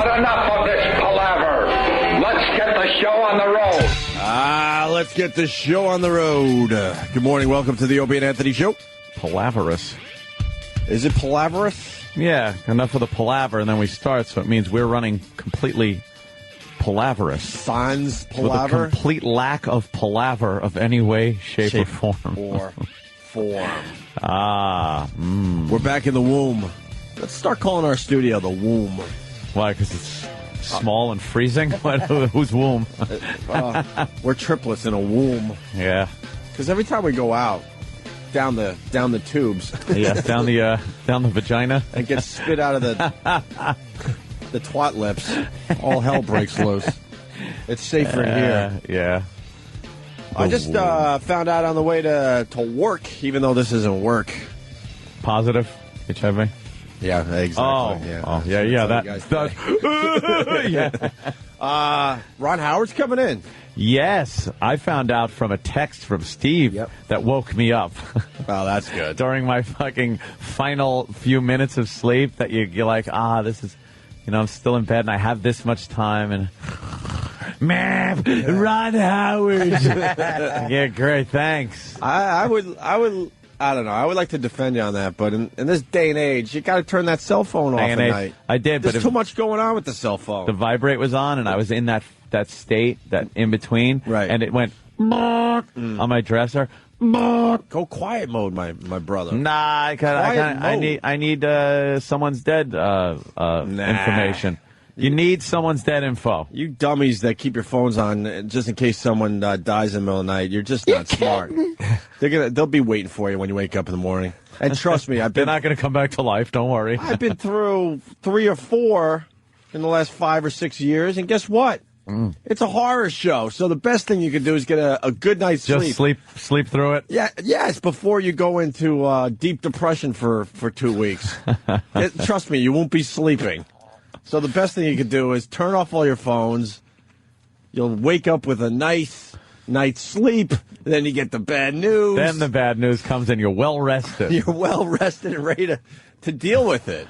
But enough of this palaver. Let's get the show on the road. Let's get the show on the road. Good morning. Welcome to the Opie and Anthony Show. Palaverous. Is it palaverous? Yeah, enough of the palaver, and then we start, so it means we're running completely palaverous. Sans palaver? With a complete lack of palaver of any way, shape or form. Or form. We're We're back in the womb. Let's start calling our studio the womb. Why? Because it's small and freezing? Whose womb? We're triplets in a womb. Yeah. Because every time we go out, down the tubes. Yeah, down the vagina. And get spit out of the twat lips. All hell breaks loose. It's safer in here. Yeah. I just found out on the way to work, even though this isn't work. Positive HIV? Yeah, exactly. Ron Howard's coming in. Yes, I found out from a text from Steve that woke me up. Oh, that's good. During my fucking final few minutes of sleep, that you're like, this is, I'm still in bed and I have this much time and... Man, Ron Howard. Yeah, great, thanks. I don't know. I would like to defend you on that, but in this day and age, you got to turn that cell phone off at night. I did, but there's too much going on with the cell phone. The vibrate was on, and I was in that state, that in between, right? And it went on my dresser. Go quiet mode, my brother. Nah, I need someone's dead information. You need someone's dead info. You dummies that keep your phones on just in case someone dies in the middle of the night, you're just not smart. They'll be waiting for you when you wake up in the morning. And trust me, they're not going to come back to life. Don't worry. I've been through 3 or 4 in the last 5 or 6 years, and guess what? It's a horror show. So the best thing you can do is get a good night's sleep. Just sleep through it. Yeah, yes, before you go into deep depression for 2 weeks. Trust me, you won't be sleeping. So the best thing you can do is turn off all your phones. You'll wake up with a nice night's sleep. Then you get the bad news. Then the bad news comes and you're well rested. You're well rested and ready to deal with it.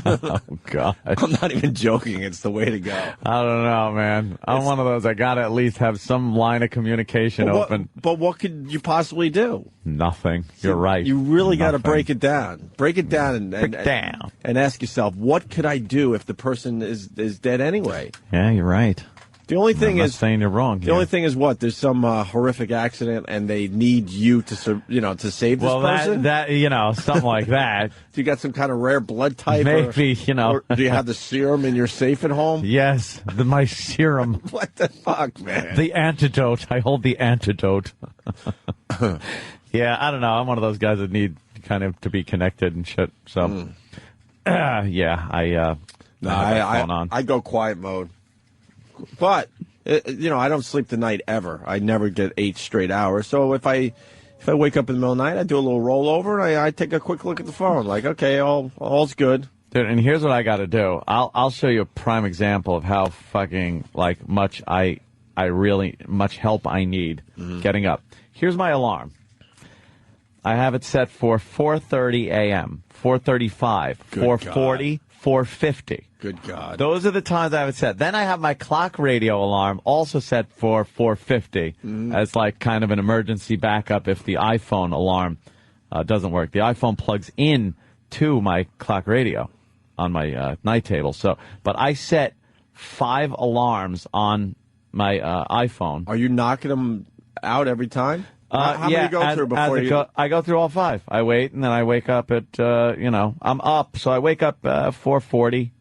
Oh, God. I'm not even joking. It's the way to go. I don't know, man. I'm one of those. I got to at least have some line of communication open. But what could you possibly do? Nothing. You're right. You really got to break it down. Break it down and ask yourself, what could I do if the person is dead anyway? Yeah, you're right. The only thing I'm not saying you're wrong. The only thing is what? There's some horrific accident, and they need you to save this person. That something like that. Do you got some kind of rare blood type? Maybe or do you have the serum in your safe at home? Yes, my serum. What the fuck, man? The antidote. I hold the antidote. Yeah, I don't know. I'm one of those guys that need kind of to be connected and shit. So, I go quiet mode. But, I don't sleep the night ever. I never get 8 straight hours. So if I wake up in the middle of the night, I do a little rollover, and I take a quick look at the phone. Like, okay, all's good. Dude, and here's what I got to do. I'll show you a prime example of how fucking, much much help I need getting up. Here's my alarm. I have it set for 4:30 a.m., 4:35, 4:40, 4:50. Good God. Those are the times I have it set. Then I have my clock radio alarm also set for 4:50 as kind of an emergency backup if the iPhone alarm doesn't work. The iPhone plugs in to my clock radio on my night table. But I set 5 alarms on my iPhone. Are you knocking them out every time? How many go through before I go through all 5. I wait, and then I wake up at, I'm up. So I wake up 4:40,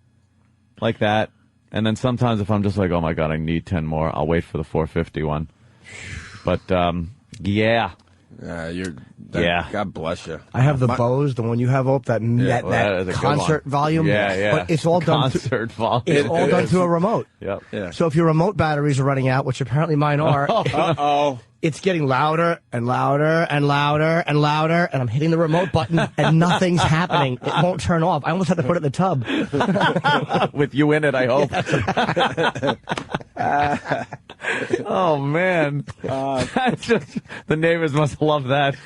like that. And then sometimes if I'm just like, oh, my God, I need 10 more, I'll wait for the 4:50 one. But, yeah. God bless you. I have the Bose, the one you have up, that concert volume. Yeah. But it's all done. Volume. It's all done through a remote. Yep. Yeah. So if your remote batteries are running out, which apparently mine are, it's getting louder and louder and louder and louder, and I'm hitting the remote button and nothing's happening. It won't turn off. I almost had to put it in the tub. With you in it, I hope. Oh, man. That's just, the neighbors must love that.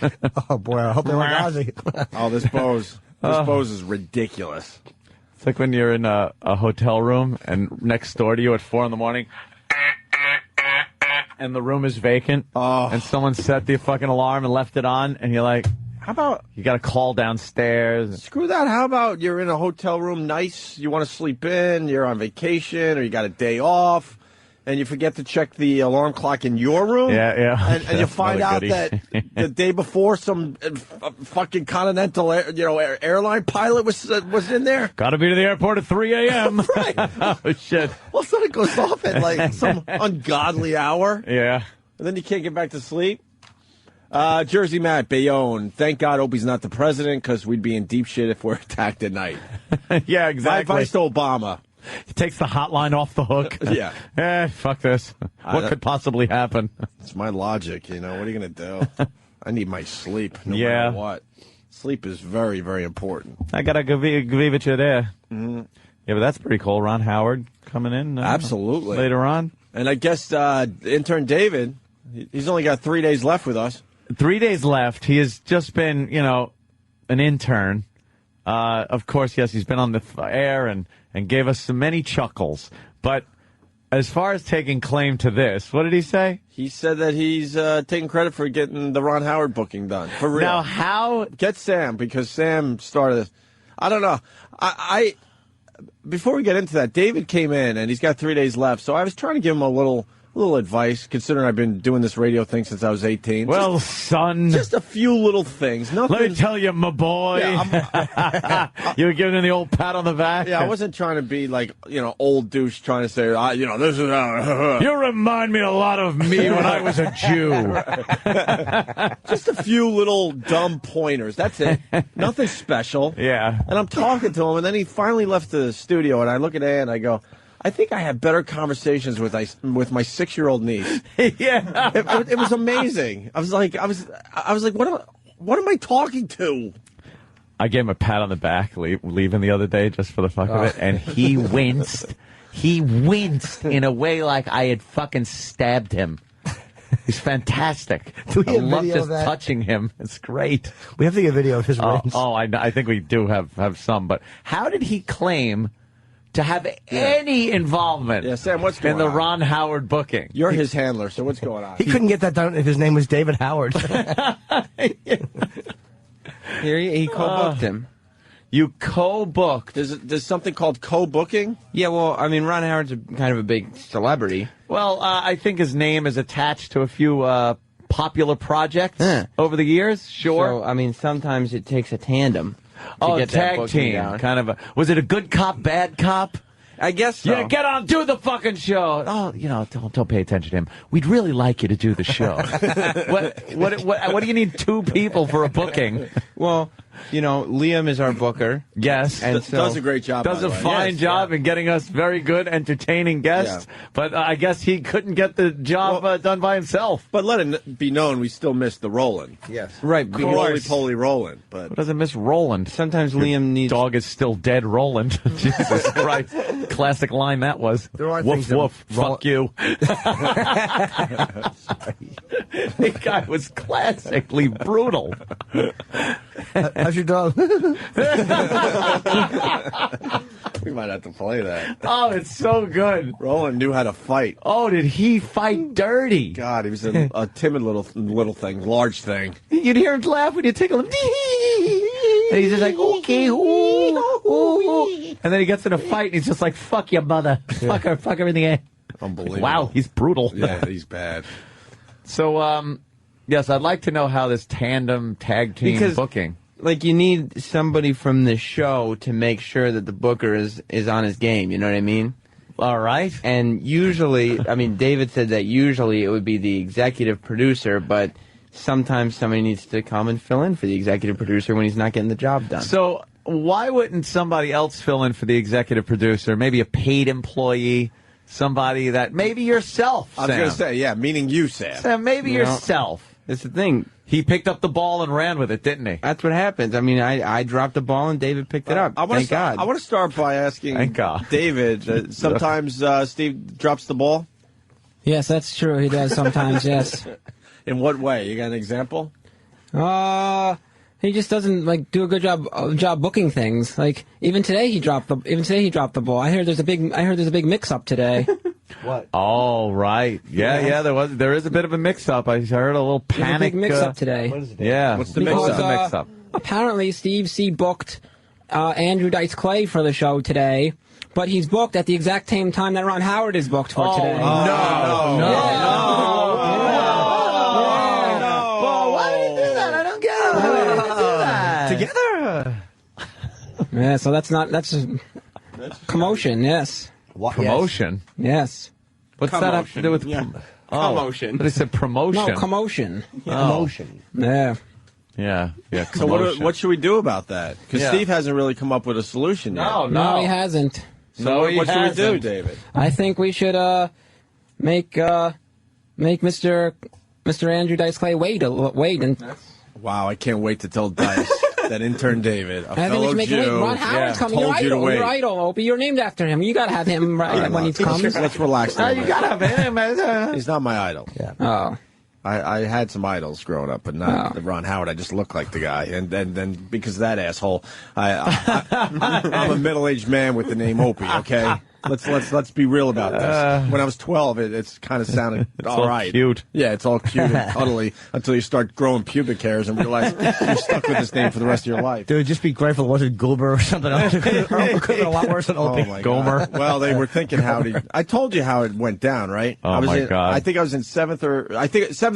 Oh, boy, I hope they like Ozzy. This Bose is ridiculous. It's like when you're in a hotel room and next door to you at 4 in the morning, and the room is vacant, and someone set the fucking alarm and left it on, and you're like, how about you got to call downstairs? Screw that. How about you're in a hotel room, nice, you want to sleep in, you're on vacation, or you got a day off, and you forget to check the alarm clock in your room? Yeah. And you find out that the day before some fucking Continental airline pilot was in there? Got to be to the airport at 3 a.m. Right. Oh, shit. Well, so it goes off at like some ungodly hour. Yeah. And then you can't get back to sleep. Jersey Matt, Bayonne. Thank God Opie's not the president, because we'd be in deep shit if we're attacked at night. Yeah, exactly. My advice to Obama. He takes the hotline off the hook. Yeah. Fuck this. What could possibly happen? It's my logic, What are you going to do? I need my sleep, no matter what. Sleep is very, very important. I got to give it you there. Mm-hmm. Yeah, but that's pretty cool. Ron Howard coming in. Absolutely. Later on. And I guess intern David, he's only got 3 days left with us. 3 days left. He has just been, an intern. Of course, yes, he's been on the air and gave us so many chuckles. But as far as taking claim to this, what did he say? He said that he's taking credit for getting the Ron Howard booking done. For real. Now, how? Get Sam, because Sam started this. I don't know. I before we get into that, David came in, and he's got 3 days left. So I was trying to give him a little advice, considering I've been doing this radio thing since I was 18. Well, son. Just a few little things. Nothing. Let me tell you, my boy. Yeah, you were giving him the old pat on the back? Yeah, I wasn't trying to be like, old douche trying to say, this is... You remind me a lot of me when I was a Jew. Just a few little dumb pointers. That's it. Nothing special. Yeah. And I'm talking to him, and then he finally left the studio, and I look at Ann, and I go... I think I had better conversations with my 6-year-old niece. Yeah, it was amazing. I was like, what am I talking to? I gave him a pat on the back leaving the other day just for the fuck of it, and he winced. He winced in a way like I had fucking stabbed him. He's fantastic. I love just touching him. It's great. We have to get a video of his wins. I think we do have some. But how did he claim to have any involvement Sam, what's going in the on? Ron Howard booking? You're his handler, so what's going on? He couldn't get that done if his name was David Howard. Here he co-booked him. You co-booked. There's something called co-booking? Yeah, well, I mean, Ron Howard's kind of a big celebrity. Well, I think his name is attached to a few popular projects over the years. Sure. So, I mean, sometimes it takes a tandem. Oh, tag team. Down. Kind of was it a good cop, bad cop? I guess so. Yeah, get on, do the fucking show. Oh, don't pay attention to him. We'd really like you to do the show. What do you need 2 people for a booking? Well, Liam is our booker. Yes. And does a great job. Does a fine job in getting us very good, entertaining guests. Yeah. But I guess he couldn't get the job done by himself. But let it be known, we still miss the Roland. Yes. Right. Roly-poly Roland. But who doesn't miss Roland? Sometimes Liam needs... Dog is still dead, Roland. Jesus Christ. Classic line that was. Woof, woof, fuck you. The guy was classically brutal. How's your dog? We might have to play that. Oh, it's so good. Roland knew how to fight. Oh, did he fight dirty? God, he was a timid little thing, large thing. You'd hear him laugh when you tickle him. And he's just like, okay, ooh, ooh. And then he gets in a fight and he's just like, fuck your mother. Fuck her in the air. Unbelievable. Wow, he's brutal. Yeah, he's bad. So, yes, I'd like to know how this tandem tag team booking. Like, you need somebody from the show to make sure that the booker is on his game, you know what I mean? All right. And usually, I mean, David said that usually it would be the executive producer, but sometimes somebody needs to come and fill in for the executive producer when he's not getting the job done. So why wouldn't somebody else fill in for the executive producer? Maybe a paid employee, somebody that, maybe yourself, Sam. I was going to say, yeah, meaning you, Sam. Sam, maybe yourself. That's the thing. He picked up the ball and ran with it, didn't he? That's what happens. I mean, I dropped the ball and David picked it up. Thank God. I want to start by asking David, sometimes Steve drops the ball? Yes, that's true. He does sometimes, yes. In what way? You got an example? He just doesn't do a good job booking things. Like even today he dropped the ball. I heard there's a big mix up today. What? Oh, right. Yeah, there is a bit of a mix up. I heard a little panic. Big mix up today. What is it? Yeah. What's the mix up? Apparently Steve C booked Andrew Dice Clay for the show today, but he's booked at the exact same time that Ron Howard is booked for today. Together. Yeah, so that's commotion. Yes. What? Promotion? Yes. What's that have to do with Commotion. But it's a promotion. No, commotion. Emotion. Yeah. Yeah. So what should we do about that? Because Yeah. Steve hasn't really come up with a solution yet. No, he hasn't. So what should we do, David? I think we should make Mr. Andrew Dice Clay wait and Wow, I can't wait to tell Dice that Intern David, a I think we fellow should make him wait. Jew, Ron Howard's coming. told you to wait. Your idol, Opie. You're named after him. You gotta have him when he comes. Let's relax. You gotta have him. He's not my idol. Yeah. Oh. I had some idols growing up, but not Ron Howard. I just look like the guy, and then because of that asshole, I'm a middle-aged man with the name Opie. Okay, let's be real about this. When I was 12, it's kind of sounded all right. Cute. Yeah, it's all cute and cuddly until you start growing pubic hairs and realize you're stuck with this name for the rest of your life. Dude, just be grateful it wasn't Goober or something else. It could have been a lot worse than Opie. Oh my Gomer. God. Well, they were thinking howdy. I told you how it went down, right? Oh, my God. I think I was in seventh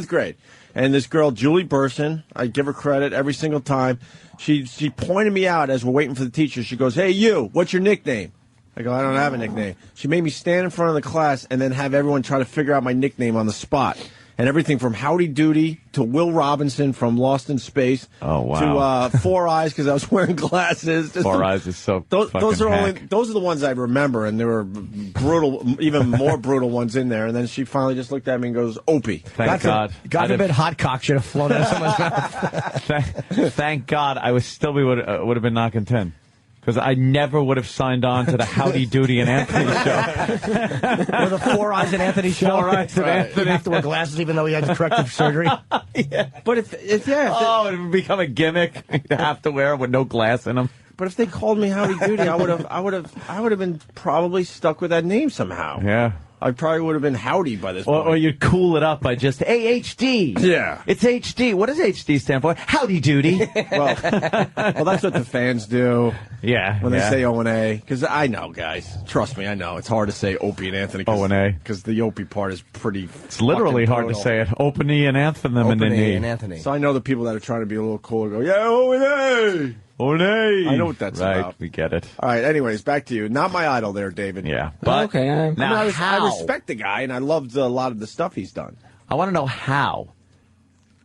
grade, and this girl Julie Burson, I give her credit every single time. She pointed me out as we're waiting for the teacher. She goes, "Hey, you, what's your nickname?" I go, "I don't have a nickname." She made me stand in front of the class and then have everyone try to figure out my nickname on the spot. And everything from Howdy Doody to Will Robinson from Lost in Space. Oh, wow. To Four Eyes because I was wearing glasses. Four Eyes is so those are hack. those are the ones I remember, and there were brutal, even more brutal ones in there. And then she finally just looked at me and goes, "Opie." Thank God. God forbid hot cock should have flown out of someone's mouth. Thank God I would have been knocking 10. Because I never would have signed on to the Howdy Doody and Anthony show. Or the Four Eyes and Anthony show. Four Eyes and Anthony. He'd have to wear glasses even though he had corrective surgery. Yeah. But if it would become a gimmick to have to wear with no glass in them. But if they called me Howdy Doody, I would have been probably stuck with that name somehow. Yeah. I probably would have been Howdy by this point. Or you'd cool it up by just, "Hey, HD." Yeah. It's HD. What does HD stand for? Howdy Doody. well, that's what the fans do. Yeah. When they say O&A. Because I know, guys. Trust me, I know. It's hard to say Opie and Anthony. O&A. Because the Opie part is pretty It's literally hard to say it. Opie and Anthony in the knee. and Anthony. So I know the people that are trying to be a little cool go, "Yeah, O&A." O&A. I know what that's right, about. we get it. All right, anyways, back to you. Not my idol there, David. Yeah. But Okay. now I respect the guy, and I loved a lot of the stuff he's done. I want to know how.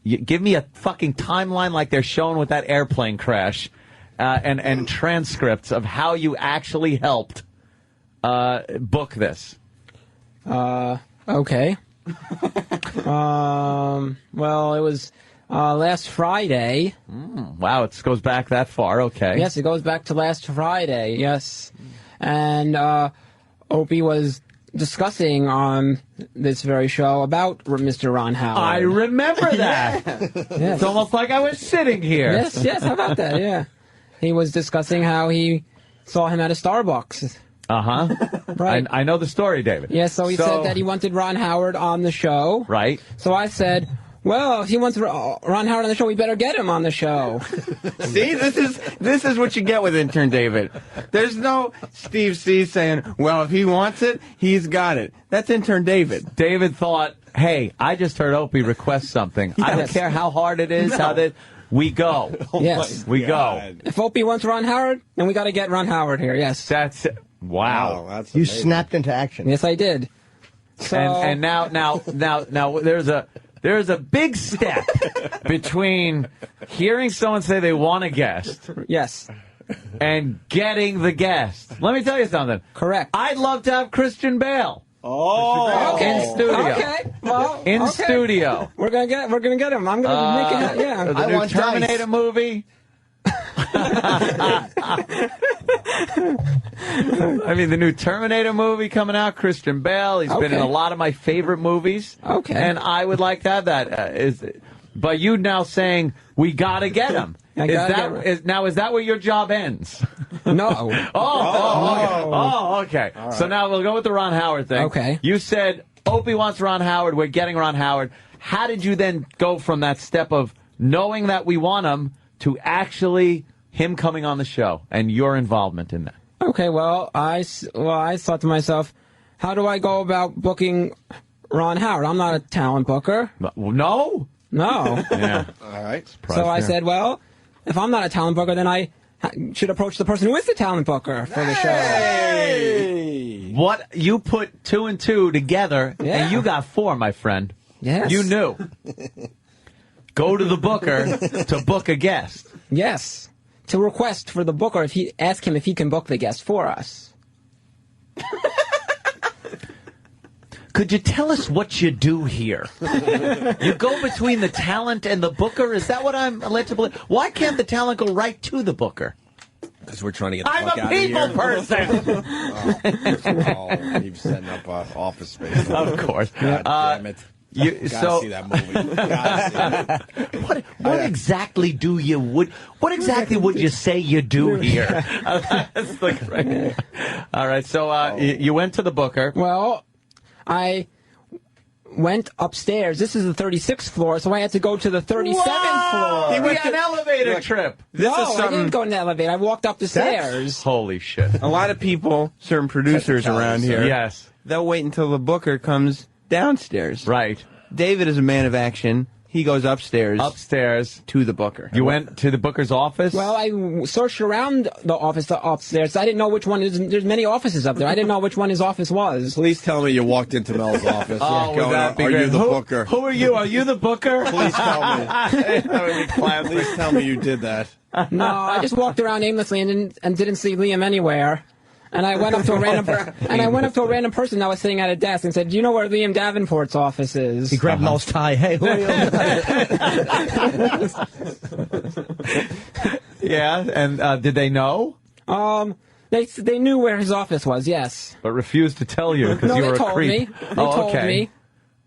You give me a fucking timeline like they're showing with that airplane crash, and transcripts of how you actually helped book this. Okay. Well, it was last Friday. Wow, it goes back that far. Okay. Yes, it goes back to last Friday. Yes, and Opie was discussing on this very show about Mr. Ron Howard. I remember that. Yes. It's almost like I was sitting here. Yes. How about that? Yeah, he was discussing how he saw him at a Starbucks. Right. I know the story, David. Yeah, so he said that he wanted Ron Howard on the show. Right. So I said, well, if he wants Ron Howard on the show, we better get him on the show. See, this is what you get with Intern David. There's no Steve C saying, "Well, if he wants it, he's got it." That's Intern David. David thought, "Hey, I just heard Opie request something. I don't care how hard it is, we go." Yes. We go. If Opie wants Ron Howard, then we got to get Ron Howard here. Yes. That's it. Wow. That's You amazing. snapped into action. Yes, I did. So, And now there's a big step between hearing someone say they want a guest yes, and getting the guest. Let me tell you something. correct. I'd love to have Christian Bale. Oh. In studio. Okay. Well, In okay. studio. We're gonna get him. I'm gonna make it. Yeah. The I new want Terminator Dice. movie. I mean, the new Terminator movie coming out, Christian Bale. He's been in a lot of my favorite movies. Okay. And I would like to have that. But you now saying, we got to get him. Is that where your job ends? No. Okay. Right. So now we'll go with the Ron Howard thing. Okay. You said Opie wants Ron Howard. We're getting Ron Howard. How did you then go from that step of knowing that we want him to actually him coming on the show and your involvement in that? Okay. Well, I thought to myself, how do I go about booking Ron Howard? I'm not a talent booker. No. Yeah. All right. So I said, well, if I'm not a talent booker, then I should approach the person who is the talent booker for the show. Hey! What? You put 2 and 2 together, and you got 4, my friend. Yes. You knew. Go to the booker to book a guest. Yes. To request for the booker, ask him if he can book the guest for us. Could you tell us what you do here? You go between the talent and the booker? Is that what I'm led to believe? Why can't the talent go right to the booker? Because we're trying to get the fuck out of here. I'm a people person. He's setting up office space. Of course. God damn it. You gotta see that movie. What exactly what exactly would you say you do here? That's the correct. All right. So you went to the booker. Well, I went upstairs. This is the 36th floor, so I had to go to the 37th floor. He went an elevator trip. I didn't go in the elevator. I walked up the stairs. Holy shit. A lot of people, certain producers around here, yes, they'll wait until the booker comes downstairs. Right. David is a man of action. He goes upstairs to the booker. You went to the booker's office? Well, I searched around the office upstairs. I didn't know which one. There's many offices up there. I didn't know which one his office was. Please tell me you walked into Mel's office. Oh, would that be great? Are you the booker? Who are you? Are you the booker? Please tell me. That would be classic. Please tell me you did that. No, I just walked around aimlessly and didn't see Liam anywhere. And I went up to a random person that was sitting at a desk and said, "Do you know where Liam Davenport's office is?" He grabbed Mel's tie. Hey, Liam. Yeah, and did they know? They knew where his office was, yes. But refused to tell you because you were a creep. They told me.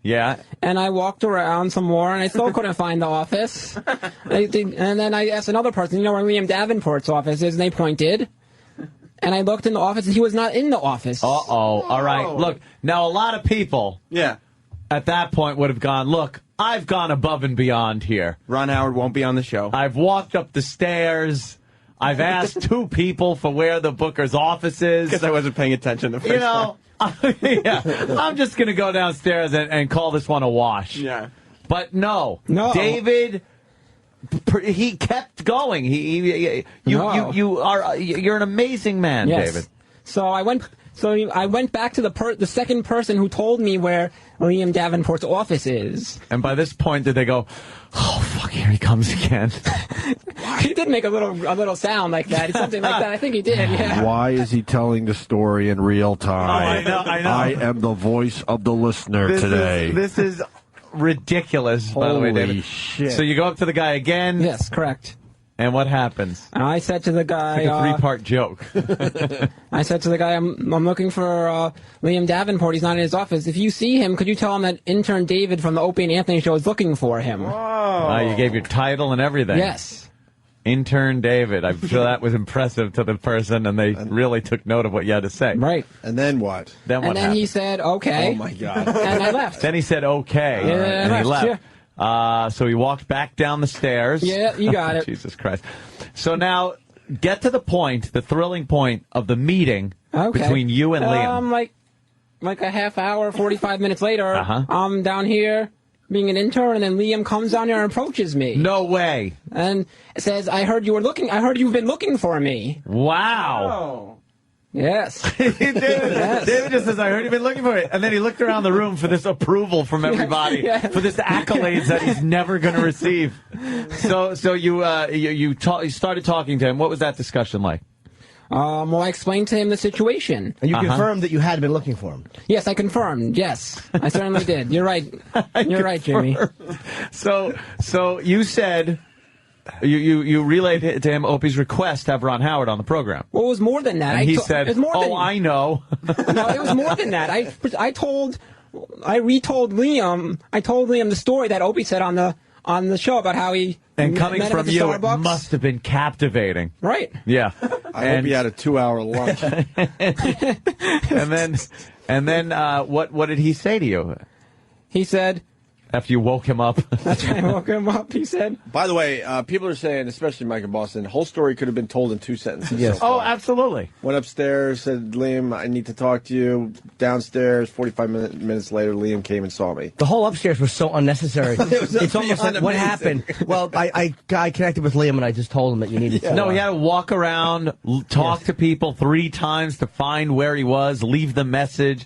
Yeah. And I walked around some more, and I still couldn't find the office. And then I asked another person, "You know where Liam Davenport's office is?" And they pointed. And I looked in the office, and he was not in the office. Uh-oh. All right. Look, now a lot of people at that point would have gone, look, I've gone above and beyond here. Ron Howard won't be on the show. I've walked up the stairs. I've asked 2 people for where the booker's office is. Because I wasn't paying attention the first time. I'm just going to go downstairs and call this one a wash. Yeah. But no. David... He kept going. You're an amazing man, yes. David. So I went back to the second person who told me where Liam Davenport's office is. And by this point, did they go, "Oh fuck, here he comes again"? He did make a little sound like that, something like that. I think he did. Yeah. Why is he telling the story in real time? Oh, I know. I am the voice of the listener today. This is ridiculous, by the way, David. Holy shit. So you go up to the guy again? Yes, correct. And what happens? And I said to the guy... It's like a 3-part joke. I said to the guy, I'm looking for Liam Davenport. He's not in his office. If you see him, could you tell him that Intern David from the Opie and Anthony show is looking for him? Whoa. You gave your title and everything. Yes. Intern David. I'm sure that was impressive to the person, and they really took note of what you had to say. Right. And then what? Then what happened? He said, okay. Oh, my God. And I left. Then he said, okay. Yeah, and he left. Yeah. So he walked back down the stairs. Yeah, you got it. Jesus Christ. So now, get to the point, the thrilling point of the meeting between you and Liam. Like a half hour, 45 minutes later, I'm down here being an intern, and then Liam comes down here and approaches me. No way. And says, I heard you've been looking for me. Wow. Oh. Yes. David just says, I heard you've been looking for it. And then he looked around the room for this approval from everybody, for this accolades that he's never going to receive. So you started talking to him. What was that discussion like? Well, I explained to him the situation. And you confirmed that you had been looking for him? Yes, I confirmed. Yes, I certainly did. You're right. You're right, Jimmy. So you said... You relayed to him Opie's request to have Ron Howard on the program. Well, it was more than that. And he said, I know. No, it was more than that. I retold Liam the story that Opie said on the show about how he And coming met him from at the you, Starbucks. it must have been captivating. Right. Yeah. I hope you had a 2-hour lunch. and then what did he say to you He said, after you woke him up? that's right, I woke him up, he said. By the way, people are saying, especially Mike in Boston, the whole story could have been told in 2 sentences. Yes. so far. Oh, absolutely. Went upstairs, said, Liam, I need to talk to you. Downstairs, 45 minutes later, Liam came and saw me. The whole upstairs was so unnecessary. It's almost like, what happened? Well, I connected with Liam and I just told him that you needed to. No, he had to walk around, talk to people 3 times to find where he was, leave the message.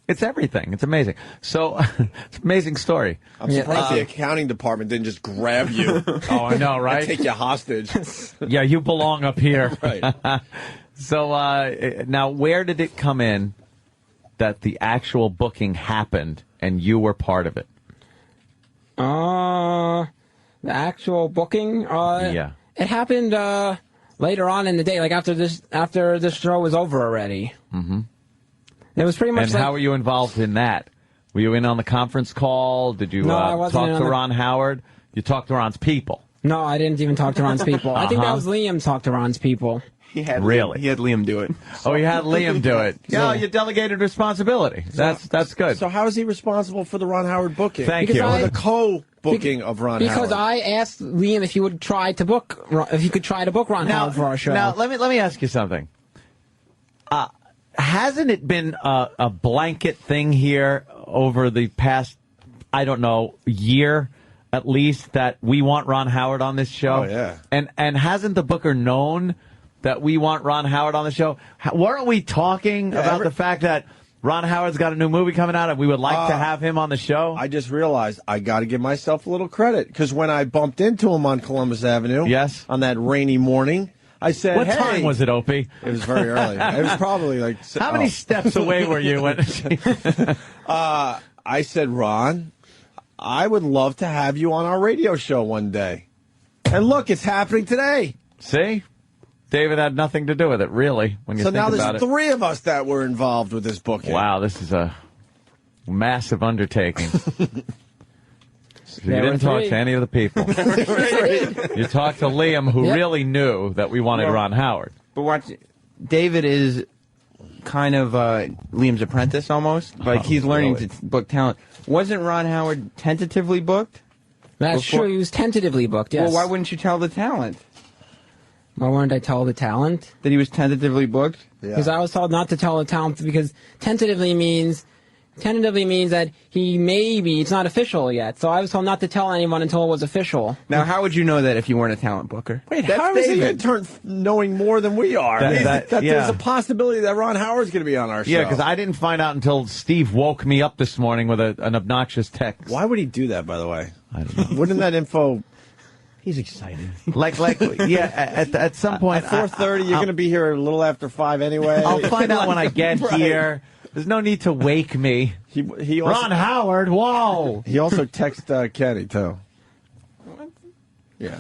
It's everything. It's amazing. So, it's an amazing story. I'm surprised the accounting department didn't just grab you. Oh, I know, right? And take you hostage. Yeah, you belong up here. Right. So, now where did it come in that the actual booking happened and you were part of it? The actual booking? Yeah. It happened later on in the day, like after this show was over already. Mm-hmm. It was pretty much And like, how were you involved in that? Were you in on the conference call? Did you No, I wasn't talk in to on the- Ron Howard? You talked to Ron's people. No, I didn't even talk to Ron's people. I think that was Liam talked to Ron's people. He had Really? He had Liam do it. Oh, you had Liam do it. Yeah, you delegated responsibility. That's good. So how is he responsible for the Ron Howard booking? Thank Because you. I- Or the co-booking of Ron Howard? Because I asked Liam if he would try to book, if he could try to book Ron Howard for our show. Now, let me ask you something. Hasn't it been a blanket thing here over the past, I don't know, year at least, that we want Ron Howard on this show? Oh, yeah. And hasn't the booker known that we want Ron Howard on the show? Weren't we talking about the fact that Ron Howard's got a new movie coming out and we would like to have him on the show? I just realized I got to give myself a little credit because when I bumped into him on Columbus Avenue, Yes. on that rainy morning, I said, What hey. time was it, Opie? It was very early. It was probably like... How many steps away were you? I said, Ron, I would love to have you on our radio show one day. And look, it's happening today. See? David had nothing to do with it, really, when you So think now about there's it. 3 of us that were involved with this booking. Wow, this is a massive undertaking. You There were didn't talk 3. to any of the people. You talked to Liam, who Yep. really knew that we wanted Ron Howard. But watch, David is kind of Liam's apprentice almost. Like he's learning really? to book talent. Wasn't Ron Howard tentatively booked? That's Before- true. He was tentatively booked, yes. Well, why wouldn't you tell the talent Why wouldn't I tell the talent? that he was tentatively booked? Because I was told not to tell the talent because tentatively means that he maybe, it's not official yet. So I was told not to tell anyone until it was official. Now, how would you know that if you weren't a talent booker? Wait, That's how is the David. intern knowing more than we are? That- yeah. There's a possibility that Ron Howard's going to be on our show. Yeah, because I didn't find out until Steve woke me up this morning with an obnoxious text. Why would he do that, by the way? I don't know. Wouldn't that info... He's excited. At some point, At 4:30, you're going to be here a little after 5 anyway. I'll find out when I get Right. here. There's no need to wake me. He also, Ron Howard, whoa! He also texted Kenny, too. Yeah.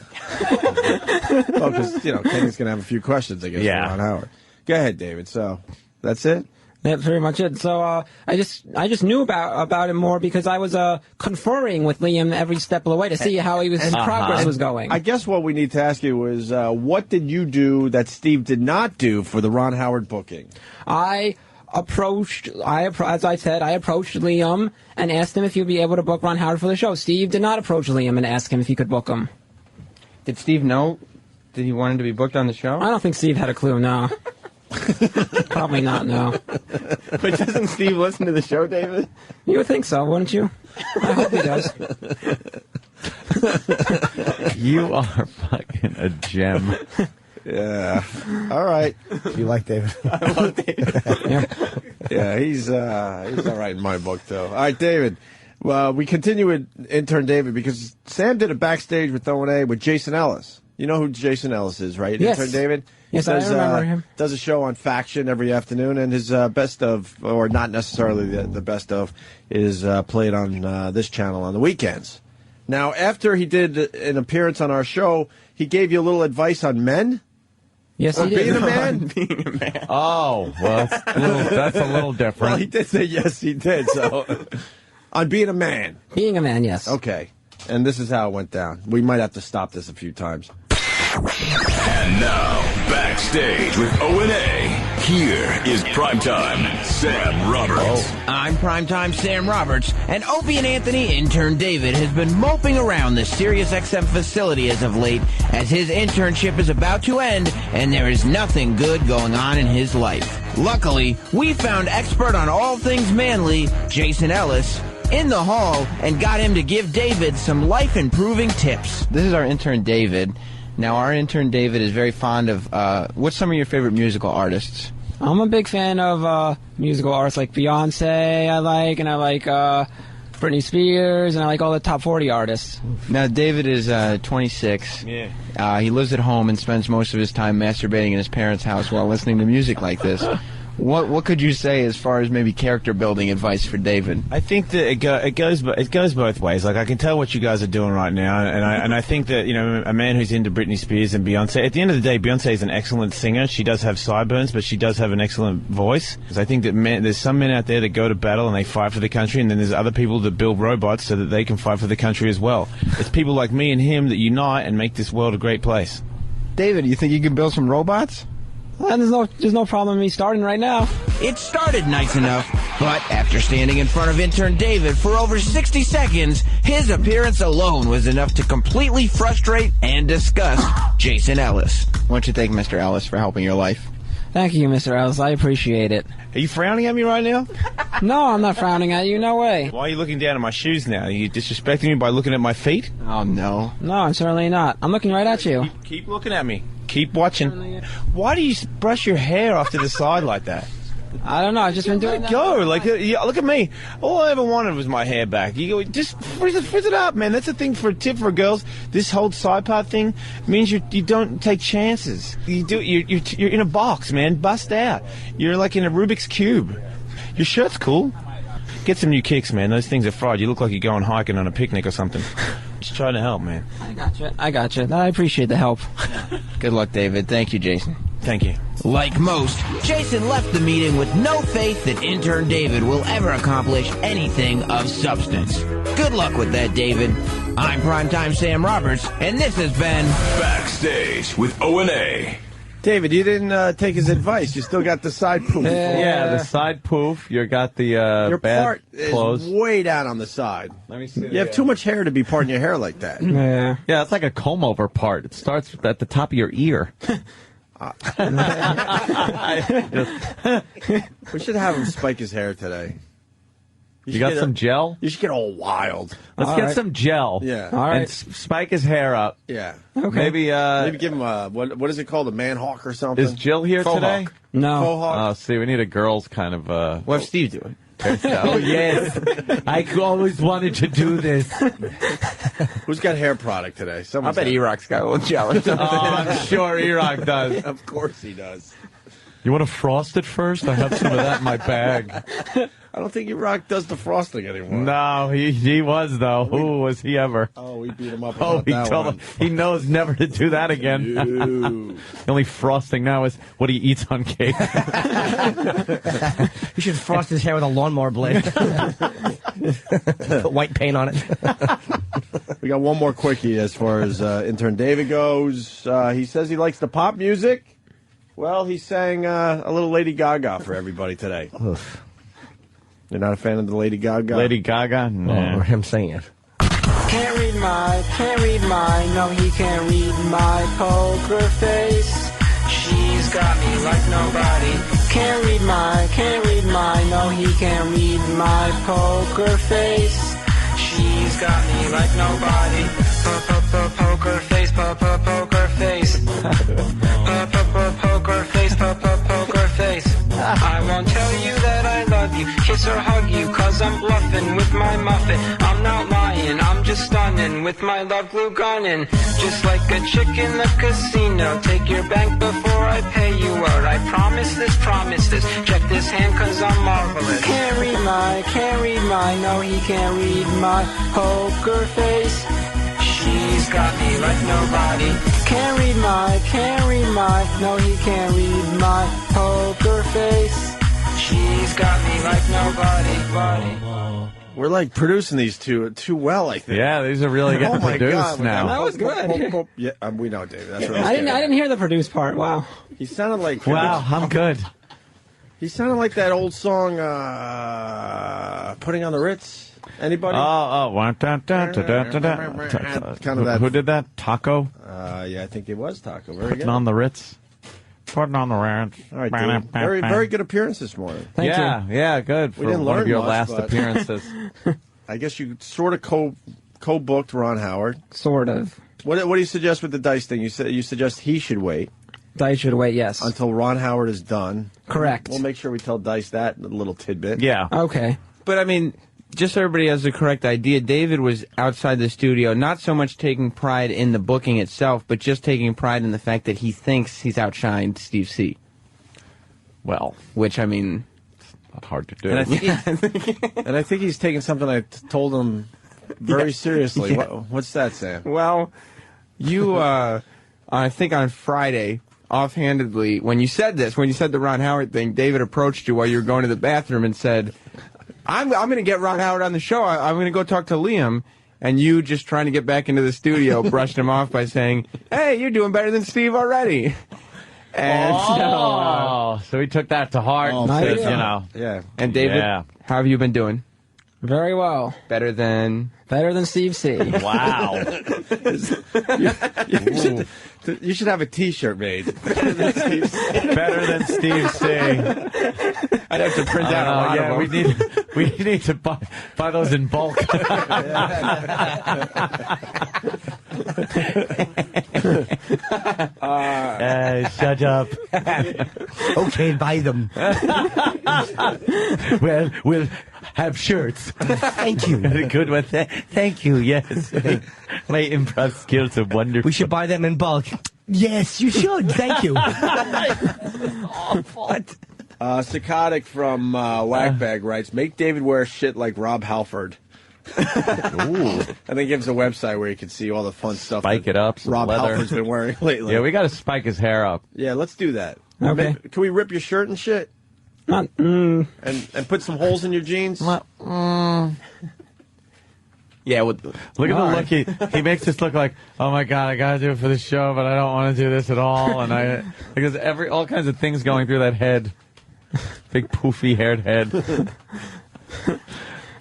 Well, because, Kenny's going to have a few questions, I guess, Yeah. for Ron Howard. Go ahead, David. So, that's it? That's pretty much it. So I just knew about him more because I was conferring with Liam every step of the way to see how his progress was going. I guess what we need to ask you is, what did you do that Steve did not do for the Ron Howard booking? As I said, I approached Liam and asked him if he'd be able to book Ron Howard for the show. Steve did not approach Liam and ask him if he could book him. Did Steve know that he wanted to be booked on the show? I don't think Steve had a clue, no. Probably not, no. But doesn't Steve listen to the show, David? You would think so, wouldn't you? I hope he does. You are fucking a gem. Yeah. All right. You like David? I love David. Yeah, he's all right in my book, though. All right, David. Well, we continue with Intern David because Sam did a backstage with O&A with Jason Ellis. You know who Jason Ellis is, right? Yes. Intern David? Yes, I remember him. Does a show on Faction every afternoon, and his best of, or not necessarily the best of, is played on this channel on the weekends. Now, after he did an appearance on our show, he gave you a little advice on men? Yes, Or he did. being a man? Being a man. Oh, well, that's a little different. Well, he did say yes, he did. So, on being a man. Being a man, yes. Okay. And this is how it went down. We might have to stop this a few times. And now, backstage with O&A, here is Primetime Sam Roberts. I'm Primetime Sam Roberts, and Opie and Anthony intern David has been moping around the SiriusXM facility as of late, as his internship is about to end, and there is nothing good going on in his life. Luckily, we found expert on all things manly, Jason Ellis, in the hall, and got him to give David some life-improving tips. This is our intern David. Now, our intern David is very fond of, what's some of your favorite musical artists? I'm a big fan of musical artists like Beyonce, I like Britney Spears, and I like all the top 40 artists. Now, David is 26. Yeah. He lives at home and spends most of his time masturbating in his parents' house while listening to music like this. What could you say as far as maybe character building advice for David? I think that it goes both ways. Like, I can tell what you guys are doing right now, and I think that, you know, a man who's into Britney Spears and Beyonce. At the end of the day, Beyonce is an excellent singer. She does have sideburns, but she does have an excellent voice. Because I think that there's some men out there that go to battle and they fight for the country, and then there's other people that build robots so that they can fight for the country as well. It's people like me and him that unite and make this world a great place. David, you think you can build some robots? And there's no problem in me starting right now. It started nice enough, but after standing in front of intern David for over 60 seconds, his appearance alone was enough to completely frustrate and disgust Jason Ellis. Why don't you thank Mr. Ellis for helping your life? Thank you, Mr. Ellis. I appreciate it. Are you frowning at me right now? No, I'm not frowning at you. No way. Why are you looking down at my shoes now? Are you disrespecting me by looking at my feet? Oh, no. No, I'm certainly not. I'm looking right at you. Keep looking at me. Keep watching. Why do you brush your hair off to the side like that? I don't know. I've just been doing that. Go. Like, yeah, look at me. All I ever wanted was my hair back. You go, just frizz it up, man. That's the thing for a tip for girls. This whole side part thing means you don't take chances. You're in a box, man. Bust out. You're like in a Rubik's Cube. Your shirt's cool. Get some new kicks, man. Those things are fried. You look like you're going hiking on a picnic or something. Just trying to help, man. I gotcha. I appreciate the help. Good luck, David. Thank you, Jason. Thank you. Like most, Jason left the meeting with no faith that intern David will ever accomplish anything of substance. Good luck with that, David. I'm Primetime Sam Roberts, and this has been Backstage with O&A. David, you didn't take his advice. You still got the side poof. Yeah, the side poof. You got the your bad part clothes. is way down on the side. Let me see. You have too much hair to be parting your hair like that. Yeah, it's like a comb over part. It starts at the top of your ear. We should have him spike his hair today. You got some gel? You should get all wild. Let's get some gel. Yeah. All right. And spike his hair up. Yeah. Okay. Maybe give him a, what is it called, a man hawk or something? Is Jill here Faux today? hawk. No. Faux hawk. Oh, see, we need a girls kind of. We'll have Steve do it. Oh, yes. I always wanted to do this. Who's got hair product today? I bet E-Rock's got a little gel or something. I'm sure E-Rock does. Of course he does. You want to frost it first? I have some of that in my bag. I don't think E-Rock does the frosting anymore. No, he was, though. Who was he ever? Oh, we beat him up Oh, about he that told one. him he knows never to do that again. The only frosting now is what he eats on cake. You should frost his hair with a lawnmower blade. Put white paint on it. We got one more quickie as far as intern David goes. He says he likes the pop music. Well, he sang a little Lady Gaga for everybody today. You're not a fan of the Lady Gaga? Lady Gaga? Nah. Or him singing it. Can't read my, no, he can't read my poker face. She's got me like nobody. Can't read my, no, he can't read my poker face. She's got me like nobody. Poker face, poker face. Poker face, poker face. I won't tell you that I love you, kiss or hug you, cause I'm bluffing with my muffin. I'm not lying, I'm just stunning with my love glue gunning. Just like a chick in the casino, take your bank before I pay you out. I promise this, check this hand cause I'm marvelous. Can't read my, no he can't read my poker face. She's got me like nobody. Can't read my, no he can't read my poker face. She's got me like nobody. We're like producing these too well, I think. Yeah, these are really getting produced God, now. That was good. Yeah, we know, David. That's what I didn't hear the produce part. Wow. He sounded like. Wow, I'm good. He sounded like that old song, "Putting on the Ritz." Anybody? Kind of that. Who did that? Taco? Yeah, I think it was Taco. Very Putting good. on the Ritz. Putting on the Ranch. All right, David. Very good appearance this morning. Thank you. Yeah, good. We For didn't one learn of your much, last but- appearances. I guess you sort of co-booked Ron Howard. Sort of. What do you suggest with the dice thing? You suggest he should wait Dice should wait, yes. until Ron Howard is done. Correct. We'll make sure we tell Dice that little tidbit. Yeah. Okay. But I mean, just so everybody has the correct idea, David was outside the studio, not so much taking pride in the booking itself, but just taking pride in the fact that he thinks he's outshined Steve C. Well, Which, I mean... not hard to do. And I think he's taking something I told him very seriously. Yeah. What's that, Sam? Well, you, I think on Friday, offhandedly, when you said the Ron Howard thing, David approached you while you were going to the bathroom and said, I'm going to get Ron Howard on the show. I'm going to go talk to Liam. And you, just trying to get back into the studio, brushed him off by saying, hey, you're doing better than Steve already. And so he took that to heart. nice. You know. Yeah. And David, Yeah. how have you been doing? Very well. Better than... Better than Steve C. Wow. You should have a T-shirt made. Better than Steve C. I'd have to print out a lot of them. we need to buy those in bulk. Shut up. Okay, buy them. Well, we'll have shirts. Thank you. Good one. Thank you. Yes. My improv skills are wonderful. We should buy them in bulk. Yes, you should. Thank you. What? Psychotic from Wagbag writes, make David wear shit like Rob Halford. Ooh. And then gives a website where you can see all the fun stuff Spike that it up, some Rob leather. Halford's been wearing lately. Yeah, we got to spike his hair up. Yeah, let's do that. Okay. Can we rip your shirt and shit? Not, And put some holes in your jeans? Yeah, well, Look at the look he makes us look like, oh my god, I gotta do it for the show, but I don't want to do this at all. And because all kinds of things going through that head, big poofy haired head.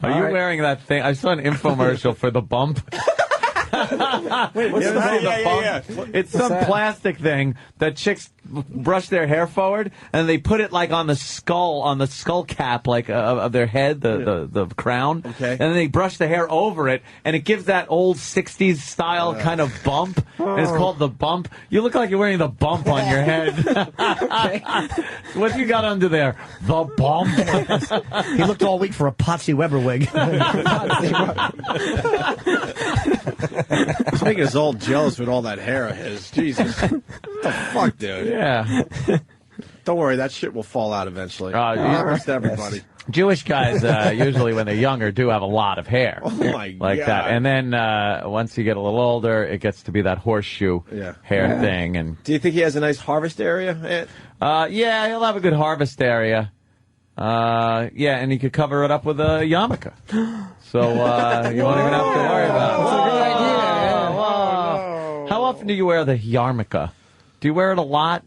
Are you wearing that thing? I saw an infomercial for the bump. Wait, what's that? It's some plastic thing that chicks brush their hair forward, and they put it like on the skull cap, like of their head, the crown. Okay. And then they brush the hair over it, and it gives that old '60s style kind of bump. And it's called the bump. You look like you're wearing the bump on your head. What you got under there? The bump. He looked all weak for a Potsy Weber wig. He's making us all jealous with all that hair of his. Jesus. What the fuck, dude? Yeah. Don't worry, that shit will fall out eventually. It Yeah. happens to everybody. Jewish guys, usually when they're younger, do have a lot of hair. Oh, my like God. that. And then once you get a little older, it gets to be that horseshoe hair thing. And Do you think he has a nice harvest area? yeah, he'll have a good harvest area. Yeah, and he could cover it up with a yarmulke. So you won't even have to worry about it. That's a good idea. How often do you wear the yarmulke? Do you wear it a lot?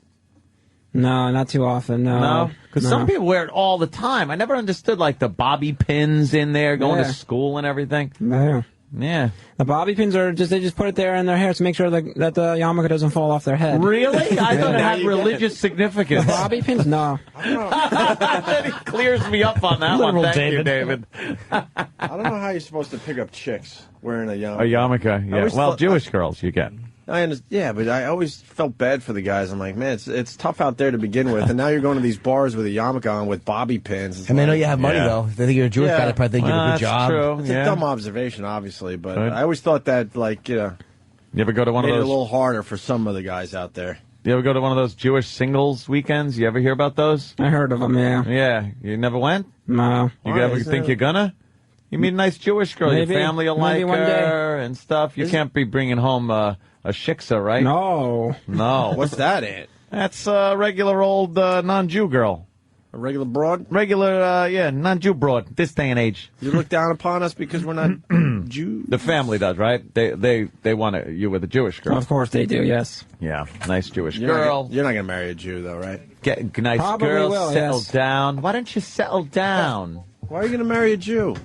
No, not too often. No. Because some people wear it all the time. I never understood like the bobby pins in there going to school and everything. Yeah. Yeah. The bobby pins are they just put it there in their hair to make sure that the yarmulke doesn't fall off their head. Really? I thought it had religious significance. Bobby pins? No. He clears me up on that one. Thank you, David. I don't know how you're supposed to pick up chicks wearing a yarmulke. A yarmulke, yeah. always Well, thought- Jewish girls you get. I understand. Yeah, but I always felt bad for the guys. I'm like, man, it's tough out there to begin with, and now you're going to these bars with a yarmulke on with bobby pins. And they know you have money, though. They think you're a Jewish guy. They probably think you have a good that's job. true. It's Yeah. a dumb observation, obviously, but Right. I always thought that, like, You ever go to one made of it a those? little harder for some of the guys out there. You ever go to one of those Jewish singles weekends? You ever hear about those? I heard of them, yeah. Yeah. You never went? No. You Why ever is think that? you're gonna? You meet a nice Jewish girl. Maybe. Your family will Maybe like one day. her and stuff. You can't be bringing home a shiksa, right? No. No. What's that, Ant? That's a regular old non-Jew girl. A regular broad? Regular, non-Jew broad, this day and age. You look down upon us because we're not Jews? The family does, right? They want you with a Jewish girl. Of course they do, yes. Yeah, nice Jewish girl. You're not going to marry a Jew, though, right? Get a nice Probably girl, will, settle yes. down. Why don't you settle down? Why are you going to marry a Jew?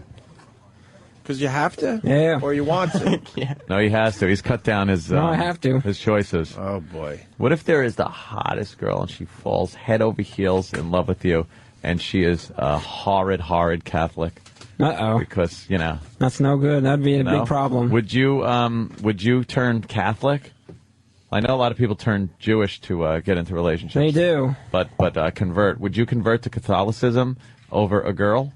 Because you have to? Yeah. Or you want to? Yeah. No, he has to. He's cut down his No, I have to. his choices. Oh, boy. What if there is the hottest girl and she falls head over heels in love with you, and she is a horrid, horrid Catholic? Uh-oh. Because, you know. That's no good. That'd be a big problem. Would you turn Catholic? I know a lot of people turn Jewish to get into relationships. They do. But convert. Would you convert to Catholicism over a girl?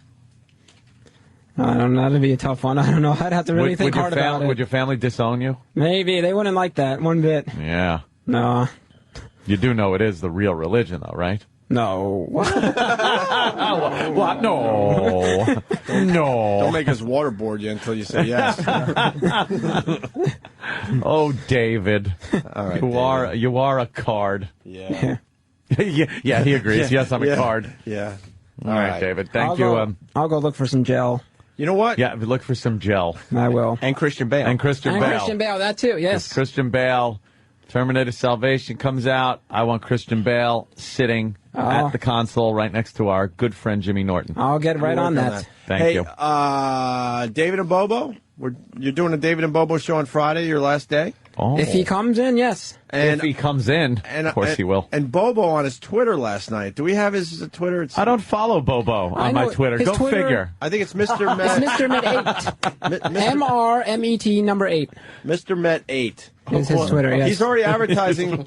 I don't know. That'd be a tough one. I don't know. I'd have to really think hard about it. Would your family disown you? Maybe. They wouldn't like that one bit. Yeah. No. You do know it is the real religion, though, right? No. What? What? No. No. Don't make us waterboard you until you say yes. Oh, David. All right, you are a card. Yeah. Yeah, he agrees. Yes, I'm a card. Yeah. All right, David. Thank you. I'll go look for some gel. You know what? Yeah, look for some gel. I will. And Christian Bale. And Christian Bale. Christian Bale, that too, yes. If Christian Bale, Terminator Salvation comes out, I want Christian Bale sitting at the console right next to our good friend Jimmy Norton. I'll get right on that. Thank you. David and Bobo? You're doing a David and Bobo show on Friday, your last day? Oh. If he comes in, yes. If he comes in, of course he will. And Bobo on his Twitter last night. Do we have his Twitter? I don't follow Bobo on my Twitter. Go figure. I think it's Mr. Met. It's Mr. Met 8. MRMET number 8. Mr. Met 8. Is his Twitter, yes. He's already advertising.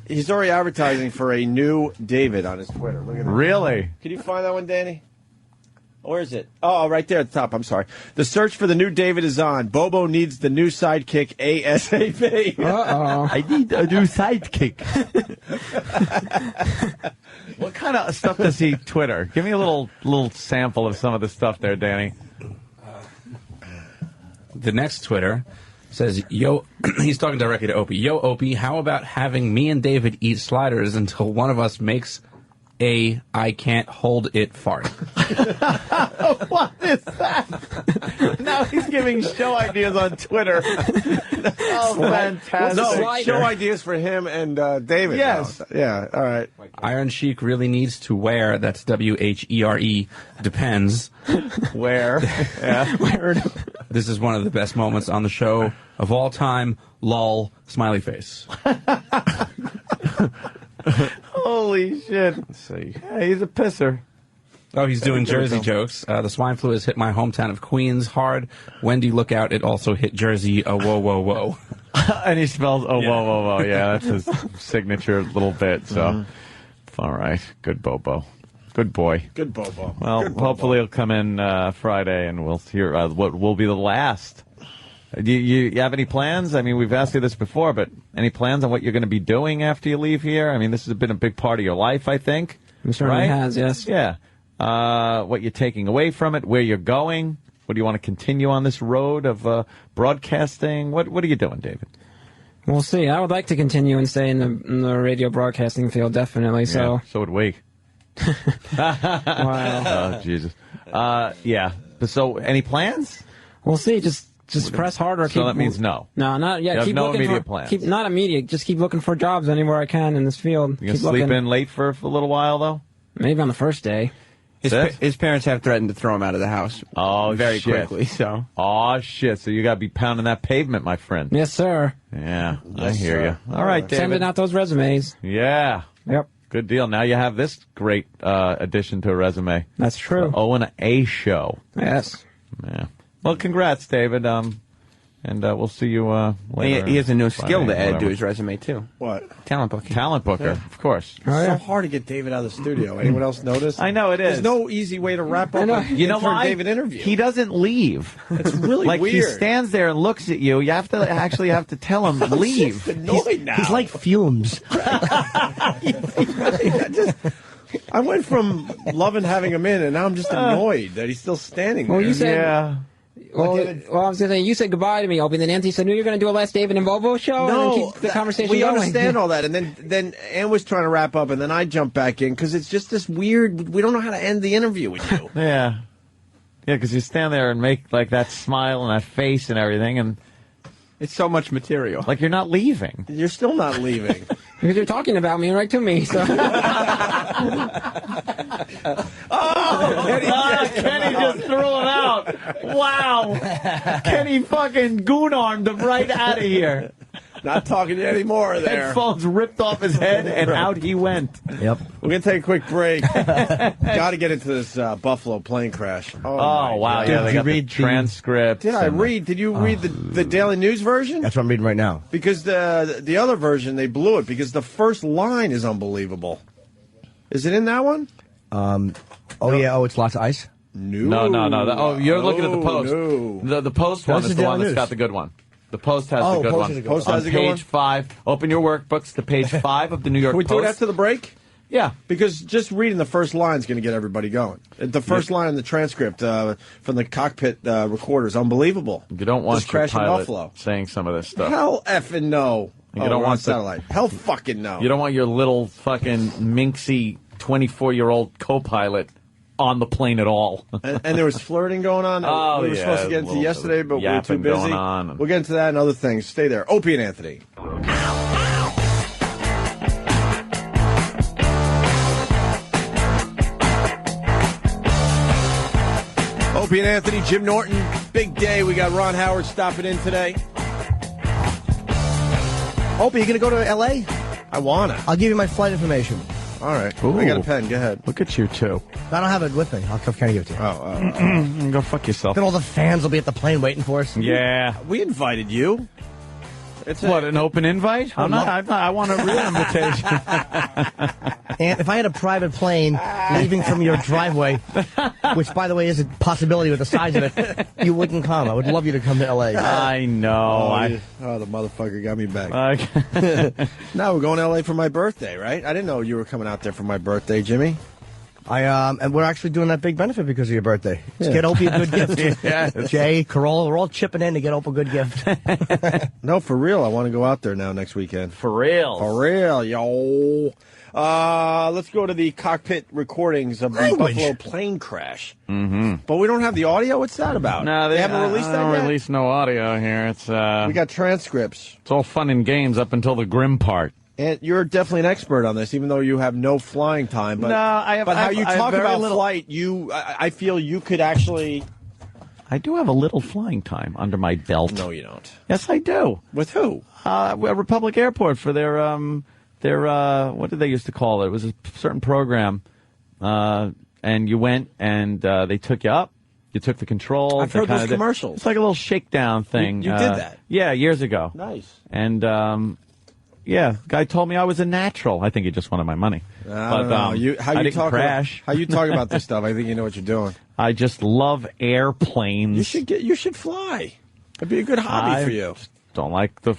He's already advertising for a new David on his Twitter. Look at that. Really? Can you find that one, Danny? Where is it? Oh, right there at the top. I'm sorry. The search for the new David is on. Bobo needs the new sidekick ASAP. Uh-oh. I need a new sidekick. What kind of stuff does he Twitter? Give me a little sample of some of the stuff there, Danny. The next Twitter says, yo, he's talking directly to Opie. Yo, Opie, how about having me and David eat sliders until one of us makes a I can't hold it fart? What is that? Now he's giving show ideas on Twitter. Oh, fantastic. No, show ideas for him and David. Yes. Now. Yeah, all right. Iron Sheik really needs to wear, that's WHERE, depends. Where? Yeah. This is one of the best moments on the show of all time. Lol, smiley face. Holy shit. Let's see. Yeah, he's a pisser. Oh, he's doing Jersey jokes. The swine flu has hit my hometown of Queens hard. Wendy, look out. It also hit Jersey. Whoa, whoa, whoa. And he spells, whoa, whoa, whoa. Yeah, that's his signature little bit. So, all right. Good Bobo. Good boy. Good Bobo. Well, Good Bobo. hopefully he'll come in Friday and we'll hear what will be the last. Do you have any plans? I mean, we've asked you this before, but any plans on what you're going to be doing after you leave here? I mean, this has been a big part of your life, I think. It certainly right? has, yes. Yeah. What you're taking away from it, where you're going. What do you want to continue on this road of broadcasting? What are you doing, David? We'll see. I would like to continue and stay in the radio broadcasting field, definitely. So, yeah, so would we. Wow. Oh, Jesus. Yeah. So, any plans? We'll see. Just press harder. So that means no. No, not yet. You have keep no looking immediate for, plans. Not immediate. Just keep looking for jobs anywhere I can in this field. You keep gonna sleep looking. in late for a little while, though? Maybe on the first day. His parents have threatened to throw him out of the house. Oh, very shit. quickly. So. Oh shit! So you got to be pounding that pavement, my friend. Yes, sir. Yeah, I Yes, hear sir. you. All right, David. Sending out those resumes. Yeah. Yep. Good deal. Now you have this great addition to a resume. That's true. The O&A show. Yes. Yeah. Well, congrats, David. And we'll see you later. He has a new Friday, skill to add whatever. to his resume, too. What? Talent booking. Talent booker, of course. Oh, yeah. It's so hard to get David out of the studio. Anyone else notice? I know it is. There's no easy way to wrap up an You know Intern why? David interview. He doesn't leave. It's really like weird. he stands there and looks at you. You have to actually have to tell him leave. Just annoyed now. He's like fumes. I went from loving having him in, and now I'm just annoyed that he's still standing there. Well, you said Yeah. Well, I was going to say, you said goodbye to me, Opie, and then Anthony said, no, you're going to do a Last David and Bobo show? No, and then keep the conversation we going. understand all that. And then Ann was trying to wrap up, and then I jumped back in because it's just this weird, we don't know how to end the interview with you. Yeah. Yeah, because you stand there and make like that smile and that face and everything, and it's so much material. Like you're not leaving. You're still not leaving. Because you're talking about me right to me, so... Kenny just threw him out. Wow. Kenny fucking goon-armed him right out of here. Not talking to you anymore there. Headphones ripped off his head, and out he went. Yep. We're going to take a quick break. Got to get into this Buffalo plane crash. Oh wow. Yeah, they got the transcript. Did I read? Did you read the Daily News version? That's what I'm reading right now. Because the other version, they blew it because the first line is unbelievable. Is it in that one? Yeah. It's lots of ice? No. Oh, you're looking at the Post. No. The Post one is the one that's got the good one. The Post has the good one. Post has on the good one? page 5. Open your workbooks to page 5 of the New York Can we Post. do it after the break? Yeah. Because just reading the first line is going to get everybody going. The first line in the transcript from the cockpit recorder is unbelievable. You don't want this your crash in pilot Buffalo saying some of this stuff. Hell effing no. You don't want satellite. Hell fucking no. You don't want your little fucking minxy 24-year-old co-pilot on the plane at all. and there was flirting going on. We were supposed to get into yesterday, but we were too busy. We'll get into that and other things. Stay there. Opie and Anthony. Opie and Anthony, Jim Norton, big day. We got Ron Howard stopping in today. Opie, you going to go to L.A.? I want to. I'll give you my flight information. All right. Ooh. I got a pen. Go ahead. Look at you, too. I don't have it with me. I'll kind of give it to you. Go fuck yourself. Then all the fans will be at the plane waiting for us. Yeah. We invited you. It's an open invite? I want a real invitation. And if I had a private plane leaving from your driveway, which, by the way, is a possibility with the size of it, you wouldn't come. I would love you to come to L.A. I know. The motherfucker got me back. Now we're going to L.A. for my birthday, right? I didn't know you were coming out there for my birthday, Jimmy. And we're actually doing that big benefit because of your birthday. Let's get Opie a good gift. Yes. Jay, Corolla, we're all chipping in to get Opie a good gift. No, for real. I want to go out there now next weekend. For real. For real, yo. Let's go to the cockpit recordings of the Buffalo plane crash. Mm-hmm. But we don't have the audio. What's that about? No, they haven't released that yet? Released no audio here. It's we got transcripts. It's all fun and games up until the grim part. And you're definitely an expert on this, even though you have no flying time. But, no, I have. But how you talk about little flight, I feel you could actually. I do have a little flying time under my belt. No, you don't. Yes, I do. With who? Republic Airport for their what did they used to call it? It was a certain program, and you went and they took you up. You took the controls. I've heard those commercials. It's like a little shakedown thing. You did that? Yeah, years ago. Nice. And yeah, guy told me I was a natural. I think he just wanted my money. How you talk crash. How you talk about this stuff? I think you know what you're doing. I just love airplanes. You should fly. It'd be a good hobby for you. Don't like the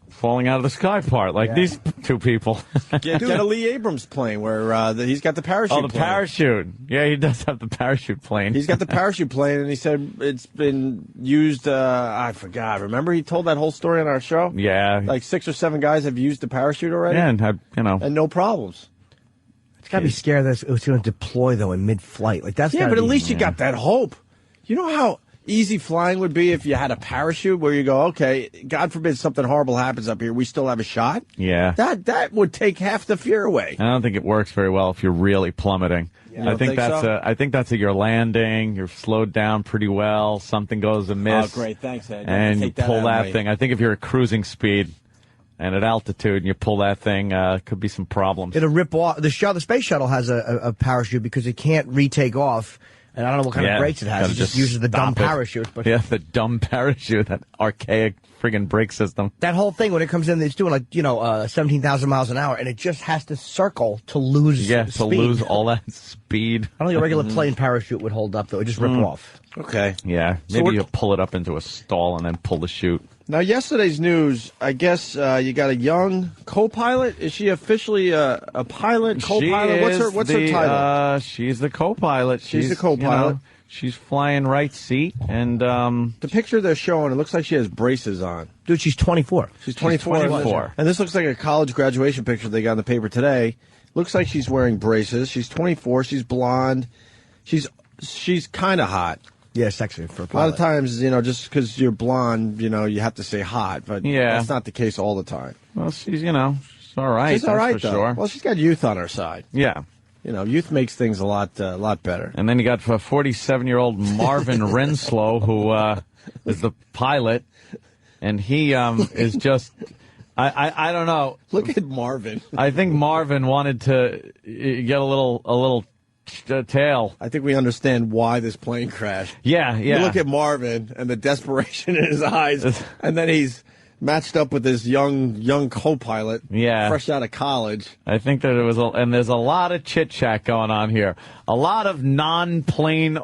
falling out of the sky part, like these two people. Get a Lee Abrams plane where he's got the parachute. Oh, the parachute. Yeah, he does have the parachute plane. He's got the parachute plane, and he said it's been used. I forgot. Remember, he told that whole story on our show. Yeah, like 6 or 7 guys have used the parachute already. Yeah, and had, and no problems. It's got to be scared that it was going to deploy though in mid-flight. Like that's but at least you got that hope. You know how easy flying would be if you had a parachute where you go, okay, God forbid something horrible happens up here, we still have a shot? Yeah. That would take half the fear away. I don't think it works very well if you're really plummeting. Yeah. I think that's you're landing, you're slowed down pretty well, something goes amiss. Oh, great, thanks, Ed. And you pull that thing. I think if you're at cruising speed and at altitude and you pull that thing, could be some problems. It'll rip off. The space shuttle has a parachute because it can't retake off. And I don't know what kind of brakes it has. It just uses the dumb parachute. But yeah, the dumb parachute, that archaic friggin' brake system. That whole thing, when it comes in, it's doing 17,000 miles an hour, and it just has to circle to lose speed. Yeah, to lose all that speed. I don't think a regular plane parachute would hold up, though. It would just rip off. Okay. Yeah, maybe you pull it up into a stall and then pull the chute. Now, yesterday's news, I guess you got a young co-pilot. Is she officially a pilot, co-pilot? What's her title? She's the co-pilot. She's the co-pilot. She's flying right seat, and the picture they're showing, it looks like she has braces on. Dude, she's 24. She's 24. And this looks like a college graduation picture they got in the paper today. Looks like she's wearing braces. She's 24. She's blonde. She's kind of hot. Yeah, sexy for a pilot. A lot of times, just because you're blonde, you have to say hot, but that's not the case all the time. Well, she's all right. She's all right, for though. Sure. Well, she's got youth on her side. Yeah. Youth makes things a lot better. And then you got 47-year-old Marvin Renslow, who is the pilot, and he is just, I don't know. Look at Marvin. I think Marvin wanted to get a little tail. I think we understand why this plane crashed. Yeah. You look at Marvin and the desperation in his eyes, and then he's matched up with this young co-pilot, fresh out of college. I think that there's a lot of chit-chat going on here. A lot of non-plane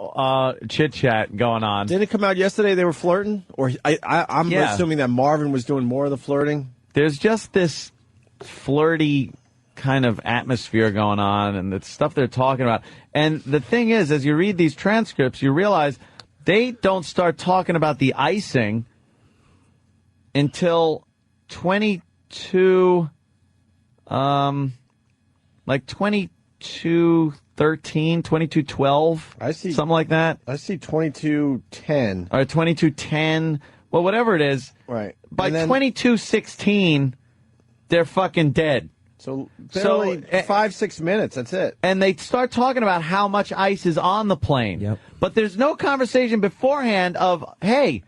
chit-chat going on. Didn't it come out yesterday they were flirting? Or I'm assuming that Marvin was doing more of the flirting? There's just this flirty kind of atmosphere going on and the stuff they're talking about. And the thing is, as you read these transcripts, you realize they don't start talking about the icing until 2213, 2212. I see something like that. I see 2210. Or 2210. Well, whatever it is. Right. By 2216, they're fucking dead. So barely 5-6 minutes. That's it. And they start talking about how much ice is on the plane. Yep. But there's no conversation beforehand of, hey,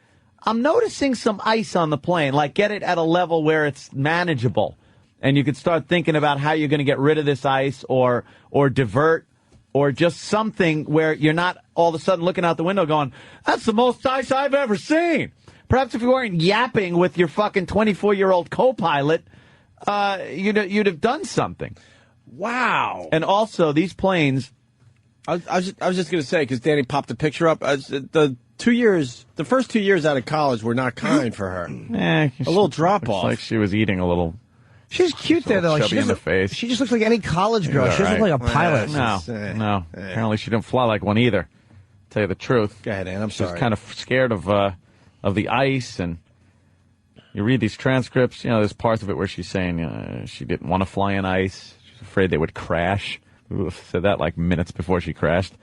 I'm noticing some ice on the plane. Like, get it at a level where it's manageable. And you could start thinking about how you're going to get rid of this ice or divert or just something where you're not all of a sudden looking out the window going, that's the most ice I've ever seen. Perhaps if you weren't yapping with your fucking 24-year-old co-pilot, you'd have done something. Wow. And also, these planes... I was just going to say, because Danny popped the picture up, the first 2 years out of college were not kind for her. A little drop-off. Like she was eating a little... She's cute there, though. Like, chubby in the face. She just looks like any college girl. She doesn't look like a pilot. No. Apparently she didn't fly like one either. Tell you the truth. Go ahead, Ann. I'm sorry. She was kind of scared of the ice, and you read these transcripts. There's parts of it where she's saying she didn't want to fly in ice. She's afraid they would crash. Said that like minutes before she crashed.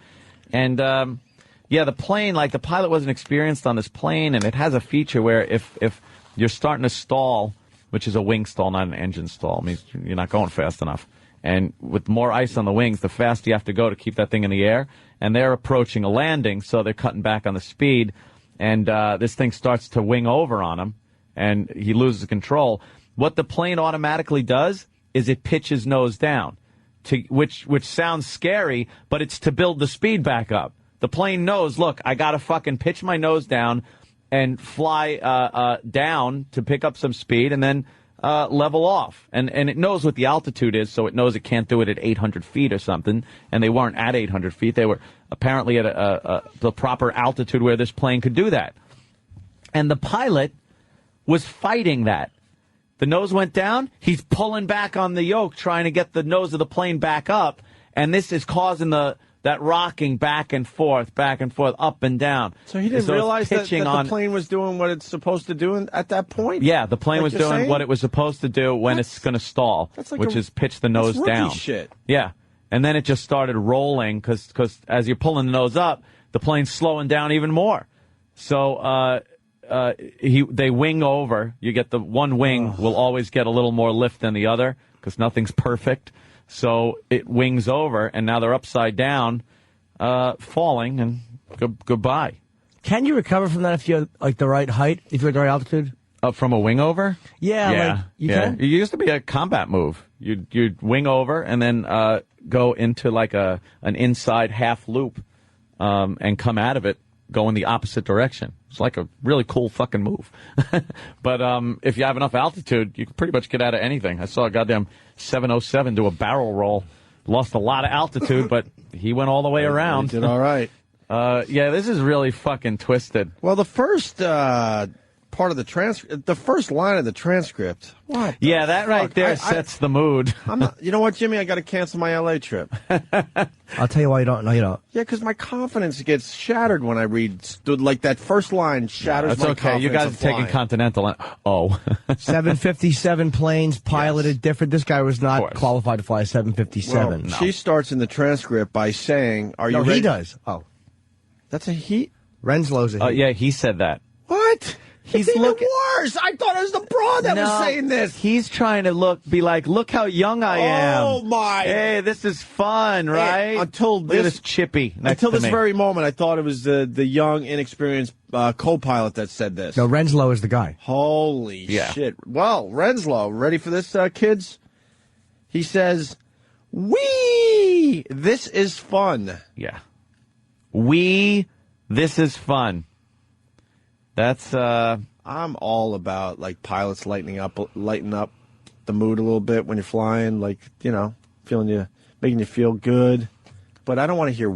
And the plane, like the pilot wasn't experienced on this plane, and it has a feature where if you're starting to stall, which is a wing stall, not an engine stall, it means you're not going fast enough. And with more ice on the wings, the faster you have to go to keep that thing in the air. And they're approaching a landing, so they're cutting back on the speed. And this thing starts to wing over on him, and he loses control. What the plane automatically does is it pitches nose down, which sounds scary, but it's to build the speed back up. The plane knows, look, I got to fucking pitch my nose down and fly down to pick up some speed and then level off. And it knows what the altitude is, so it knows it can't do it at 800 feet or something. And they weren't at 800 feet. They were apparently at the proper altitude where this plane could do that. And the pilot was fighting that. The nose went down. He's pulling back on the yoke, trying to get the nose of the plane back up. And this is causing that rocking back and forth, up and down. So he didn't realize that the plane was doing what it's supposed to do at that point? Yeah, the plane was doing what it was supposed to do when it's going to stall, which is pitch the nose down. Shit. Yeah. And then it just started rolling because as you're pulling the nose up, the plane's slowing down even more. So they wing over. You get the one wing will always get a little more lift than the other because nothing's perfect. So it wings over, and now they're upside down, falling, and goodbye. Can you recover from that if you're like the right height, if you're at the right altitude? From a wing over? Yeah. Like, you can? It used to be a combat move. You'd wing over and then go into like an inside half loop and come out of it going the opposite direction. It's like a really cool fucking move. But if you have enough altitude, you can pretty much get out of anything. I saw a goddamn 707 do a barrel roll. Lost a lot of altitude, but he went all the way around. He did all right. This is really fucking twisted. Well, the first part of the transcript. The first line of the transcript. What? Yeah, that right there sets the mood. I'm not, you know what, Jimmy? I got to cancel my LA trip. I'll tell you why you don't. No, you don't. Yeah, because my confidence gets shattered when I read like that first line shatters my confidence. That's okay. You guys are taking Continental. And, 757 planes piloted different. This guy was not qualified to fly a 757. Well, she starts in the transcript by saying, "Are you ready?" No, he does. Oh, that's a he. Renslow's a he. Yeah, he said that. What? He's even worse. I thought it was the broad that was saying this. He's trying to be like, look how young I am. Oh my! Hey, this is fun, right? Until look at this chippy. Until this very moment, I thought it was the young, inexperienced co-pilot that said this. No, Renslow is the guy. Holy shit! Well, Renslow, ready for this, kids? He says, "Wee, this is fun." Yeah. This is fun. That's I'm all about like pilots lighten up the mood a little bit when you're flying, like, making you feel good. But I don't want to hear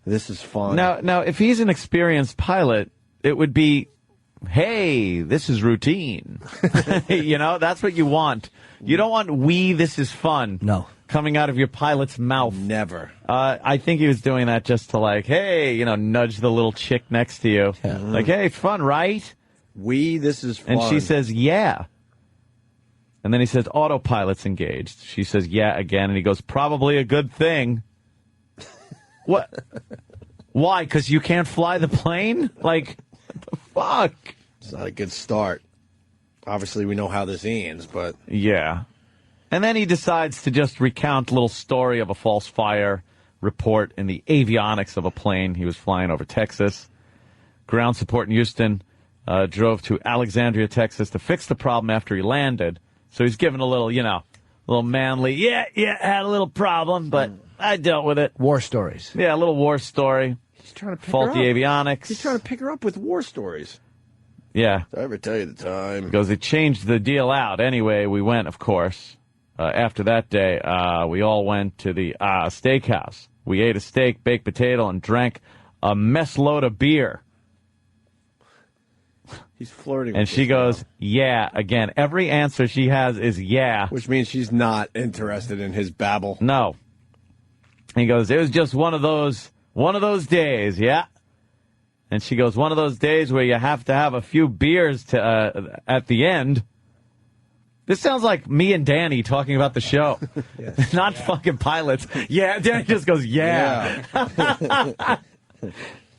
this is fun. Now if he's an experienced pilot, it would be, hey, this is routine. That's what you want. You don't want this is fun. No. Coming out of your pilot's mouth. Never. I think he was doing that just to hey, nudge the little chick next to you. Yeah. Like, hey, fun, right? This is fun. And she says, yeah. And then he says, autopilot's engaged. She says, yeah, again. And he goes, probably a good thing. What? Why? Because you can't fly the plane? Like, what the fuck? It's not a good start. Obviously, we know how this ends, but... Yeah. And then he decides to just recount a little story of a false fire report in the avionics of a plane. He was flying over Texas. Ground support in Houston drove to Alexandria, Texas to fix the problem after he landed. So he's giving a little, little manly, yeah, had a little problem, but I dealt with it. War stories. Yeah, a little war story. He's trying to pick faulty her up. Avionics. He's trying to pick her up with war stories. Yeah. Did I ever tell you the time? Because they changed the deal out. Anyway, we went, of course. After that day, we all went to the steakhouse. We ate a steak, baked potato, and drank a mess load of beer. He's flirting and with she goes, yeah, again. Every answer she has is yeah. Which means she's not interested in his babble. No. He goes, it was just one of those days, yeah. And she goes, one of those days where you have to have a few beers to at the end. This sounds like me and Danny talking about the show. Yes. Not fucking pilots. Yeah, Danny just goes, yeah.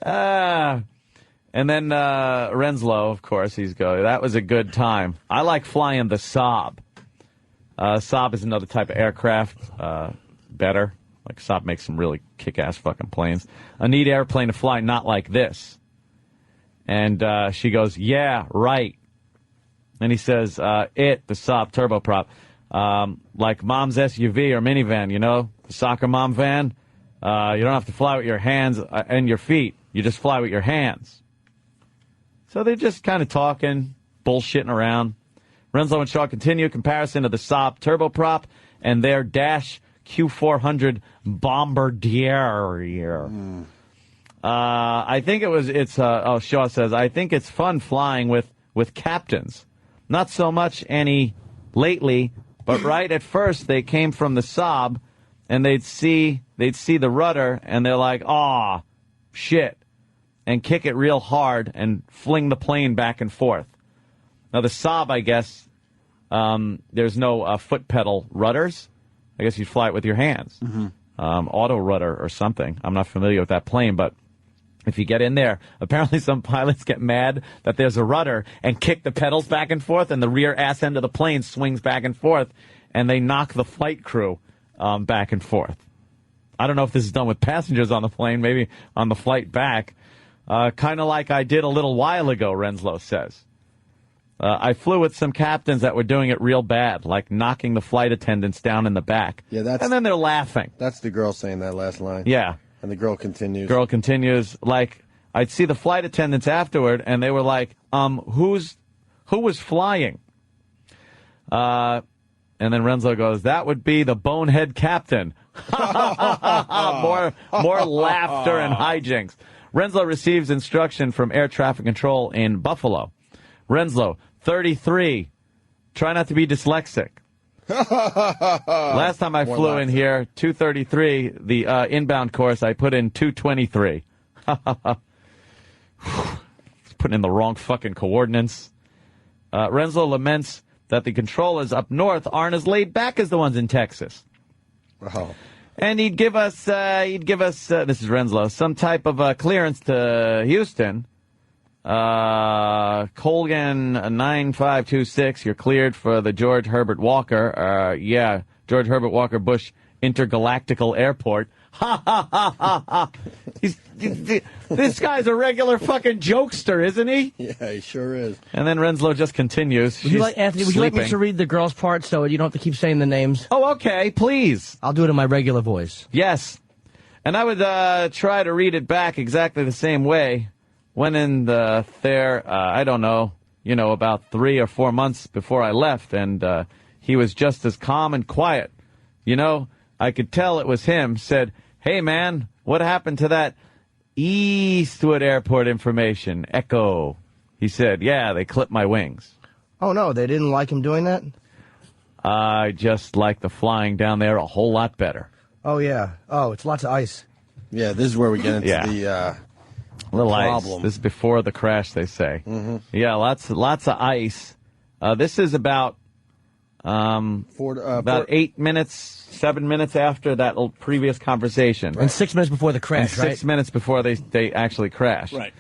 And then Renslow, of course, he's going, that was a good time. I like flying the Saab. Saab is another type of aircraft, better. Like Saab makes some really kick-ass fucking planes. A neat airplane to fly, not like this. And she goes, yeah, right. And he says, the Saab turboprop, like mom's SUV or minivan, the soccer mom van. You don't have to fly with your hands and your feet. You just fly with your hands. So they're just kind of talking, bullshitting around. Renslow and Shaw continue comparison of the Saab turboprop and their Dash Q400 Bombardier. I think Shaw says, I think it's fun flying with captains. Not so much any lately, but right at first they came from the Saab and they'd see the rudder and they're like, aw, shit, and kick it real hard and fling the plane back and forth. Now the Saab, I guess, there's no foot pedal rudders. I guess you'd fly it with your hands. Mm-hmm. Auto rudder or something. I'm not familiar with that plane, but if you get in there, apparently some pilots get mad that there's a rudder and kick the pedals back and forth, and the rear ass end of the plane swings back and forth, and they knock the flight crew back and forth. I don't know if this is done with passengers on the plane, maybe on the flight back. Kind of like I did a little while ago, Renslow says. I flew with some captains that were doing it real bad, like knocking the flight attendants down in the back. Yeah, and then they're laughing. That's the girl saying that last line. Yeah. And the girl continues. Like, I'd see the flight attendants afterward, and they were like, who was flying? And then Renslow goes, that would be the bonehead captain. more laughter and hijinks. Renslow receives instruction from air traffic control in Buffalo. Renslow, 33. Try not to be dyslexic. Last time I flew in here, 233, the inbound course, I put in 223. Putting in the wrong fucking coordinates. Renslow laments that the controllers up north aren't as laid back as the ones in Texas. Oh. And he'd give us, this is Renslow, some type of clearance to Houston. Colgan 9526, you're cleared for the George Herbert Walker. George Herbert Walker Bush Intergalactical Airport. Ha ha ha ha ha. This guy's a regular fucking jokester, isn't he? Yeah, he sure is. And then Renslow just continues. Would you like me to read the girl's part so you don't have to keep saying the names? Oh, okay, please. I'll do it in my regular voice. Yes. And I would try to read it back exactly the same way. Went in there, I don't know, about 3 or 4 months before I left, and he was just as calm and quiet. I could tell it was him. Said, "Hey, man, what happened to that Eastwood Airport information? Echo." He said, "Yeah, they clipped my wings." Oh, no, they didn't like him doing that? I just like the flying down there a whole lot better. Oh, yeah. Oh, it's lots of ice. Yeah, this is where we get into the little problem. Ice. This is before the crash, they say. Mm-hmm. Yeah, lots of ice. This is about 8 minutes, 7 minutes after that previous conversation. And 6 minutes before the crash, and 6 minutes before they actually crashed. Right.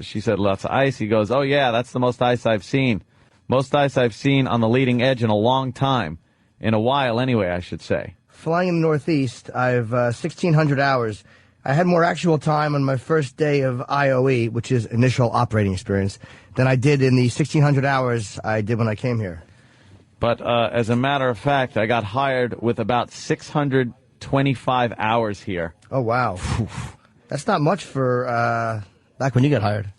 She said lots of ice. He goes, "Oh, yeah, that's the most ice I've seen. Most ice I've seen on the leading edge in a long time. In a while, anyway, I should say." Flying in the Northeast, I've 1,600 hours. I had more actual time on my first day of IOE, which is initial operating experience, than I did in the 1,600 hours I did when I came here. But as a matter of fact, I got hired with about 625 hours here. Oh, wow. That's not much for back when you got hired.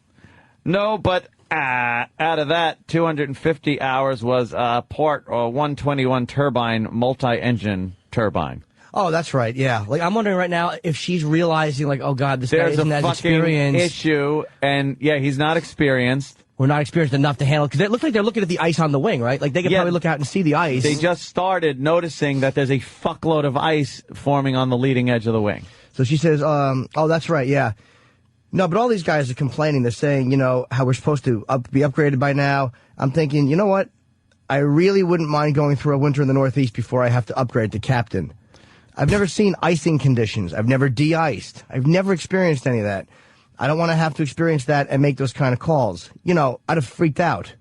No, but out of that, 250 hours was Port or 121 turbine, multi-engine turbine. Oh, that's right, yeah. Like, I'm wondering right now if she's realizing, like, oh, God, this guy isn't as experienced. There's a fucking issue, and, yeah, he's not experienced. We're not experienced enough to handle, because it looks like they're looking at the ice on the wing, right? Like, they could probably look out and see the ice. They just started noticing that there's a fuckload of ice forming on the leading edge of the wing. So she says, oh, that's right, yeah. No, but all these guys are complaining. They're saying, how we're supposed to be upgraded by now. I'm thinking, you know what? I really wouldn't mind going through a winter in the Northeast before I have to upgrade to captain. I've never seen icing conditions. I've never de-iced. I've never experienced any of that. I don't want to have to experience that and make those kind of calls. I'd have freaked out.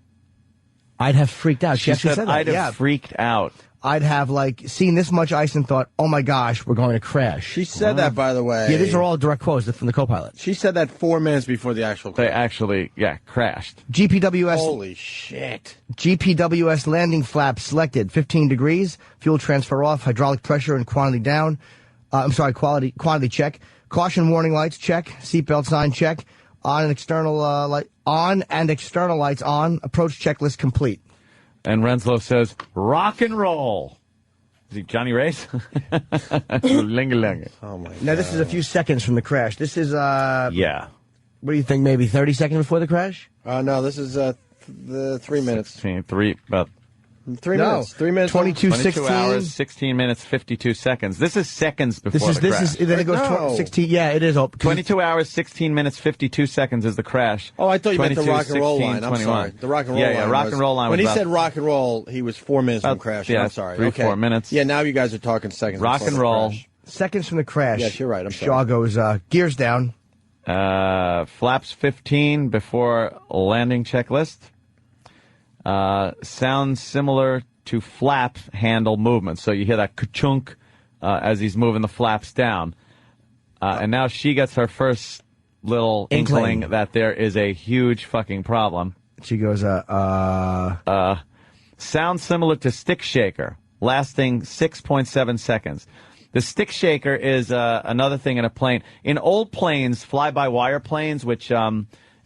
I'd have freaked out. She said that. I'd have freaked out. I'd have, seen this much ice and thought, oh, my gosh, we're going to crash. She said that, by the way. Yeah, these are all direct quotes from the co-pilot. She said that 4 minutes before the actual crash. They actually, crashed. GPWS. Holy shit. GPWS landing flap selected. 15 degrees. Fuel transfer off. Hydraulic pressure and quantity down. Quantity check. Caution warning lights check. Seatbelt sign check. On and external lights on. Approach checklist complete. And Renslow says, "Rock and roll." Is he Johnny Race? Ling-a-ling. Oh, my God. Now, this is a few seconds from the crash. This is, yeah. What do you think, maybe 30 seconds before the crash? No, this is the 3 minutes. 3 minutes. 3 minutes. 22 hours, 16 minutes, 52 seconds. This is seconds before the crash. Then it goes 16. Yeah, it is. 22 hours, 16 minutes, 52 seconds is the crash. Oh, I thought you meant the rock and roll line. I'm sorry. The rock and roll line. Yeah, rock and roll line. When he said rock and roll, he was 4 minutes from crashing. I'm sorry. 4 minutes. Yeah, now you guys are talking seconds. Rock and roll. Seconds from the crash. Yes, you're right. I'm sorry. Shaw goes gears down. Flaps 15 before landing checklist. Sounds similar to flap handle movement. So you hear that ka-chunk as he's moving the flaps down. And now she gets her first little inkling that there is a huge fucking problem. She goes, sounds similar to stick shaker, lasting 6.7 seconds. The stick shaker is another thing in a plane. In old planes, fly-by-wire planes, which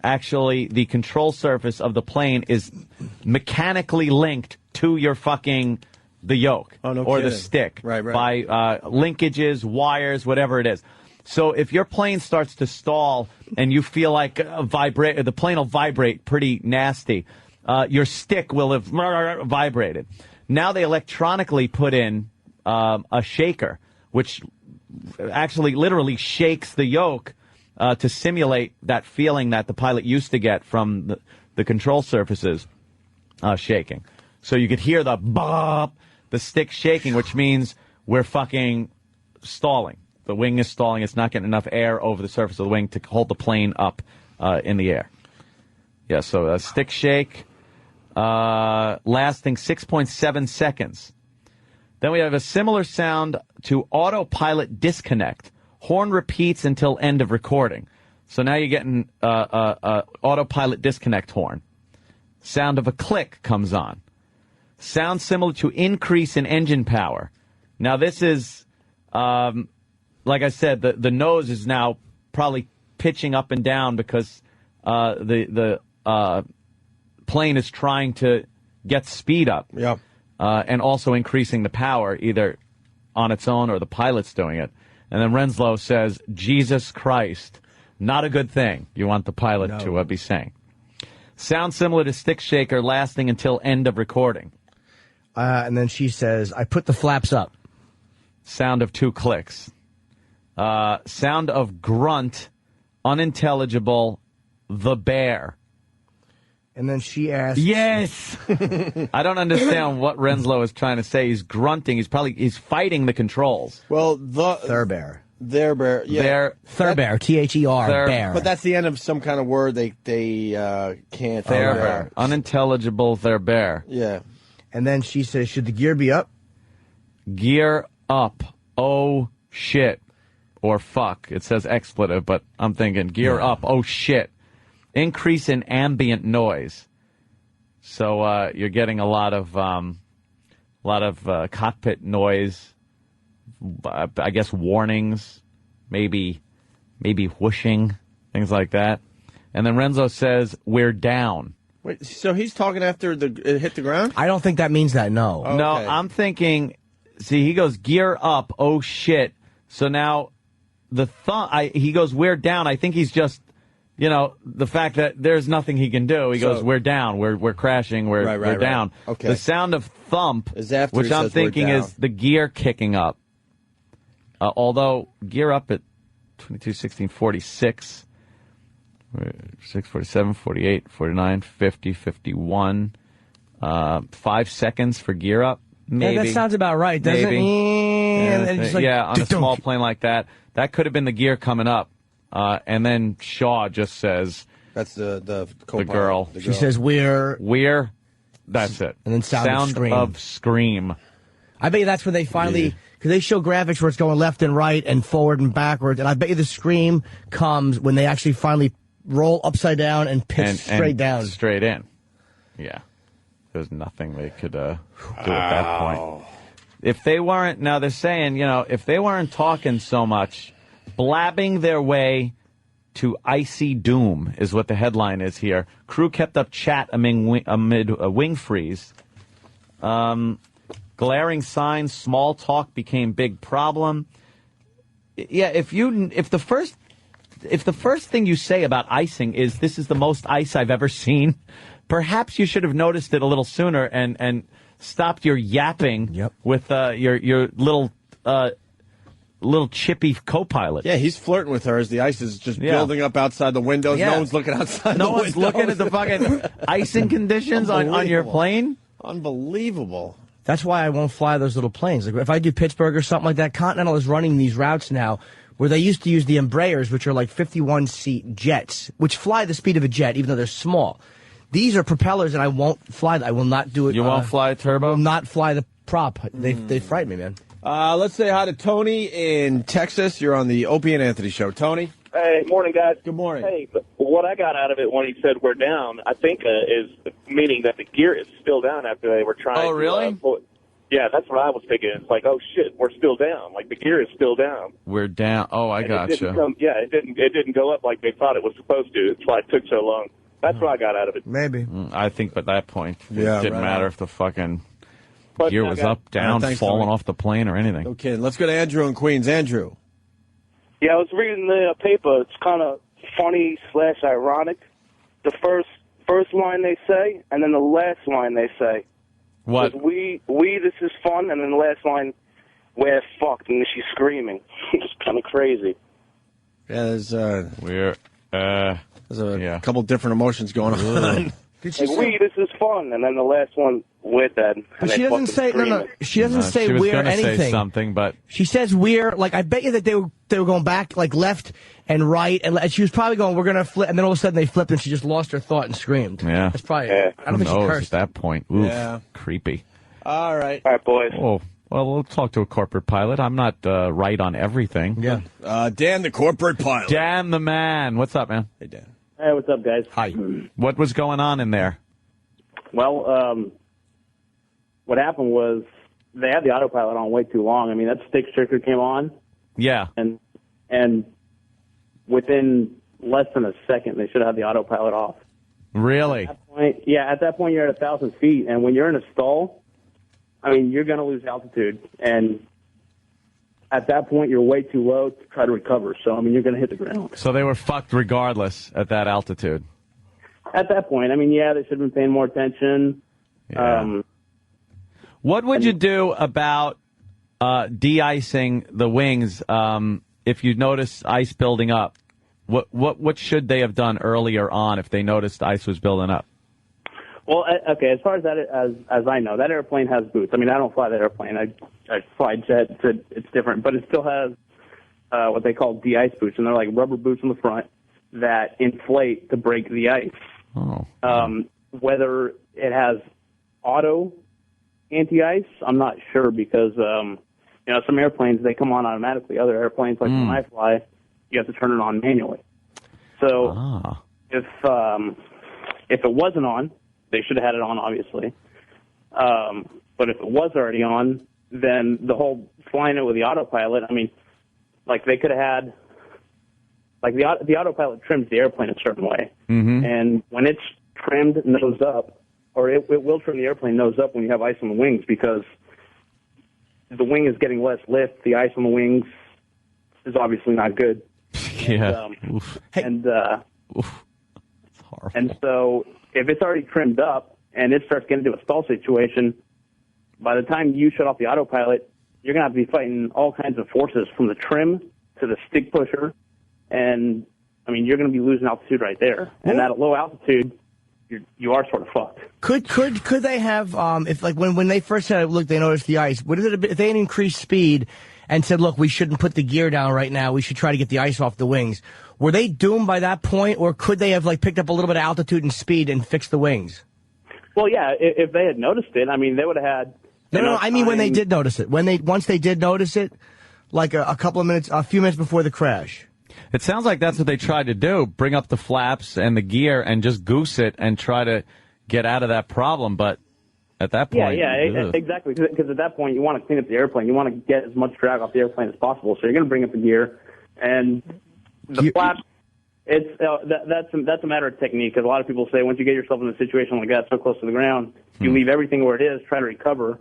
actually the control surface of the plane is mechanically linked to your the yoke or the stick. Right. By linkages, wires, whatever it is. So if your plane starts to stall and you feel like the plane will vibrate pretty nasty, your stick will have vibrated. Now they electronically put in a shaker, which actually literally shakes the yoke to simulate that feeling that the pilot used to get from the control surfaces shaking. So you could hear the bop, the stick shaking, which means we're fucking stalling. The wing is stalling. It's not getting enough air over the surface of the wing to hold the plane up in the air. Yeah, so a stick shake lasting 6.7 seconds. Then we have a similar sound to autopilot disconnect. Horn repeats until end of recording. So now you're getting autopilot disconnect horn. Sound of a click comes on. Sound similar to increase in engine power. Now this is, like I said, the nose is now probably pitching up and down because the plane is trying to get speed up. Yeah. And also increasing the power, either on its own or the pilot's doing it. And then Renslow says, Jesus Christ, not a good thing you want the pilot to be saying. Sounds similar to stick shaker lasting until end of recording. And then she says, I put the flaps up. Sound of 2 clicks. Sound of grunt, unintelligible, the bear. And then she asks... Yes! I don't understand what Renslow is trying to say. He's grunting. He's fighting the controls. Well, Thurbear. Their bear. Yeah. Thurbear. T-H-E-R. Bear. But that's the end of some kind of word they can't... Bear. Unintelligible, their bear. Yeah. And then she says, should the gear be up? Gear up. Oh, shit. Or fuck. It says expletive, but I'm thinking gear up. Oh, shit. Increase in ambient noise. So you're getting a lot of cockpit noise. I guess warnings, maybe whooshing, things like that. And then Renzo says, we're down. Wait, so he's talking after it hit the ground? I don't think that means that, no. Oh, no, okay. I'm thinking, see, he goes, gear up, oh shit. So now he goes, we're down. I think he's just, the fact that there's nothing he can do. He goes, we're down, we're crashing, we're down. Right. Okay. The sound of thump, is after which I'm thinking is the gear kicking up. Although gear up at 22, 16, 46, 6, 47, 48, 49, 50, 51, 5 seconds for gear up, maybe. Yeah, that sounds about right, doesn't it? Yeah, on a small plane like that. That could have been the gear coming up. And then Shaw just says... That's the girl. She says, we're... That's it. And then sound of scream. I bet you that's where they finally... Because they show graphics where it's going left and right and forward and backwards. And I bet you the scream comes when they actually finally roll upside down and pitch straight down. Straight in. Yeah. There's nothing they could do at that point. If they weren't... Now they're saying, if they weren't talking so much... Blabbing their way to icy doom is what the headline is here. Crew kept up chat amid a wing freeze. Glaring signs, small talk became big problem. Yeah, if the first thing you say about icing is this is the most ice I've ever seen, perhaps you should have noticed it a little sooner and stopped your yapping with your little chippy co-pilot. Yeah, he's flirting with her as the ice is just building up outside the windows. Yeah. No one's looking outside No one's looking at the fucking icing conditions on your plane. Unbelievable. That's why I won't fly those little planes. Like if I do Pittsburgh or something like that, Continental is running these routes now where they used to use the Embraers, which are like 51-seat jets, which fly the speed of a jet, even though they're small. These are propellers, and I won't fly. I will not do it. You won't fly a turbo? I will not fly the prop. They frighten me, man. Let's say hi to Tony in Texas. You're on the Opie and Anthony show. Tony? Hey, morning, guys. Good morning. Hey, what I got out of it when he said we're down, I think is meaning that the gear is still down after they were trying Oh, really? Yeah, that's what I was thinking. It's like, oh, shit, we're still down. Like, the gear is still down. We're down. Oh, I gotcha. It didn't go up like they thought it was supposed to. That's why it took so long. That's what I got out of it. Maybe. I think by that point, it Yeah, didn't right matter on. if the fucking But gear I was got- up, down, thanks, falling Tony. off the plane or anything. Okay, let's go to Andrew in Queens. Andrew. Yeah, I was reading the paper. It's kind of funny / ironic. The first line they say, and then the last line they say. What? We, this is fun, and then the last line, we're fucked, and she's screaming. It's kind of crazy. Yeah, there's a couple different emotions going on. Like, this is fun, and then the last one, we're dead. But she doesn't say She doesn't say she was we're gonna anything. Say something, but she says we're like. I bet you that they were going back like left and right, and she was probably going, we're gonna flip, and then all of a sudden they flipped, and she just lost her thought and screamed. Yeah, that's probably. I don't think she cursed at that point. Oof, yeah, creepy. All right, boys. Oh. Well, we'll talk to a corporate pilot. I'm not right on everything. Yeah. Dan, the corporate pilot. Dan, the man. What's up, man? Hey, Dan. Hey, what's up, guys? Hi. What was going on in there? Well, what happened was they had the autopilot on way too long. I mean, that stick trigger came on. Yeah. And within less than a second, they should have had the autopilot off. Really? At that point, you're at 1,000 feet, and when you're in a stall, I mean, you're going to lose altitude, and at that point, you're way too low to try to recover. So, I mean, you're going to hit the ground. So they were fucked regardless at that altitude. At that point, I mean, yeah, they should have been paying more attention. Yeah. What would you do about de-icing the wings if you notice ice building up? What should they have done earlier on if they noticed ice was building up? Well, okay, as far as that, as I know, that airplane has boots. I mean, I don't fly that airplane. I fly jet, so it's different. But it still has what they call de-ice boots, and they're like rubber boots on the front that inflate to break the ice. Oh. Whether it has auto anti-ice, I'm not sure because, some airplanes, they come on automatically. Other airplanes, like when I fly, you have to turn it on manually. So if it wasn't on, they should have had it on, obviously. But if it was already on, then the whole flying it with the autopilot, I mean, like they could have had, like the autopilot trims the airplane a certain way. Mm-hmm. And when it's trimmed nose up, or it will trim the airplane nose up when you have ice on the wings because the wing is getting less lift. The ice on the wings is obviously not good. Yeah. And so if it's already trimmed up and it starts getting into a stall situation, by the time you shut off the autopilot, you're going to have to be fighting all kinds of forces from the trim to the stick pusher. And, I mean, you're going to be losing altitude right there. And at a low altitude, you are sort of fucked. Could they have, if like when they first said, look, they noticed the ice, would it, if they had increased speed and said, look, we shouldn't put the gear down right now, we should try to get the ice off the wings, were they doomed by that point, or could they have like picked up a little bit of altitude and speed and fixed the wings? Well, yeah, if they had noticed it, I mean, they would have had. No, I mean when they did notice it. Once they did notice it, like a few minutes before the crash. It sounds like that's what they tried to do, bring up the flaps and the gear and just goose it and try to get out of that problem. But at that point... Yeah, exactly. Because at that point, you want to clean up the airplane. You want to get as much drag off the airplane as possible. So you're going to bring up the gear. And the flaps, that's a matter of technique. Because a lot of people say once you get yourself in a situation like that, so close to the ground, you leave everything where it is, try to recover.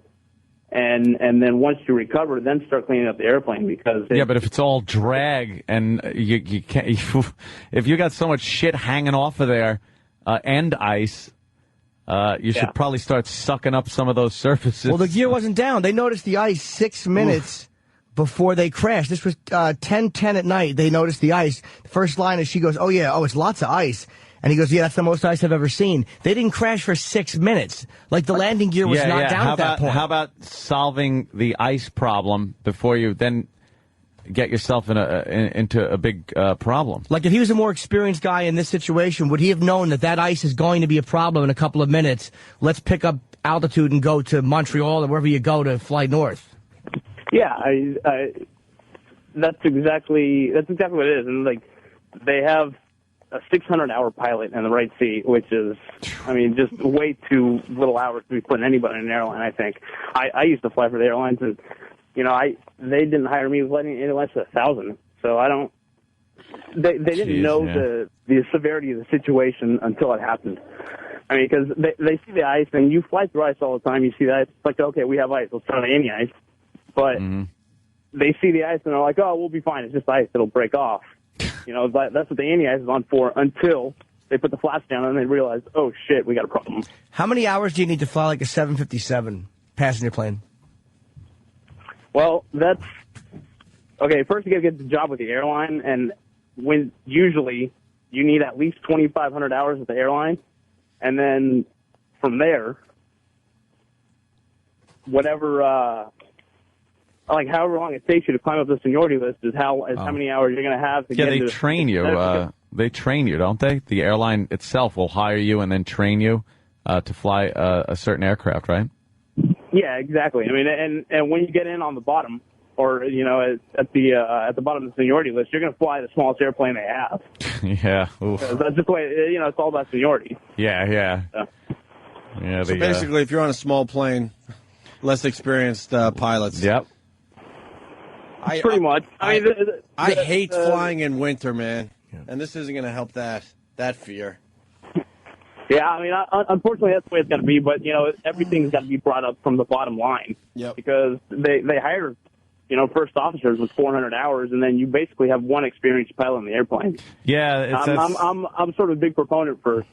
And then once you recover, then start cleaning up the airplane because but if it's all drag and you can't, if you got so much shit hanging off of there and ice, you should probably start sucking up some of those surfaces. Well, the gear wasn't down. They noticed the ice 6 minutes before they crashed. This was 10:10 at night. They noticed the ice. The first line is she goes, it's lots of ice. And he goes, yeah, that's the most ice I've ever seen. They didn't crash for 6 minutes. Like, the landing gear was not down at that point. How about solving the ice problem before you then get yourself into a big problem? Like, if he was a more experienced guy in this situation, would he have known that ice is going to be a problem in a couple of minutes? Let's pick up altitude and go to Montreal or wherever you go to fly north. Yeah, that's exactly what it is. And, like, they have a 600-hour pilot in the right seat, which is, I mean, just way too little hours to be putting anybody in an airline, I think. I used to fly for the airlines, and, they didn't hire me with any less than 1,000. So I don't, they didn't know the severity of the situation until it happened. I mean, because they see the ice, and you fly through ice all the time. You see the ice. It's like, okay, we have ice. Let's try any ice. But they see the ice and they're like, oh, we'll be fine. It's just ice. It'll break off. That's what the anti-ice is on for until they put the flaps down and they realize, oh, shit, we got a problem. How many hours do you need to fly like a 757 passenger plane? Well, that's... Okay, first you got to get the job with the airline, and when usually you need at least 2,500 hours with the airline, and then from there, whatever... however long it takes you to climb up the seniority list is how many hours you're going to have to get they into train you. They train you, don't they? The airline itself will hire you and then train you to fly a certain aircraft, right? Yeah, exactly. I mean, and when you get in on the bottom, or at the bottom of the seniority list, you're going to fly the smallest airplane they have. Yeah. Oof. That's just the way. It's all about seniority. Yeah. Yeah. So basically, if you're on a small plane, less experienced pilots. Yep. Pretty much. I hate flying in winter, man. And this isn't going to help that fear. Yeah, I mean, unfortunately, that's the way it's got to be. But everything's got to be brought up from the bottom line. Yep. Because they hire, first officers with 400 hours, and then you basically have one experienced pilot in the airplane. Yeah, I'm sort of a big proponent for,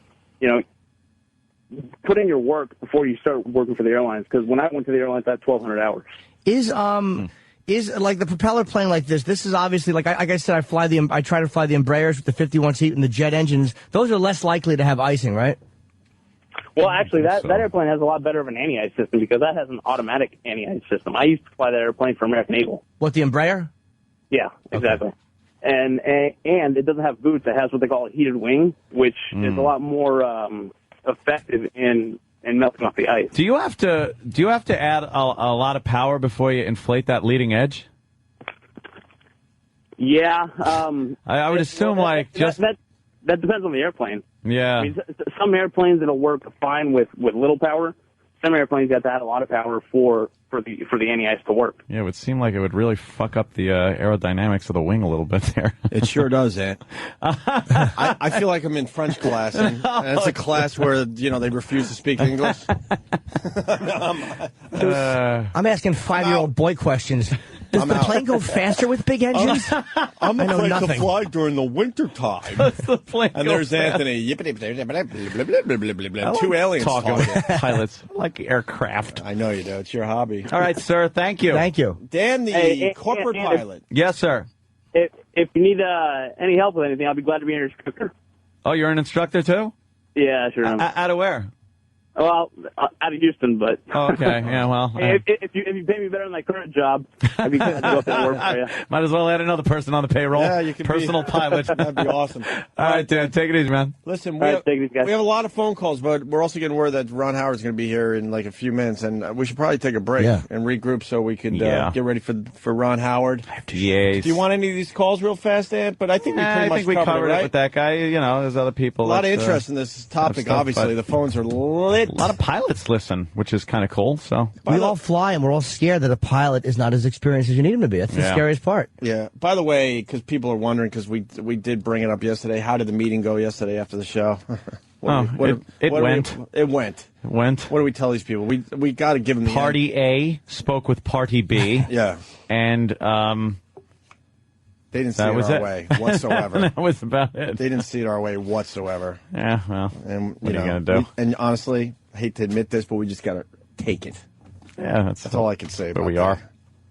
put in your work before you start working for the airlines. Because when I went to the airlines, I had 1,200 hours. Is like the propeller plane like this? This is obviously like I said. I try to fly the Embraers with the 51 seat and the jet engines. Those are less likely to have icing, right? Well, actually, that airplane has a lot better of an anti-ice system because that has an automatic anti-ice system. I used to fly that airplane for American Eagle. What, the Embraer? Yeah, exactly. Okay. And it doesn't have boots. It has what they call a heated wing, which is a lot more effective in melting off the ice. Do you have to add a lot of power before you inflate that leading edge? Yeah. I would assume that depends on the airplane. Yeah. I mean, some airplanes it'll work fine with little power. Some airplanes you have to add a lot of power for the anti-ice to work. Yeah, it would seem like it would really fuck up the aerodynamics of the wing a little bit there. It sure does, Ant. I feel like I'm in French class, and it's a class where they refuse to speak English. I'm asking 5-year-old boy questions. Does the plane go faster with big engines? I'm I know afraid nothing. to fly during the winter time. And there's Anthony. Two aliens talking. Pilots like aircraft. I know you do. It's your hobby. All right, sir. Thank you. Thank you. Dan, the corporate pilot. Yes, sir. If you need any help with anything, I'll be glad to be your instructor. Oh, you're an instructor too? Yeah, sure am. Out of where? Well, out of Houston, but... Oh, okay, yeah, well... If you pay me better than my current job, I'd be glad to go up there and work for you. Might as well add another person on the payroll. Yeah, you can Personal pilot. That'd be awesome. All right, Dan, take it easy, man. Listen, we have a lot of phone calls, but we're also getting word that Ron Howard's going to be here in like a few minutes, and we should probably take a break and regroup so we could get ready for Ron Howard. Yes. Do you want any of these calls real fast, Ed? But I think we pretty much covered it, right? With that guy. There's other people. A lot of interest in this topic, obviously. The phones are lit. A lot of pilots listen, which is kind of cool. So we all fly, and we're all scared that a pilot is not as experienced as you need him to be. That's the scariest part. Yeah. By the way, because people are wondering, because we did bring it up yesterday, how did the meeting go yesterday after the show? It went. It went. What do we tell these people? We got to give them Party A spoke with Party B. Yeah. And they didn't see it our way whatsoever. That was about it. They didn't see it our way whatsoever. Yeah, well, and what are you going to do? And honestly, I hate to admit this, but we just got to take it. Yeah, that's all I can say about But we that. are.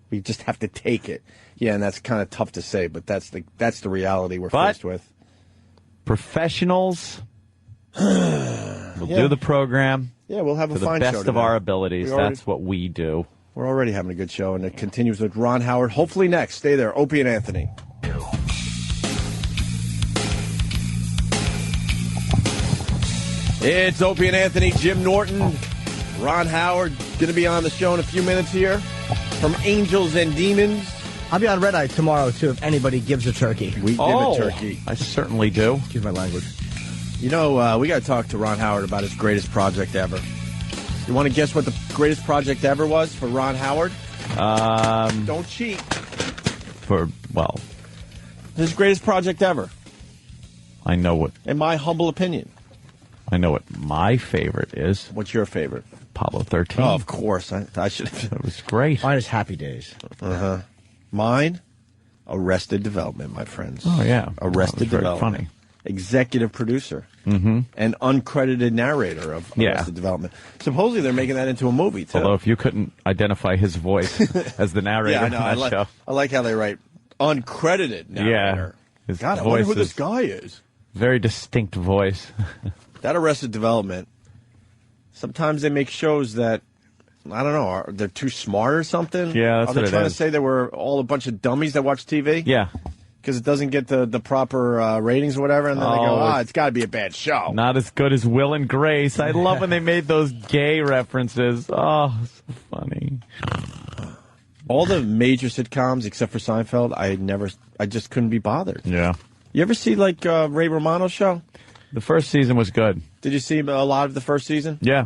We just have to take it. Yeah, and that's kind of tough to say, but that's the reality we're faced with. Professionals will do the program. Yeah, we'll have a fine show show to the best today. of our abilities. That's what we do. We're already having a good show, and it continues with Ron Howard. Hopefully next. Stay there. Opie and Anthony. It's Opie and Anthony, Jim Norton, Ron Howard. Going to be on the show in a few minutes here from Angels and Demons. I'll be on Red Eye tomorrow, too, if anybody gives a turkey. We give a turkey. I certainly do. Excuse my language. We got to talk to Ron Howard about his greatest project ever. You want to guess what the greatest project ever was for Ron Howard? Don't cheat. His greatest project ever. I know what. In my humble opinion. I know what my favorite is. What's your favorite? Apollo 13. Oh, of course. I should have. It was great. Mine is Happy Days. Uh-huh. Mine, Arrested Development, my friends. Oh, yeah. Arrested Very Development. funny. Executive producer. And uncredited narrator of Arrested Development. Supposedly they're making that into a movie, too. Although if you couldn't identify his voice as the narrator yeah, on that show. I like how they write uncredited narrator. His God, I voice wonder who is this guy is. Very distinct voice. That Arrested Development, sometimes they make shows that, I don't know, they're too smart or something? Yeah, that's Are they what it trying is. to say they were all a bunch of dummies that watch TV? Yeah. Because it doesn't get the proper ratings or whatever, and then they go, Oh, it's got to be a bad show. Not as good as Will and Grace. I love when they made those gay references. Oh, so funny. All the major sitcoms, except for Seinfeld, I just couldn't be bothered. Yeah. You ever see, like, Ray Romano's show? The first season was good. Did you see a lot of the first season? Yeah.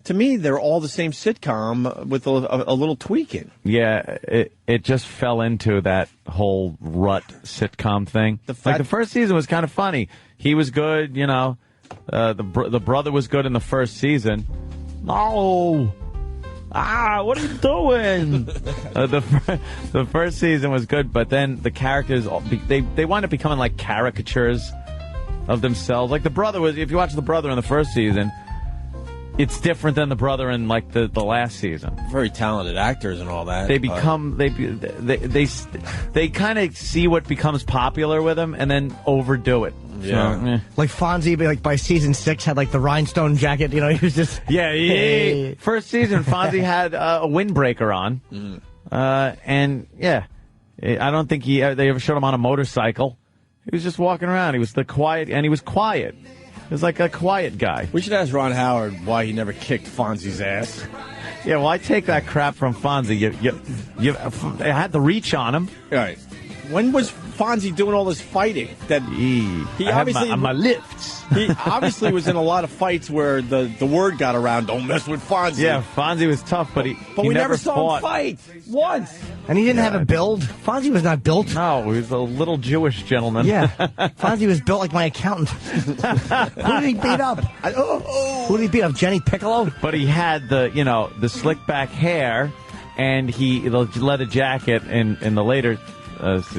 To me, they're all the same sitcom with a little tweaking. Yeah, it just fell into that whole rut sitcom thing. The first season was kind of funny. He was good, you know. The brother was good in the first season. No. What are you doing? The first season was good, but then the characters, they wind up becoming like caricatures of themselves. Like the brother was, if you watch the brother in the first season, it's different than the brother in like the last season. Very talented actors and all that. They become they kind of see what becomes popular with them and then overdo it. Yeah. So, Like Fonzie, like by season 6, had like the rhinestone jacket. You know, he was just yeah. First season, Fonzie had a windbreaker on, and I don't think they ever showed him on a motorcycle. He was just walking around. He was quiet. He was like a quiet guy. We should ask Ron Howard why he never kicked Fonzie's ass. Yeah, well, I take that crap from Fonzie. You had the reach on him. Right. When was Fonzie doing all this fighting? That he obviously on my lifts. He obviously was in a lot of fights where the word got around. Don't mess with Fonzie. Yeah, Fonzie was tough, but we never fought. saw him fight once. And he didn't have a build. Fonzie was not built. No, he was a little Jewish gentleman. Yeah, Fonzie was built like my accountant. Who did he beat up? Who did he beat up? Jenny Piccolo? But he had the slick back hair, and the leather jacket in the later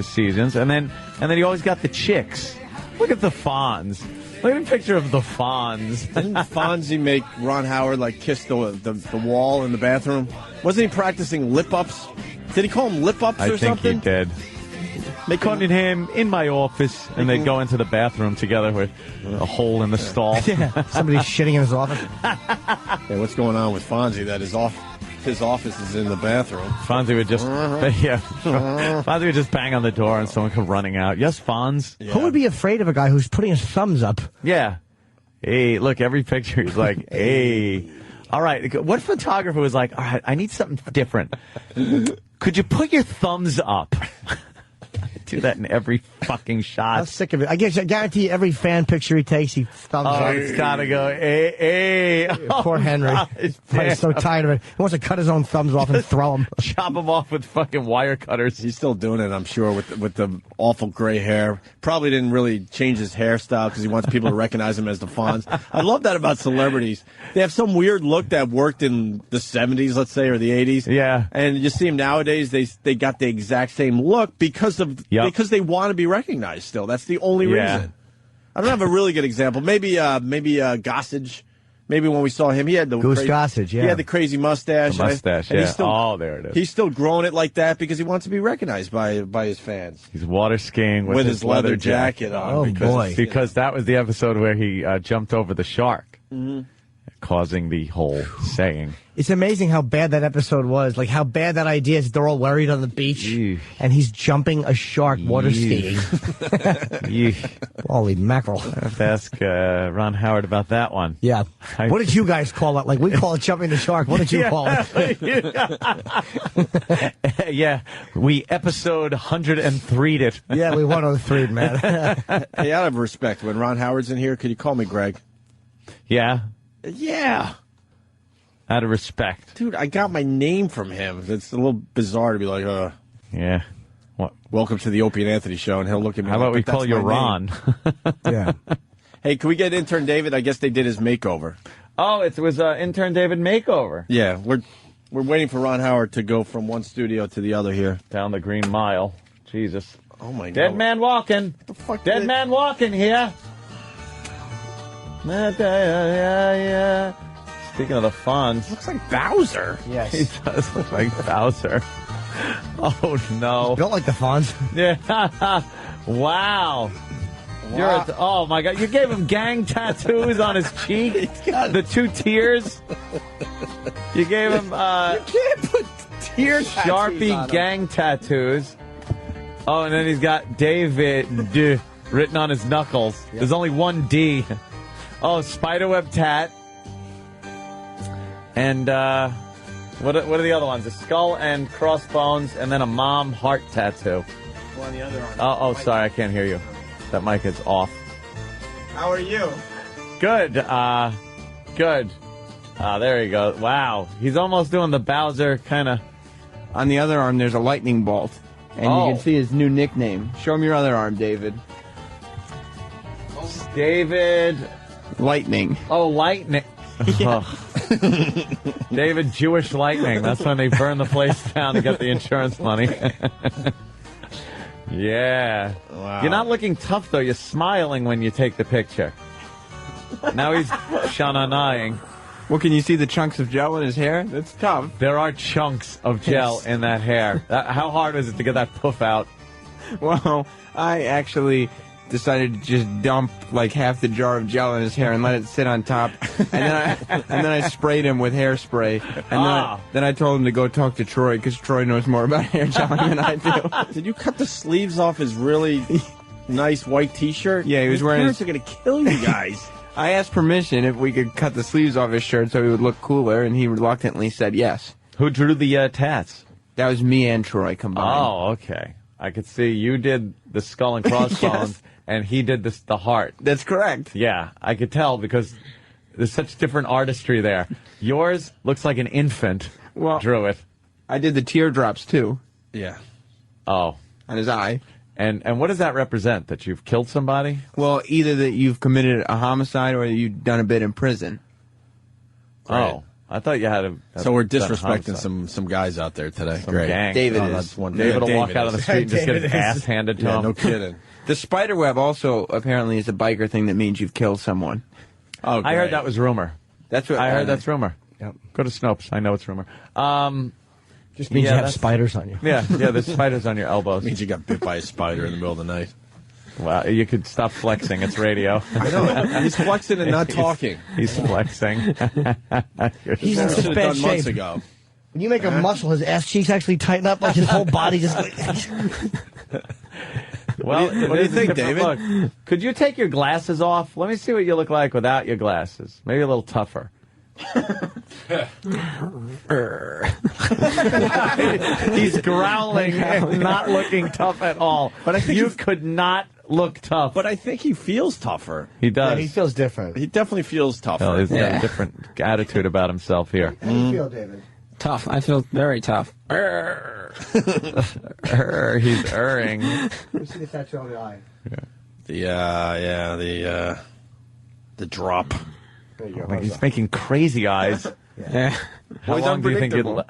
seasons, and then he always got the chicks. Look at the Fonz. Look at a picture of the Fonz. Didn't Fonzie make Ron Howard kiss the wall in the bathroom? Wasn't he practicing lip ups? Did he call him lip ups or something? I think he did. They called him in my office, and they'd go into the bathroom together with a hole in the stall. Yeah, somebody's shitting in his office. Yeah, what's going on with Fonzie? That his office is in the bathroom. Fonzie would just, Fonzie would just bang on the door, and someone come running out. Yes, Fonz. Yeah. Who would be afraid of a guy who's putting his thumbs up? Yeah. Hey, look, every picture he's like, hey. All right, what photographer was like, all right, I need something different. Could you put your thumbs up? Do that in every fucking shot. I'm sick of it. I guarantee you every fan picture he takes, he thumbs up. Oh, it's gotta go, hey. Poor Henry. He's so tired of it. He wants to cut his own thumbs off and throw them. Chop them off with fucking wire cutters. He's still doing it, I'm sure, with the awful gray hair. Probably didn't really change his hairstyle because he wants people to recognize him as the Fonz. I love that about celebrities. They have some weird look that worked in the 70s, let's say, or the 80s. Yeah. And you see them nowadays, they got the exact same look because they want to be recognized still. That's the only reason. I don't have a really good example. Maybe Gossage. Maybe when we saw him, he had the Goose Gossage, yeah. He had the crazy mustache. The mustache, and yeah. he's still, there it is. He's still growing it like that because he wants to be recognized by his fans. He's water skiing with his leather jacket on. Oh, boy. Because that was the episode where he jumped over the shark, causing the whole saying. It's amazing how bad that episode was. Like how bad that idea is. They're all worried on the beach, and he's jumping a shark water skiing. Holy mackerel! I have to ask Ron Howard about that one. Yeah. What did you guys call it? Like we call it jumping the shark. What did you call it? Yeah, we episode 103'd it. Yeah, we 103'd, man. Hey, out of respect, when Ron Howard's in here, could you call me Greg? Yeah. Yeah. Out of respect. Dude, I got my name from him. It's a little bizarre to be like, yeah. What? Welcome to the Opie and Anthony show, and he'll look at me How about we call you Ron? Yeah. Hey, can we get Intern David? I guess they did his makeover. Oh, it was Intern David makeover. Yeah, We're waiting for Ron Howard to go from one studio to the other here. Down the Green Mile. Jesus. Oh, my God. Dead man walking. What the fuck? Dead man walking here. Yeah. Speaking of the Fonz. Looks like Bowser. Yes. He does look like Bowser. Oh, no. Built like the Fonz. Yeah. Wow. Oh, my God. You gave him gang tattoos on his cheek? The 2 tears? You gave him You can't put tear tattoos Sharpie on him. gang tattoos. Oh, and then he's got David written on his knuckles. Yep. There's only one D. Oh, spiderweb tat. And what are the other ones? A skull and crossbones, and then a mom heart tattoo. Well, on the other arm. Oh, sorry, I can't hear you. That mic is off. How are you? Good. Good. There you go. Wow. He's almost doing the Bowser kind of. On the other arm, there's a lightning bolt. And you can see his new nickname. Show him your other arm, David. David. Lightning. Oh, Lightning. Yeah. David Jewish Lightning. That's when they burn the place down to get the insurance money. Yeah. Wow. You're not looking tough, though. You're smiling when you take the picture. Now he's shananaing. Well, can you see the chunks of gel in his hair? That's tough. There are chunks of gel in that hair. How hard was it to get that poof out? Well, I actually decided to just dump like half the jar of gel in his hair and let it sit on top, and then I sprayed him with hairspray, and then I told him to go talk to Troy because Troy knows more about hair gelling than I do. Did you cut the sleeves off his really nice white T-shirt? Yeah, he was wearing. His parents are gonna kill you guys. I asked permission if we could cut the sleeves off his shirt so he would look cooler, and he reluctantly said yes. Who drew the tats? That was me and Troy combined. Oh, okay. I could see you did the skull and crossbones. Yes. And he did the heart. That's correct. Yeah, I could tell because there's such different artistry there. Yours looks like an infant drew it. I did the teardrops, too. Yeah. Oh. On his eye. And what does that represent? That you've killed somebody? Well, either that you've committed a homicide or you've done a bit in prison. Right. Oh. I thought you had a... So we're disrespecting some guys out there today. Some Great. Gang. David is. That's one. David will walk David out of the street and just get his is. ass handed to him. No kidding. The spiderweb also apparently is a biker thing that means you've killed someone. Oh, I heard that was rumor. That's what I heard. That's rumor. Yep. Go to Snopes. I know it's rumor. Just means you have spiders on you. Yeah, there's spiders on your elbows. Means you got bit by a spider in the middle of the night. Wow, you could stop flexing. It's radio. I know. He's flexing and not talking. He's flexing. He's in such bad shape. Months ago. When you make a muscle, his ass cheeks actually tighten up, like his whole body just. Well, what do you think, David? Look. Could you take your glasses off? Let me see what you look like without your glasses. Maybe a little tougher. He's growling, not looking tough at all. But I think you could not look tough. But I think he feels tougher. He does. Yeah, he feels different. He definitely feels tougher. Well, he's got a different attitude about himself here. How do you feel, David? Tough. I feel very tough. He's erring. Let me see the tattoo on the eye. The drop. There you go. He's making crazy eyes. Yeah. How long do you think you'd?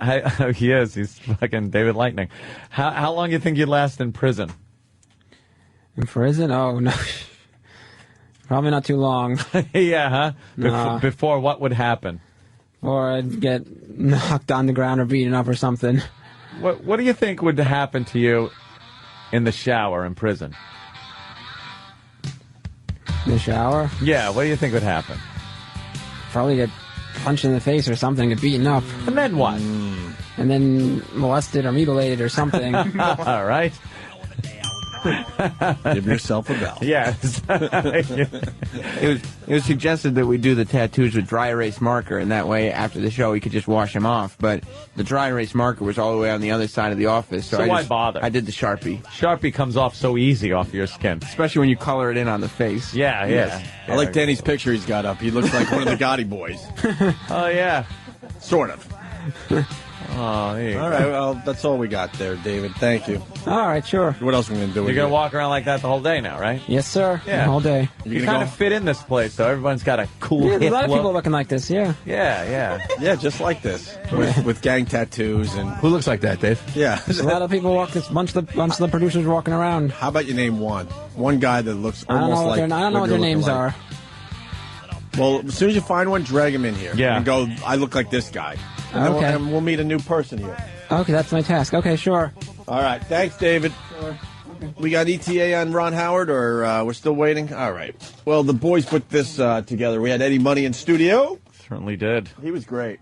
He is. He's fucking David Lightning. How long do you think you'd last in prison? In prison? Oh no. Probably not too long. Yeah, huh? Nah. Before what would happen? Or I'd get knocked on the ground or beaten up or something. What do you think would happen to you in the shower in prison? In the shower? Yeah, what do you think would happen? Probably get punched in the face or something, get beaten up. And then what? And then molested or mutilated or something. All right. Give yourself a bell. Yes. It was suggested that we do the tattoos with dry erase marker, and that way after the show we could just wash them off. But the dry erase marker was all the way on the other side of the office, so why bother? I did the Sharpie. Sharpie comes off so easy off your skin. Especially when you color it in on the face. Yeah, yeah. I like Danny's picture he's got up. He looks like one of the Gotti boys. Oh, yeah. Sort of. Oh, there you go. All right, well, that's all we got there, David. Thank you. All right, sure. What else are we going to do? You're going to walk around like that the whole day now, right? Yes, sir. Yeah. All day. You kind of fit in this place, though. Everyone's got a cool Yeah, there's hip a lot of look. people looking like this, yeah. Yeah. Yeah, just like this. With gang tattoos and... Who looks like that, Dave? Yeah. There's a lot of people walking, bunch of the producers walking around. How about you name one? One guy that looks I don't almost know like... I don't know what their names are. Well, as soon as you find one, drag him in here. Yeah. And go, I look like this guy. And Okay. then we'll meet a new person here. Okay, that's my task. Okay, sure. All right. Thanks, David. We got ETA on Ron Howard, or we're still waiting? All right. Well, the boys put this together. We had Eddie Money in studio. Certainly did. He was great.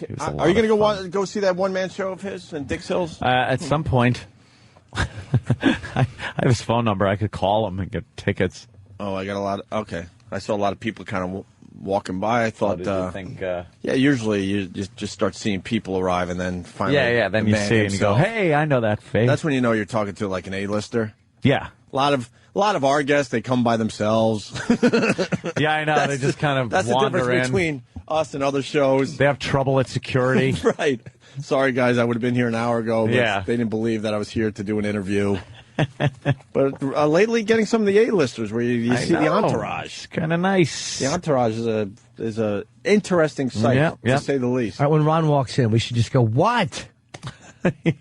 Was a lot Are you going of to go see that one-man show of his in Dix Hills? At some point. I have his phone number. I could call him and get tickets. Oh, I got a lot. Okay. I saw a lot of people kind of walking by. I thought, Did you think, yeah, usually you just start seeing people arrive and then finally. Yeah, then the you man see it and you go, himself. hey, I know that face. That's when you know you're talking to like an A-lister. Yeah. A lot of our guests, they come by themselves. Yeah, I know. They just kind of That's the wander difference in. between us and other shows. They have trouble at security. Right. Sorry, guys, I would have been here an hour ago, but Yeah. they didn't believe that I was here to do an interview. But lately, getting some of the A-listers where you see the entourage. It's kind of nice. The entourage is a interesting sight, to say the least. All right, when Ron walks in, we should just go, what?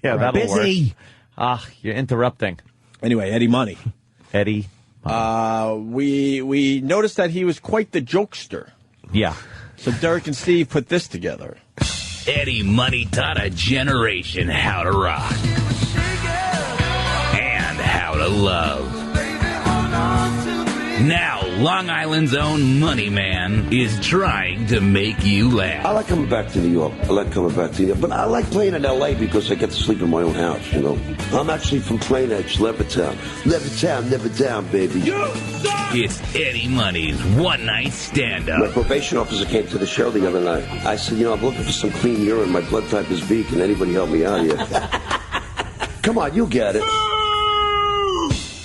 Yeah, that'll busy. work. Ah, you're interrupting. Anyway, Eddie Money. Eddie. We noticed that he was quite the jokester. Yeah. So Derek and Steve put this together. Eddie Money taught a generation how to rock and how to love. Now, Long Island's own Money Man is trying to make you laugh. I like coming back to New York. But I like playing in L.A. because I get to sleep in my own house, you know. I'm actually from Plain Edge, Levittown. Levittown, never down, baby. It's Eddie Money's one-night stand-up. My probation officer came to the show the other night. I said, I'm looking for some clean urine. My blood type is B. Can anybody help me out here? Come on, you get it.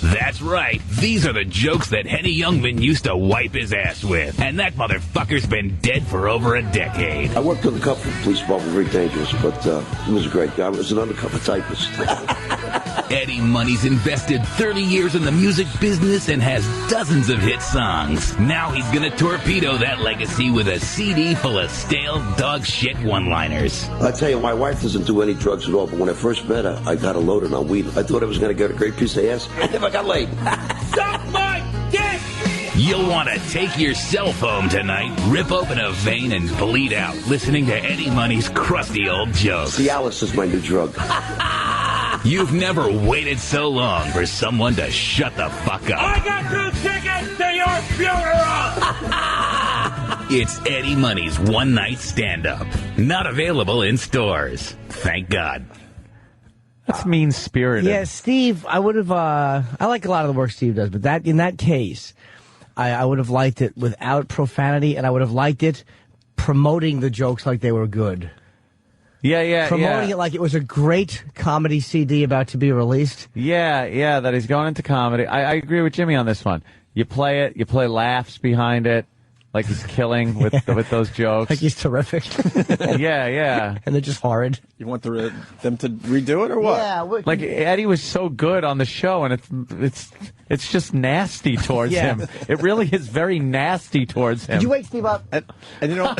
That's right. These are the jokes that Henny Youngman used to wipe his ass with. And that motherfucker's been dead for over a decade. I worked on the cover of the police department, very dangerous, but he was a great guy. I was an undercover typist. Eddie Money's invested 30 years in the music business and has dozens of hit songs. Now he's gonna torpedo that legacy with a CD full of stale dog shit one-liners. I tell you, my wife doesn't do any drugs at all, but when I first met her, I got her loaded on weed. I thought I was going to get a great piece of ass. I never got laid. Suck my dick! You'll want to take yourself home tonight, rip open a vein, and bleed out listening to Eddie Money's crusty old jokes. Cialis is my new drug. You've never waited so long for someone to shut the fuck up. I got 2 tickets to your funeral! It's Eddie Money's one-night stand-up. Not available in stores. Thank God. That's mean-spirited. Yeah, Steve, I would have, I like a lot of the work Steve does, but in that case, I would have liked it without profanity, and I would have liked it promoting the jokes like they were good. Yeah. Promoting it like it was a great comedy CD about to be released. Yeah, that he's going into comedy. I agree with Jimmy on this one. You play it, you play laughs behind it, like he's killing with those jokes. Like he's terrific. Yeah. And they're just horrid. You want them to redo it or what? Yeah. Like Eddie was so good on the show, and it's just nasty towards him. It really is very nasty towards him. Did you wake Steve up? And you know,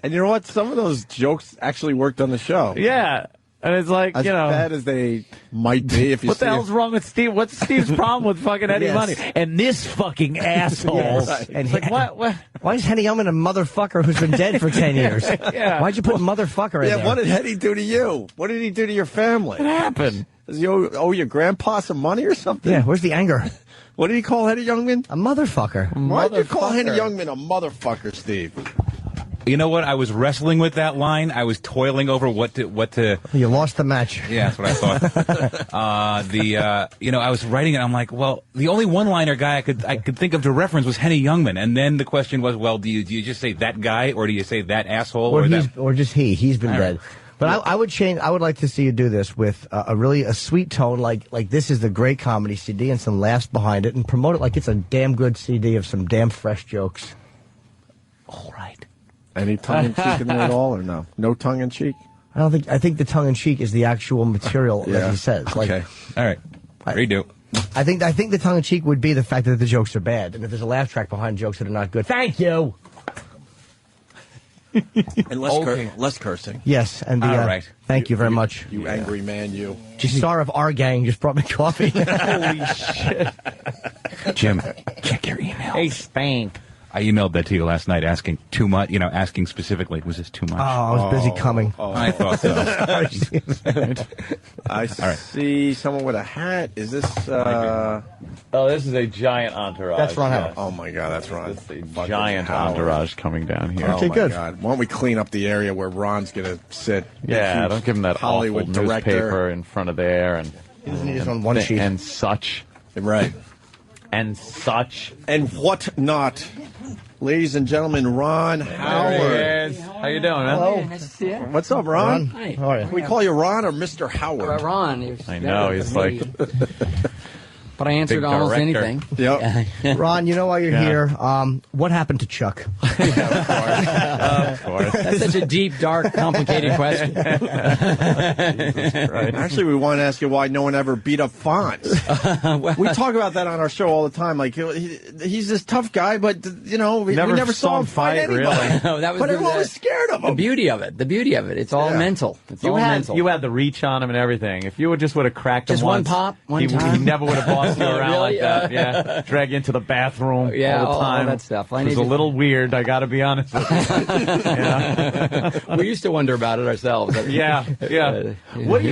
and you know what? Some of those jokes actually worked on the show. Yeah. And it's like, as bad as they might be. If you what the hell's wrong with Steve? What's Steve's problem with fucking Eddie Money? And this fucking asshole. Yes. And it's like, what? Why is Henny Youngman a motherfucker who's been dead for 10 years? Yeah. Why'd you put motherfucker in there? What did Henny do to you? What did he do to your family? What happened? Does he owe your grandpa some money or something? Yeah, where's the anger? What did he call Henny Youngman? A motherfucker. Why did you call Henny Youngman a motherfucker, Steve? You know what? I was wrestling with that line. I was toiling over what to. You lost the match. Yeah, that's what I thought. I was writing it. I'm like, well, the only one-liner guy I could think of to reference was Henny Youngman, and then the question was, well, do you just say that guy, or do you say that asshole, or just he? He's been dead. But I would change. I would like to see you do this with a sweet tone, like this is the great comedy CD, and some laughs behind it, and promote it like it's a damn good CD of some damn fresh jokes. All right. Any tongue-in-cheek in there at all, or no? No tongue-in-cheek? I think the tongue-in-cheek is the actual material that he says. Like, okay. All right. Redo. I think the tongue-in-cheek would be the fact that the jokes are bad, and if there's a laugh track behind jokes that are not good. Thank you. And less cursing. Yes, and the, all right. Thank you very much. You angry man, you. The star of our gang just brought me coffee. Holy shit. Jim, check your email. Hey, Spank. I emailed that to you last night asking too much, asking specifically, was this too much? Oh, I was busy coming. I thought so. I see someone with a hat. Is this... Oh, this is a giant entourage. That's Ron Howard. Oh, my God, that's Ron. It's a giant entourage coming down here. Oh, my God. Why don't we clean up the area where Ron's going to sit? Yeah, don't give him that Hollywood awful director newspaper in front of there. And he doesn't need his own one sheet. And such. Right. And such. And what not. Ladies and gentlemen, Ron Howard. How you doing, man? Hello. Nice to see you. What's up, Ron? Hi. How are you? Can we call you Ron or Mr. Howard? Ron. I know, he's like... But I answered Big almost director. anything. Yep. Ron, you know why you're here. What happened to Chuck? Of course. That's such a deep, dark, complicated question. Actually, we want to ask you why no one ever beat up Fonz. We talk about that on our show all the time. Like, he's this tough guy, but, we never saw him fight anybody. Really. No, that was but everyone was scared of him. The beauty of it. It's all mental. It's all mental. You had the reach on him and everything. If you just would have cracked him just once, one pop, one time. He never would have bossed you around Really? like that. Yeah, drag you into the bathroom all the time. All that stuff. It was a little weird. I got to be honest with you. We used to wonder about it ourselves. Yeah. Here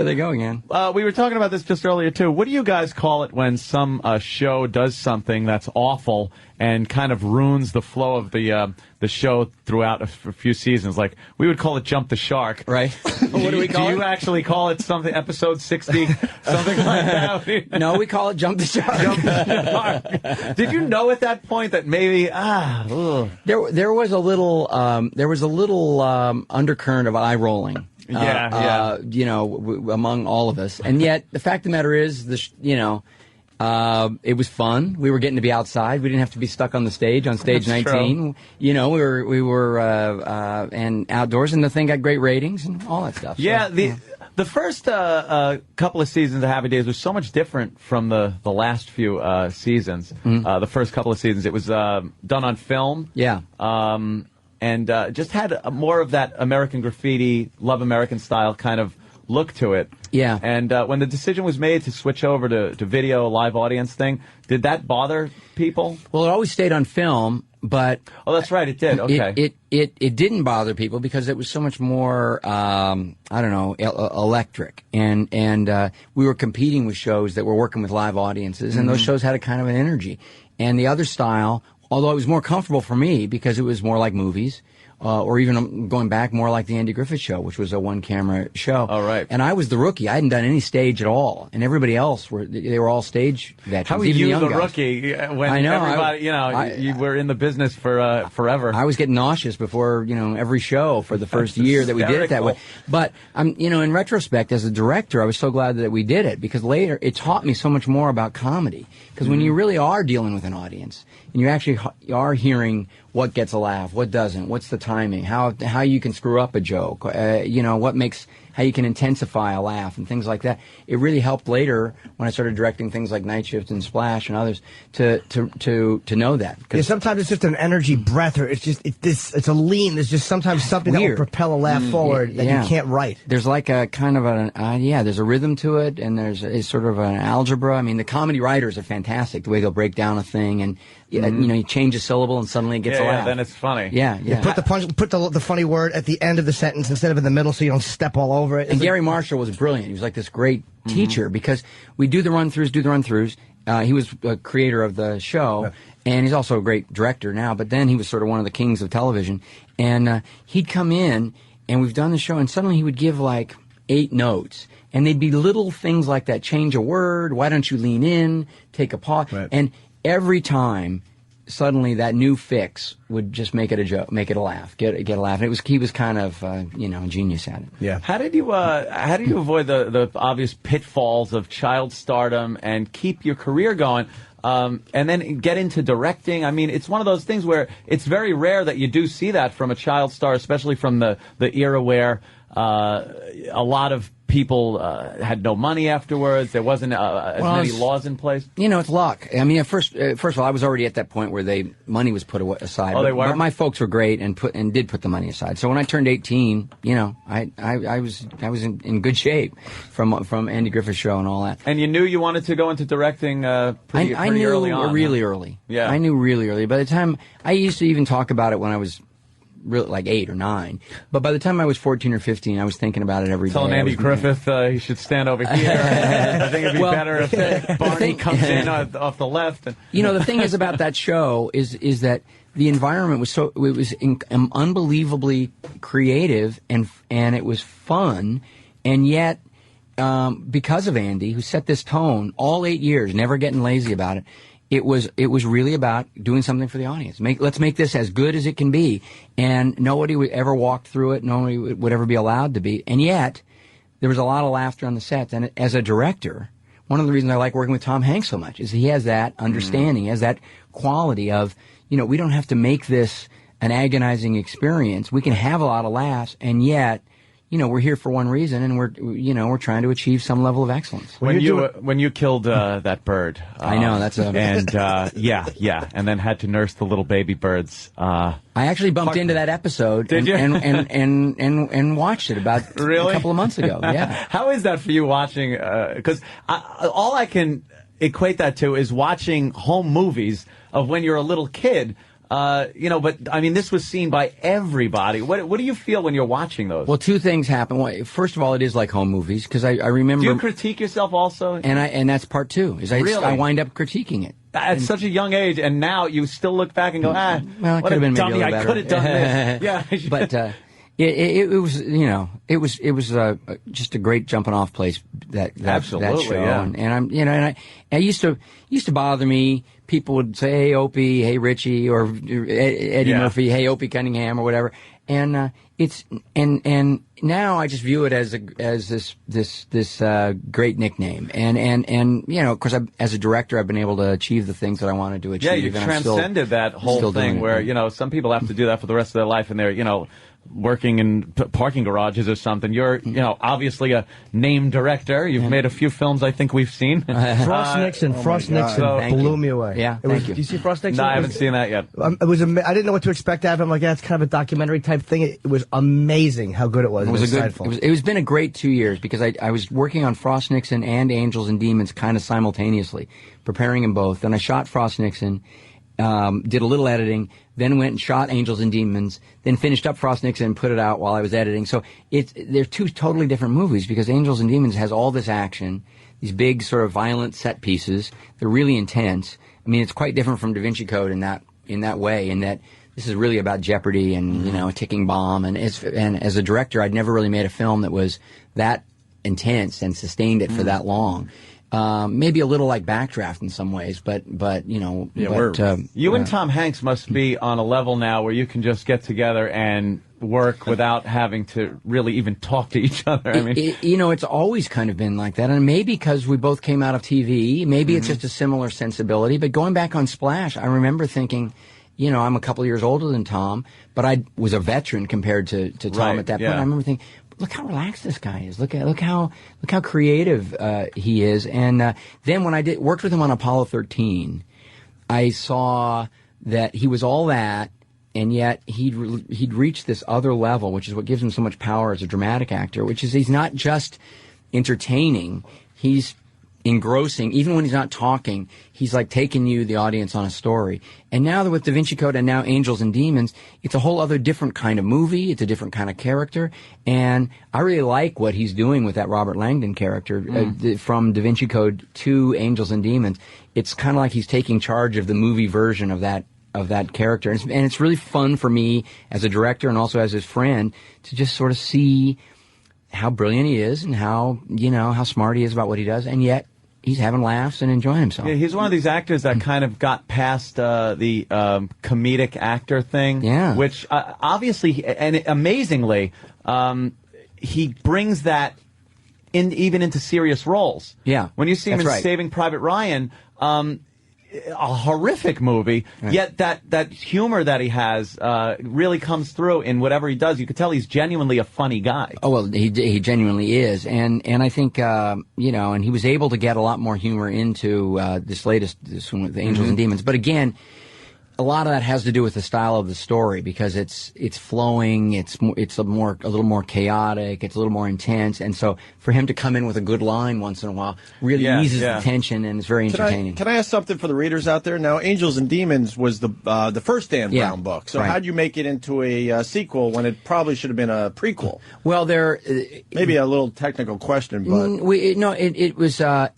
they go again. We were talking about this just earlier too. What do you guys call it when some show does something that's awful and kind of ruins the flow of the show throughout a few seasons? Like, we would call it Jump the Shark. Right. What do we call it? Do you actually call it something, episode 60, something like that? No, we call it Jump the Shark. Jump the Shark. Did you know at that point that maybe, there was a little undercurrent of eye rolling. Among all of us. And yet, the fact of the matter is, it was fun. We were getting to be outside. We didn't have to be stuck on the stage, on stage That's 19. True. We were and outdoors, and the thing got great ratings and all that stuff. Yeah, the first couple of seasons of Happy Days was so much different from the last few seasons. The first couple of seasons, it was done on film. Yeah. And just had more of that American Graffiti, Love American style kind of look to it. Yeah. And when the decision was made to switch over to video, live audience thing, did that bother people? Well, it always stayed on film, but... Oh, that's right, it did. Okay. It didn't bother people because it was so much more, electric. And we were competing with shows that were working with live audiences, and those shows had a kind of an energy. And the other style, although it was more comfortable for me because it was more like movies, or even going back more like the Andy Griffith Show, which was a one-camera show. Oh, right. And I was the rookie. I hadn't done any stage at all, and everybody else they were all stage veterans. How were even you the young the guys. rookie when I know, everybody, you were in the business for forever? I was getting nauseous before every show for the first year that we did it that way. But in retrospect, as a director, I was so glad that we did it because later it taught me so much more about comedy. Because when you really are dealing with an audience and you actually are hearing what gets a laugh, what doesn't, what's the timing, how you can screw up a joke, how you can intensify a laugh and things like that. It really helped later when I started directing things like Night Shift and Splash and others to know that. Yeah, sometimes it's just an energy breath, or it's a lean. There's just sometimes something that will propel a laugh forward that you can't write. There's like a kind of there's a rhythm to it, and it's sort of an algebra. I mean, the comedy writers are fantastic. The way they'll break down a thing, and you change a syllable, and suddenly it gets a laugh. Yeah, then it's funny. Yeah. Put the funny word at the end of the sentence instead of in the middle, so you don't step all over it. And Gary Marshall was brilliant. He was like this great teacher because we do the run-throughs. He was a creator of the show, and he's also a great director now, but then he was sort of one of the kings of television. And he'd come in, and we've done the show, and suddenly he would give like 8 notes. And they'd be little things like that. Change a word. Why don't you lean in? Take a pause. Right. And every time, suddenly that new fix would just make it a joke, make it a laugh, get a laugh. And he was kind of a genius at it. Yeah. How did you avoid the obvious pitfalls of child stardom and keep your career going? and then get into directing. I mean, it's one of those things where it's very rare that you do see that from a child star, especially from the era where a lot of people had no money afterwards. There wasn't as many laws in place. You know, it's luck. I mean, first of all, I was already at that point where money was put aside. Oh, they were? But my folks were great and did put the money aside. So when I turned 18, you know, I was in good shape from Andy Griffith's show and all that. And you knew you wanted to go into directing pretty I knew early on. Really early. Yeah. I knew really early. By the time I used to even talk about it when I was really like 8 or 9, but by the time I was 14 or 15, I was thinking about it every day. Telling Andy Griffith he should stand over here. I think it'd be better if Barney comes in off the left. And you know, the thing is about that show is that the environment was unbelievably creative and it was fun, and yet because of Andy, who set this tone all 8 years, never getting lazy about it. It was really about doing something for the audience. Let's make this as good as it can be. And nobody would ever walk through it. Nobody would ever be allowed to be. And yet, there was a lot of laughter on the sets. And as a director, one of the reasons I like working with Tom Hanks so much is he has that understanding, he has that quality of, you know, we don't have to make this an agonizing experience. We can have a lot of laughs, and yet, you know, we're here for one reason, and we're trying to achieve some level of excellence. When you killed that bird, I know that's and then had to nurse the little baby birds. I actually bumped into that episode. Did you? And watched it about a couple of months ago. Yeah. How is that for you watching? Because all I can equate that to is watching home movies of when you're a little kid. You know, but I mean, this was seen by everybody. What do you feel when you're watching those? Well, two things happen. Well, first of all, it is like home movies because I remember. Do you critique yourself also? And that's part two. I wind up critiquing it at such a young age, and now you still look back and go, well, I could have been maybe a little better. I could have done this. Yeah, but. It was, you know, it was just a great jumping off place that show. Yeah. And I'm, you know, and I used to bother me. People would say, "Hey Opie, hey Richie," or Eddie Murphy, "Hey Opie Cunningham," or whatever. And and now I just view it as this great nickname. And you know, of course, as a director, I've been able to achieve the things that I wanted to achieve. Yeah, you transcended that whole thing where, you know, some people have to do that for the rest of their life, and they're, you know, working in parking garages or something. You're, you know, obviously a named director. You've made a few films I think we've seen. Frost Nixon blew me away. Yeah, thank you. Do you see Frost Nixon? No, I haven't seen that yet. I didn't know what to expect out of it. I'm like, that's kind of a documentary type thing. It was amazing how good it was. It was been a great 2 years because I was working on Frost Nixon and Angels and Demons kind of simultaneously, preparing them both. Then I shot Frost Nixon. Did a little editing, then went and shot Angels and Demons, then finished up Frost Nixon and put it out while I was editing. So they're two totally different movies because Angels and Demons has all this action, these big sort of violent set pieces. They're really intense. I mean, it's quite different from Da Vinci Code in that way, in that this is really about jeopardy and, you know, a ticking bomb. And as a director, I'd never really made a film that was that intense and sustained it for that long. Maybe a little like Backdraft in some ways, but you know, you and Tom Hanks must be on a level now where you can just get together and work without having to really even talk to each other. I mean, you know, it's always kind of been like that, and maybe because we both came out of TV, maybe it's just a similar sensibility. But going back on Splash, I remember thinking, you know, I'm a couple of years older than Tom, but I was a veteran compared to Tom at that point. I remember thinking, look how relaxed this guy is. Look how creative he is. And then when I worked with him on Apollo 13, I saw that he was all that, and yet he'd reached this other level, which is what gives him so much power as a dramatic actor. Which is he's not just entertaining; he's engrossing. Even when he's not talking, he's like taking you, the audience, on a story. And now with Da Vinci Code and now Angels and Demons, it's a whole other different kind of movie. It's a different kind of character. And I really like what he's doing with that Robert Langdon character from Da Vinci Code to Angels and Demons. It's kind of like he's taking charge of the movie version of that character. And it's really fun for me as a director and also as his friend to just sort of see how brilliant he is and how smart he is about what he does. And yet, he's having laughs and enjoying himself. Yeah, he's one of these actors that kind of got past the comedic actor thing. Yeah. Which obviously and amazingly, he brings that even into serious roles. Yeah. When you see him in right. Saving Private Ryan, a horrific movie, yet that humor that he has really comes through in whatever he does. You could tell he's genuinely a funny guy. Oh, well, he genuinely is. And I think, and he was able to get a lot more humor into this one with Angels and Demons. But again, a lot of that has to do with the style of the story, because it's flowing, it's a little more chaotic, it's a little more intense, and so for him to come in with a good line once in a while really eases the tension, and it's very entertaining. Can I ask something for the readers out there? Now, Angels and Demons was the first Dan Brown book, so how'd you make it into a sequel when it probably should have been a prequel? Well, maybe a little technical question, but it was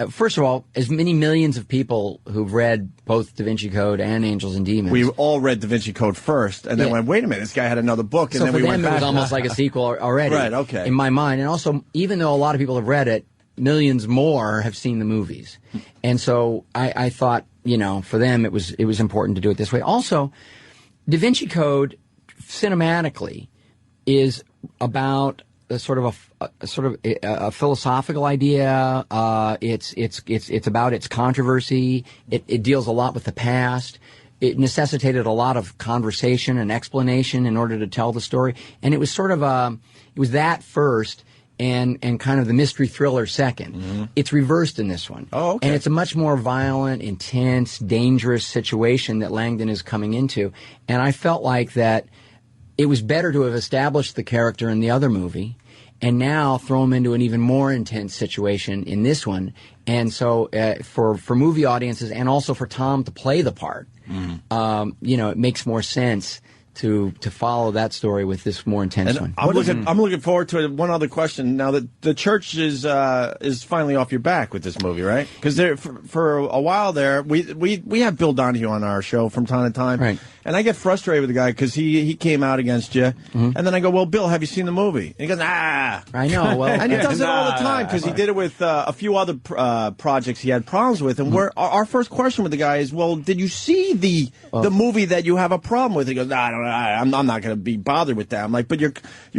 first of all, as many millions of people who've read both Da Vinci Code and Angels and Demons. We all read Da Vinci Code first, and then went, wait a minute, this guy had another book, and so then for we went them, back. It was almost like a sequel already, right? Okay, in my mind, and also, even though a lot of people have read it, millions more have seen the movies, and so I thought, for them, it was important to do it this way. Also, Da Vinci Code, cinematically, is about a sort of a philosophical idea. It's about its controversy. It deals a lot with the past. It necessitated a lot of conversation and explanation in order to tell the story. And it was sort of it was that first and kind of the mystery thriller second. It's reversed in this one. Oh, okay. And it's a much more violent, intense, dangerous situation that Langdon is coming into. And I felt like that it was better to have established the character in the other movie and now throw him into an even more intense situation in this one. And so for movie audiences and also for Tom to play the part, it makes more sense to follow that story with this more intense one. I'm looking forward to it. One other question. Now that the church is finally off your back with this movie, right? Because for a while there, we have Bill Donahue on our show from time to time, right? And I get frustrated with the guy because he came out against you, and then I go, well, Bill, have you seen the movie? And he goes, I know. Well, and he does it all the time because he did it with a few other projects he had problems with. And our first question with the guy is, well, did you see the movie that you have a problem with? He goes, I'm not going to be bothered with that. I'm like, but you're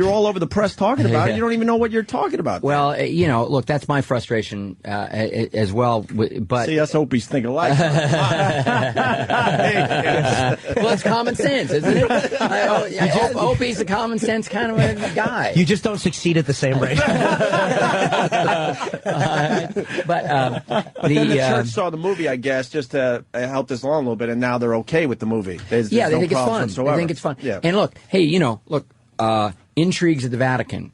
all over the press talking about it. You don't even know what you're talking about. Well, look, that's my frustration as well. But see, us Opies think alike. Well, it's common sense, isn't it? Opie's a common sense kind of a guy. You just don't succeed at the same rate. But then the church saw the movie, I guess, just to help this along a little bit, and now they're okay with the movie. There's they no think it's fun. Whatsoever. They think it's fun. Yeah. And look, hey, intrigues at the Vatican,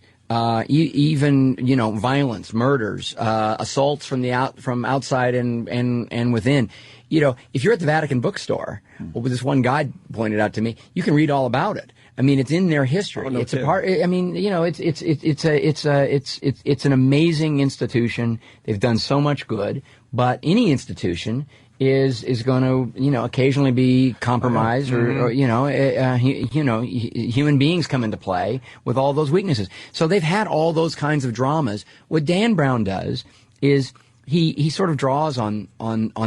even violence, murders, assaults from outside and within. If you're at the Vatican bookstore, what this one guy pointed out to me, you can read all about it. I mean, it's in their history. It's a part. I mean, it's an amazing institution. They've done so much good, but any institution is going to occasionally be compromised, or human beings come into play with all those weaknesses. So they've had all those kinds of dramas. What Dan Brown does is he sort of draws on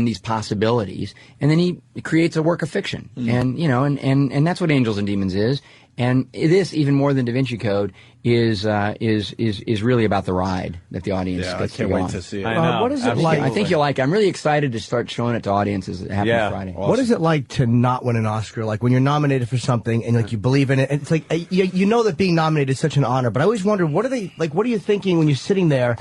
these possibilities, and then he creates a work of fiction. And that's what Angels and Demons is. And this, even more than Da Vinci Code, is really about the ride that the audience gets to go on. I can't wait to see it. What is it like? I think you'll like it. I'm really excited to start showing it to audiences that happen Friday. Awesome. What is it like to not win an Oscar? Like when you're nominated for something and you believe in it, and it's like you know that being nominated is such an honor. But I always wonder, what are you thinking when you're sitting there?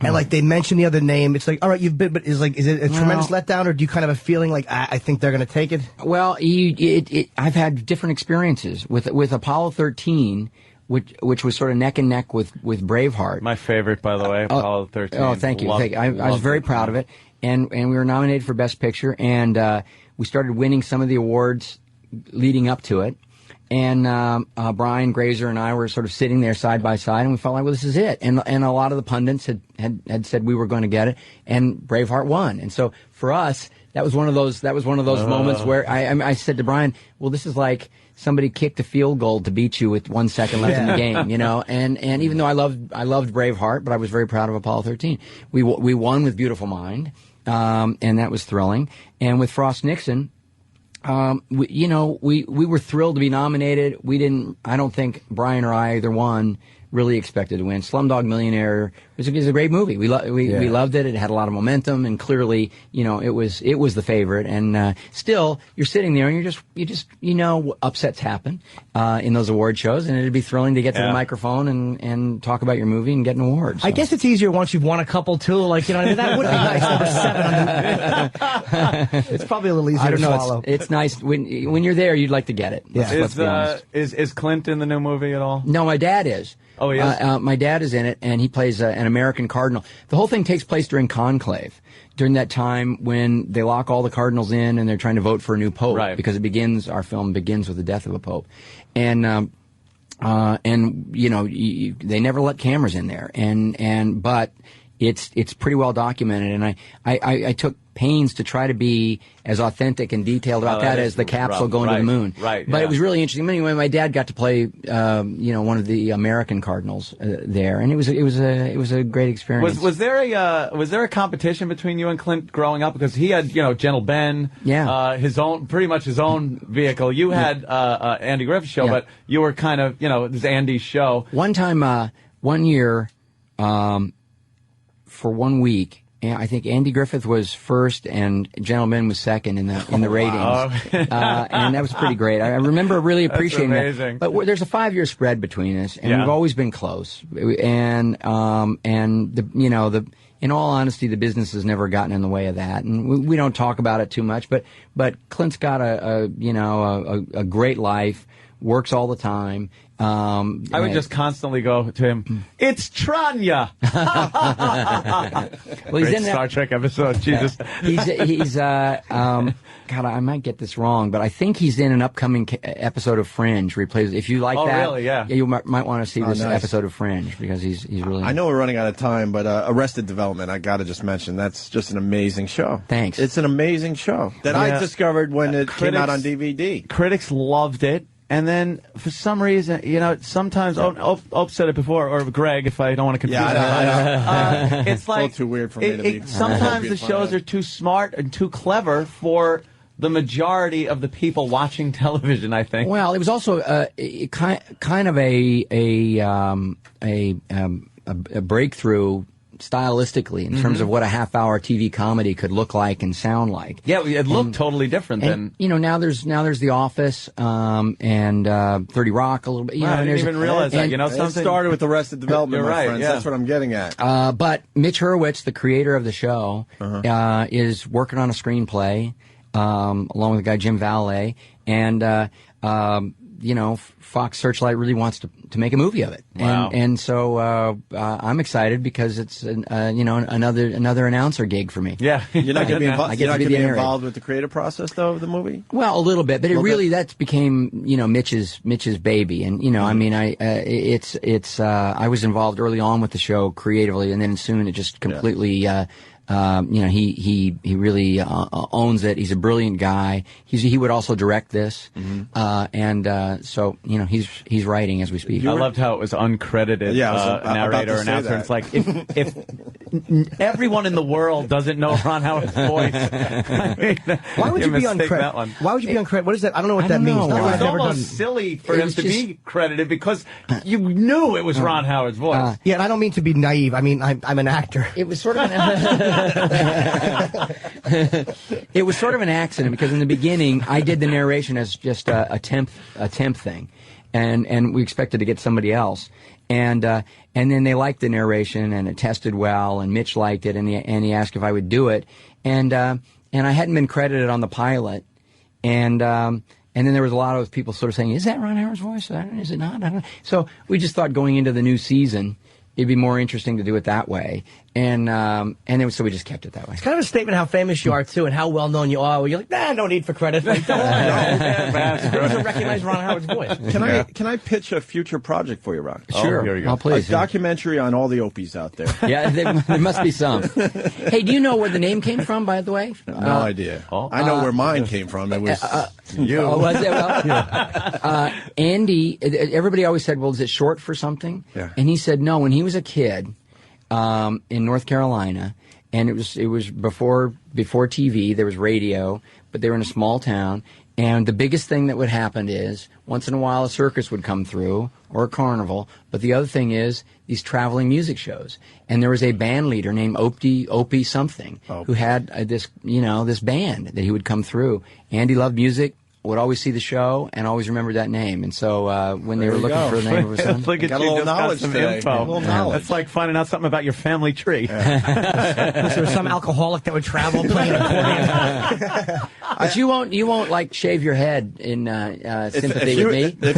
And they mention the other name. It's like, all right, you've been, but is it a tremendous letdown, or do you kind of have a feeling like I think they're going to take it? Well, I've had different experiences with Apollo 13, which was sort of neck and neck with Braveheart. My favorite, by the way, Apollo 13. Oh, thank you. I was very proud of it, and we were nominated for Best Picture, and we started winning some of the awards leading up to it. And Brian Grazer and I were sort of sitting there side by side, and we felt like, well, this is it. And a lot of the pundits had said we were going to get it, and Braveheart won. And so for us, that was one of those moments where I said to Brian, well, this is like somebody kicked a field goal to beat you with 1 second left in the game, And even though I loved Braveheart, but I was very proud of Apollo 13. We won with Beautiful Mind, and that was thrilling. And with Frost Nixon, we were thrilled to be nominated. I don't think Brian or I either won, really expected to win. Slumdog Millionaire was a great movie. We loved it. It had a lot of momentum, and clearly, it was the favorite. And still, you're sitting there, and you just upsets happen in those award shows, and it'd be thrilling to get to the microphone and talk about your movie and get an award. So. I guess it's easier once you've won a couple too. Like that would be nice. Number 7. It's probably a little easier I don't to know. swallow. It's nice when you're there. You'd like to get it. Yeah. Let's be honest. Is Clint in the new movie at all? No, my dad is. Oh, he is? My dad is in it, and he plays an American cardinal. The whole thing takes place during conclave, during that time when they lock all the cardinals in and they're trying to vote for a new pope. Right. Because our film begins with the death of a pope. And they never let cameras in there. But it's pretty well documented, and I took pains to try to be as authentic and detailed about that as the capsule going to the moon. Right. But it was really interesting. Anyway, my dad got to play, one of the American cardinals there, and it was a great experience. Was there a competition between you and Clint growing up? Because he had Gentle Ben, pretty much his own vehicle. You had Andy Griffith's show, but you were kind of it was Andy's show. One time, one year, for 1 week. I think Andy Griffith was first and Gentle Ben was second in the ratings, and that was pretty great. I remember really appreciating that. But there's a 5-year spread between us, and we've always been close. And in all honesty, the business has never gotten in the way of that, and we don't talk about it too much. But Clint's got a great life, works all the time. I would just constantly go to him, "It's Tranya!" Well, he's in Star Trek episode. Jesus. He's God, I might get this wrong, but I think he's in an upcoming episode of Fringe where he plays. If you like that, really? Yeah. You might want to see this episode of Fringe because he's really. I know we're running out of time, but Arrested Development, I got to just mention, that's just an amazing show. Thanks. It's an amazing show that I discovered when it came out on DVD. Critics loved it. And then, for some reason, sometimes, Ope said it before, or Greg, if I don't want to confuse I know. It's like, too weird for me to be. Sometimes the shows are too smart and too clever for the majority of the people watching television, I think. Well, it was also kind of a breakthrough stylistically in terms of what a half-hour TV comedy could look like and sound like. Yeah, it looked totally different than now there's The Office and 30 Rock a little bit. I didn't even realize that. It started with Arrested Development, my friends. Yeah. That's what I'm getting at. But Mitch Hurwitz, the creator of the show, is working on a screenplay along with the guy Jim Valet, and Fox Searchlight really wants to make a movie of it. Wow. And so I'm excited because it's another announcer gig for me. Yeah. You're not going to be narrator. involved with the creative process though of the movie? Well, a little bit, but that became Mitch's baby, and I was involved early on with the show creatively, and then soon it just completely. He really owns it. He's a brilliant guy. He would also direct this, so he's writing as we speak. I loved how it was uncredited narrator announcer. That. It's like if everyone in the world doesn't know Ron Howard's voice, why would you be uncredited? Why would you be uncredited? What is that? I don't know what that means. It was almost silly for him to be credited because you knew it was Ron Howard's voice. And I don't mean to be naive. I mean I'm an actor. It was sort of it was sort of an accident because in the beginning I did the narration as just a temp thing, and we expected to get somebody else, and then they liked the narration and it tested well, and Mitch liked it, and he asked if I would do it, and I hadn't been credited on the pilot, and then there was a lot of people sort of saying, "Is that Ron Howard's voice? Is it not?" I don't know. So we just thought going into the new season, it'd be more interesting to do it that way. So we just kept it that way. It's kind of a statement how famous you are, too, and how well-known you are. Where you're like, no need for credit. Like, don't to recognize Ron Howard's voice. Can I pitch a future project for you, Ron? Sure. Here you go. Please. A documentary on all the Opies out there. Yeah, there must be some. Hey, do you know where the name came from, by the way? No idea. I know where mine came from. It was you. Was it? Well, Andy, everybody always said, well, is it short for something? Yeah. And he said, no, when he was a kid, in North Carolina, and it was before TV. There was radio, but they were in a small town, And the biggest thing that would happen is once in a while a circus would come through or a carnival. But the other thing is these traveling music shows. And there was a band leader named Opie something who had this band that he would come through. And he loved music, would always see the show, and always remembered that name. And so when they were looking for the name of his son, Look at got a you, little just knowledge got some today. info. A little knowledge. That's like finding out something about your family tree. Was there some alcoholic that would travel playing accordion? But you won't like shave your head in sympathy with me.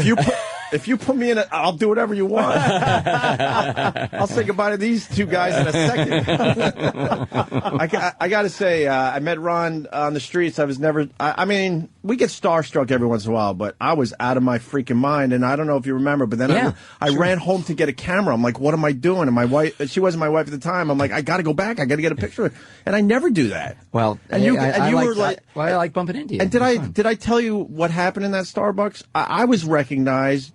If you put me in I'll do whatever you want. I'll say goodbye to these two guys in a second. I got to say, I met Ron on the streets. I was never, I mean, we get starstruck every once in a while, but I was out of my freaking mind. And I don't know if you remember, but then I ran home to get a camera. I'm like, what am I doing? And my wife, she wasn't my wife at the time. I'm like, I got to go back. I got to get a picture. And I never do that. Well, and I like bumping into you. And did I tell you what happened in that Starbucks? I was recognized.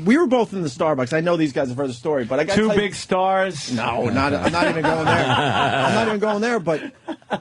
We were both in the Starbucks. I know these guys have heard the story, but I got two big stars. No, I'm not even going there. I'm not even going there. But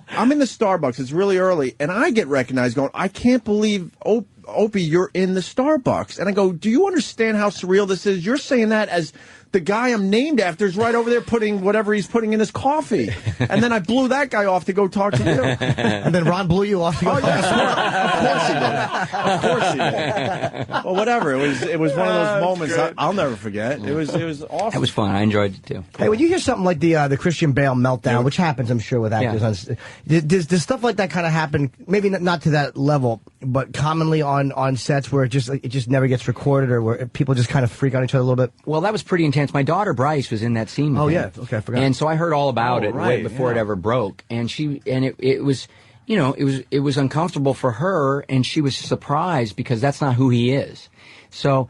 I'm in the Starbucks. It's really early, and I get recognized. Going, I can't believe, Opie, you're in the Starbucks. And I go, do you understand how surreal this is? You're saying that as the guy I'm named after is right over there putting whatever he's putting in his coffee. And then I blew that guy off to go talk to you. And then Ron blew you off to go talk to you. Of course he did. Well, whatever. It was one of those moments I'll never forget. It was awesome. It was fun. I enjoyed it too. Hey, when you hear something like the Christian Bale meltdown, which happens, I'm sure, with actors, does stuff like that kind of happen? Maybe not to that level, but commonly on sets where it just never gets recorded, or where people just kind of freak on each other a little bit. Well, that was pretty intense. My daughter Bryce was in that scene. With him. Okay, I forgot. And so I heard all about it way before it ever broke. And it was, it was uncomfortable for her, and she was surprised because that's not who he is. So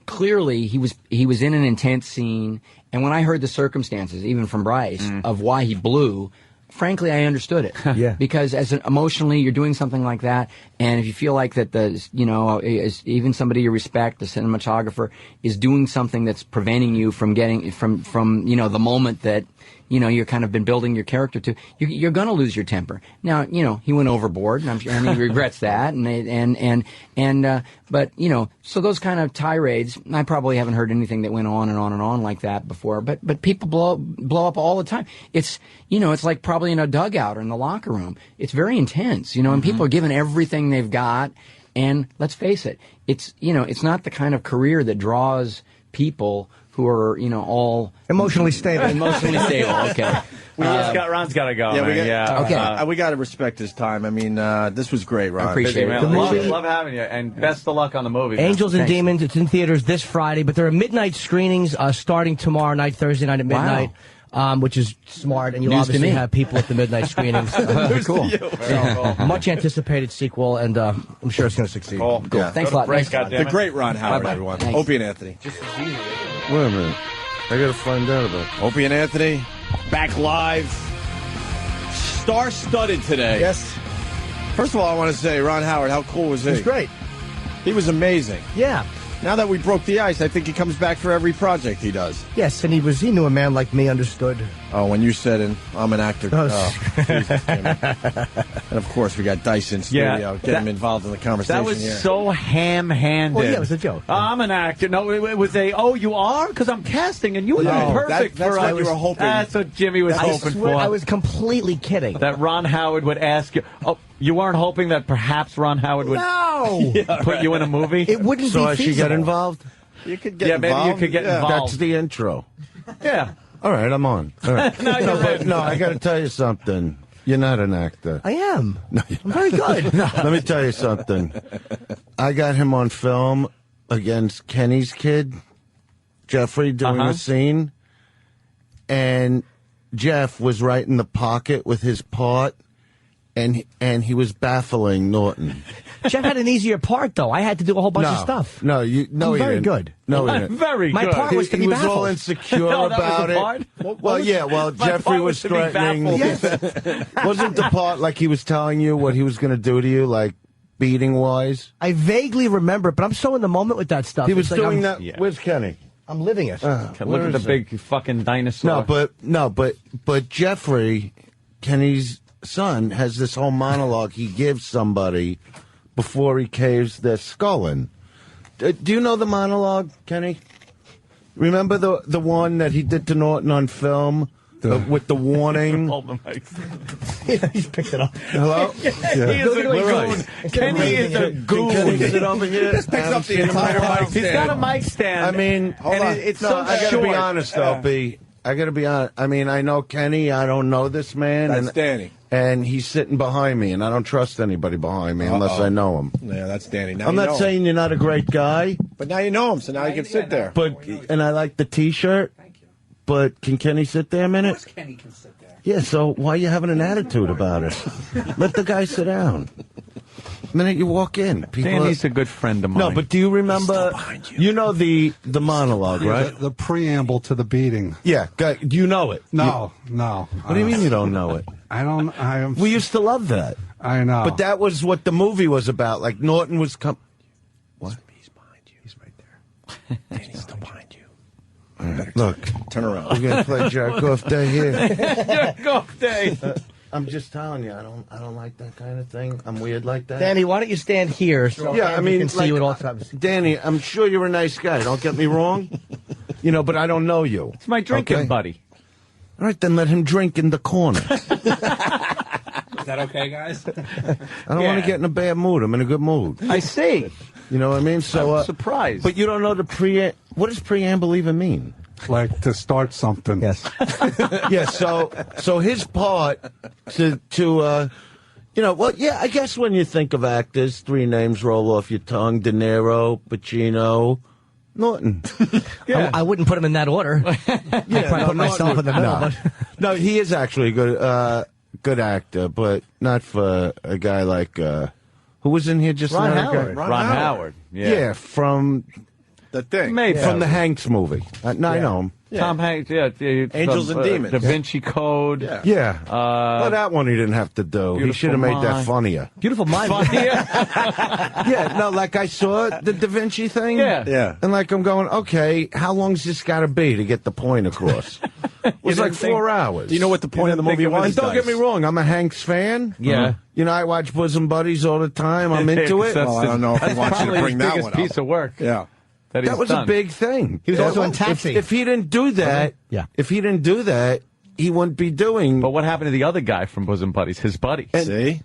clearly he was in an intense scene. And when I heard the circumstances, even from Bryce, of why he blew, frankly, I understood it. Yeah. Because emotionally, you're doing something like that, and if you feel like that even somebody you respect, the cinematographer, is doing something that's preventing you from getting from the moment that you're kind of been building your character to, you're going to lose your temper. Now, he went overboard, and he regrets that, but so those kind of tirades, I probably haven't heard anything that went on and on and on like that before. But people blow up all the time. It's it's like probably in a dugout or in the locker room. It's very intense, and people are giving everything they've got. And let's face it, it's not the kind of career that draws people who are, all emotionally stable. Emotionally stable. Okay. Ron's got to go. Okay. We got to respect his time. I mean, this was great, Ron. I appreciate it. Love having you, and best of luck on the movie. Angels and Demons. It's in theaters this Friday, but there are midnight screenings starting tomorrow night, Thursday night at midnight. Wow. Which is smart, and you'll News to obviously me. have people at the midnight screenings. Cool. So, much anticipated sequel, and I'm sure it's going to succeed. Cool. Yeah. Thanks a lot. Break, Thanks. The great Ron Howard, Bye-bye. everyone. Thanks. Opie and Anthony. Wait a minute. I got to find out about it. Opie and Anthony, back live. Star-studded today. Yes. First of all, I want to say, Ron Howard, how cool was he? It was great. He was amazing. Yeah. Now that we broke the ice, I think he comes back for every project he does. Yes, and he knew a man like me understood. Oh, when you said, I'm an actor. Jesus, Jimmy. And of course, we got Dyson Studio. Get him involved in the conversation. That was here. so ham-handed. Well, yeah, it was a joke. I'm an actor. No, it was you are? Because I'm casting, and you would be perfect that's for what us. you were hoping. That's what Jimmy was hoping for. I was completely kidding. That Ron Howard would ask you. Oh, you weren't hoping that perhaps Ron Howard would put you in a movie? It wouldn't So be I feasible. should get involved? You could get involved. Maybe you could get involved. That's the intro. Yeah. All right, I'm on. All right. No, I got to tell you something. You're not an actor. I am. No, I'm very good. Let me tell you something. I got him on film against Kenny's kid, Jeffrey, doing a scene. And Jeff was right in the pocket with his part, and he was baffling Norton. Jeff had an easier part, though. I had to do a whole bunch of stuff. No, I'm he very didn't. good. No, he didn't. Very My good. part was to be he was baffled. all insecure No, that was about the it. part? Well, Jeffrey was to be threatening. baffled. Wasn't the part like he was telling you what he was going to do to you, like beating-wise? I vaguely remember it, but I'm so in the moment with that stuff. He was It's like doing I'm- that. Where's Kenny? I'm living it. Look at the big fucking dinosaur. But Jeffrey, Kenny's son, has this whole monologue he gives somebody before he caves their skull in. Do you know the monologue, Kenny? Remember the one that he did to Norton on film with the warning? Hold the mic. He's picked it up. Hello? He is a goon. Kenny is a goon. Kenny sit over here. Just picks up the entire mic stand. He's got a mic stand. I mean, it's so I gotta short. be honest, Opie. I gotta be honest. I mean, I know Kenny. I don't know this man. That's Danny. And he's sitting behind me, and I don't trust anybody behind me unless I know him. Yeah, that's Danny. Now I'm you not know saying you're not a great guy. But now you know him, so now you can sit there. And I like the T-shirt. Thank you. But can Kenny sit there a minute? Of course Kenny can sit there. Yeah, so why are you having an attitude about it? Let the guy sit down. The minute you walk in, people Danny's a good friend of mine. No, but do you remember? You know the monologue, right? The preamble to the beating. Yeah, do you know it? No. What do you mean you don't know it? I don't. We used to love that. I know. But that was what the movie was about. Like Norton was What? He's behind you. He's right there. Danny's still behind you. Look, turn around. We're gonna play jerk off day here. Jerk off day. I'm just telling you, I don't like that kind of thing. I'm weird like that. Danny, why don't you stand here so I mean, can see you at all times? Danny, I'm sure you're a nice guy. Don't get me wrong. But I don't know you. It's my drinking buddy. All right, then let him drink in the corner. Is that okay, guys? I don't want to get in a bad mood. I'm in a good mood. I see. You know what I mean? So I'm surprised. But you don't know what does preamble even mean? Like to start something. Yes. Yeah, so his part to I guess when you think of actors, 3 names roll off your tongue: De Niro, Pacino, Norton. Yeah. I wouldn't put him in that order. Yeah, I put myself in the middle. No. No, he is actually a good actor, but not for a guy like who was in here just Ron now? Howard. Ron Howard. Yeah, from the thing. From the Hanks movie. I know him. Yeah. Tom Hanks, Angels and Demons. Da Vinci Code. Yeah. Well, that one he didn't have to do. He should have made that funnier. Beautiful Mind. Yeah, no, like I saw the Da Vinci thing. Yeah. And like I'm going, okay, how long's this got to be to get the point across? It was like 4 hours. Do you know what the point of the movie was? And don't get me wrong, I'm a Hanks fan. Yeah. I watch Bosom Buddies all the time. I'm into it. Well, I don't know if he wants you to bring that one up. Piece of work. Yeah. That was a big thing. He was also in Taxi. If he didn't do that, if he didn't do that, he wouldn't be doing. But what happened to the other guy from Bosom Buddies? His buddy. See?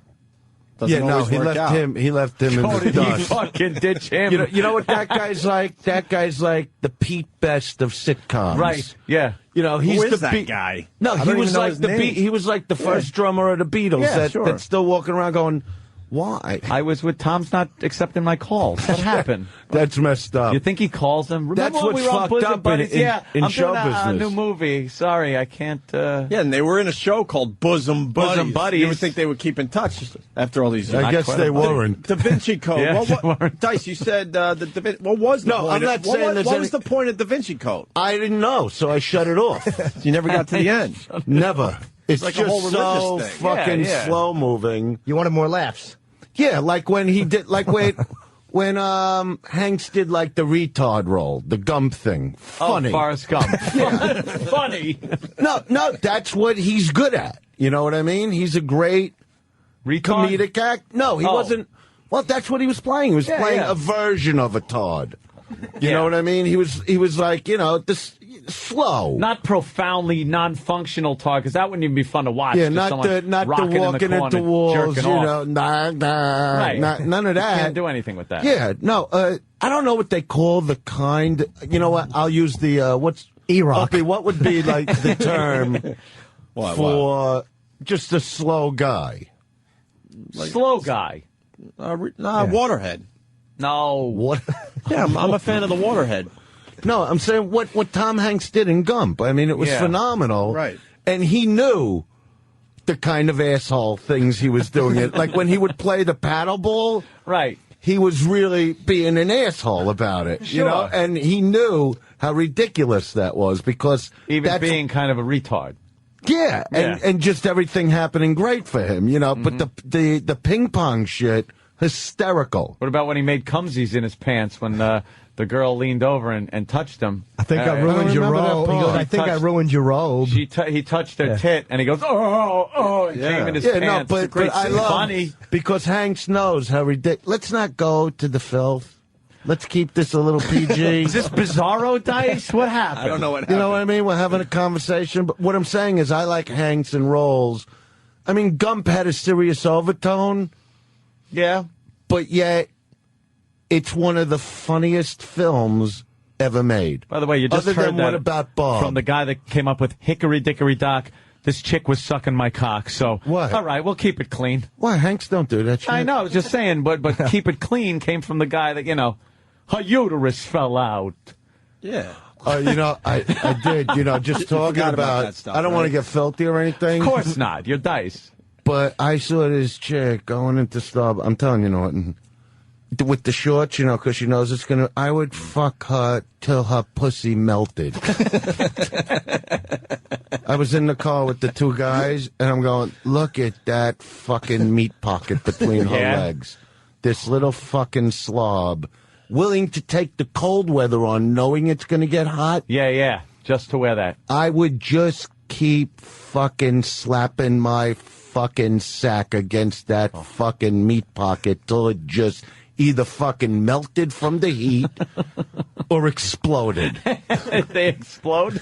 He left him. He left him in the dust. Fucking ditch him. You know what that guy's like? That guy's like the Pete Best of sitcoms. Right. Yeah. He's Who is the that guy? No, I he don't was even know like his the name. He was like the first drummer of the Beatles. Yeah, That's still walking around going, why? I was with Tom's not accepting my calls. What happened? That's messed up. You think he calls him? Remember That's when what's we were on fucked Bosom up Buddies? in I'm show doing a business. new movie. Sorry, I can't. Yeah, and they were in a show called Bosom Buddies. You would think they would keep in touch after all these years. I guess they weren't. Da Vinci Code. Yeah, what, Dice, you said what was the point? I'm not saying there's what any- was the point of Da Vinci Code? I didn't know, so I shut it off. You never got to the end. Never. It's like a just whole religious so thing. fucking Yeah. slow moving. You wanted more laughs. Yeah, like when he did, when Hanks did like the retard role, the Gump thing. Funny. Oh, Forrest Gump. Funny. No, that's what he's good at. You know what I mean? He's a great comedic act. No, he wasn't. Well, that's what he was playing. He was playing a version of a Todd. You know what I mean? He was like, this slow. Not profoundly non-functional talk, because that wouldn't even be fun to watch. Yeah, Just not someone the rocking walking in the corner, into walls, jerking off. Right. none of that. You can't do anything with that. Yeah, no, I don't know what they call the kind. You know what? I'll use the what's E-rock. Opie, what would be like the term for just a slow guy? Slow guy. Waterhead. No. What? Yeah, I'm a fan of the Waterhead. No, I'm saying what Tom Hanks did in Gump. I mean, it was phenomenal. Right. And he knew the kind of asshole things he was doing. It like when he would play the paddleball. Right. He was really being an asshole about it, Sure. and he knew how ridiculous that was because Even being kind of a retard. Yeah, and just everything happening great for him, But the ping pong shit, hysterical. What about when he made cumsies in his pants when the girl leaned over and touched him? I think I ruined your robe. He goes, I think I ruined your robe. He touched her tit, and he goes, oh, and came in his pants. No, but I love funny. Because Hanks knows how ridiculous. Let's not go to the filth. Let's keep this a little PG. Is this Bizarro Dice? What happened? I don't know what happened. You know what I mean? We're having a conversation, but what I'm saying is I like Hanks and Rolls. I mean, Gump had a serious overtone. Yeah. But yet, it's one of the funniest films ever made. By the way, you just Other heard than that What About Bob? From the guy that came up with Hickory Dickory Dock. This chick was sucking my cock, so what? All right, we'll keep it clean. Why? Hanks don't do that shit. I know, just saying, but keep it clean came from the guy that, her uterus fell out. Yeah. I did, just talking about that stuff, I don't want to get filthy or anything. Of course not. You're Dice. But I saw this chick going into Starbucks. I'm telling you, Norton. With the shorts, because she knows it's going to... I would fuck her till her pussy melted. I was in the car with the two guys, and I'm going, look at that fucking meat pocket between her legs. This little fucking slob. Willing to take the cold weather on, knowing it's going to get hot. Yeah, just to wear that. I would just keep fucking slapping my fucking sack against that fucking meat pocket till it just... either fucking melted from the heat or exploded. They explode?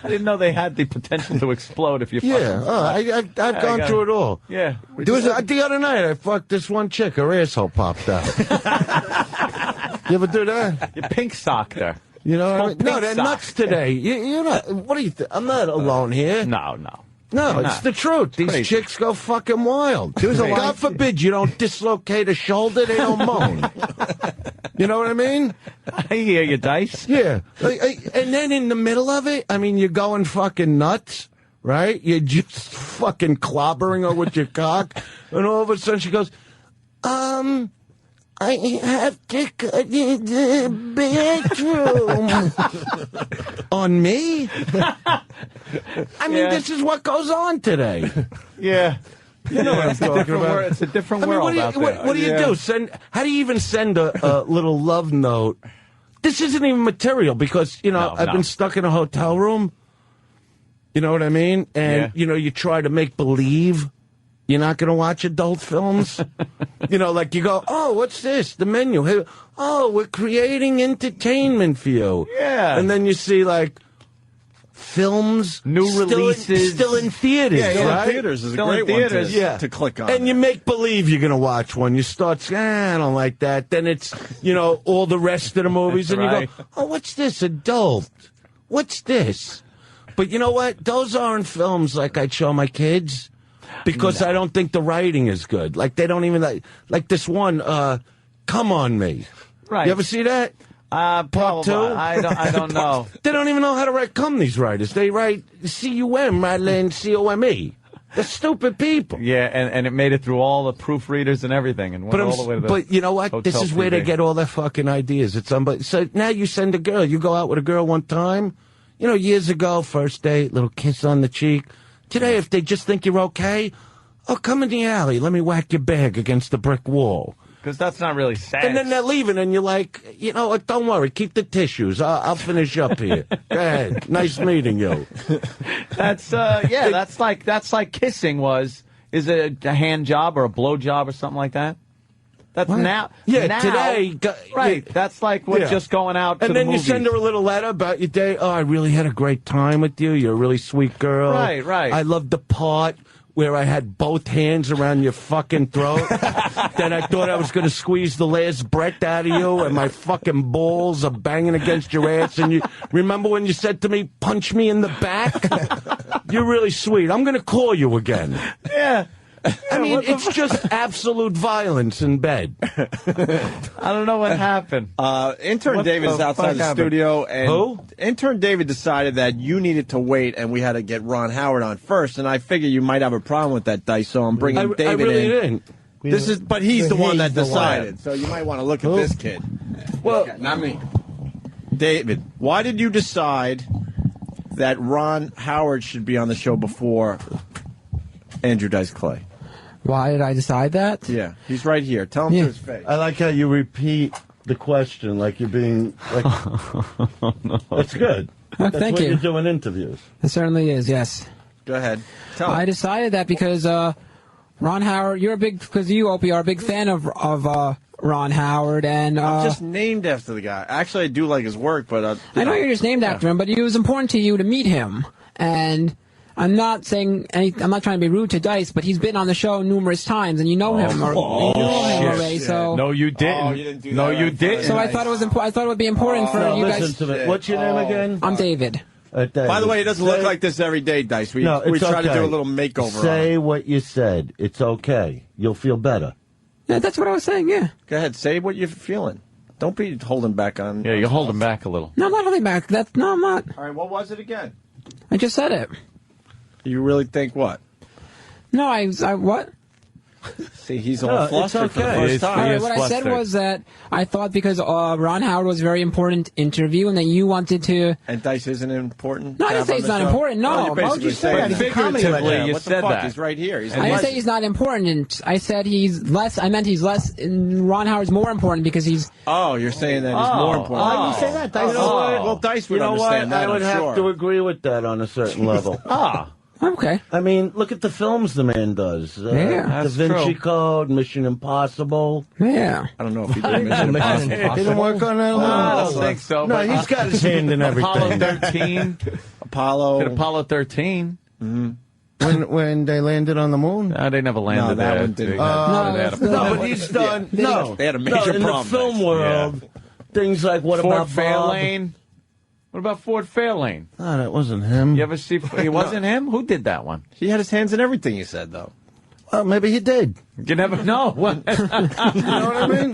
I didn't know they had the potential to explode if you fucking... Yeah, I've gone through it all. Yeah. The other night, I fucked this one chick. Her asshole popped out. You ever do that? You pink socked her. You know what I mean? No, they're nuts today. You're not... What do you think? I'm not alone here. No. No, it's the truth. These chicks go fucking wild. God forbid you don't dislocate a shoulder, they don't moan. You know what I mean? I hear you, Dice. Yeah. And then in the middle of it, I mean, you're going fucking nuts, right? You're just fucking clobbering her with your cock. And all of a sudden she goes, I have to go to the bathroom. On me? I mean, this is what goes on today. Yeah. You know what I'm talking about. It's a different world out there. What do you do? How do you even send a little love note? This isn't even material because, I've been stuck in a hotel room. You know what I mean? And, you try to make believe you're not going to watch adult films. Like you go, oh, what's this? The menu. Hey, oh, we're creating entertainment for you. Yeah. And then you see, like, films. New releases. Still in theaters, right? right? Theaters is a great one to click on. And you make believe you're going to watch one. You start saying, I don't like that. Then it's, all the rest of the movies. And you go, oh, what's this? Adult. What's this? But you know what? Those aren't films like I'd show my kids. Because I don't think the writing is good. Like, they don't even like this one, Come On Me. Right. You ever see that? Part 2? I don't know. They don't even know how to write cum, these writers. They write C-U-M rather than C-O-M-E. They're stupid people. Yeah, and it made it through all the proofreaders and everything. And went all the way to the but you know what? This is where they get all their fucking ideas. It's So now you send a girl. You go out with a girl one time. Years ago, first date, little kiss on the cheek. Today, if they just think you're okay, come in the alley. Let me whack your bag against the brick wall. Because that's not really sex. And then they're leaving, and you're like, don't worry. Keep the tissues. I'll finish up here. Go ahead. Nice meeting you. That's that's like kissing was. Is it a hand job or a blow job or something like that? That's now. Yeah, now, today. Right. Yeah. That's like what's just going out to and the then movies. You send her a little letter about your day. Oh, I really had a great time with you. You're a really sweet girl. Right. I loved the part where I had both hands around your fucking throat. Then I thought I was going to squeeze the last breath out of you, and my fucking balls are banging against your ass. And you remember when you said to me, punch me in the back? You're really sweet. I'm going to call you again. Yeah. I mean, it's just absolute violence in bed. I don't know what happened. Intern David is outside the studio. And who? Intern David decided that you needed to wait and we had to get Ron Howard on first. And I figured you might have a problem with that, Dice, so I'm bringing David I really in. didn't. But he's the one that decided. So you might want to look at this kid. Well, not me. David, why did you decide that Ron Howard should be on the show before Andrew Dice Clay? Why did I decide that? Yeah, he's right here. Tell him to his face. I like how you repeat the question like you're being like. That's good. That's thank what you. You're doing interviews. It certainly is, yes. Go ahead. Tell I decided that because Ron Howard, because you, Opie, are a big fan of Ron Howard, and I'm just named after the guy. Actually, I do like his work, but I know you're just named after him, but it was important to you to meet him, and I'm not saying I'm not trying to be rude to Dice, but he's been on the show numerous times, and you know him, him already. So no, you didn't. You didn't. So I thought it was I thought it would be important for you guys. Listen to me. What's your name again? I'm David. David. By the way, he doesn't look like this every day, Dice. We try to do a little makeover. Say on him. what you said. It's okay. You'll feel better. Yeah, that's what I was saying. Yeah. Go ahead. Say what you're feeling. Don't be holding back on. Yeah, you're holding back a little. No, I'm not holding back. No, I'm not. All right. What was it again? I just said it. You really think what? No, I what? See, he's all flustered for the first time. All right, what I said was that I thought because Ron Howard was a very important interview, and that you wanted to. And Dice isn't important. No, I didn't say he's not important. No, why would you say that? He's a comedy legend. What the fuck? He's right here. He's I didn't say he's not important. I said he's less. I meant he's less. Ron Howard's more important because he's. Oh, you're saying that he's more important. Why do you say that, Dice? Well, Dice would understand that. I would have to agree with that on a certain level. Okay. I mean, look at the films the man does. Yeah, Da Vinci Code, Mission Impossible. Yeah. I don't know if he did Mission Impossible. He didn't work on that. I don't think so. No, he's got his hand in everything. Apollo 13. Apollo 13. Mm-hmm. When they landed on the moon? No, they never landed there. That one didn't. No, but he's done. No, they had a major in problem. the film world, things like what Fort about Fairlane? What about Fort Fairlane? Oh, that wasn't him. You ever see? It wasn't him. Who did that one? He had his hands in everything. You said though. Well, maybe he did. You never know. You know what I mean?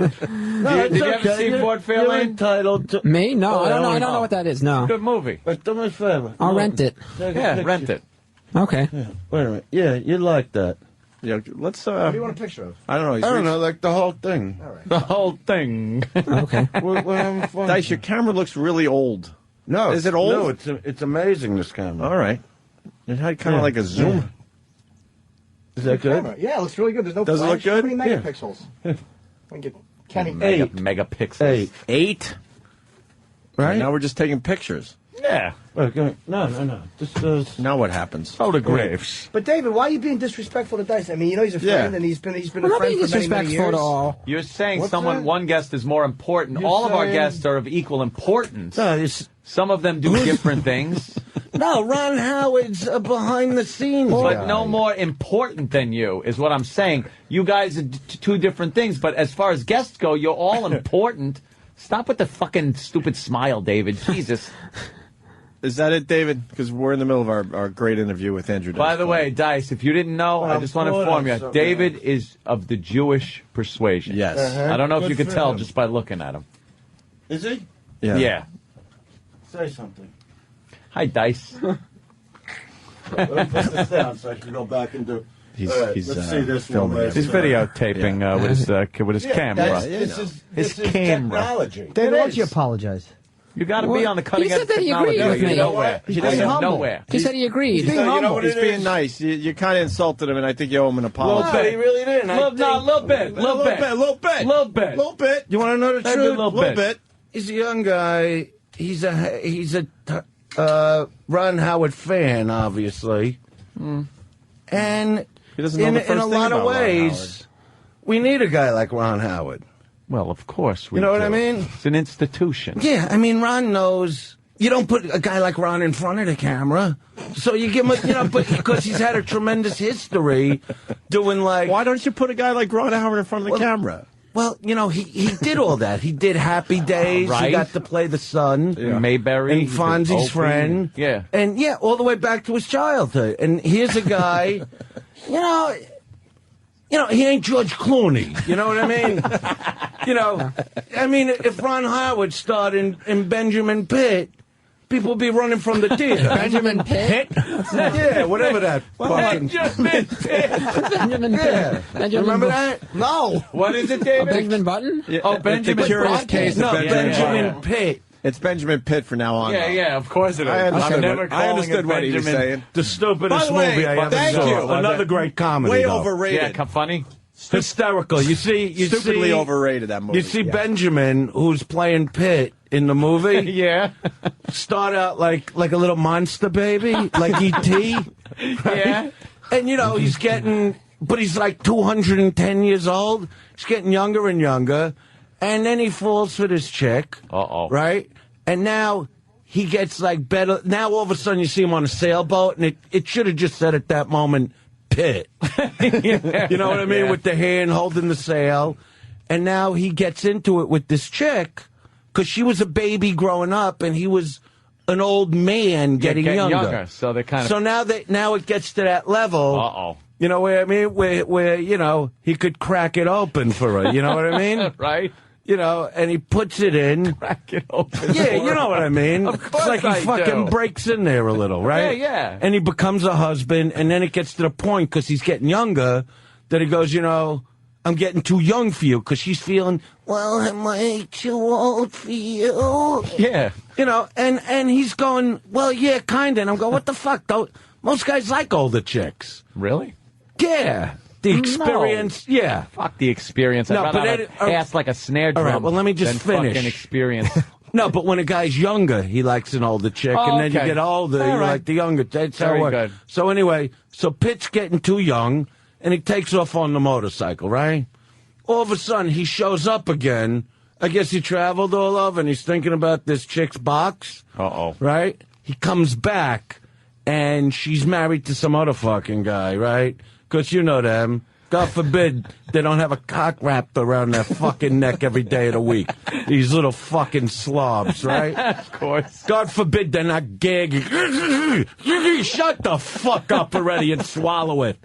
No, Did you ever see Fort Fairlane? You're entitled to. Me? No, I don't know. I don't know what that is. No. Good movie. But do me a favor. I'll rent it. Yeah, rent it. Okay. Yeah. Wait a minute. Yeah, you like that. Yeah, let's. What do you want a picture of? I don't know. I don't know, like the whole thing. All right. The whole thing. Okay. We're having fun. Dice, your camera looks really old. No, is it old? No, it's amazing. This camera. All right. It had kind of like a zoom. Yeah. Is that good? Camera. Yeah, it looks really good. There's no Does it look flash. good? How many megapixels? We can get Kenny. Megapixels. 8. Right. Now we're just taking pictures. Yeah. No. Just now what happens? Photographs. But David, why are you being disrespectful to Dice? I mean, you know he's a friend, and he's been I'm a not being friend for many disrespectful years. at all. You're saying What's someone, that? one guest is more important. You're All of our saying- guests are of equal importance. no, Some of them do different things, no. Ron Howard's behind the scenes, but guy. no more important than you, is what I'm saying. You guys are two different things, but as far as guests go, you're all important. Stop with the fucking stupid smile, David. Jesus. Is that it, David? Because we're in the middle of our great interview with Andrew Dice. By the way, Dice, if you didn't know, I just want to inform you, so David is of the Jewish persuasion. Yes. I don't know if Good you could for tell him. just by looking at him. Is he? Yeah. Say something. Hi, Dice. Let me put this down so I can go back and do. He's let's see this filming one. it. He's videotaping with his camera. This is His camera. technology. David, why It don't is. you apologize? You got to be on the cutting He edge said that he technology. agreed with You me. know where. He He doesn't doesn't humble. know where. He said he agreed. being humble. He's being nice. You kind of insulted him, and I think you owe him an Little apology. No, bit. he really didn't. Little bit. Little bit. You want to know the Maybe a truth? little bit. He's a young guy. He's a Ron Howard fan, obviously. And He doesn't know the first in a thing lot of about Ron ways, we need a guy like Ron Howard. Well, of course we You know what do. I mean? It's an institution. Yeah, I mean, Ron knows. You don't put a guy like Ron in front of the camera, so you give him, but because he's had a tremendous history doing like. Why don't you put a guy like Ron Howard in front of the camera? Well, he did all that. He did Happy Days. Right. He got to play the son. Mayberry. And Fonzie's Opie. friend. Yeah. And all the way back to his childhood. And here's a guy, he ain't George Clooney. You know what I mean? If Ron Howard starred in Benjamin Pitt, people would be running from the theater. Benjamin Pitt? Yeah, whatever that fucking... Benjamin Pitt. Benjamin Yeah. Pitt. Benjamin Remember that? No. What is it, David? Benjamin Button? Oh, Benjamin The curious Pitt. case of No, Benjamin Pitt. It's Benjamin Pitt from now on. Yeah, of course it is. I understood I'm never what- I calling understood it what he was Benjamin. saying. The stupidest By the way, movie I ever thank saw. you. Another great comedy. Way though. overrated. Yeah, funny. Hysterical. You Stupidly overrated, that movie. You see Benjamin, who's playing Pitt in the movie. Yeah. Start out like a little monster baby, like E.T. Right? Yeah. And, he's getting... But he's like 210 years old. He's getting younger and younger. And then he falls for this chick. Uh-oh. Right? And now he gets like better. Now all of a sudden you see him on a sailboat, and it should have just said at that moment, Pitt. Yeah. You know what I mean? Yeah. With the hand holding the sail. And now he gets into it with this chick because she was a baby growing up and he was an old man getting younger. So they kind of. So now it gets to that level. Uh-oh. You know what I mean? Where he could crack it open for her. You know what I mean? Right. And he puts it in. Crack it open. Yeah, you know what I mean? Of course it's like he fucking breaks in there a little, right? Yeah. And he becomes a husband, and then it gets to the point, because he's getting younger, that he goes, I'm getting too young for you, because she's feeling, well, am I too old for you? Yeah. And he's going, well, yeah, kind of. And I'm going, what the fuck, though? Most guys like older chicks. Really? Yeah. The experience, yeah. Fuck the experience. No, I'd rather ass like a snare drum. All right, well, let me just finish. Fucking experience. No, but when a guy's younger, he likes an older chick, and then you get older, you like the younger. That's how it works. Very good. So anyway, Pitt's getting too young, and he takes off on the motorcycle, right? All of a sudden, he shows up again. I guess he traveled all over, and he's thinking about this chick's box. Uh-oh. Right? He comes back, and she's married to some other fucking guy, right? Because you know them. God forbid they don't have a cock wrapped around their fucking neck every day of the week. These little fucking slobs, right? Of course. God forbid they're not gagging. Shut the fuck up already and swallow it.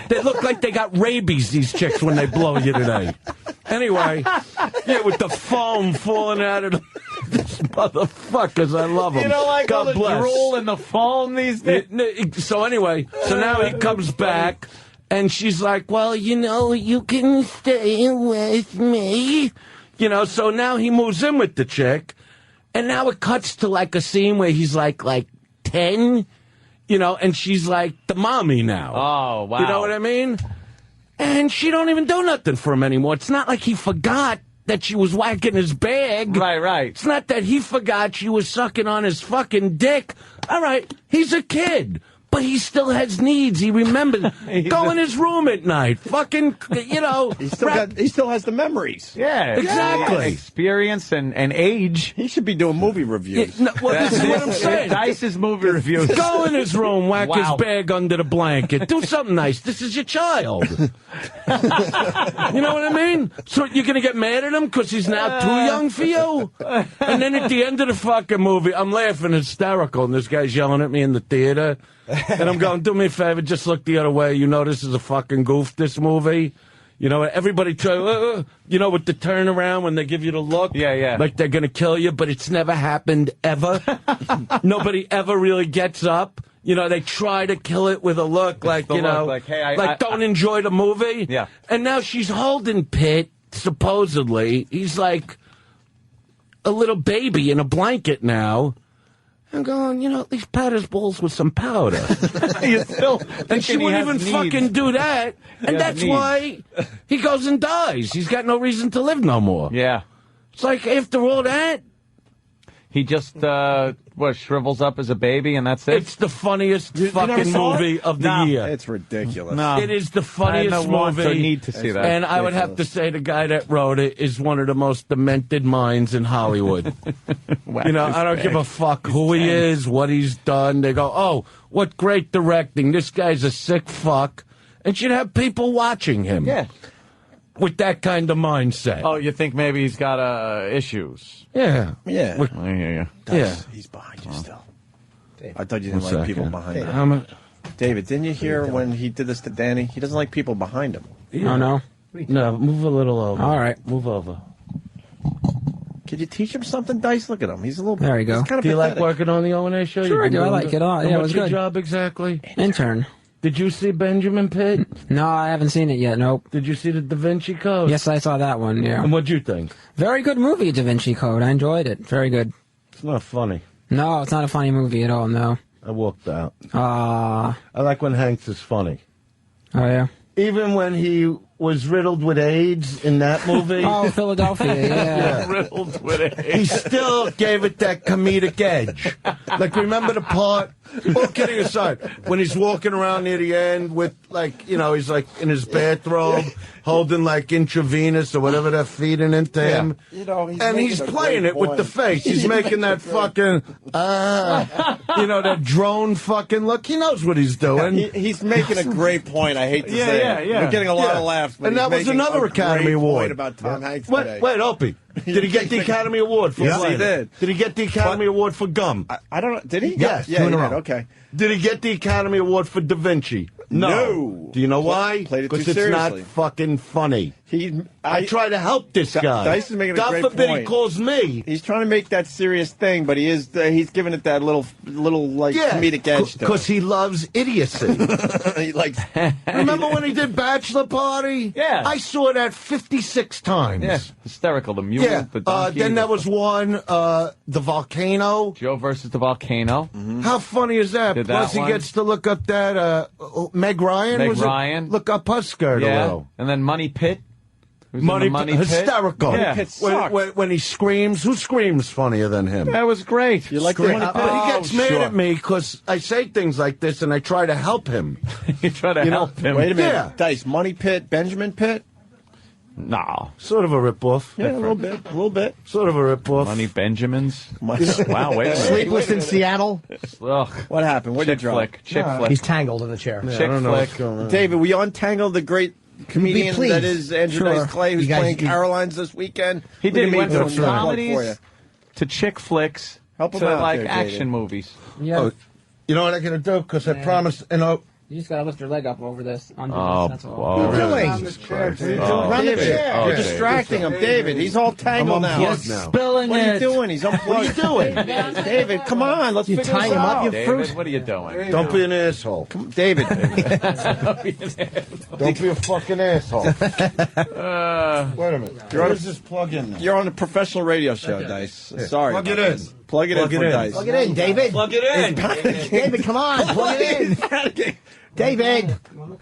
They look like they got rabies, these chicks, when they blow you today. Anyway, with the foam falling out of these motherfuckers, I love them. You don't like God all the bless. drool and the foam these days? So anyway, now he comes back, and she's like, well, you can stay with me. So now he moves in with the chick, and now it cuts to like a scene where he's like 10, and she's like the mommy now. Oh, wow. You know what I mean? And she don't even do nothing for him anymore. It's not like he forgot that she was whacking his bag. Right. It's not that he forgot she was sucking on his fucking dick. All right, he's a kid. But he still has needs. He remembers. Go in his room at night. Fucking, He still has the memories. Yeah. Exactly. Yeah. Experience and age. He should be doing movie reviews. This is what I'm saying. Dice's movie reviews. Go in his room, whack his bag under the blanket. Do something nice. This is your child. You know what I mean? So you're going to get mad at him because he's now too young for you? And then at the end of the fucking movie, I'm laughing hysterical, and this guy's yelling at me in the theater. And I'm going, do me a favor, just look the other way. This is a fucking goof, this movie. Everybody try, with the turnaround when they give you the look. Yeah. Like they're going to kill you, but it's never happened ever. Nobody ever really gets up. They try to kill it with a look like, hey, don't enjoy the movie. Yeah. And now she's holding Pitt, supposedly. He's like a little baby in a blanket now. I'm going, at least pat his balls with some powder. And she wouldn't even fucking do that. And that's why he goes and dies. He's got no reason to live no more. Yeah. It's like, after all that, he just, shrivels up as a baby and that's it? It's the funniest fucking movie of the year. It's ridiculous. No. It is the funniest movie. I need to see that. And I would have to say the guy that wrote it is one of the most demented minds in Hollywood. I don't give a fuck who he is, what he's done. They go, oh, what great directing. This guy's a sick fuck. And should have people watching him. Yeah. With that kind of mindset. Oh, you think maybe he's got issues? Yeah. Yeah. I hear you. Yeah. He's behind you still. I thought you didn't One like people second. behind him. David, didn't you hear when he did this to Danny? He doesn't like people behind him. Oh, no? No, move a little over. All right. Move over. Could you teach him something, Dice? Look at him. He's a little. There you go. He's kind of Do you like pathetic. working on the O&A show? Sure, I do. I doing like it all. And Yeah, it what's was your good. job exactly? Intern. Did you see Benjamin Pitt? No, I haven't seen it yet. Nope. Did you see the Da Vinci Code? Yes, I saw that one. Yeah. And what'd you think? Very good movie, Da Vinci Code. I enjoyed it. Very good. It's not funny. No, it's not a funny movie at all. No. I walked out. Ah. I like when Hanks is funny. Oh yeah. Even when he was riddled with AIDS in that movie. Oh, Philadelphia, yeah. Riddled with it. He still gave it that comedic edge. Like, remember the part, all kidding aside, when he's walking around near the end with, like, you know, he's like in his bathrobe, holding like intravenous or whatever they're feeding into him. You know, And he's playing it with the face. He's making that fucking, you know, that drone fucking look. He knows what he's doing. He's making a great point. I hate to say it. We're getting a lot of laughs. But And that was another Academy Award. About Tom Hanks today. Wait, Opie. Did he get the Academy Award for Yes, what? he did. Did he get the Academy Award for Gum? I don't know. Did he? Yes, Yeah, 2 he in a did. row. Okay. Did he get the Academy Award for Da Vinci? No. Do you know why? Played it too Because it's not seriously. fucking funny. I try to help this guy. Dice is making a God great forbid point. he calls me. He's trying to make that serious thing, but he's giving it that little like comedic edge. Because he loves idiocy. He likes. Remember when he did Bachelor Party? Yeah. I saw that 56 times. Yeah, hysterical. The mule, Yeah. the donkey. Then there was one, the volcano. Joe versus the volcano. How funny is that? Did Plus, that he one. gets to look up that Meg Ryan. Meg was it? Ryan. Look up her skirt a Yeah, little. and then Money Pit. Who's in Money, the Money Pit. hysterical. Yeah. When he screams, who screams funnier than him? That was great. You like the Scream. Money Pit? But he gets mad sure. at me because I say things like this and I try to help him. You try to You know, help him. Wait a minute, Yeah. Dice. Money Pit, Benjamin Pit. No. Sort of a ripoff. Yeah, a little bit. Sort of a ripoff. Money Benjamins. Wow, wait a minute. Sleepless in Seattle. Ugh. What happened? What did Chick you drop? flick. Chick flick. He's tangled in the chair. Yeah, I Chick don't know what's flick. going on. David, we untangled the great comedian Please. that is Andrew Sure. Dice Clay, who's You guys- playing you- Caroline's this weekend. He did. He went We're from gonna make comedies for you. to chick flicks Help him to out like there, action David. movies. Yeah. Oh, you know what I'm going to do? Because I promised, you know, You just gotta lift your leg up over this. Under Oh, this, that's all. oh, What are you doing? Jesus Christ. Run the chair. Oh, You're David. distracting him, David. He's all tangled now. unplugged now. Spilling What are you it. doing? He's unplugged. What are you doing? David, come on. Let's figure tying this him up, out. you David, what are you doing? Don't be an asshole. David. Don't be a fucking asshole. Wait a minute. Where does this plug in now? You're on a professional radio show, Dice. Sorry. Plug it about in. this. Plug it in for Dice. Plug it in, David. Plug it in. David, come on. Plug it in. David,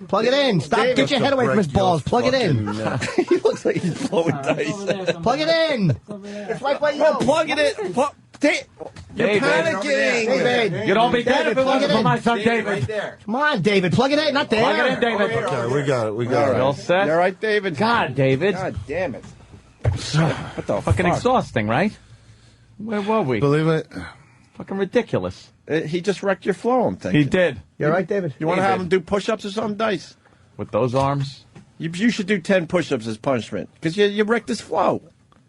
plug it in. Stop. David, Get your head away from his balls. Plug it in. He looks like he's blowing dice. Plug it in. It's right by you. Oh, plug it in. You're David. panicking. David. You don't be dead if it plug wasn't it for in. my son David. Come on, David. Plug it in. Not there. Plug it in, David. Okay, we got it. We got You all it. set? You all right, David? God, David. God damn it. What the Fucking fuck? exhausting, right? Where were we? Believe it? Fucking ridiculous. He just wrecked your flow, I'm thinking. He did. You're right, David. You want to have him do push-ups or something, Dice? With those arms? You should do 10 push-ups as punishment, because you wrecked his flow.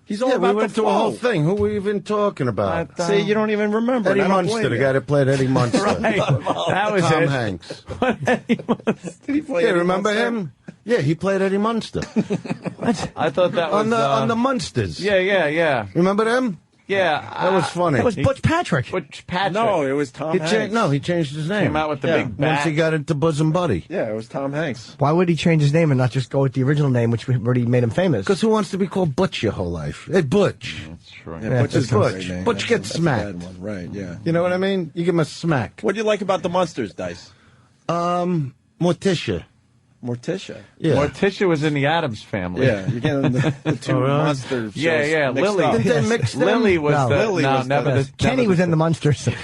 He's all Yeah, about we went the through flow. a whole thing. Who were we even talking about? See, you don't even remember. Eddie and I don't Munster, blame the you. guy that played Eddie Munster. That was Tom it. Hanks. Did he play Yeah, Eddie remember Munster? him? Yeah, he played Eddie Munster. I thought that was... on the Munsters. Yeah. Remember them? Yeah. That was funny. That was Butch Patrick. Butch Patrick. No, it was Tom He Hanks. he changed his name. Came out with the Yeah. big Once bat. he got into Bosom Buddy. Yeah, it was Tom Hanks. Why would he change his name and not just go with the original name, which already made him famous? Because who wants to be called Butch your whole life? Hey, Butch. That's true. Yeah, Butch is Butch. Great name. Butch gets That's a smacked. bad one. Right, yeah. You know what I mean? You give him a smack. What do you like about the Munsters, Dice? Morticia. Morticia. Yeah. Morticia was in the Addams Family. Yeah, you're getting the two Oh, really? monster shows Yeah, mixed Lily. up. Didn't they mix them? Lily was No. the... Lily no, was the never best. the... Kenny was in the Munsters. Didn't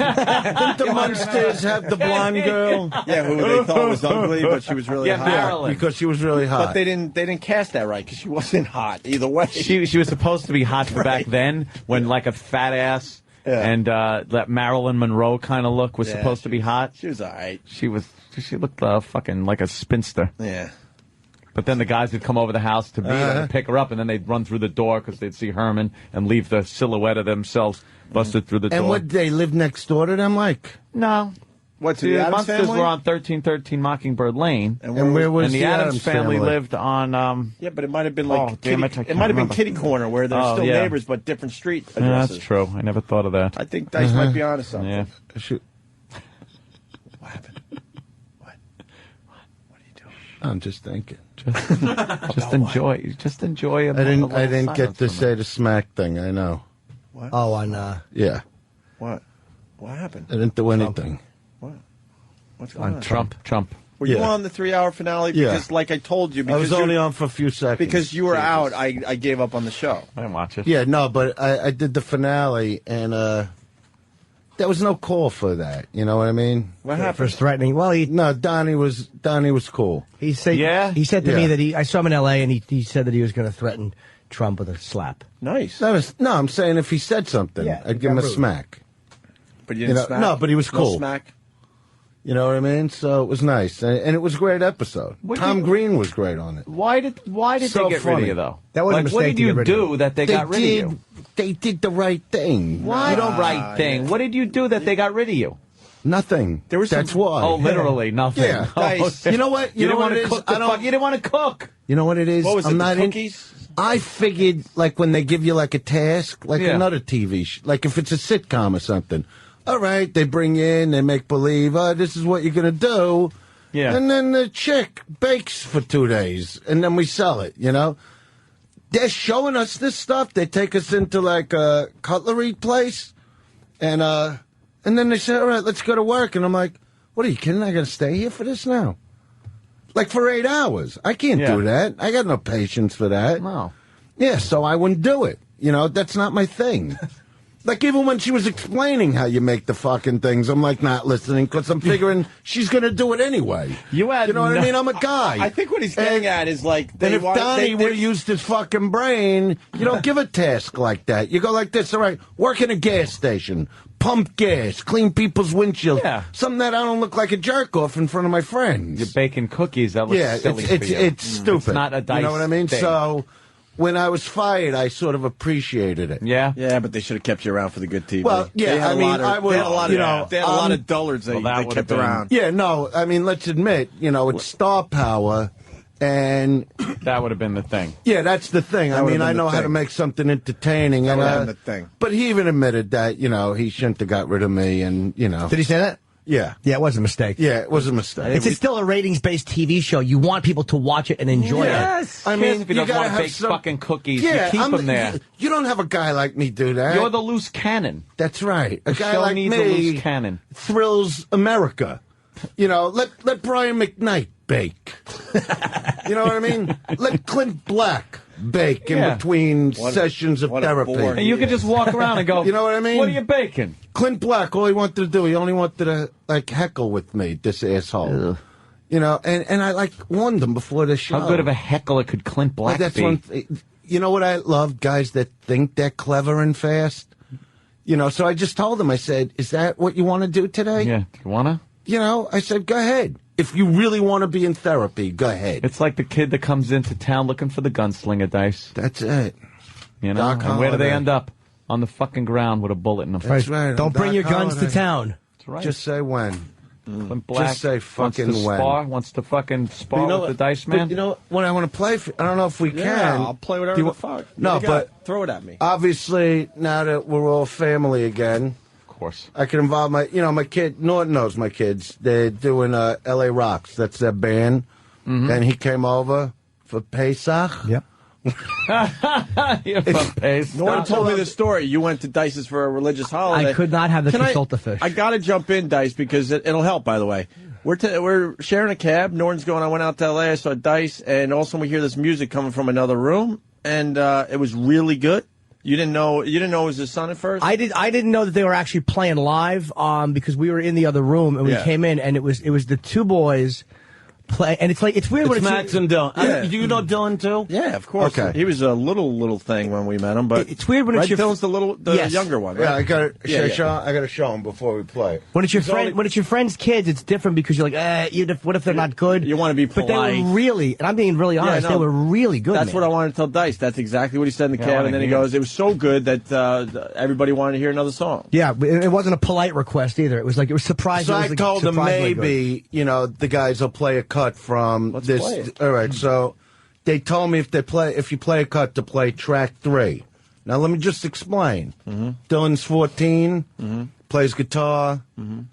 the Munsters have the blonde girl? Yeah, who they thought was ugly, but she was really Yeah, hot. Marilyn. Because she was really hot. But they didn't cast that right because she wasn't hot either way. She was supposed to be hot for back then, when like a fat ass Yeah. and that Marilyn Monroe kind of look was Yeah. supposed to be hot. She was all right. She looked fucking like a spinster. Yeah. But then the guys would come over the house to meet her and pick her up, and then they'd run through the door because they'd see Herman and leave the silhouette of themselves busted through the door. And would they live next door to them, like? No. What, to The the Addams Munsters family? were on 1313 Mockingbird Lane. And where was and the Addams family lived on... Yeah, but it might have been like Oh, damn kitty, it, I it might have been can't kitty corner where they're Oh, still yeah. neighbors but different street Yeah, addresses. that's true. I never thought of that. I think Dice might be onto something. Yeah. What happened? What are you doing? I'm just thinking. Just enjoy. Just enjoy. I didn't get to say the smack thing. I know. What? Oh, on Yeah. What? What happened? I didn't do anything. What? What's going on? Trump. Were you on the 3-hour finale? Because, like I told you, because I was only on for a few seconds. Because you were out, I gave up on the show. I didn't watch it. Yeah, no, but I did the finale, and there was no call for that. You know what I mean? What happened? For threatening. Well, Donnie was cool. He said to me that I saw him in L.A. and he said that he was going to threaten Trump with a slap. Nice. I'm saying if he said something, I'd give him a smack. But you didn't smack? No, but he was cool. No smack? You know what I mean? So it was nice, and it was a great episode. Tom Green was great on it. Why did So they get funny. rid of you though? That was a Like, mistake what did to you get rid of do that they got rid of you? They did the right thing. What right thing? What did you do that they got rid of you? Nothing. That's why. Oh, literally nothing. Yeah. Oh, you know what? You didn't want to it is? cook. You didn't want to cook. You know what it is? What was I'm it, not the cookies? I figured, like, when they give you, like, a task, like Yeah. another TV like, if it's a sitcom or something. All right, they bring you in, they make believe, oh, this is what you're going to do. Yeah. And then the chick bakes for 2 days, and then we sell it, you know? They're showing us this stuff. They take us into, like, a cutlery place, and then they say, all right, let's go to work. And I'm like, what are you kidding? I got to stay here for this now? Like, for 8 hours. I can't do that. I got no patience for that. No. Yeah, so I wouldn't do it. You know, that's not my thing. Like, even when she was explaining how you make the fucking things, I'm, like, not listening, because I'm figuring she's going to do it anyway. You know what I mean? I'm a guy. I think what he's getting at is, like, And if Donnie would have used his fucking brain, you don't give a task like that. You go like this, all right, work in a gas station, pump gas, clean people's windshield. Yeah. Something that I don't look like a jerk-off in front of my friends. You're baking cookies. That looks silly for you. It's stupid. It's not a dice. You know what I mean? thing. So when I was fired, I sort of appreciated it. Yeah. Yeah, but they should have kept you around for the good TV. Well, yeah, They had I a mean, lot of, I would, they had a lot you of, know, they had a lot of dullards they kept around. Yeah, no, I mean, let's admit, you know, it's star power, and that would have been the thing. Yeah, that's the thing. That I mean, would've I been know the how to thing. make something entertaining, That and would've been the thing. But he even admitted that, you know, he shouldn't have got rid of me, and you know. Did he say that? Yeah. Yeah, it was a mistake. Yeah, it was a mistake. It's still a ratings-based TV show. You want people to watch it and enjoy it. I mean, if he you doesn't gotta want to have bake some fucking cookies, Yeah, you keep them there. You don't have a guy like me do that. You're the loose cannon. That's right. A The guy show like needs a me loose cannon. thrills America. You know, let Brian McKnight bake. You know what I mean? Let Clint Black bake in Yeah. between sessions of therapy. And you could just walk around and go, You know what I mean? What are you baking? Clint Black, all he wanted to do, he only wanted to, like, heckle with me, this asshole. You know, and I, like, warned him before the show. How good of a heckler could Clint Black That's be? You know what I love? Guys that think they're clever and fast. You know, so I just told him, I said, is that what you want to do today? Yeah. You wanna? You know, I said, go ahead. If you really want to be in therapy, go ahead. It's like the kid that comes into town looking for the gunslinger dice. That's it. You know, Doc and where do they Holliday. end up? On the fucking ground with a bullet in them. That's right. Don't bring Doc your guns to Holliday. town. That's right. Just say when. Clint Black Just say fucking wants to when. spar, wants to fucking spar You know with what- the dice but man. you know what I want to play? I don't know if we Yeah, can. I'll play whatever Do you the wa- fuck. No, What do you got? but throw it at me. obviously now that we're all family again, of course, I can involve my kid. Norton knows my kids. They're doing L.A. Rocks. That's their band, and he came over for Pesach. Yep. Norton told me the story. You went to Dice's for a religious holiday. I could not have the Can consulta fish. I got to jump in, Dice, because it'll help, by the way. We're sharing a cab. Norton's going, I went out to L.A., I saw Dice, and all of a sudden we hear this music coming from another room, and it was really good. You didn't know it was his son at first? I didn't know that they were actually playing live because we were in the other room and we came in and it was the two boys play, and it's weird when It's it's Max and Dylan. Yeah. Do you know Dylan too? Yeah, of course. Okay. He was a little thing when we met him, but it's weird when it's your Dylan's the younger one. Right? Yeah, I got Yeah, to yeah. I got to show him before we play. When it's your friend, when it's your friend's kids, it's different because you're like, what if they're not good? You want to be polite. But they were really, and I'm being really honest, they were really good. That's man. what I wanted to tell Dice. That's exactly what he said in the Yeah, I cab, wanna and then he hear goes, it was so good that everybody wanted to hear another song. Yeah, it wasn't a polite request either. It was like it was surprising. So I told him maybe the guys will play a cut from this. play it. All right, so they told me if you play a cut to play track 3. Now let me just explain. Dylan's 14, plays guitar,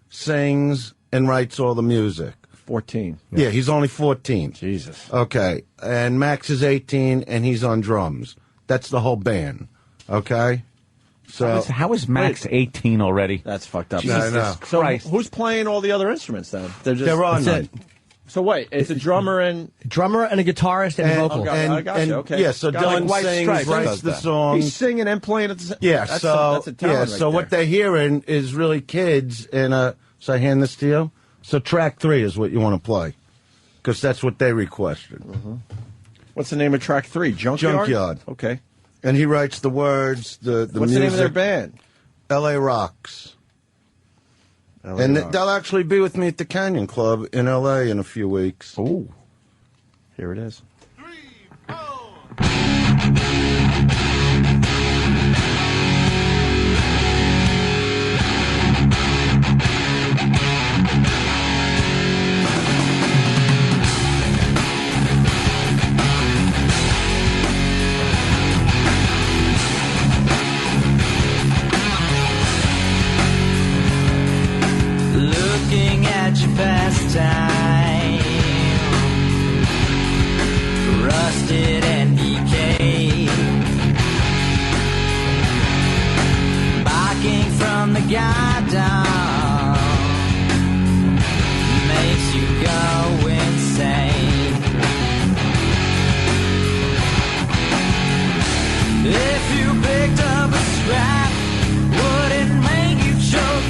sings, and writes all the music. 14. Yeah, he's only 14. Jesus. Okay, and Max is 18, and he's on drums. That's the whole band. Okay. So how is Max 18 already? That's fucked up. I know. So Christ. who's playing all the other instruments then? they're on That's them. it. So wait, it's a drummer and a guitarist and vocal. I got you. Okay. Yeah, so Dylan sings, writes the song. He's singing and playing at the same. Yeah, that's a talent. yeah, right so what there. they're hearing is really kids. And so I hand this to you. So track 3 is what you want to play, because that's what they requested. What's the name of track 3? Junkyard. Okay. And he writes the words, the What's music. the name of their band? L.A. Rocks. And they'll actually be with me at the Canyon Club in L.A. in a few weeks. Ooh. Here it is. Looking at your pastime, rusted and decayed, barking from the goddamn makes you go insane. If you picked up a scrap, would it make you choke?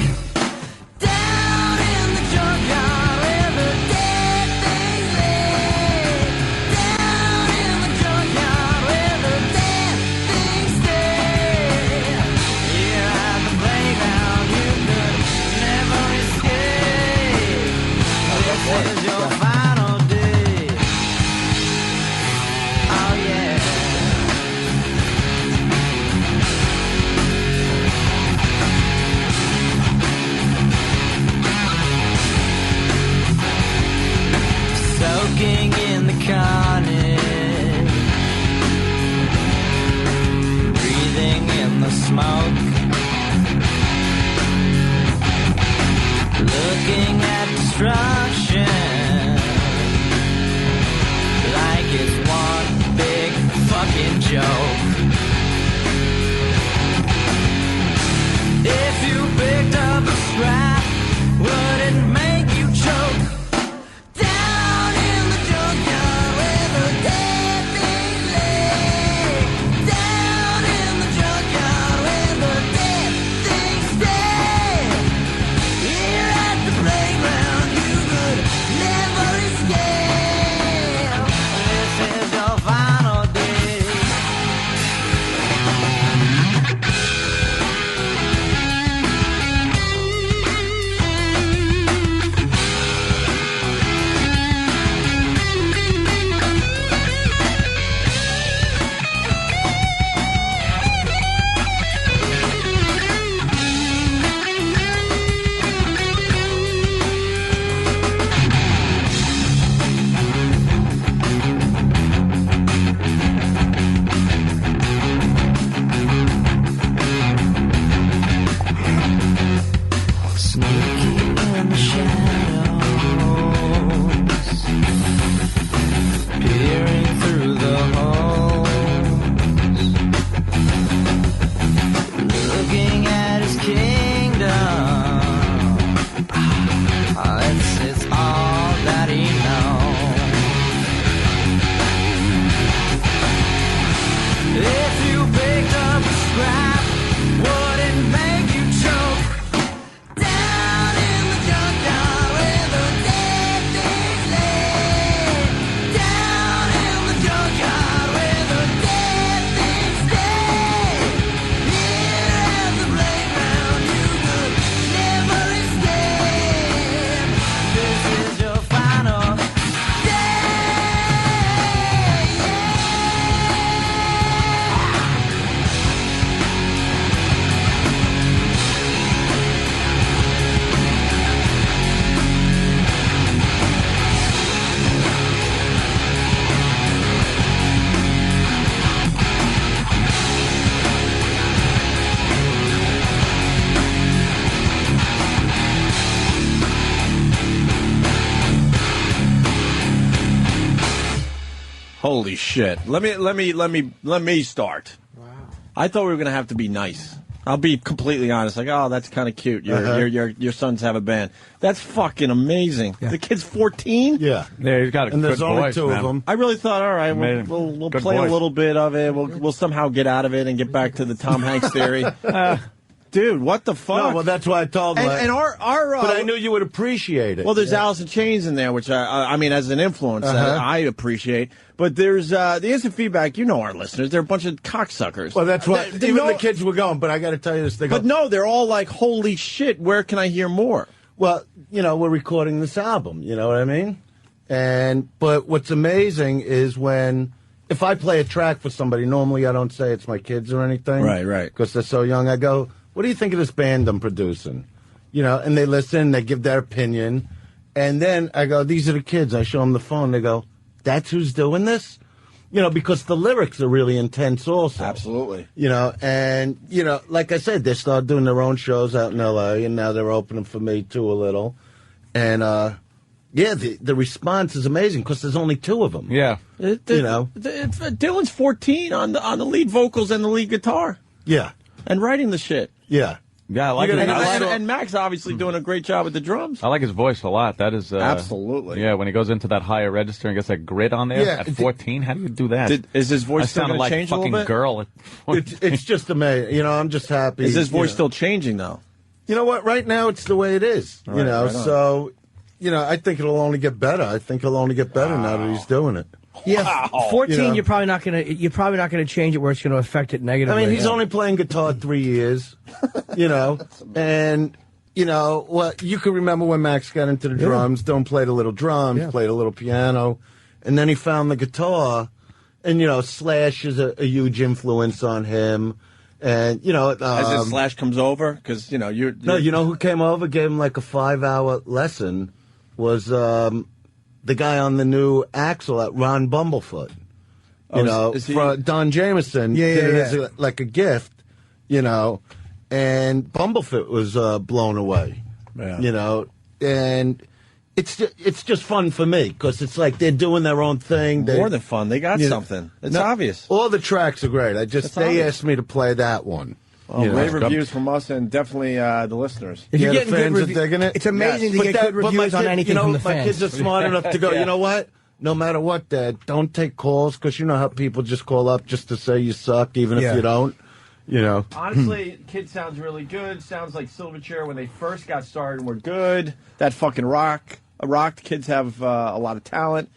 Soaking in the carnage, breathing in the smoke, looking at destruction like it's one big fucking joke. If you picked up a scrap, would it make you choke? Holy shit! Let me start. Wow. I thought we were gonna have to be nice. I'll be completely honest. Like, oh, that's kind of cute. Your sons have a band. That's fucking amazing. The kid's 14. Yeah. Yeah, he's got a and good there's only voice, two man. of them. I really thought, all right, Amazing. we'll Good play voice. a little bit of it. We'll somehow get out of it and get back to the Tom Hanks theory. Dude, what the fuck? No, well, that's why I told him. And our but I knew you would appreciate it. well, there's Alice in Chains in there, which I mean, as an influence, I appreciate. But there's the instant feedback. You know our listeners; they're a bunch of cocksuckers. Well, that's why even the kids were going. But I got to tell you this thing. But no, they're all like, "Holy shit! Where can I hear more?" Well, we're recording this album. You know what I mean? But what's amazing is if I play a track for somebody, normally I don't say it's my kids or anything. Right. Because they're so young. I go, what do you think of this band I'm producing? And they listen, they give their opinion. And then I go, these are the kids. I show them the phone. They go, that's who's doing this? Because the lyrics are really intense also. Absolutely. And like I said, they started doing their own shows out in L.A., and now they're opening for me, too, a little. And, the response is amazing because there's only two of them. Yeah. Dylan's 14 on the lead vocals and the lead guitar. Yeah. And writing the shit. Yeah. Yeah, I like it. And Mac's obviously doing a great job with the drums. I like his voice a lot. That is absolutely. Yeah, when he goes into that higher register and gets that grit on there at 14, how do you do that? Is his voice still going to change a little bit? I sounded like a fucking girl. It's just amazing. I'm just happy. Is his voice still changing though? You know what? Right now, it's the way it is. Right, so I think it'll only get better. I think it'll only get better now that he's doing it. Yeah, 14. You're probably not gonna change it where it's gonna affect it negatively. I mean, he's only playing guitar 3 years, and you can remember when Max got into the drums. Don't play the little drums, played a little piano, and then he found the guitar, and Slash is a huge influence on him, and as Slash comes over, because you're who came over, gave him like a 5-hour lesson, was the guy on the new Axl, Ron Bumblefoot. For Don Jameson did it as like a gift, and Bumblefoot was blown away, and it's just fun for me because it's like they're doing their own thing. More than fun, they got something. It's obvious. All the tracks are great. They asked me to play that one. Rave reviews from us and definitely the listeners. If you're the getting fans good are digging it. It's amazing to get good reviews on anything from the fans. My kids are smart enough to go, you know what? No matter what, Dad, don't take calls because you know how people just call up just to say you suck, even if you don't. Honestly, kid sounds really good. Sounds like Silverchair when they first got started and were good. That fucking rocked. Kids have a lot of talent.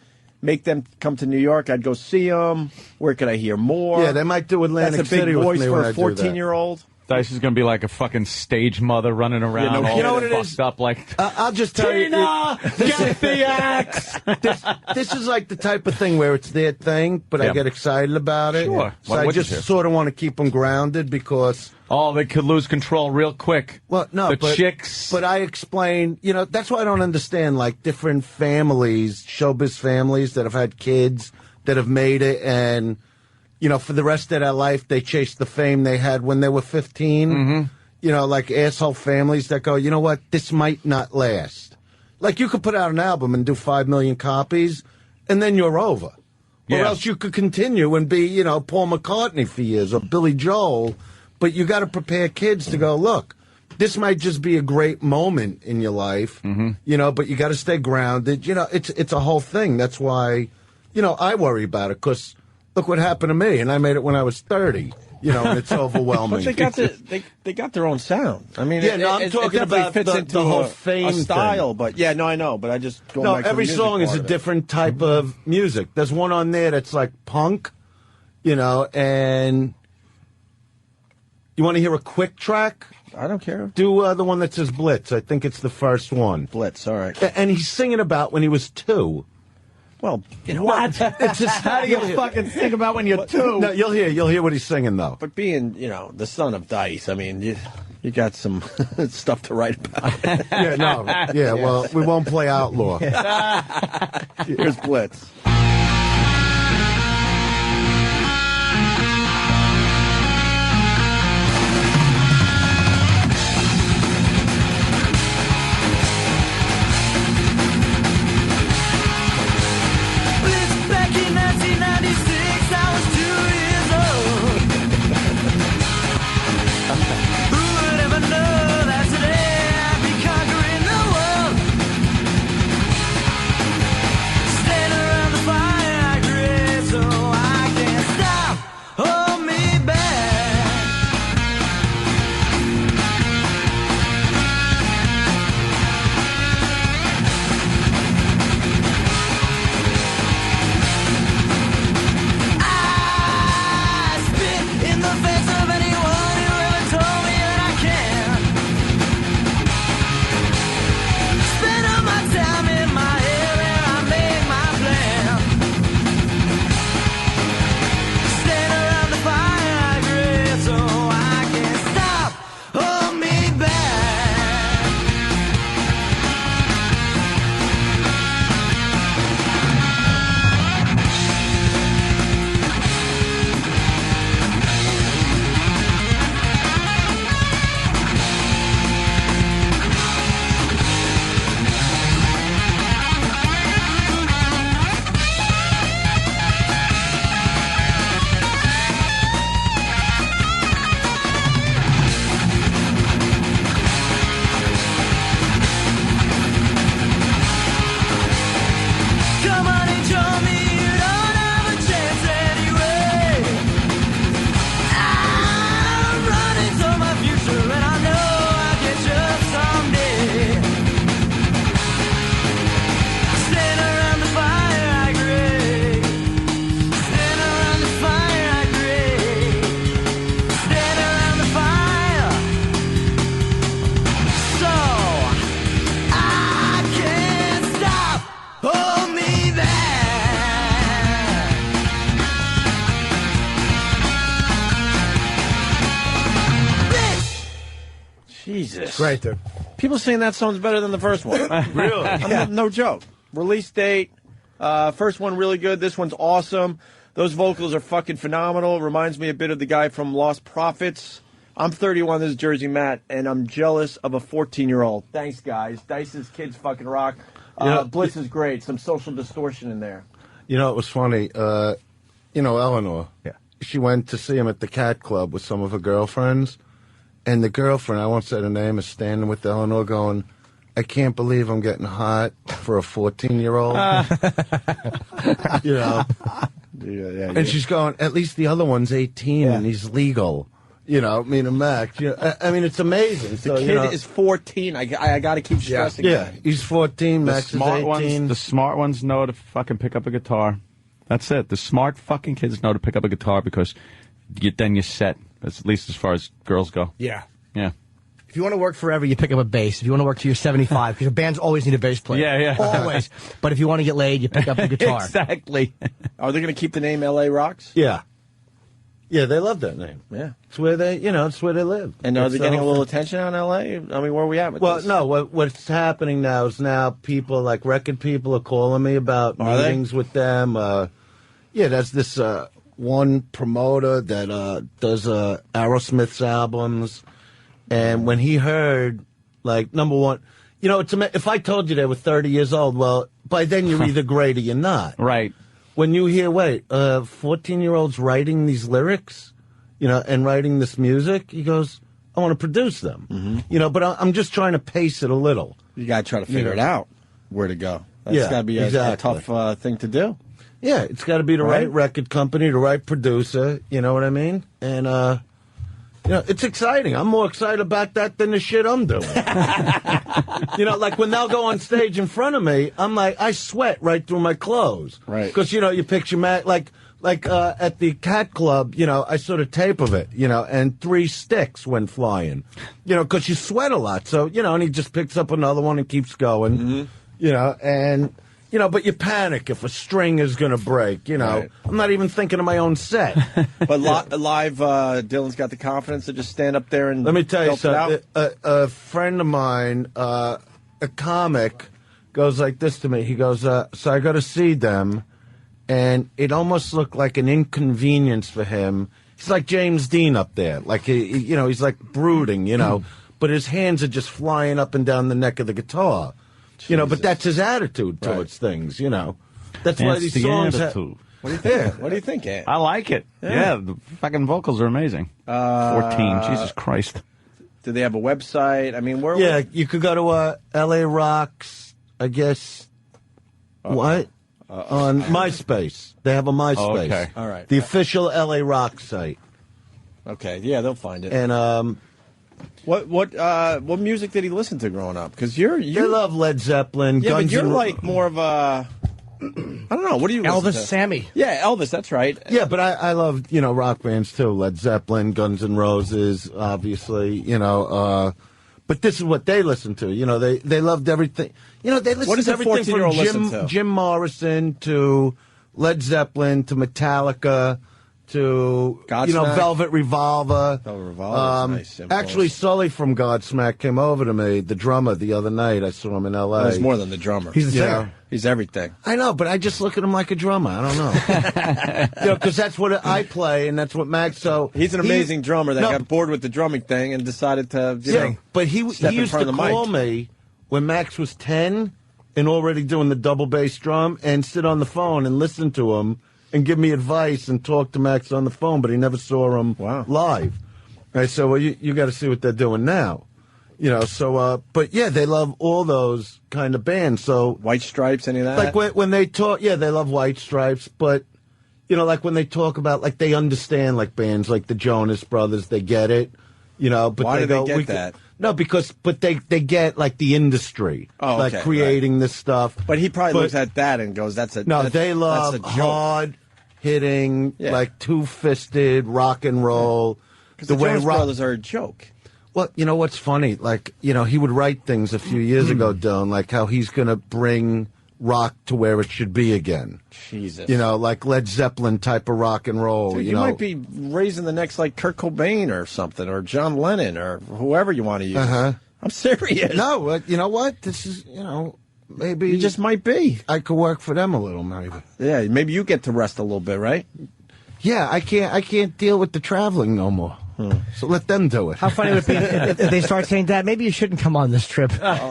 Make them come to New York. I'd go see them. Where could I hear more? Yeah, they might do Atlantic That's a big City voice with me for when a I do that. 14-year-old. Dice is going to be like a fucking stage mother running around all you know what it fucked is? up like... I'll just tell you... Get the axe! This is like the type of thing where it's their thing, but I get excited about it. Sure. So I just sort of want to keep them grounded because... Oh, they could lose control real quick. Well, no, chicks... But I explain... that's why I don't understand, like, different families, showbiz families that have had kids that have made it and... for the rest of their life, they chased the fame they had when they were 15. Mm-hmm. Like asshole families that go, you know what, this might not last. Like you could put out an album and do 5 million copies, and then you're over. Or else you could continue and be, Paul McCartney for years or Billy Joel. But you got to prepare kids to go, look, this might just be a great moment in your life, but you got to stay grounded. It's a whole thing. That's why, I worry about it because... Look what happened to me, and I made it when I was 30. And it's overwhelming. But they got their own sound. I mean, I'm talking about fits into the whole fame style. thing. But I know. But I just every song is a different type of music. There's one on there that's like punk, and you want to hear a quick track? I don't care. Do the one that says Blitz. I think it's the first one. Blitz. All right. And he's singing about when he was 2. Well, what? It's just How do you fucking think about when you're 2? No, you'll hear what he's singing though. But being, the son of Dice, I mean, you got some stuff to write about. Well, we won't play Outlaw. Here's Blitz. Jesus. Great, dude. People saying that song's better than the first one. Really? No joke. Release date. First one really good. This one's awesome. Those vocals are fucking phenomenal. Reminds me a bit of the guy from Lost Prophets. I'm 31. This is Jersey Matt, and I'm jealous of a 14-year-old. Thanks, guys. Dice's kids fucking rock. Blitz is great. Some social distortion in there. You know, it was funny. Eleanor. Yeah. She went to see him at the Cat Club with some of her girlfriends, and the girlfriend, I won't say her name, is standing with Eleanor going, I can't believe I'm getting hot for a 14-year-old. You know. Yeah. And she's going, at least the other one's 18 and he's legal. You know, me and Max. You know, I mean, it's amazing. The kid is 14. I got to keep stressing that. He's 14. Max is 18. The smart ones know to fucking pick up a guitar. That's it. The smart fucking kids know to pick up a guitar because then you're set, at least as far as girls go. Yeah. Yeah. If you want to work forever, you pick up a bass. If you want to work till you're 75, because bands always need a bass player. Yeah. Always. But if you want to get laid, you pick up a guitar. Exactly. Are they going to keep the name L.A. Rocks? Yeah. Yeah, they love that name. Yeah. It's where they, it's where they live. And are they getting a little attention out in L.A.? I mean, where are we at with this? No, what's happening now is people, like record people, are calling me about meetings with them. There's this one promoter that does Aerosmith's albums. And when he heard, like, number one, if I told you they were 30 years old, well, by then you're either great or you're not. Right. When you hear, 14-year-olds writing these lyrics, and writing this music, he goes, I want to produce them. Mm-hmm. But I'm just trying to pace it a little. You got to try to figure it out where to go. That's got to be a tough thing to do. Yeah, it's got to be the right record company, the right producer, you know what I mean? And, it's exciting. I'm more excited about that than the shit I'm doing. Like when they'll go on stage in front of me, I'm like, I sweat right through my clothes. Right. Because, you picture Matt, like at the Cat Club, I sort of tape of it, and 3 sticks went flying, because you sweat a lot. So, and he just picks up another one and keeps going, and... but you panic if a string is going to break, Right. I'm not even thinking of my own set. But live, Dylan's got the confidence to just stand up there and let me tell you something. A friend of mine, a comic, goes like this to me. He goes, so I got to see them, and it almost looked like an inconvenience for him. He's like James Dean up there. Like, he's like brooding, but his hands are just flying up and down the neck of the guitar. Jesus. But that's his attitude towards things, That's why these songs have... What do you think? What do you think, Ant? I like it. Yeah, the fucking vocals are amazing. 14, Jesus Christ. Do they have a website? I mean, where... Yeah, you could go to LA Rocks, I guess... What? On MySpace. They have a MySpace. Oh, okay. All right. The official LA Rocks site. Okay, yeah, they'll find it. And, What music did he listen to growing up? Because you they love Led Zeppelin. Yeah, Guns but you're N' like more of a I don't know. What do you listen Elvis, to? Sammy. Yeah, Elvis. That's right. Yeah, but I love rock bands too. Led Zeppelin, Guns N' Roses, obviously. But this is what they listen to. They loved everything. They listen to everything from Jim Morrison to Led Zeppelin to Metallica. To Velvet Revolver. Velvet Revolver is nice. Actually, Sully from Godsmack came over to me, the drummer, the other night. I saw him in L.A. Well, he's more than the drummer. He's the singer. He's everything. I know, but I just look at him like a drummer. I don't know. Because that's what I play, and that's what Max. So he's an amazing drummer that got bored with the drumming thing and decided to, But he used to call me when Max was 10 and already doing the double bass drum and sit on the phone and listen to him. And give me advice and talk to Max on the phone, but he never saw him live. I said, well, you got to see what they're doing now. But yeah, they love all those kind of bands. So White Stripes, any of that? Like when they talk, yeah, they love White Stripes, but, like when they talk about, like they understand like bands like the Jonas Brothers, they get it, but why they do they get that? No, but they get like the industry, like creating this stuff. But he probably looks at that and goes, they love hard hitting, like two-fisted rock and roll. Because the Jonas Brothers are a joke. Well, what's funny? Like, he would write things a few years ago, Dylan, like how he's going to bring rock to where it should be again. Jesus. You know, like Led Zeppelin type of rock and roll. Dude, you you know, might be raising the next like Kurt Cobain or something, or John Lennon, or whoever you want to use. I'm serious. No, you know what? This is, you know, maybe you just might be. I could work for them a little, maybe. Yeah, maybe you get to rest a little bit, right? Yeah, I can't deal with the traveling no more. So let them do it. How funny would it be if they start saying, Dad, maybe you shouldn't come on this trip. That'll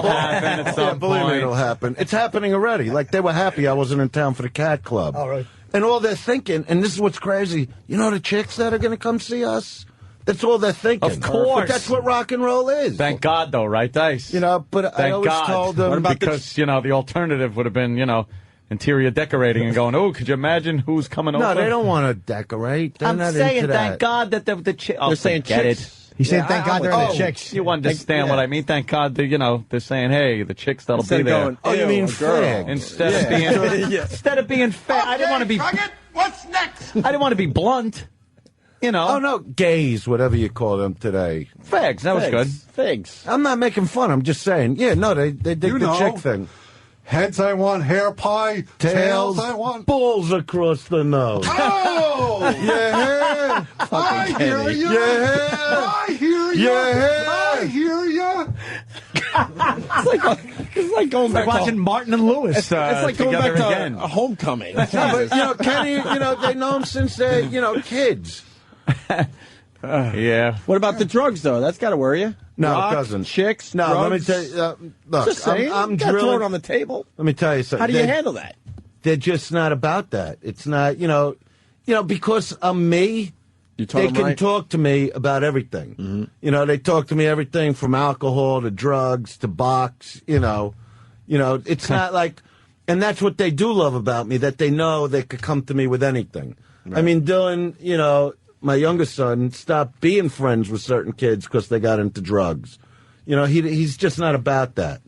happen at some believe me, it'll happen. It's happening already. Like, they were happy I wasn't in town for the Cat Club. All right. And all they're thinking, and this is what's crazy, you know the chicks that are going to come see us? That's all they're thinking. Of course. But that's what rock and roll is. Thank God, though, right, Dice? You know, but I always told them... What about because, you know, the alternative would have been, you know, interior decorating and going, oh, could you imagine who's coming over? No, they don't want to decorate. They're I'm not saying, into that. thank God that the chicks... They're saying chicks. He's saying, thank God they're the chicks. You understand what I mean? Thank God that, you know, they're saying, hey, the chicks that'll Instead be there. going, oh, you mean fag? Instead of being fat, I didn't want to be... What's next? I didn't want to be blunt. You know. Oh, no, gays, whatever you call them today. Fags, that was good. Figs. I'm not making fun. I'm just saying. Yeah, no, they dig the chick thing. Heads I want hair pie. Tails I want balls across the nose. Oh! Yeah! I hear you! Yeah! I hear you! Yeah! I hear you! It's like going back watching Martin and Lewis. It's like going back to again. a Homecoming. No, but, you know, Kenny, you know, they know him since they're, you know, kids. Yeah. What about the drugs, though? That's got to worry you. No, Rock, it doesn't. Chicks, no, drugs. let me tell you. Look, Just saying, I'm you gotta drilling. throw it on the table. Let me tell you something. How do you handle that? They're just not about that. It's not, you know, because I'm me. They can talk to me about everything. Mm-hmm. You know, they talk to me everything from alcohol to drugs to box. You know, it's not like, and that's what they do love about me, that they know they could come to me with anything. Right. I mean, Dylan, you know, my youngest son stopped being friends with certain kids because they got into drugs. You know, he's just not about that.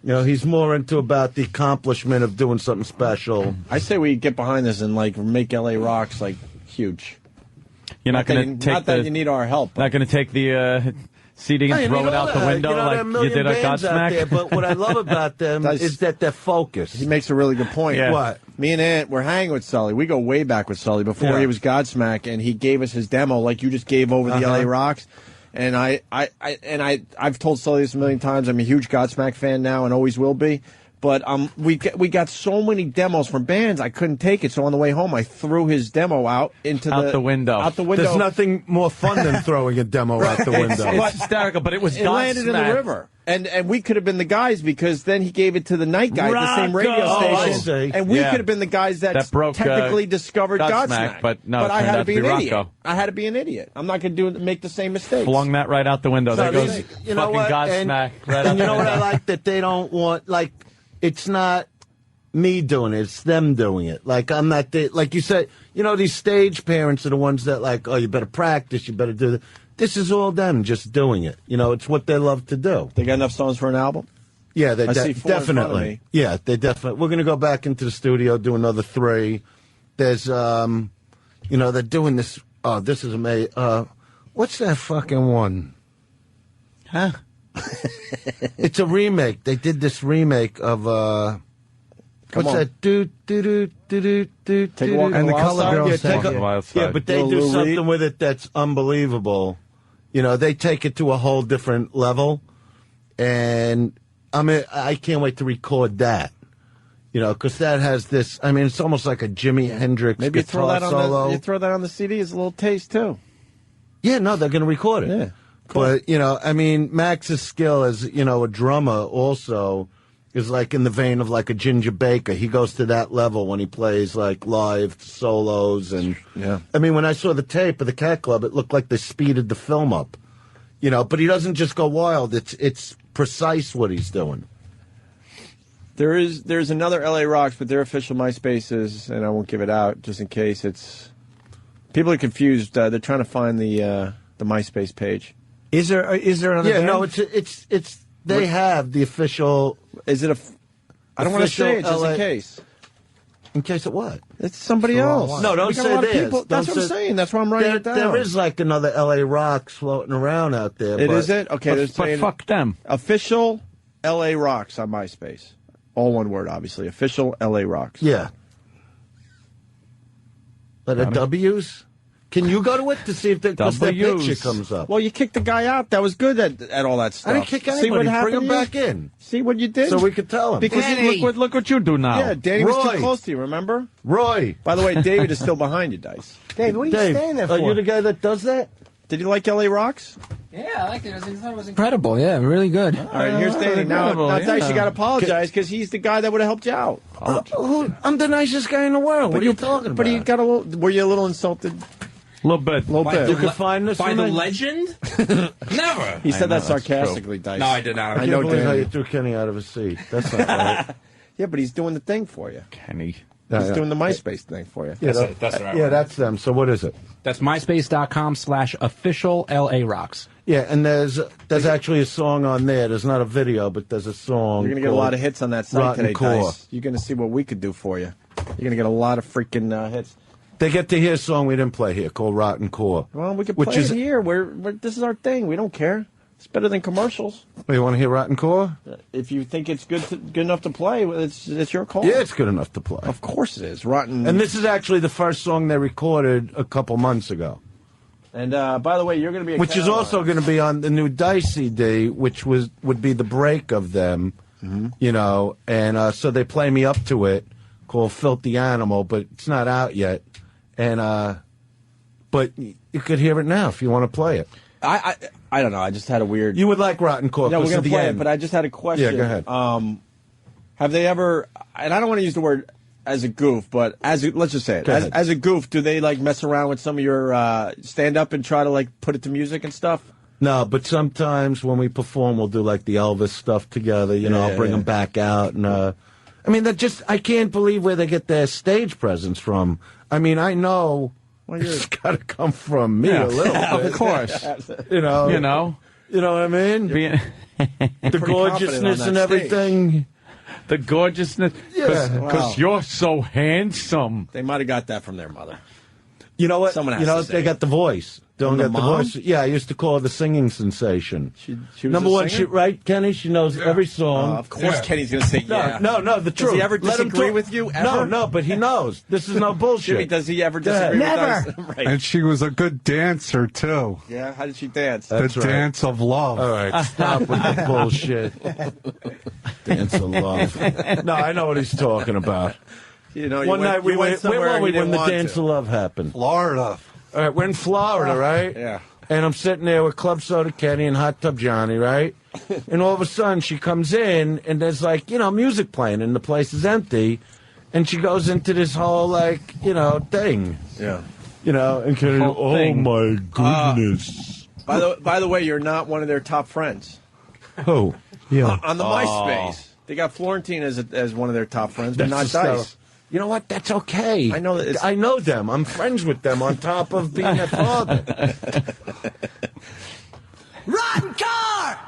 You know, he's more about the accomplishment of doing something special. I say we get behind this and like make LA Rocks like huge. You're not going to take not that you need our help. Not going to take the CD and throw it out the window, you know, like you did at Godsmack. There, but what I love about them is that they're focused. He makes a really good point. Yeah. What? Me and Ant, we're hanging with Sully. We go way back with Sully before he was Godsmack, and he gave us his demo like you just gave over the LA Rocks. And I've told Sully this a million times. I'm a huge Godsmack fan now and always will be. But we got so many demos from bands I couldn't take it. So on the way home, I threw his demo out the window. Out the window. There's nothing more fun than throwing a demo out the window. It's hysterical, but it was it landed in the river. And we could have been the guys because then he gave it to the night guy at the same radio station. And we could have been the guys that broke, technically discovered Godsmack. But no, I had to be an Rocco. idiot. I had to be an idiot. I'm not going to make the same mistakes. Flung that right out the window. There goes you know fucking what? Godsmack. Right And you know what I like? That they don't want, like, it's not me doing it, it's them doing it. Like, I'm not, like you said, you know, these stage parents are the ones that, like, oh, you better practice, you better do that. This is all them just doing it. You know, it's what they love to do. They got enough songs for an album? Yeah, they I see 4 in front of definitely. me. Yeah, they definitely. We're going to go back into the studio, do another 3. There's, you know, they're doing this. Oh, this is amazing. What's that fucking one? Huh? It's a remake. They did this remake of, what's that? Take a walk and the Color Girls. Yeah, but they do something with it that's unbelievable. You know, they take it to a whole different level, and I can't wait to record that. You know, because that has this. I mean, it's almost like a Jimi Hendrix Maybe guitar solo. You throw that on the CD as a little taste too. Yeah, no, they're going to record it. Yeah, cool. But you know, I mean, Max's skill as a drummer also is like in the vein of like a Ginger Baker. He goes to that level when he plays like live solos and I mean, when I saw the tape of the Cat Club, it looked like they speeded the film up. You know, but he doesn't just go wild. It's precise what he's doing. There's another LA Rocks, but their official MySpace is, and I won't give it out just in case it's people are confused. They're trying to find the MySpace page. Is there another? Yeah, band? no, it's they have the official. Is it a? I don't want to say it just LA in case. In case of what? It's somebody else. No, don't We got say a lot of theirs. people- That's Don't what I'm say- saying. That's why I'm writing it down. There is like another LA Rocks floating around out there. Is it? Okay, but fuck them. Official LA Rocks on MySpace. All one word, obviously. Official LA Rocks. Yeah. But the W's? Can you go to it to see if their picture comes up? Well, you kicked the guy out. That was good at all that stuff. I didn't kick anybody. See what happened? Bring him back in. See what you did? So we could tell him. Because look what you do now. Yeah, Danny was too close to you, remember? Roy. By the way, David is still behind you, Dice. Dave, what are you standing there for? Are you the guy that does that? Did you like LA Rocks? Yeah, I liked it. I thought it was incredible. Yeah, really good. All right, here's Danny. Now Dice, you got to apologize because he's the guy that would have helped you out. I'm the nicest guy in the world. What are you talking about? But you got were you a little insulted? A little bit. You can find this by the legend? Never. He said that sarcastically, Dice. No, I did not. I can't believe how you threw Kenny out of his seat. That's not right. Yeah, but he's doing the thing for you. Kenny. He's doing the MySpace thing for you. Yeah, that's right. Yeah, that's them. So what is it? That's myspace.com/official LA Rocks. Yeah, and there's actually a song on there. There's not a video, but there's a song. You're going to get a lot of hits on that site today, Dice. You're going to see what we could do for you. You're going to get a lot of freaking hits. They get to hear a song we didn't play here called Rotten Core. Well, we could play it here. This is our thing. We don't care. It's better than commercials. Well, you want to hear Rotten Core? If you think it's good enough to play, it's your call. Yeah, it's good enough to play. Of course it is. Rotten. And this is actually the first song they recorded a couple months ago. And by the way, you're going to be which is also going to be on the new Dice CD, which would be the break of them, you know. And so they play me up to it, called "Filthy Animal," but it's not out yet. And but you could hear it now if you want to play it. I don't know. I just had a weird. You would like Rotten Core. No, we're going to play end. it, but I just had a question. Yeah, go ahead. Have they ever? And I don't want to use the word as a goof, but let's just say it as a goof. Do they like mess around with some of your stand up and try to like put it to music and stuff? No, but sometimes when we perform, we'll do like the Elvis stuff together. You know, I'll bring them back out, and I mean, I can't believe where they get their stage presence from. I mean, I know it's got to come from me a little bit. Of course. You know what I mean? The gorgeousness and everything. The gorgeousness. Because you're so handsome. They might have got that from their mother. You know what? Someone has to say they got the voice. Don't get the mom? voice. Yeah, I used to call her the singing sensation. She was Number a one, singer? right, Kenny? She knows every song. Of course, Kenny's going to say yeah. No, the truth. Does he ever Let him disagree talk. with you? Ever? No, but he knows. This is no bullshit. Jimmy, does he ever disagree with us? Right. And she was a good dancer, too. Yeah, how did she dance? The dance of love. All right, stop with the bullshit. Dance of love. No, I know what he's talking about. You know, One night we went somewhere where were we you when didn't the want dance to. of love happened? Florida. All right, we're in Florida, right? Yeah. And I'm sitting there with Club Soda Kenny and Hot Tub Johnny, right? And all of a sudden she comes in and there's like, music playing and the place is empty. And she goes into this whole thing. Yeah. And Kenny, my goodness. By the way, you're not one of their top friends. Who? Yeah. On the MySpace. They got Florentine as one of their top friends, but not hysterical. Dice. You know what? That's okay. I know that I know them. I'm friends with them on top of being their father. Rotten car!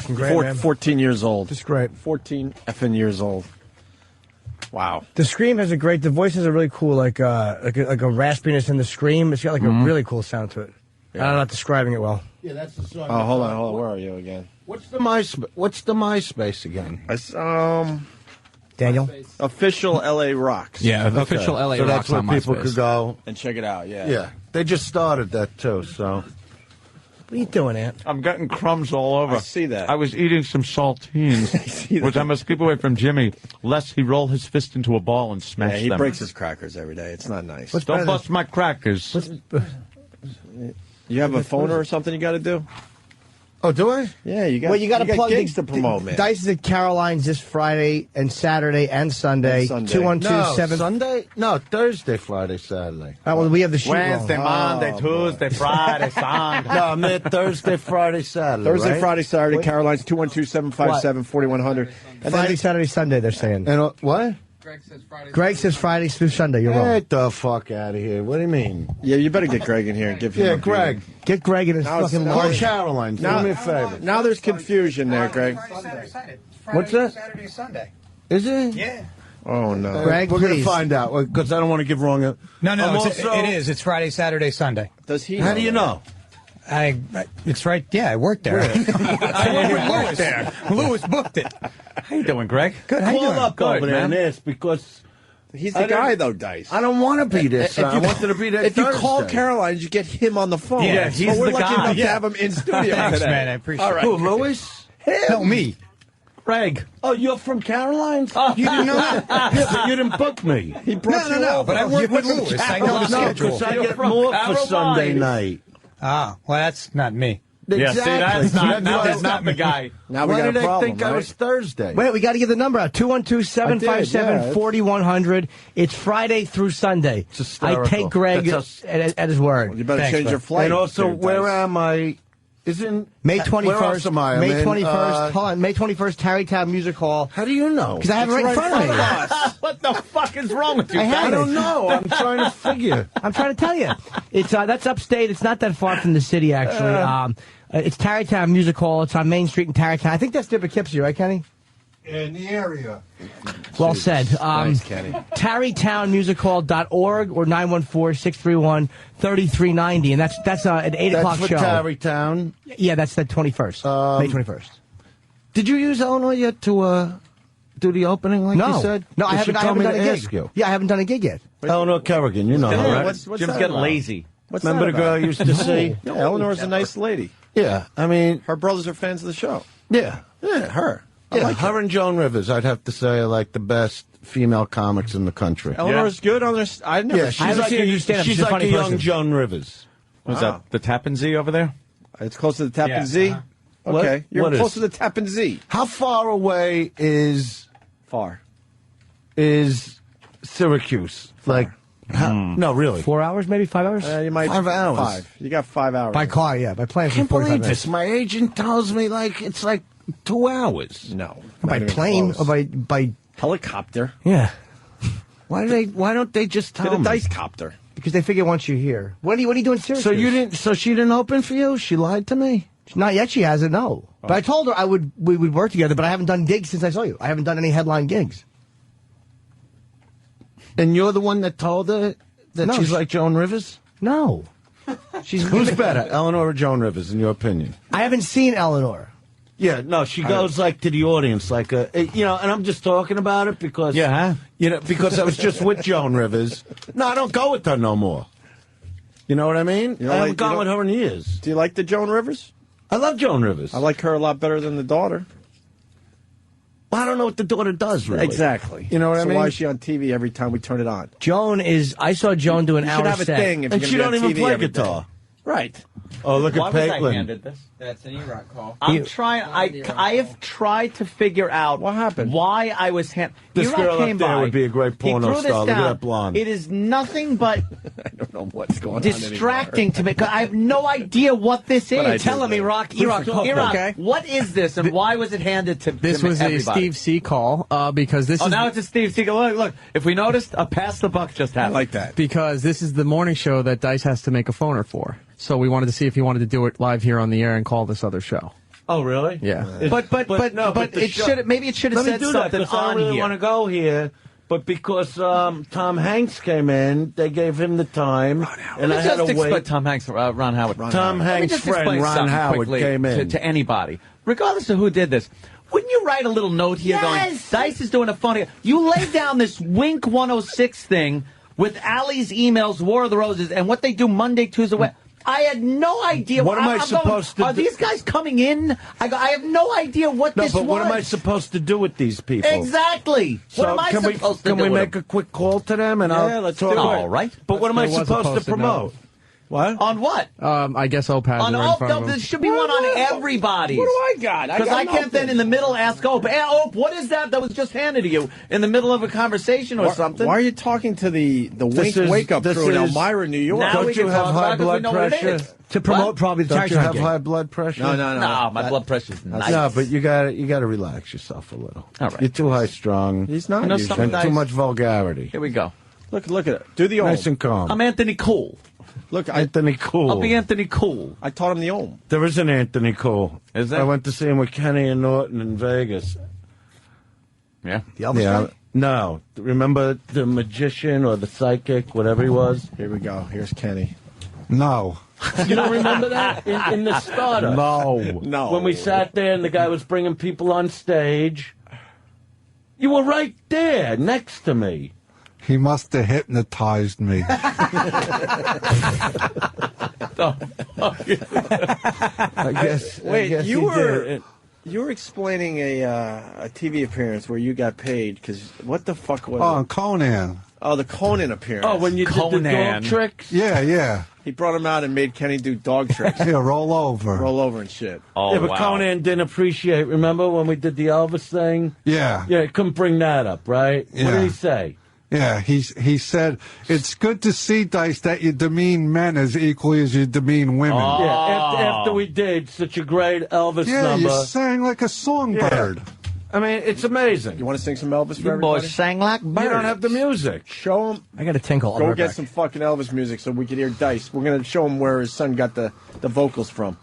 Fucking great, man. 14 years old. Just great. 14 effing years old. Wow. The scream has the voice has a really cool, like a raspiness in the scream. It's got like a really cool sound to it. Yeah. I'm not describing it well. Yeah, that's the song. Oh, hold on. Where are you again? What's the MySpace again? Daniel? Official LA Rocks. Yeah, official LA so Rocks that's where on people MySpace. could go and check it out. Yeah. Yeah, they just started that too. So, what are you doing, Ant? I'm getting crumbs all over. I see that. I was eating some saltines, which I must keep away from Jimmy, lest he roll his fist into a ball and smash Yeah, he them. breaks his crackers every day. It's not nice. Don't bust my crackers. You have a phoner or something you got to do? oh, do I? Yeah, you got. Well, you got to plug gigs to promote, man. Dice is at Caroline's this Friday and Saturday and Sunday. 212-7. Sunday? No, Thursday, Friday, Saturday. Well, we have the sheet Wednesday, roll. Monday, Tuesday, Friday, Sunday. No, I meant Thursday, Friday, Saturday. Thursday, right? Friday, Saturday. Caroline's 212-757-4100. Friday, Saturday, Sunday, they're saying. And what? Greg says Friday through Sunday. You're wrong. Get the fuck out of here. What do you mean? Yeah, you better get Greg in here and give him a Greg. beating. Get Greg in his fucking Call line. Caroline. Do me a favor. Now there's confusion there, Greg. What's that? Saturday, Sunday. Is it? Yeah. Oh, no. Greg, we're going to please. find out because I don't want to give wrong. No, it is. It's Friday, Saturday, Sunday. Does he? How do you know? It's right. Yeah, I worked there. I worked there. Lewis booked it. How you doing, Greg? Good. How you Call doing? up Good, over there man. and ask because He's the guy, though, Dice. I don't want to be there. So I wanted to be there. If you call Thursday. Caroline's, you get him on the phone. Yeah, he's but we're the lucky guy. enough to Yeah. have him in studio Thanks, today. man. I appreciate All it. right. Who, Louis? Tell me. Greg. Oh, you're from Caroline's? You didn't know that? Yeah, but you didn't book me. He brought you No. over. But I work with Lewis. I know the No, schedule. because I get more for Sunday night. Ah, well, that's not me. Yeah, see, that's not not the guy. Now we Why got did a problem, they think I right? was Thursday? Wait, we got to give the number out. 212-757-4100. It's Friday through Sunday. It's hysterical. I take Greg That's at his word. You better Thanks, change bud. your flight. And also, there, where Dice. am I? Isn't May Where else 21st. am I? May I'm in, 21st. Hold on. May 21st, Tarrytown Music Hall. How do you know? Because I have it right in front of me. What the fuck is wrong with you? I have I it. don't know. I'm trying to figure. I'm trying to tell you. It's that's upstate. It's not that far from the city, actually. It's Tarrytown Music Hall. It's on Main Street in Tarrytown. I think that's near Poughkeepsie, right, Kenny? In the area. Well said. Nice, Kenny. TarrytownMusicHall.org or 914-631-3390. And that's an 8 o'clock That's show. for Tarrytown. Yeah, that's the 21st. May 21st. Did you use Eleanor yet to do the opening like No. you said? No, I haven't done a ask gig. you. Yeah, I haven't done a gig yet. Eleanor Kerrigan, you know her, right? What's Jim's that getting about? lazy. What's Remember that the girl about? I used to see? Yeah, Eleanor's a nice lady. Yeah, I mean, Her brothers are fans of the show. yeah. Yeah, her. I Yeah, like her and Joan Rivers, I'd have to say, are like the best female comics in the country. Eleanor's good on this. I never. Yeah, she's like a, she's like a young Joan Rivers. Was that the Tappan Zee over there? It's close to the Tappan Yeah, Z. Okay, you're What close is? to the Tappan Z. How far away is Syracuse? Like, no, really. 4 hours, maybe 5 hours? You might 5 hours. 5. You got 5 hours. By car, yeah. By plane, I can't 45 believe minutes. this. My agent tells me like it's like 2 hours. No, By not even plane close. or by helicopter. yeah. Why don't they just tell Get a me? dice copter. Because they figure once you're here. What are you doing in Syracuse? So you didn't. So she didn't open for you. She lied to me. Not yet. She hasn't. No. But I told her we would work together. But I haven't done gigs since I saw you. I haven't done any headline gigs. And you're the one that told her that No, she's she- like Joan Rivers. No. She's Who's better, Eleanor or Joan Rivers, in your opinion? I haven't seen Eleanor. Yeah, no, she goes like to the audience, like and I'm just talking about it because because I was just with Joan Rivers. No, I don't go with her no more. You know what I mean? You don't I haven't like- gone you with don't- her in years. Do you like the Joan Rivers? I love Joan Rivers. I like her a lot better than the daughter. Well, I don't know what the daughter does really. Exactly. You know what I So mean? why is she on TV every time we turn it on? I saw Joan do an You hour should have a set. thing if And you're she gonna don't be on even TV play every day. guitar. Right. Oh, look Why at was I Paitlin. handed this? That's an E-Rock call. I'm trying. I have tried to figure out what happened. Why I was handed. This girl up came there by. would be a great He porno threw this star. Look at down. that blonde. It is nothing but I don't know what's going on distracting to me. 'Cause I have no idea what this But I is. do. Telling me, Rock, E-Rock, E-Rock, what is this, and why was it handed to This to was a everybody? Steve C call because this Oh, is now it's a Steve Seagal. Look. If we noticed, a pass the buck just happened. I like that. because this is the morning show that Dice has to make a phoner for. So we wanted to see if he wanted to do it live here on the air and call this other show. Oh, really? Yeah. But it should maybe it should have said something I on don't really here. want to go here. But because Tom Hanks came in, they gave him the time, and I had to wait. Tom Hanks, Ron Howard. Tom Hanks' friend Ron Howard came in to anybody, regardless of who did this. Wouldn't you write a little note here going, Dice is doing a funny... You laid down this Wink 106 thing with Allie's emails, War of the Roses, and what they do Monday, Tuesday, Wednesday. I had no idea. What am I supposed to do? Are these guys coming in? I have no idea what this was. No, but what am I supposed to do with these people? Exactly. What am I supposed to do? Can we make a quick call to them? And let's do it. All right. But what am I supposed to promote? What? On what? I guess Ope has it right in front of him. There should be one on everybody's. What do I got? Because I can't then in the middle ask Ope, hey, Ope, what is that was just handed to you in the middle of a conversation or something? Why are you talking to the wake-up crew in Elmira, New York? Don't you have high blood pressure? To promote probably the Don't you have high blood pressure? No, my blood pressure's nice. No, but you got to relax yourself a little. All right. You're too high strung. He's not. And too much vulgarity. Here we go. Look at it. Do the Om. Nice and calm. I'm Anthony Cool. Look, Anthony Cool. I'll be Anthony Cool. I taught him the Om. There is an Anthony Cool. Is there? I went to see him with Kenny and Norton in Vegas. Yeah. The Elvis guy? No. Remember the magician or the psychic, whatever he was? Here we go. Here's Kenny. No. You don't remember that? In the starter? No. When we sat there and the guy was bringing people on stage. You were right there next to me. He must have hypnotized me. I guess. Wait, you were explaining a TV appearance where you got paid because what the fuck was it? Conan. Oh, the Conan appearance. Oh, when you did the dog tricks? Yeah. He brought him out and made Kenny do dog tricks. Yeah, roll over and shit. Oh, yeah, but Conan didn't appreciate. Remember when we did the Elvis thing? Yeah. Yeah, he couldn't bring that up, right? Yeah. What did he say? Yeah, he said, it's good to see, Dice, that you demean men as equally as you demean women. Oh. Yeah, after we did such a great Elvis number. Yeah, you sang like a songbird. Yeah. I mean, it's amazing. You want to sing some Elvis for You everybody? boys sang like birds. You don't have the music. Show him. I got a tinkle. Go get some fucking Elvis music so we can hear Dice. We're going to show him where his son got the vocals from.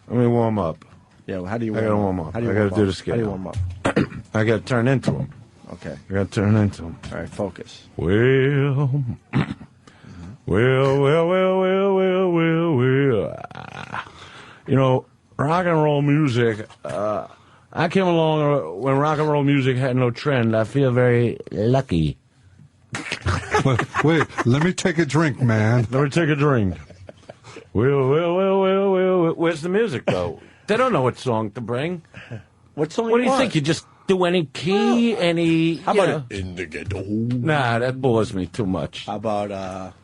Let me warm up. Yeah, well, how do you I got to warm up. I got to do the scale. How do you warm up? I got to turn into him. Okay. I got to turn into him. All right, focus. Well. You know, rock and roll music, I came along when rock and roll music had no trend. I feel very lucky. Wait, let me take a drink, man. Let me take a drink. Well. Where's the music, though? They don't know what song to bring. What song What do you think? You just do any key, any... How about In the Ghetto? Nah, that bores me too much. How about,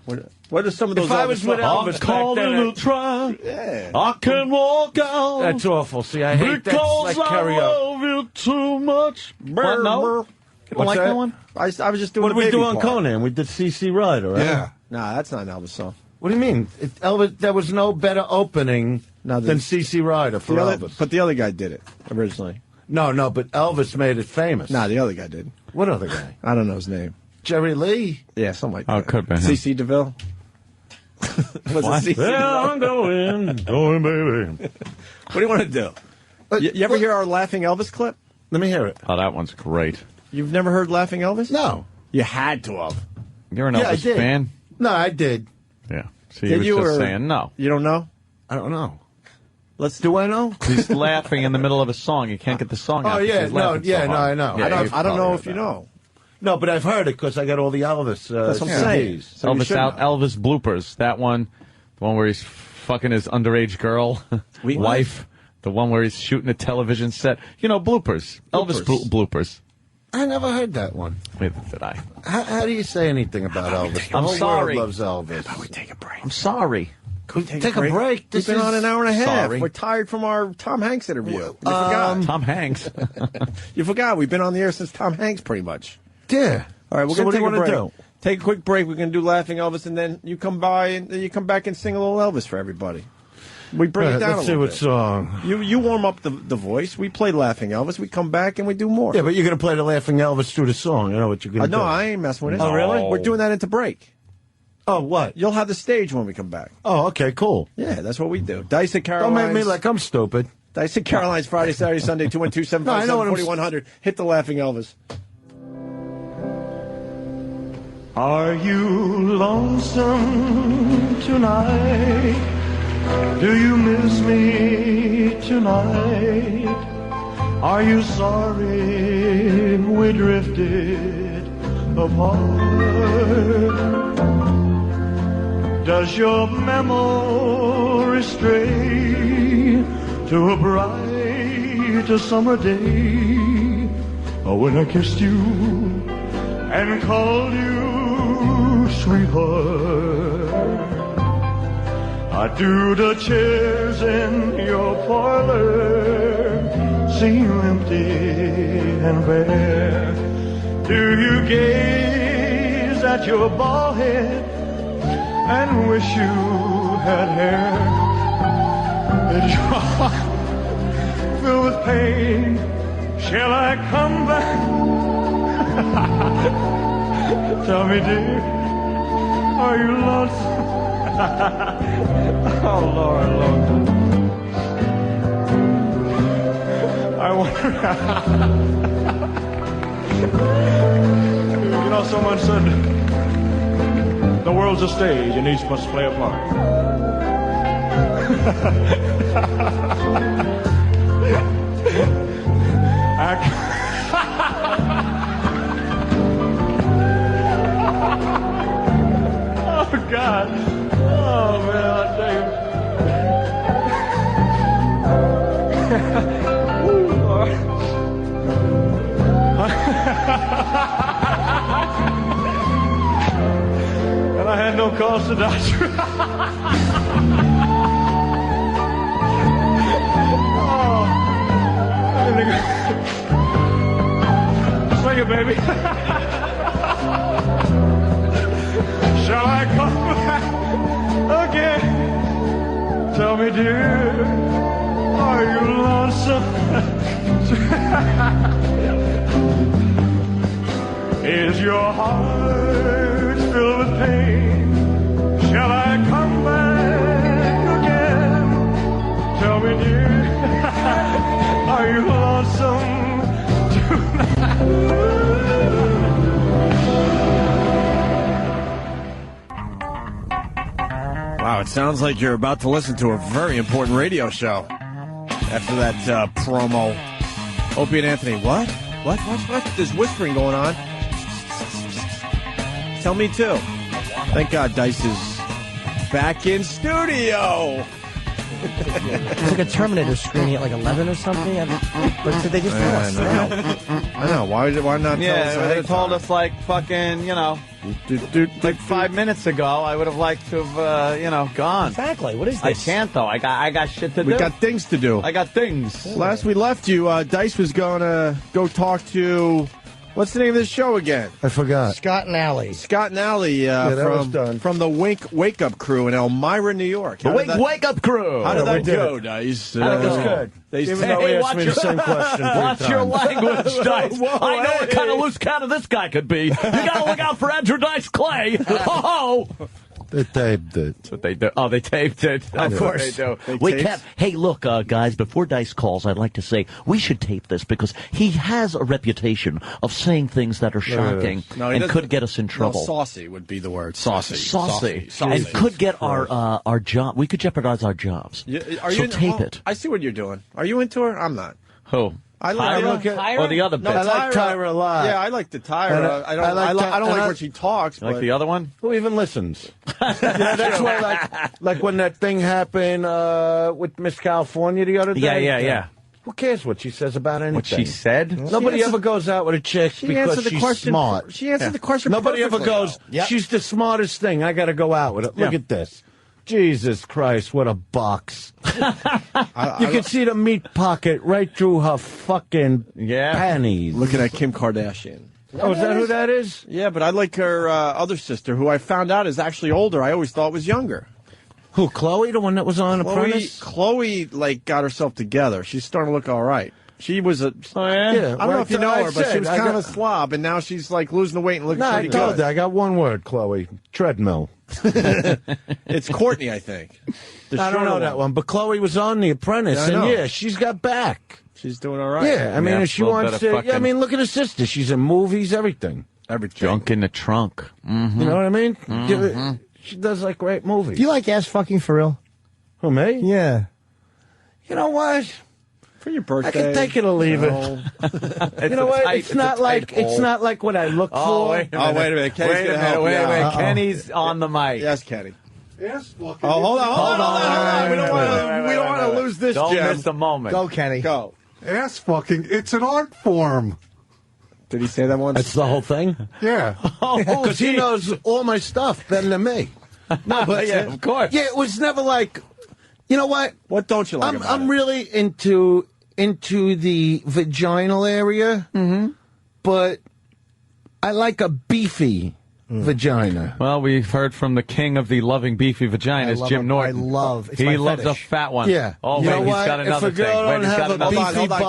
what are some of those... If I was with Elvis back then... try. Yeah. I can walk out. That's awful. See, I hate that. Like karaoke. love you too much. What, no? You don't like that one? I was just doing What a did we baby do on part. Conan? We did C.C. Ryder, right? Yeah. Nah, that's not an Elvis song. What do you mean? Elvis, there was no better opening than C.C. Ryder for Elvis. But the other guy did it originally. No, but Elvis made it famous. Nah, the other guy did. What other guy? I don't know his name. Jerry Lee? Yeah, something like that. Oh, it could have been him. C.C. DeVille? Was it C.C. Well, I'm going, baby. What do you want to do? You ever hear our Laughing Elvis clip? Let me hear it. Oh, that one's great. You've never heard Laughing Elvis? No. You had to have. You're an I Elvis did. fan? No, I did. Yeah. So Did you you was just or- saying no. You don't know? I don't know. Do I know? He's laughing in the middle of a song. You can't get the song out. Oh, yeah, because he's laughing so I hard. know. Yeah, I don't know if you know. No, but I've heard it because I got all the Elvis That's what I'm saying. CDs. So you should know. Elvis bloopers. That one, the one where he's fucking his underage girl, wife. The one where he's shooting a television set. You know, bloopers. Elvis bloopers. I never heard that one. Wait, did I? How do you say anything about Elvis? The I'm whole sorry. world loves Elvis. How about we take a break? I'm sorry. Take a break. We've been on an hour and a half. Sorry. We're tired from our Tom Hanks interview. You forgot. Tom Hanks. You forgot. We've been on the air since Tom Hanks, pretty much. Yeah. All right, we're So going to what take do a you break. wanna do? Take a quick break. We're going to do Laughing Elvis, and then you come by and you come back and sing a little Elvis for everybody. We bring it down Let's a see little what bit. song. You warm up the voice. We play Laughing Elvis. We come back and we do more. Yeah, but you're going to play the Laughing Elvis through the song. You know what you're going to do. No, I ain't messing with it. Oh, really? We're doing that into break. Oh, what? You'll have the stage when we come back. Oh, okay, cool. Yeah, that's what we do. Dice at Don't Caroline's. make me like I'm stupid. Dice and Caroline's Friday, Saturday, Sunday, 212-757-4100. Hit the Laughing Elvis. Are you lonesome tonight? Do you miss me tonight? Are you sorry we drifted apart? Does your memory stray to a bright summer day when I kissed you and called you sweetheart? Do the chairs in your parlor seem empty and bare? Do you gaze at your bald head and wish you had hair? Is your heart filled with pain? Shall I come back? Tell me, dear, are you lonesome? Oh, Lord, Lord. I wonder. You know, someone said the world's a stage and each must play a part. Oh, God. Oh, man, I tell you. Ooh, Lord. And I had no cause to die. Oh. Sing it, baby. Shall I come back again? Tell me, dear, are you lonesome? Is your heart filled with pain? Shall I come back again? Tell me, dear, are you lonesome tonight? Wow, it sounds like you're about to listen to a very important radio show. After that promo. Opie and Anthony, what? What? There's whispering going on. Tell me too. Thank God Dice is back in studio. It's like a Terminator screening at like 11 or something. But did they just tell us now? I know. Why not tell us ahead they of told time? us like fucking, like 5 minutes ago. I would have liked to have, gone. Exactly. What is I this? can't, though. I got shit to do. We got things to do. I got things. Last we left you, Dice was going to go talk to... What's the name of this show again? I forgot. Scott and Allie. Scott and Allie from the Wake Up Crew in Elmira, New York. The Wake Up Crew. How did that go, Dice? That was good. Even though he asked me the same question. Watch your language, Dice. I know what kind of loose cannon this guy could be. You got to look out for Andrew Dice Clay. Oh. They taped it. That's what they do. Oh, they taped it. Of course. They do. We kept. Hey, look, guys, before Dice calls, I'd like to say we should tape this because he has a reputation of saying things that are shocking and could get us in trouble. No, saucy would be the word. Saucy. And could get our job. We could jeopardize our jobs. Tape it. I see what you're doing. Are you into her? I'm not. Who? I like Tyra? Or the other bit? I like Tyra a lot. Yeah, I like the Tyra. I don't like when she talks. Like the other one? Who even listens? That's why, like when that thing happened with Miss California the other day. Yeah. Who cares what she says about anything? What she said? Nobody ever goes out with a chick because she's smart. She answered the question Nobody ever perfectly, goes, she's the smartest thing. I got to go out with it. Look at this. Jesus Christ, what a box. You can see the meat pocket right through her fucking panties. Looking at Kim Kardashian. Oh, is that who that is? Yeah, but I like her other sister, who I found out is actually older. I always thought was younger. Who, Chloe, the one that was on Apprentice? Chloe, got herself together. She's starting to look all right. She was a... Oh, yeah? I don't know if you know her, but she was kind of a slob, and now she's, losing the weight and looking pretty good. I got one word, Chloe. Treadmill. It's Courtney, I think. I don't know that one, but Chloe was on The Apprentice, Yeah, I know. and yeah, she's got back. She's doing all right. Yeah, I mean, if she wants to. Yeah, I mean, look at her sister. She's in movies, everything. Junk in the trunk. Mm-hmm. You know what I mean? Mhm. She does like great movies. Do you like ass fucking for real? Who, me? Yeah. You know what? For your I birthday. can take it or leave it. No. You know what? It's not like what I look for. Wait a minute. Kenny's Wait a gonna minute. help Wait you a minute. out. Kenny's on the mic. Yes, Kenny. Yes, fucking. Oh, hold on. We don't want to lose this Don't gem. miss the moment. Go, Kenny. Go. Ass fucking. It's an art form. Did he say that once? That's the whole thing? Yeah. Because he knows all my stuff better than me. No, but Yeah, of course. Yeah, it was never like, you know what? What don't you like about I'm it? really into the vaginal area, but I like a beefy vagina. Well, we've heard from the king of the loving beefy vaginas, Jim Norton. It's he my loves fetish. a fat one. Yeah. Oh, You wait, know he's what? got another If a girl thing. Wait, don't he's got have a another beefy thing. Kenny's got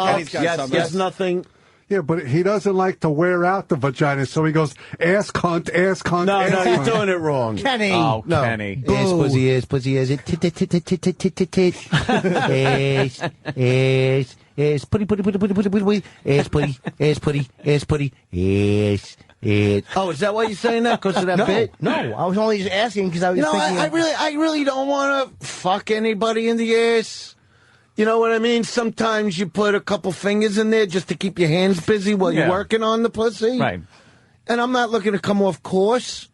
box, something. there's nothing. Yeah, but he doesn't like to wear out the vagina, so he goes ass cunt, ass cunt. No, ass no, cunt. you're doing it wrong. Kenny. Oh, No. Kenny. Ass, pussy, ass, pussy, ass, tit, tit, tit, tit, tit, tit, tit, tit, tit. Ass, putty, putty, putty, putty, putty, putty, ass, putty, ass, putty, ass, putty, ass. Oh, is that why you're saying that? Because of that bit? No, I was only just asking because I was You know, thinking. I really don't want to fuck anybody in the ass. You know what I mean? Sometimes you put a couple fingers in there just to keep your hands busy while you're working on the pussy. Right. And I'm not looking to come off course.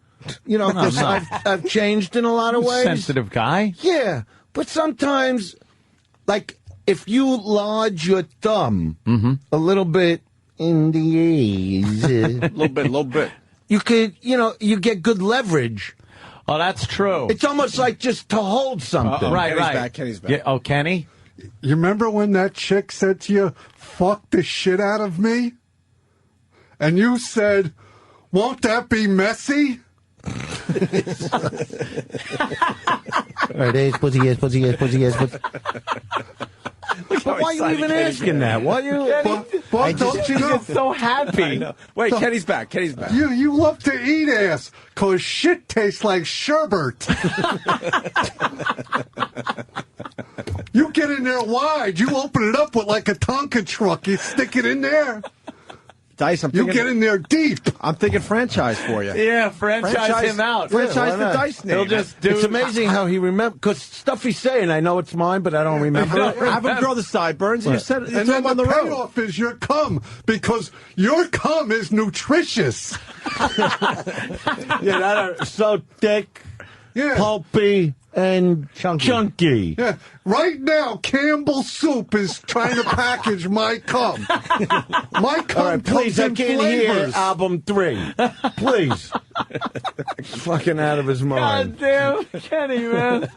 You know, because I've changed in a lot of ways. Sensitive guy. Yeah, but sometimes, like, if you lodge your thumb a little bit in the ass, A little bit. you could, you get good leverage. Oh, that's true. It's almost like just to hold something. Right. Kenny's back. Yeah, oh, Kenny? You remember when that chick said to you, fuck the shit out of me? And you said, won't that be messy? All right, ass, pussy, ass, pussy, ass, pussy, ass, pussy. But why are you even asking that? Why you? But don't you know? So happy. Wait, Kenny's back. You love to eat ass, because shit tastes like sherbet. You get in there wide. You open it up with like a Tonka truck. You stick it in there. Dice, You get in there deep. I'm thinking franchise for you. Yeah, franchise him out. Franchise the why not? Dice name. He'll just do. It's amazing how he remembers, because stuff he's saying, I know it's mine, but I don't remember it. Have him grow the sideburns. And you said And then on the the road. payoff is your cum, because your cum is nutritious. Yeah, that are so thick, pulpy, and chunky. Yeah. Right now, Campbell Soup is trying to package my cum. My cum All right, please, comes I in can't hear flavors. album 3. Please. Fucking out of his mind. God damn, Kenny, man.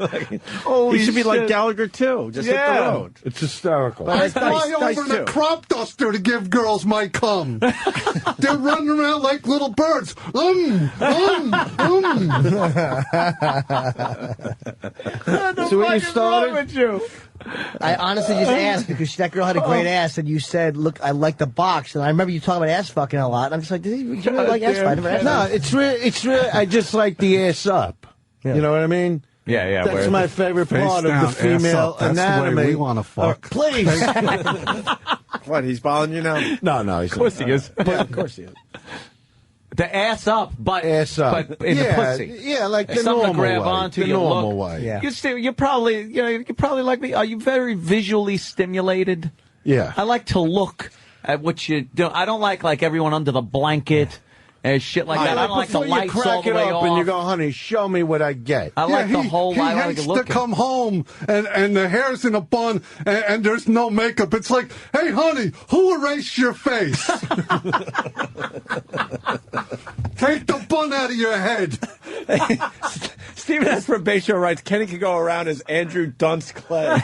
He should be like Gallagher, too. Just hit the road. It's hysterical. I Dice, fly Dice over in a too. crop duster to give girls my cum. They're running around like little birds. So when you started? with you? I honestly just asked because that girl had a great ass, and you said, "Look, I like the box." And I remember you talking about ass fucking a lot. And I'm just like, "Did you really like ass fucking?" No, it's real. I just like the ass up. Yeah. You know what I mean? Yeah. That's my favorite Face part down, of the female ass up. That's anatomy. the way we want to fuck. Please. What, he's following you now? No, he's Of course he is. Yeah, of course he is. The ass up, but ass up. but in the pussy. Yeah, like the Something normal to grab way. onto. The You normal look. way. Yeah. You probably like me. Are you very visually stimulated? Yeah. I like to look at what you do. I don't like everyone under the blanket and shit like that. I don't like the before you lights all crack the it way up off. and you go, honey, show me what I get. I like the whole. He I like hates to to look. come home and the hair's in a bun and there's no makeup. It's like, hey, honey, who erased your face? Take the bun out of your head. Stephen S. from Bay Shore writes, Kenny can go around as Andrew Dunce Clay.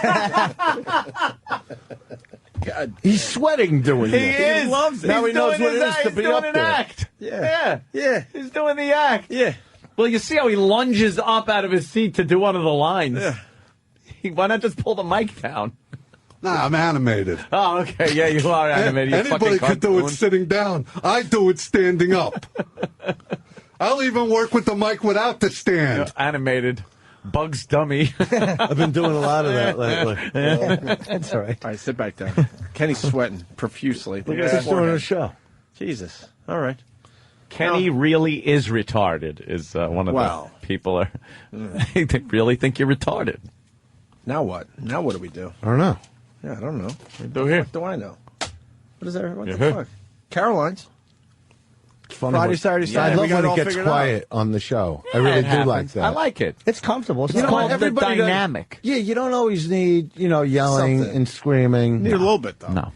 God. He's sweating doing He it. is. He loves it. Now he He's knows doing what it his is to he's be doing up an there. act. Yeah. He's doing the act. Yeah. Well, you see how he lunges up out of his seat to do one of the lines. Yeah. Why not just pull the mic down? Nah, I'm animated. Oh, okay. Yeah, you are animated. You Anybody fucking could do it cartoon. sitting down. I do it standing up. I'll even work with the mic without the stand. Animated. Bugs Dummy. I've been doing a lot of that lately. That's all right. All right, sit back down. Kenny's sweating profusely. Look at us doing a show. Jesus. All right. Kenny really is retarded, is one of the people are. They really think you're retarded. Now what? Now what do we do? I don't know. Yeah, I don't know. What do here? What do I know? What is that? What You're the here. fuck? Caroline's. Funny Friday, when- Saturday, I Sunday. love we got when it all it gets figured out. quiet on the show. I Yeah, really it do happens. like that. I like it. It's comfortable. It's You know, called the everybody does- dynamic. Yeah, you don't always need, yelling Something. and screaming. Need a little bit, though. No.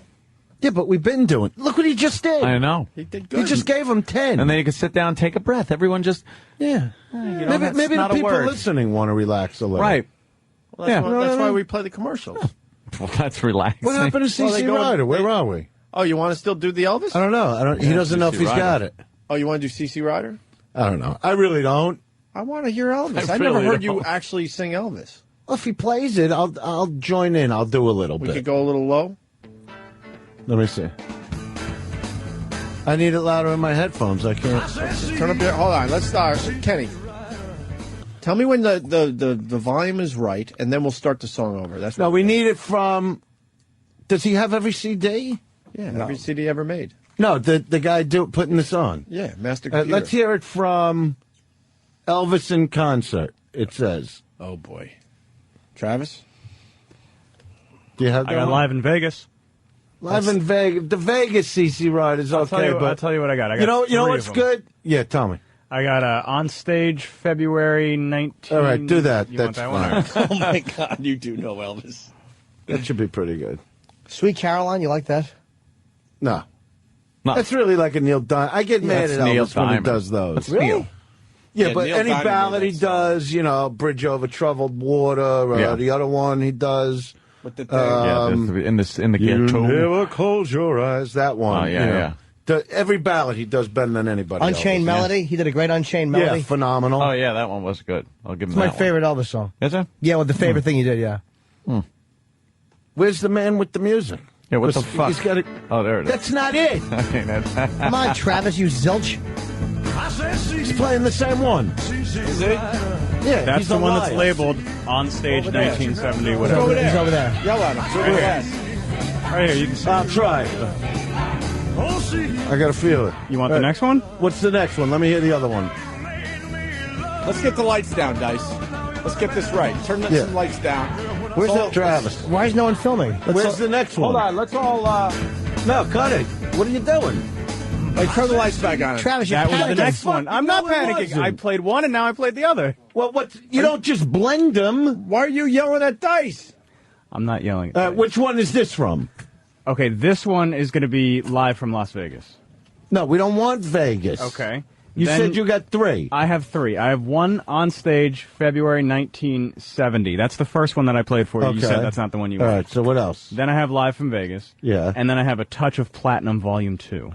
Yeah, but we've been doing. Look what he just did. I know. He did He good. just gave him 10. And then you can sit down and take a breath. Everyone just. yeah. that's Maybe the not a people word. listening want to relax a little. Right. Well, that's Yeah. why, that's why we play the commercials. Well, that's relaxing. What happened to Well, they CC go- Ryder? Where are we? Oh, you want to still do the Elvis? I don't know. He doesn't know if CC he's Ryder. got it. Oh, you want to do CC Ryder? I don't know. I really don't. I want to hear Elvis. I I never really heard you don't. actually sing Elvis. Well, if he plays it, I'll join in. I'll do a little We bit. could go a little low. Let me see. I need it louder in my headphones. I can't. Turn up your. Hold on. Let's start. Kenny, tell me when the volume is right, and then we'll start the song over. That's No, what we need it from. Does he have every CD? Yeah, every CD ever made. No, the guy putting this on. Yeah, Master Computer. Let's hear it from Elvis in concert. It says. Oh boy, Travis. Do you have that? I got one? Live in Vegas. Live in Vegas. The Vegas CC ride is okay, I'll but tell you what I got. I got you know three what's of them. good? Yeah, tell me. I got on stage February 19. All right, do that. You That's want that one? Oh my God, you do know Elvis. That should be pretty good. Sweet Caroline, you like that? No. No. That's really like a Neil Diamond. I get mad That's at Neil Elvis when he Diamond. does those. That's Neil. Yeah, Yeah, but Neil any Diamond ballad made he that song. does, Bridge Over Troubled Water, Yeah. the other one he does. With the thing. In the You ghetto. never close your eyes. That one. Oh, yeah, yeah. Every ballad he does better than anybody Unchained else. Melody. He did a great Unchained Melody. Yeah, phenomenal. Oh yeah, that one was good. I'll give him It's my that favorite Elvis song. One. Is it? Yeah, well, the favorite thing he did, yeah. Where's the man with the music? Yeah, what the He's fuck? got it. Oh, there it is. That's not it. Come on, Travis, you zilch. He's playing the same one. Is it? Yeah, That's he's the a one that's liar. labeled on stage Over there. 1970, He's whatever. over there. He's over there. Yell at him. Right here. Right here. You can see. I'll try. I gotta feel it. You want the next one? What's the next one? Let me hear the other one. Let's get the lights down, Dice. Let's get this right. Turn some lights down. Where's So- that Travis? Why is no one filming? Where's the next one? Hold on. Let's all. No, cut it. What are you doing? Like, turn the lights back on. Travis, you're That was the panicking. next one. I'm not No, it panicking. wasn't. I played one and now I played the other. Well, what? You don't just blend them. Why are you yelling at Dice? I'm not yelling. Which one is this from? Okay, this one is going to be live from Las Vegas. No, we don't want Vegas. Okay. You Then said you got 3. I have 3. I have one on stage February 1970. That's the first one that I played for you. You said that's not the one you All want. right, so what else? Then I have Live from Vegas. Yeah. And then I have A Touch of Platinum Volume 2.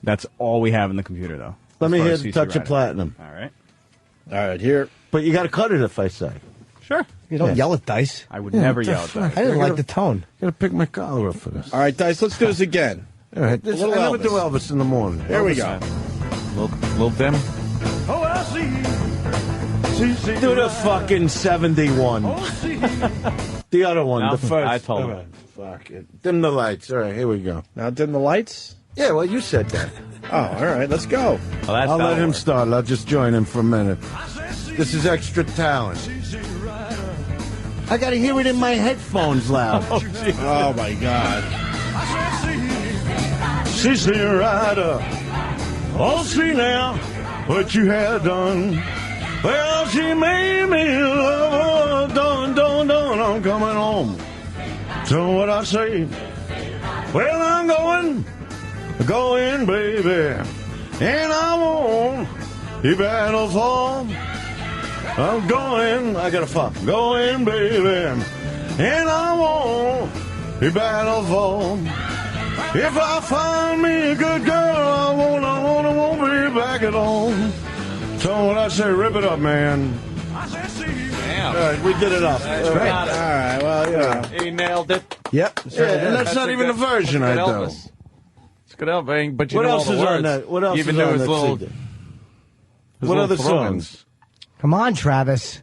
That's all we have in the computer, though. Let as me far hear as the CC Touch of Rider. Platinum. All right. All right, here. But you got to cut it if I say. Sure. You don't yell at Dice. I would never what the yell at fuck? that. I didn't like the tone. Got to pick my collar up for this. All right, Dice, let's do this again. All right, A little I never Elvis. do Elvis in the morning. Here we go. Little dim. Oh, I see. Do the fucking 71. The other one, No, the first. I told him. All right, fuck it. Dim the lights. All right, here we go. Now dim the lights. Yeah, well, you said that. Oh, all right, let's go. Well, that's I'll let him work. start. I'll just join him for a minute. This is extra talent. I got to hear it in my headphones loud. Oh my God. CC Rider. Oh, see now what you had done. Well, she made me love her. Done, I'm coming home. So what I say? Well, I'm going, baby. And I won't be battle for. I'm going, I gotta fuck. Going, baby. And I won't be battle for. If I find me a good girl, I won't be back at home. So when I say rip it up, man. All right, we did it up. All right, well, yeah. He nailed it. Yep. Yeah, and that's not even a version I That's do. good Elvis. It's good Elvis, but you What know else all the is on words. that? What else Even is though on it was that little. CD? What other songs? Come on, Travis.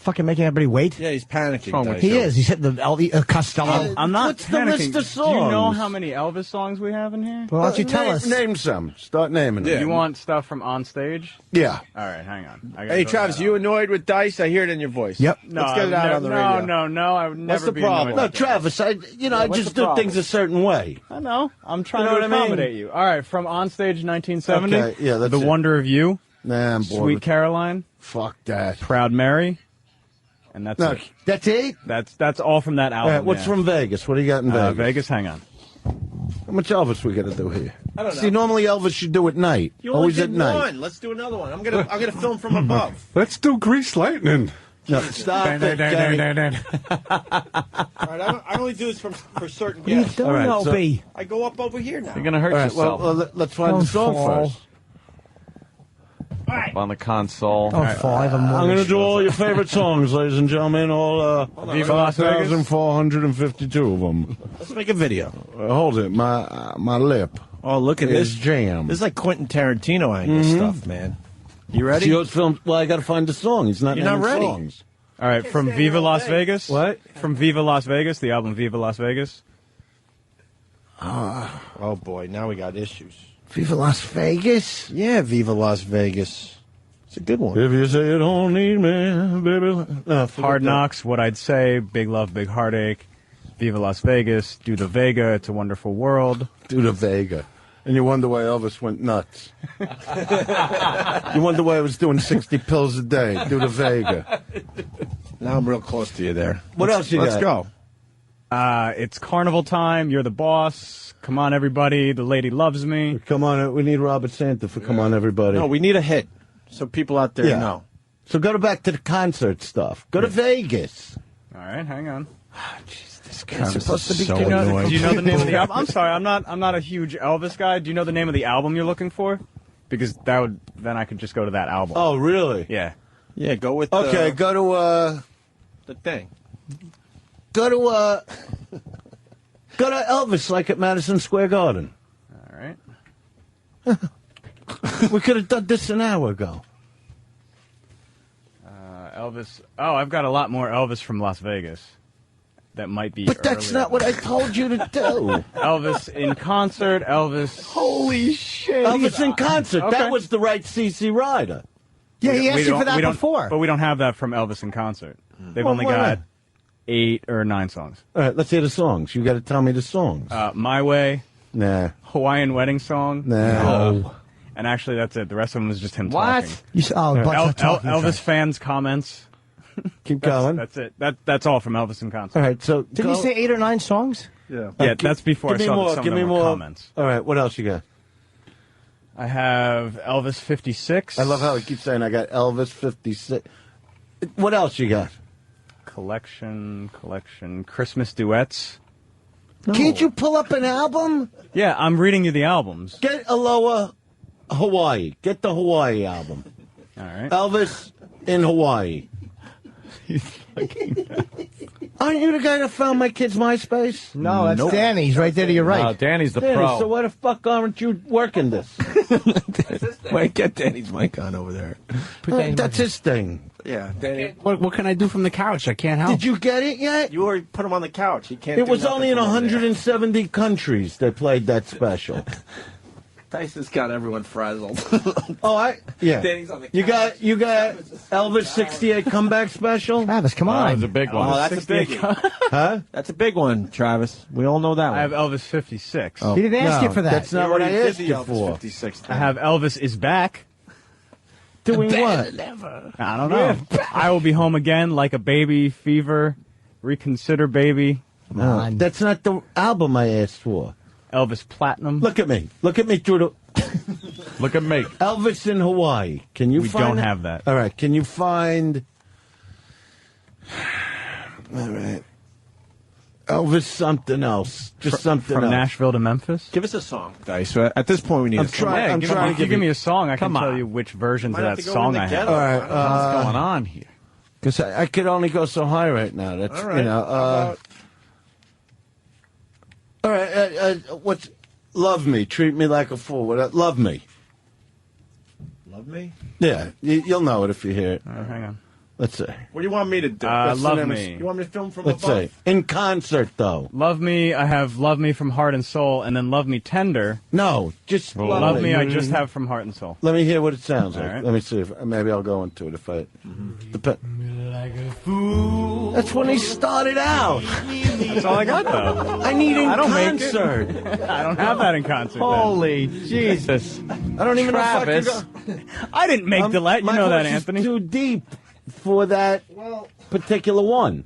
Fucking making everybody wait. Yeah, he's panicking. He is. He's hitting the Costello. I'm not What's the panicking. list of songs? Do you know how many Elvis songs we have in here? Well, why don't you tell us? Name some. Start naming them. You want stuff from on stage? Yeah. All right, hang on. I gotta Hey, go Travis, you annoyed with Dice? I hear it in your voice. Yep. No, Let's get it out on the radio. No. I would never What's the be problem? annoyed No, with that. Travis, I what's just the do problem? things a certain way. I know. I'm trying You know to what I mean? accommodate you. All right, from on stage 1970. Okay, yeah, that's The it. Wonder of You. Nah, I'm bored. Sweet Caroline. Fuck that. Proud Mary. And that's No, it. that's it? That's all from that album. All right, what's yeah. from Vegas? What do you got in Vegas? Vegas, hang on. How much Elvis we got to do here? I don't know. See, normally Elvis should do at night. You only Always did at night. one. Let's do another one. I'm gonna film from above. Let's do Grease Lightning. No, stop it, Kenny. All right, I only do this for certain What are you guests. doing, All right, so- Opie? I go up over here now. You're gonna hurt All right, yourself. well, let's find the Don't song fall. first. On the console. Don't fall. I have a I'm mortgage. going to do all your favorite songs, ladies and gentlemen. All Viva Las Vegas. 5,452 of them. Let's make a video. Hold it, my lip. Oh, look at is this jam. This is like Quentin Tarantino angle stuff, man. You ready? See what's filmed? Well, I got to find the song. He's not You're not naming ready. songs. All right, from Viva Las Vegas. What? From Viva Las Vegas, the album Viva Las Vegas. Oh boy, now we got issues. Viva Las Vegas? Yeah, Viva Las Vegas. It's a good one. If you say you don't need me, baby. No, Hard Knocks, What I'd Say, Big Love, Big Heartache, Viva Las Vegas, Do the Vega, It's a Wonderful World. Do the Vega. And you wonder why Elvis went nuts. You wonder why I was doing 60 pills a day. Do the Vega. Now I'm real close to you there. What else you Let's got? go. It's Carnival Time, You're the Boss, Come On Everybody, The Lady Loves Me. Come on, we need Robert Santa for Come On Everybody. No, we need a hit so people out there know. So go back to the concert stuff. Go to Vegas. All right, hang on. This guy's supposed to be so Do you know the name of the album? album? I'm sorry, I'm not a huge Elvis guy. Do you know the name of the album you're looking for? Because then I could just go to that album. Oh, really? Yeah. Yeah, go with Okay, go to the thing. go to Elvis like at Madison Square Garden. All right. We could have done this an hour ago. Elvis. Oh, I've got a lot more Elvis from Las Vegas. That might be. But that's earlier. not what I told you to do. Elvis in concert. Elvis. Holy shit! Elvis in concert. Okay. That was the right CC Rider. Yeah, he asked you for that we don't- before. But we don't have that from Elvis in concert. They've Well, only why got not? 8 or 9 songs. All right, let's hear the songs. You got to tell me the songs. My Way, Nah. Hawaiian Wedding Song. No. And actually, that's it. The rest of them is just him What? talking. You said, oh, a bunch of talking Elvis tracks. fans' comments. Keep going. That's it. That's all from Elvis in concert. All right, so Didn't you say 8 or 9 songs? Yeah. Yeah, that's before I give me saw more. that some Give of me them were more comments. All right, what else you got? I have Elvis 56. I love how he keeps saying I got Elvis 56. What else you got? Collection, Christmas duets. Can't you pull up an album? Yeah, I'm reading you the albums. Get a lower Hawaii. Get the Hawaii album. All right. Elvis in Hawaii. Aren't you the guy that found my kid's MySpace? No, that's Danny. He's right there to your right. No, Danny's the Danny, pro. so why the fuck aren't you working this? Wait, get Danny's mic on over there. That's his thing. Yeah, Danny. What can I do from the couch? I can't help. Did you get it yet? You already put him on the couch. He can't. It do was nothing only in from over there. 170 countries they played that special. Tyson's got everyone frazzled. Yeah. Danny's on the You got Elvis 68 comeback special? Travis, come on. That was a big one. Oh, that's a big one. Huh? That's a big one, Travis. We all know that one. I have Elvis 56. Oh. He didn't ask you for that. That's not what I asked the you Elvis for. 56 I have Elvis is back. Doing what? I don't know. I will be home again like a baby. Fever. Reconsider baby. No, that's not the album I asked for. Elvis Platinum. Look at me. Look at me through the... Look at me. Elvis in Hawaii. Can you We find don't it? have that. All right. Can you find... All right. Elvis something else. Just something From else. Nashville to Memphis. Give us a song, Dice. At this point, we need I'm a song. trying. I'm trying If to you give me a song, I can Come tell on. you which versions Might of have that to go song in I the have. ghetto. All right. What's going on here? Because I could only go so high right now. That's All right. you know. All right. What's Love Me? Treat Me Like a Fool. Love Me. Love Me? Yeah, you'll know it if you hear it. Hang on. Let's see. What do you want me to do? Love Me. You want me to film from Let's above? see. In concert, though. Love Me, I have Love Me from Heart and Soul, and then Love Me Tender. No, just Love Me, I just have from Heart and Soul. Let me hear what it sounds like. right. Let me see if maybe I'll go into it if I. That's when he started out. That's all I got, though. I need in I don't concert. Make it. I don't have that in concert. Holy Jesus! I don't even Travis. know if I could go. I didn't make the let. You My know that, voice is Anthony. too deep for that particular one.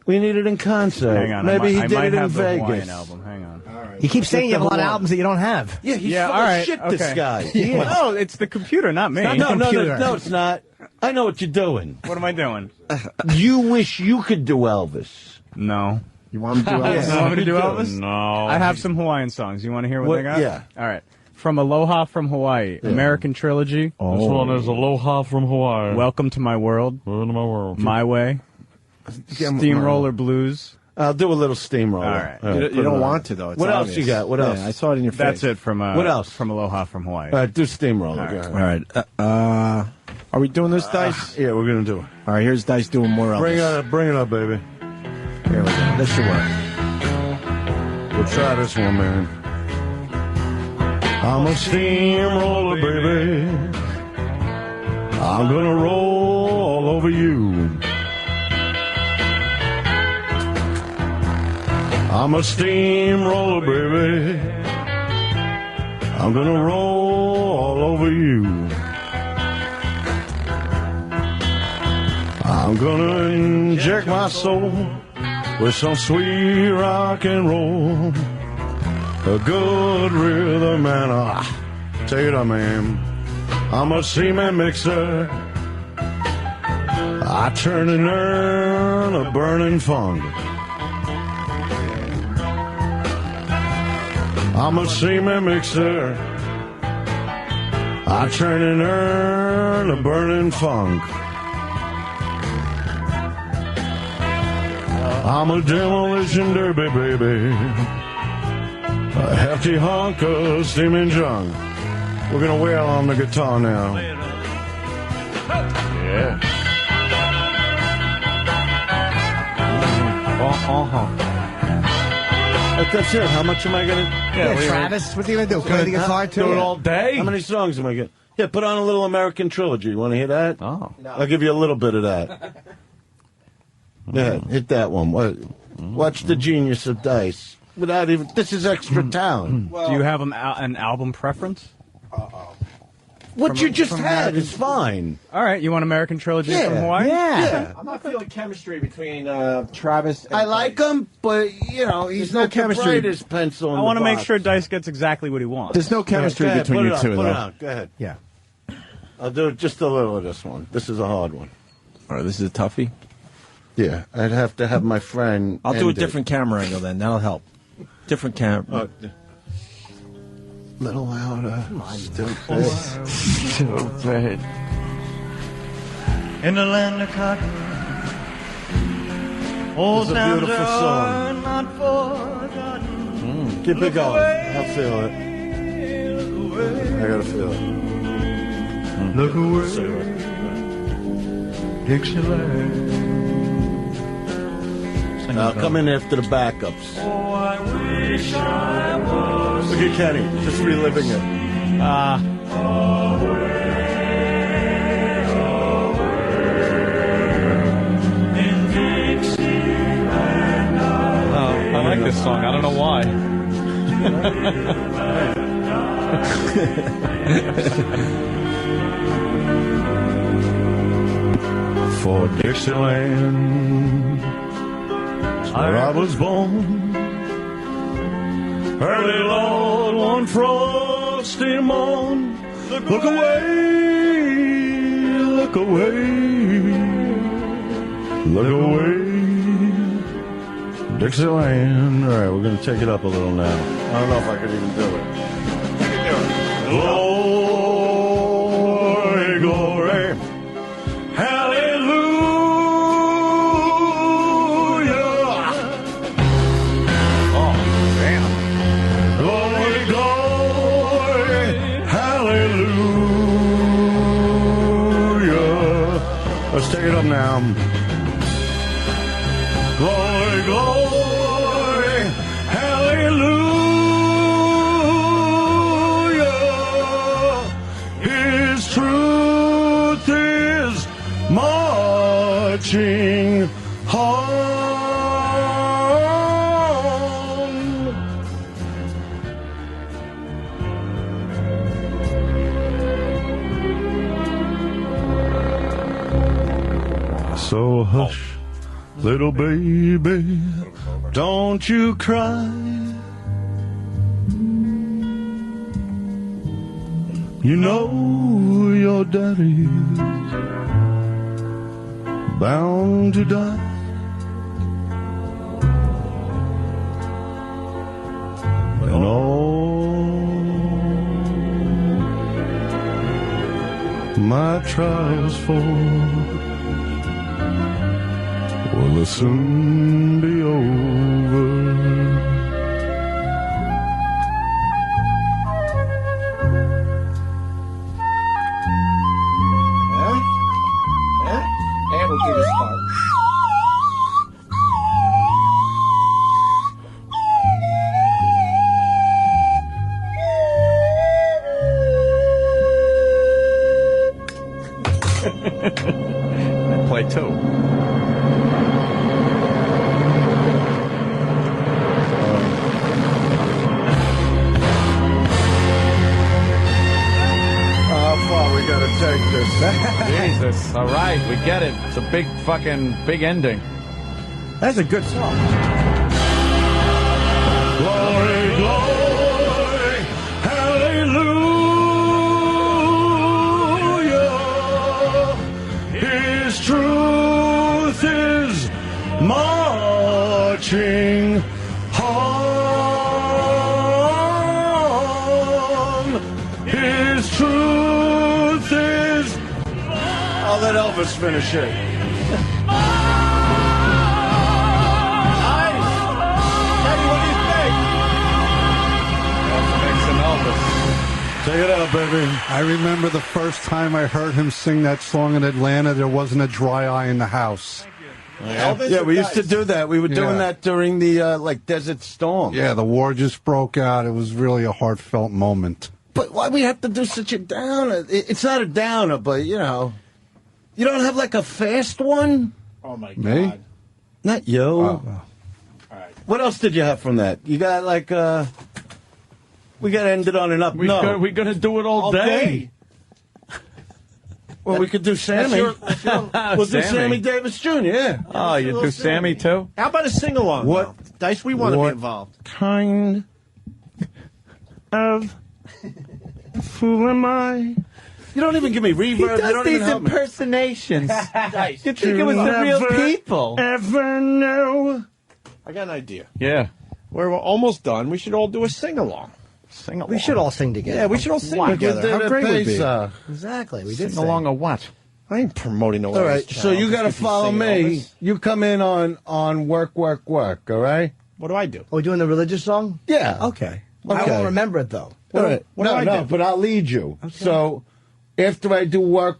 We need it in concert. Hang on. Maybe I he did might it in have the Hawaiian Vegas. album. Hang on. He keeps saying you have a lot of albums that you don't have. Yeah, he's full all right. of shit, Okay. this guy. No, it's the computer, not me. No, it's not. I know what you're doing. What am I doing? You wish you could do Elvis. No. You want me to do Elvis? You want me to do Elvis? No. I have some Hawaiian songs. You want to hear what they got? Yeah. All right. From Aloha from Hawaii, American Trilogy. This one is Aloha from Hawaii. Welcome to My World. Welcome to my world. My Way. Steamroller Blues. I'll do a little steamroller. All right. You don't want to, though. It's What else obvious. you got? What else? Yeah, I saw it in your face. That's it from What else? From Aloha from Hawaii. All right, do steamroller. All right. Are we doing this, Dice? Yeah, we're gonna do it. All right, here's Dice doing more Elvis. Bring it up, baby. Here we go. This should work. We'll try this one, man. I'm a steamroller, baby. I'm gonna roll all over you. I'm a steamroller, baby. I'm gonna roll all over you. I'm gonna inject my soul with some sweet rock and roll. A good rhythm and take it up, man. I'm a cement mixer. I turn and earn a burning funk. I'm a cement mixer. I turn and earn a burning funk. I'm a demolition derby, baby. A hefty hunk of steaming junk. We're gonna wail on the guitar now. Yeah. That's it. How much am I gonna? Yeah, Travis, what are you gonna do? Play the guitar too? Do it all day? How many songs am I gonna? Yeah, put on a little American Trilogy. You want to hear that? Oh. I'll give you a little bit of that. Yeah, hit that one. Watch the genius of Dice. Without even, this is extra town. Do you have an album preference? What you just had is fine. All right, you want American Trilogy from Hawaii? Yeah. I'm not feeling chemistry between Travis and I like him, but, you know, he's no not chemistry. the brightest pencil in I want to the make box. sure Dice gets exactly what he wants. There's no chemistry Go ahead, between you put it two, on, though. Put it on. Go ahead. Yeah. I'll do just a little of this one. This is a hard one. All right, this is a toughie. Yeah, I'd have to have my friend. I'll do a end it. different camera angle then. That'll help. Different camera. Little louder. Stupid. Stupid. In the land of cotton, old It's a times beautiful are song. not forgotten. Keep it going. I'll feel it. I gotta feel it. Look away, Dixieland. I'll come in after the backups. Oh, I wish I was. Look at Kenny, just reliving it. I like this song. I don't know why. For Dixieland, where I was born. Early Lord, one frosty morn. Look away, look away, look away. Dixieland. All right, we're going to take it up a little now. I don't know if I could even do it. Glory, glory, hallelujah. Oh, damn. Glory, glory, hallelujah. take it up now. Glory, glory, hallelujah. His truth is marching on. So hush, little baby, don't you cry. You know your daddy's bound to die. And all my trials for will soon be over. And we'll get a start. Play two. We gotta take this. Jesus. All right, we get it. It's a big ending. That's a good song. Glory, glory, hallelujah. His truth is marching on. His truth is... I'll let Elvis finish it. Take it out, baby. I remember the first time I heard him sing that song in Atlanta, there wasn't a dry eye in the house. Yeah, we used to do that. We were doing that during the, Desert Storm. Yeah, the war just broke out. It was really a heartfelt moment. But why we have to do such a downer? It's not a downer, but, you don't have, a fast one? Oh, my God. Me? Not you. All right. What else did you have from that? You got, we got to end it on an up. No. We're going to do it all day. Well, we could do Sammy. We'll do Sammy Davis Jr., yeah. Oh, you do Sammy, too? How about a sing-along? What? Now? Dice, we want to be involved. Kind of fool am I? You don't even give me reverb. He You does don't these even help me. impersonations. Dice. You think it was the real people? Ever know? I got an idea. Yeah. We're almost done. We should all do a sing-along. Sing along. We should all sing together. Yeah, we should all sing together. How great would it be? Exactly. We did Sing along a what? I ain't promoting no All right, so you got to follow me. You come in on work, all right? What do I do? Are we doing the religious song? Yeah. Okay. I won't remember it, though. All right. What do I do? But I'll lead you. Okay. So after I do work,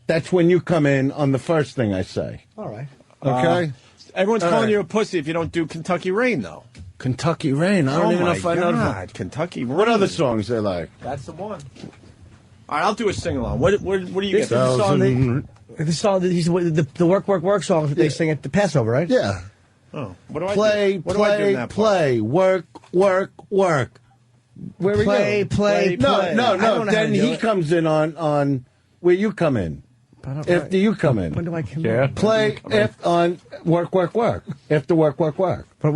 that's when you come in on the first thing I say. All right. Okay? Everyone's calling you a pussy if you don't do Kentucky Rain, though. Kentucky Rain. I don't even know if I know that. Kentucky Rain. What other songs they like? That's the one. All right, I'll do a sing-along. What do you get? The song, the work song that they sing at the Passover, right? Yeah. Oh, what do I do? Play, work. Where we go? Play. No. Then he comes in on where you come in. After you come in. When do I come in? Play on work. After work. But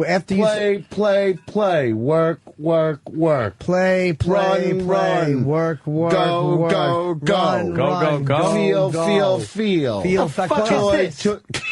after play, work. Play, run. Work. Go. Run. Feel.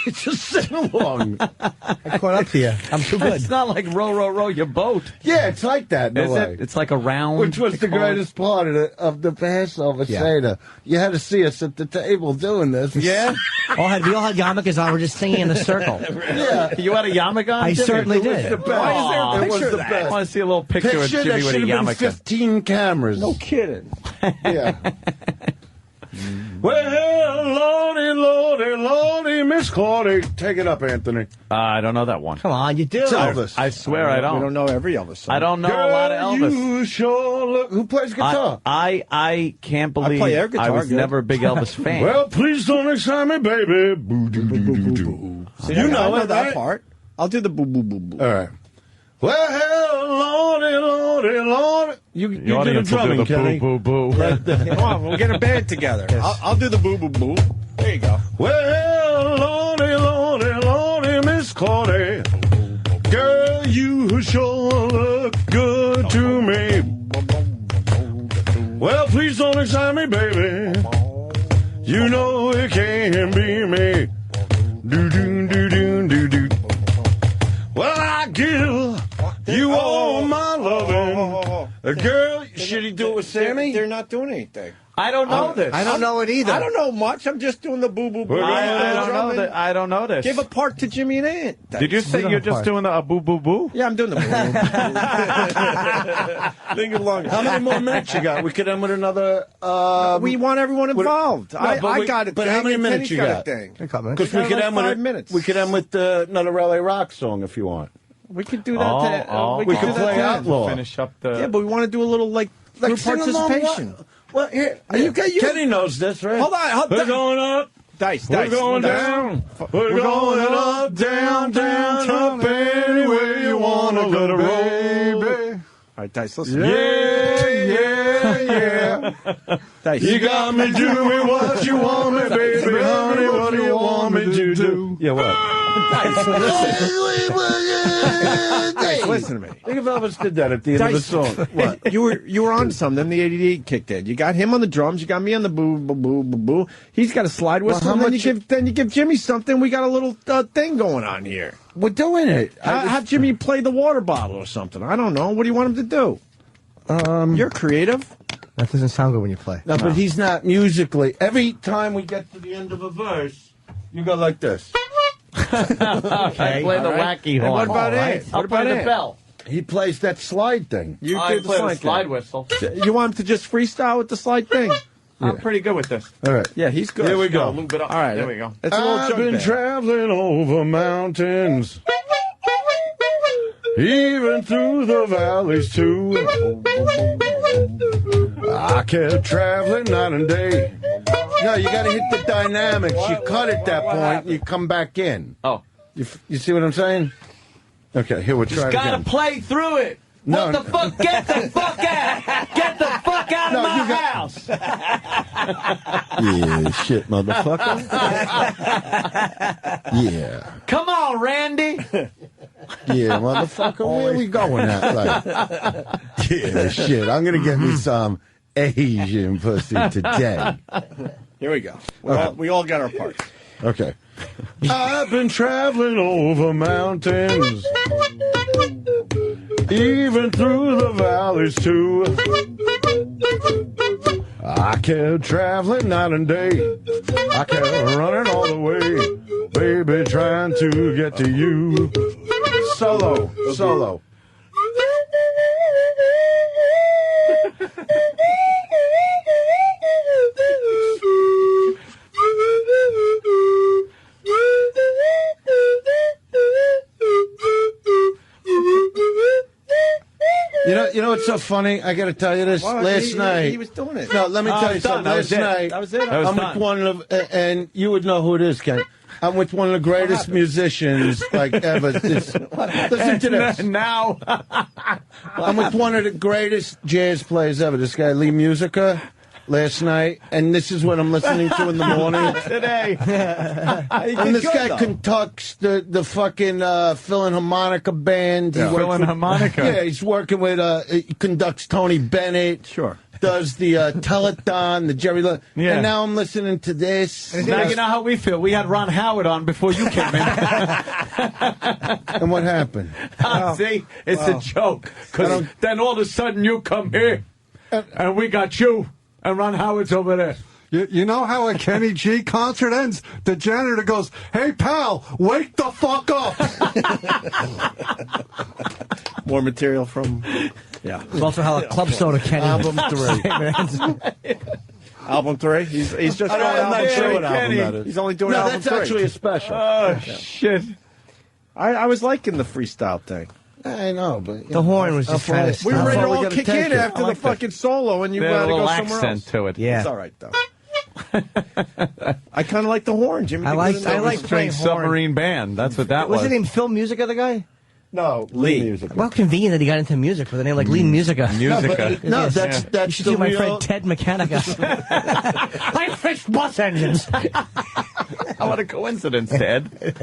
It's a sing along. I caught up to you. I'm too good. It's not like row your boat. Yeah, it's like that. Is it? It's like a round. Which was the greatest part of the Passover Seder. You had to see us at the table doing this. Yeah? We all had yarmulkes on. We're just singing in a circle. Yeah. You had a yarmulke on? I certainly did. It was the best. Why is there a picture of of that? best. I want to see a little picture of Jimmy that with a should have been yarmulke. 15 cameras. No kidding. Yeah. Well, Lordy, Lordy, Lordy, Miss Claudia. Take it up, Anthony. I don't know that one. Come on, you do. It's Elvis. I swear I don't. We don't know every Elvis song. I don't know a lot of Elvis. You sure look. Who plays guitar? I can't believe play air guitar, I was good. never a big Elvis fan. Well, please don't excite me, baby. Boo, doo, doo, doo, doo. You know I it, that right? part. I'll do the boo boo boo boo. All right. Well, Lordy, Lordy, Lordy. You do the audience will drumming, do the Kenny. boo boo boo. Come on, we'll get a band together. I'll do the boo boo boo. There you go. Well, Lordy, Lordy, Lordy, Miss Claudia. Girl, you sure look good to me. Well, please don't excite me, baby. You know it can't be me. Do do do do do do. Well, I give you all my loving. Girl, should he do it with Sammy? They're not doing anything. I don't know this. I don't know it either. I don't know much. I'm just doing the boo boo boo. I don't know that. I don't know this. Give a part to Jimmy and Ant. Did you say you're just doing the boo boo boo? Yeah, I'm doing the boo boo. Think along. How many more minutes you got? We could end with another. We want everyone involved. No, I got it. But how many minutes you got? Because we could end with 5 minutes. We could end with another LA Rock song if you want. We could do that. We could play Outlaw. Finish up the. Yeah, but we want to do a little group sing along participation. Well, here. Kenny knows this, right? Hold on. We're going up. Dice. We're going down. We're going up, down, down, up, anywhere you want to go, baby. All right, Dice, listen. Yeah. Dice. You got me doing what you want me, baby, honey, what do you want me to do? Yeah, what? Dice, listen to me. Think if Elvis did that at the end of the song. What? You were on something. Then the ADD kicked in. You got him on the drums. You got me on the boo boo boo boo boo. He's got a slide whistle. Well, and then you give Jimmy something. We got a little thing going on here. We're doing it. Have Jimmy play the water bottle or something. I don't know. What do you want him to do? You're creative. That doesn't sound good when you play. No, but he's not musically. Every time we get to the end of a verse, you go like this. Okay. I play the wacky horn. What about it? I'll play the bell. He plays that slide thing. You play the slide whistle. You want him to just freestyle with the slide thing? I'm pretty good with this. All right. Yeah, he's good. Here we go. A little bit up. All right. There we go. It's a little I've jug been band. traveling over mountains, even through the valleys too. I kept traveling night and day. No, you got to hit the dynamics. You cut at that point, you come back in. Oh. You see what I'm saying? Okay, here we'll try it Gotta again. play through it. No, What the fuck? Get the fuck out! Get the fuck out of my house! Yeah, shit, motherfucker. Yeah. Come on, Randy. Yeah, motherfucker, where we going at? Like, yeah, shit, I'm going to get me some Asian pussy today. Here we go. We all got our parts. Okay. I've been traveling over mountains, even through the valleys too. I kept traveling night and day. I kept running all the way, baby, trying to get to you. Solo. You know what's so funny? I got to tell you this. Last night, he was doing it. No, let me tell you something. Last night, That was it. I'm with one of, and you would know who it is, Ken. I'm with one of the greatest musicians like ever. Listen to this. Now. I'm with one of the greatest jazz players ever. This guy, Lee Musica. Last night, and this is what I'm listening to in the morning. Today. And this guy conducts the fucking Philharmonica band. Yeah. Philharmonica? Yeah, he's working with, he conducts Tony Bennett. Sure. Does the Telethon, the Jerry Lewis. Yeah. And now I'm listening to this. Now you know how we feel. We had Ron Howard on before you came in. And what happened? See, it's a joke. Because then all of a sudden you come here, and we got you. And Ron Howard's over there. You know how a Kenny G concert ends? The janitor goes, "Hey, pal, wake the fuck up." More material from... Yeah. It's also how a Club Soda Kenny Album 3. Album 3? He's just doing I'm not album sure 3. what album that is. He's only doing no, album that's 3. actually a special. Oh, shit. I was liking the freestyle thing. I know, but... The horn was just kind of... We were ready to all gotta kick take in it. after the fucking solo, and you They had got a to go little somewhere accent else. to it. Yeah. It's all right, though. I kind of like the horn, Jimmy. I like playing String horn. submarine band. That's what that was. Was his name Phil Musica, the guy? No, Lee. Music. Well, convenient that he got into music with a name like Lee Musica. Musica. No, that's You should the see my real... friend Ted Mechanica. I fix bus engines. What a coincidence, Ted.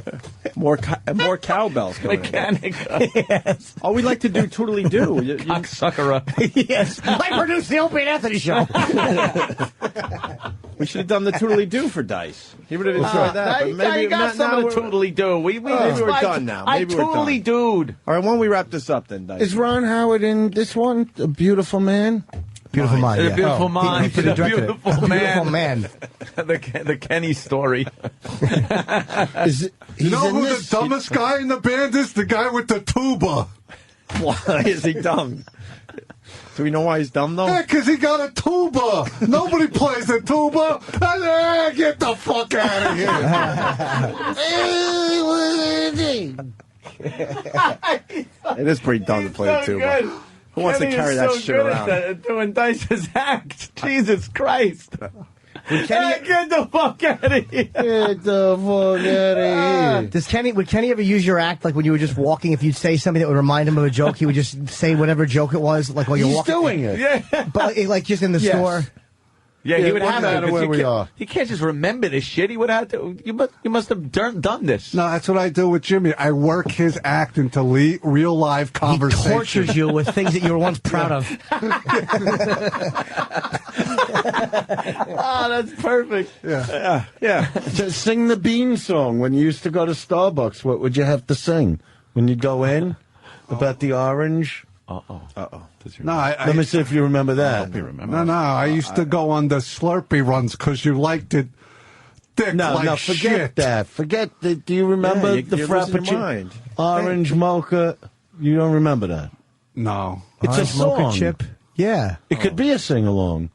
More cowbells coming in. Mechanica. Yes. Oh, we like to do toodly-doo. Cocksuckera. Yes. I produced the Opie and Anthony show. We should have done the toodly-doo for Dice. He would have enjoyed that. But maybe you got some of the toodly-doo. Maybe we're done now. Maybe we're done. toodly-dooed. All right, why don't we wrap this up then, Dice? Is Ron Howard in this one? A Beautiful Man? Beautiful mind. A Yeah. beautiful mind. He directed it. Beautiful man. Beautiful man. the Kenny story. You know who the dumbest guy in the band is? The guy with the tuba. Why is he dumb? Do we know why he's dumb, though? Yeah, because he got a tuba. Nobody plays a tuba. Get the fuck out of here. It is pretty dumb to play the tuba. Who wants to carry that shit around? Doing Dice's act. Jesus Christ. Get the fuck out of here. Get the fuck out of here. Would Kenny ever use your act, like when you were just walking, if you'd say something that would remind him of a joke, he would just say whatever joke it was, like while you're He's walking? doing it. Yeah. But like just in the store? Yeah, he would it have doesn't matter to. where we are. He can't just remember this shit. He would have to. You must have done this. No, that's what I do with Jimmy. I work his act into real live conversation. He tortures you with things that you were once proud of. Oh, that's perfect. Yeah. Just sing the Bean song. When you used to go to Starbucks, what would you have to sing? When you go in? About the orange? Uh-oh. No, Let me see if you remember that. I hope you remember. No, I used to go on the Slurpee runs because you liked it thick like forget shit. that. Forget that. Do you remember the you're losing your Frappuccino? mind. Orange mocha. You don't remember that? No. It's a song. Mocha chip. Yeah. It could be a sing-along.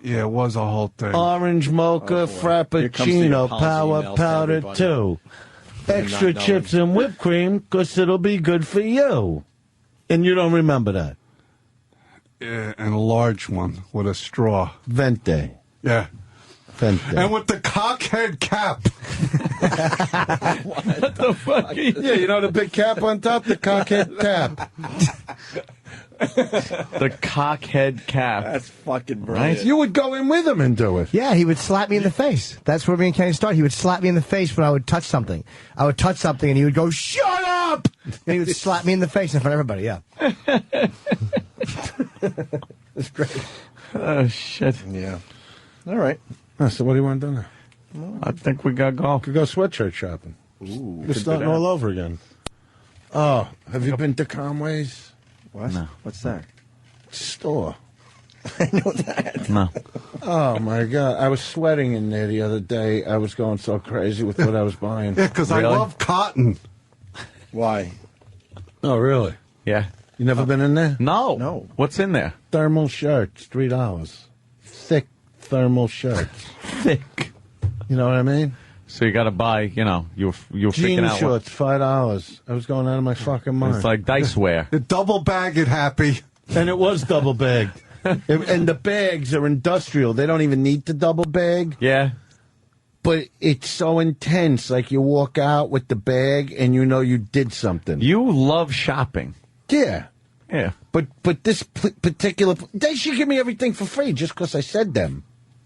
Yeah, it was a whole thing. Orange mocha, Frappuccino, power powder too. Extra chips and whipped cream, because it'll be good for you. And you don't remember that? Yeah, and a large one with a straw. Vente. Yeah. Vente. And with the cockhead cap. What the fuck? Yeah, you know the big cap on top? The cockhead cap. The cockhead cap. That's fucking brilliant. You would go in with him and do it. Yeah, he would slap me in the face. That's where me and Kenny started. He would slap me in the face when I would touch something. I would touch something and he would go, "Shut up!" And he would slap me in the face in front of everybody, yeah. It's great. Oh, shit. Yeah. All right. So what do you want to do now? I think we got to go. Could go sweatshirt shopping. Ooh. We're starting all over again. Oh, have you been to Conway's? What? No. What's that? Store. I know that. No. Oh, my God. I was sweating in there the other day. I was going so crazy with what I was buying. Yeah, because I love cotton. Why? Oh, really? Yeah. You never been in there? No. No. What's in there? Thermal shirts, $3. Thick thermal shirts. Thick. You know what I mean? So you got to buy, you were freaking Jean out. shorts, $5. I was going out of my fucking mind. It's like dice wear. The double bag it, Happy. And it was double bagged. And the bags are industrial. They don't even need to double bag. Yeah. But it's so intense. Like you walk out with the bag and you know you did something. You love shopping. Yeah. Yeah. But this particular... They should give me everything for free just because I said them.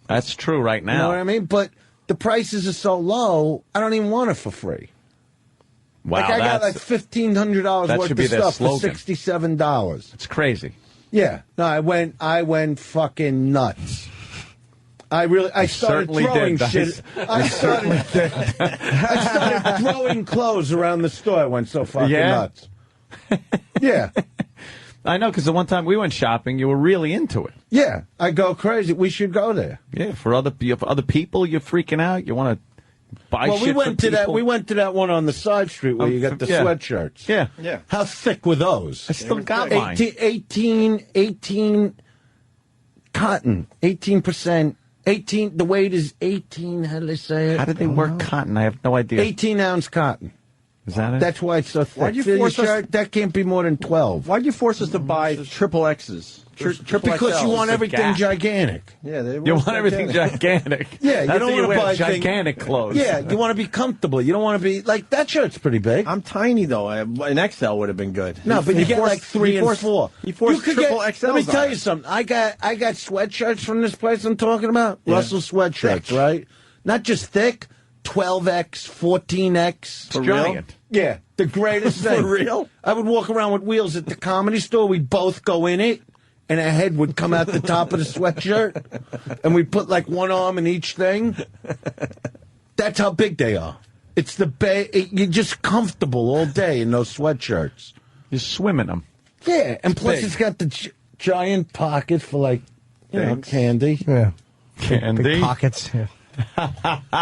That's true right now. You know what I mean? But the prices are so low, I don't even want it for free. Wow, like I got like $1,500 worth of stuff for $67. It's crazy. Yeah. No, I went fucking nuts. I started throwing shit. I started throwing clothes around the store. I went so fucking nuts. Yeah. I know, because the one time we went shopping, you were really into it. Yeah, I go crazy. We should go there. Yeah, for other people, you're freaking out. You want to buy shit we went for to that. people. We went to that one on the side street where you got the sweatshirts. Yeah. Yeah. How thick were those? I still got mine. 18 cotton, 18%, 18. The weight is 18. How do they say it? How did they work cotton? I have no idea. 18-ounce cotton. Is that it? That's why it's so thick. Why'd you force us? That can't be more than 12. Why'd you force us to buy triple X's? Triple Because XLs? you want everything gigantic. Yeah, they You want everything gigantic. Yeah, That's you don't what want to wear, buy gigantic clothes. Yeah, you want to be comfortable. You don't want to be like that shirt's pretty big. I'm tiny though. An XL would have been good. No, but you get like 3 and 4. You forced triple XLs. Let me tell on you us. something. I got sweatshirts from this place I'm talking about. Yeah. Russell sweatshirts, right? Not just thick, 12X, 14X. For real? Yeah, the greatest thing. For real? I would walk around with wheels at the Comedy Store. We'd both go in it, and a head would come out the top of the sweatshirt, and we'd put like one arm in each thing. That's how big they are. It's you're just comfortable all day in those sweatshirts. You swim in them. Yeah, and plus big. it's got the giant pockets for like, Things. candy. Yeah. Candy. Big pockets. Yeah.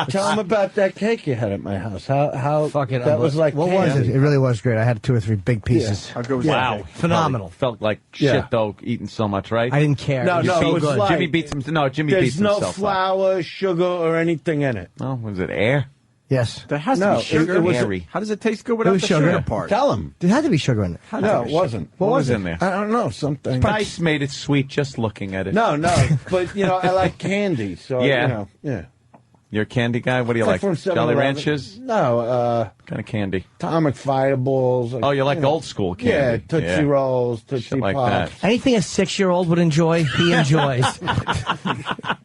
Tell them about that cake you had at my house. How Fucking that was like what was candy. it? It really was great. I had 2 or 3 big pieces. How good was Wow. that? Phenomenal. Felt like Yeah. shit, though, eating so much, right? I didn't care. No, It was no, so it was good. like- Jimmy beats him. No, Jimmy There's beats no himself up. flour, sugar, or anything in it. Oh, was it air? Yes. There has No, to be sugar. it was- Airy. How does it taste good without was the sugar. sugar part? Tell them. There had to be sugar in it. No, it wasn't. What was in there? I don't know. Something. Spice made it sweet just looking at it. No, but I like candy, so Yeah. yeah. You're a candy guy? What do you It's like? from Jolly 7-Eleven. Ranchers? No, Kind of candy. Atomic Fireballs. Oh, you like old school candy? Yeah, Tootsie Rolls, Tootsie Shit like Pops. that. Anything a 6-year-old would enjoy, he enjoys.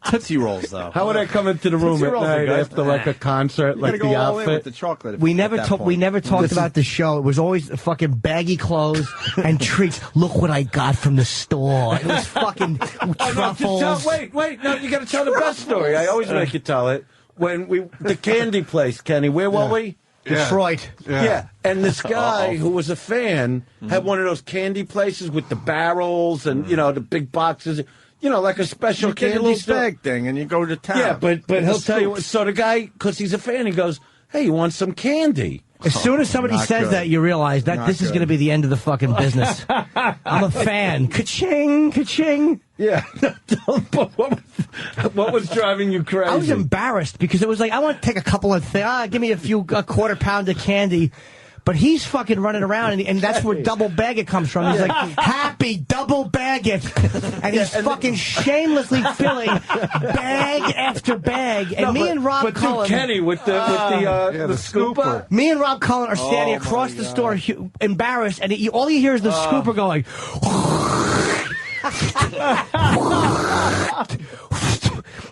Tootsie Rolls, though. How would I come into the room Tootsie at Rolls are night good. after like a concert, You like gotta the go all in with outfit? the chocolate. We never at that we point. never talked about the show. It was always fucking baggy clothes and treats. Look what I got from the store. It was fucking truffles. Wait, no, you got to tell the best story. I always make you tell it. When the candy place, Kenny, where were we? Detroit. Yeah. And this guy who was a fan had one of those candy places with the barrels and, the big boxes. Like a special You get a candy little store. bag thing, and you go to town. Yeah, but With he'll the tell you what. scoops. So the guy, because he's a fan, he goes, "Hey, you want some candy?" As soon as somebody Not says good. that, you realize that Not this is good. going to be the end of the fucking business. I'm a fan. Ka-ching, ka-ching. Yeah. What was driving you crazy? I was embarrassed because it was like, I want to take a couple of things. Give me a quarter pound of candy. But he's fucking running around, and that's where double bag it comes from. He's like, happy, double bag it. And he's fucking shamelessly filling bag after bag. And me and Rob Cullen... Kenny with the scooper. Me and Rob Cullen are standing across the store, embarrassed, and all you hear is the scooper going...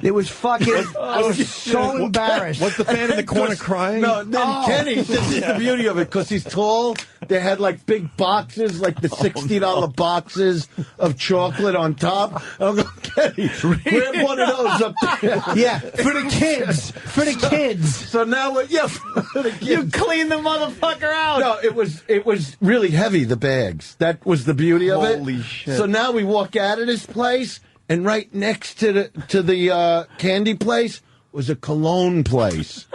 It was fucking... I was so embarrassed. Was the fan in the corner crying? No, then Kenny, this is the beauty of it, because he's tall. They had like big boxes, like the $60 boxes of chocolate on top. I'm going, Kenny, grab one of those up there. Yeah, for the kids. For the kids. So now, for the kids. You clean the motherfucker out. No, it was really heavy, the bags. That was the beauty of it. Holy shit. So now we walk out of this place, and right next to the candy place was a cologne place.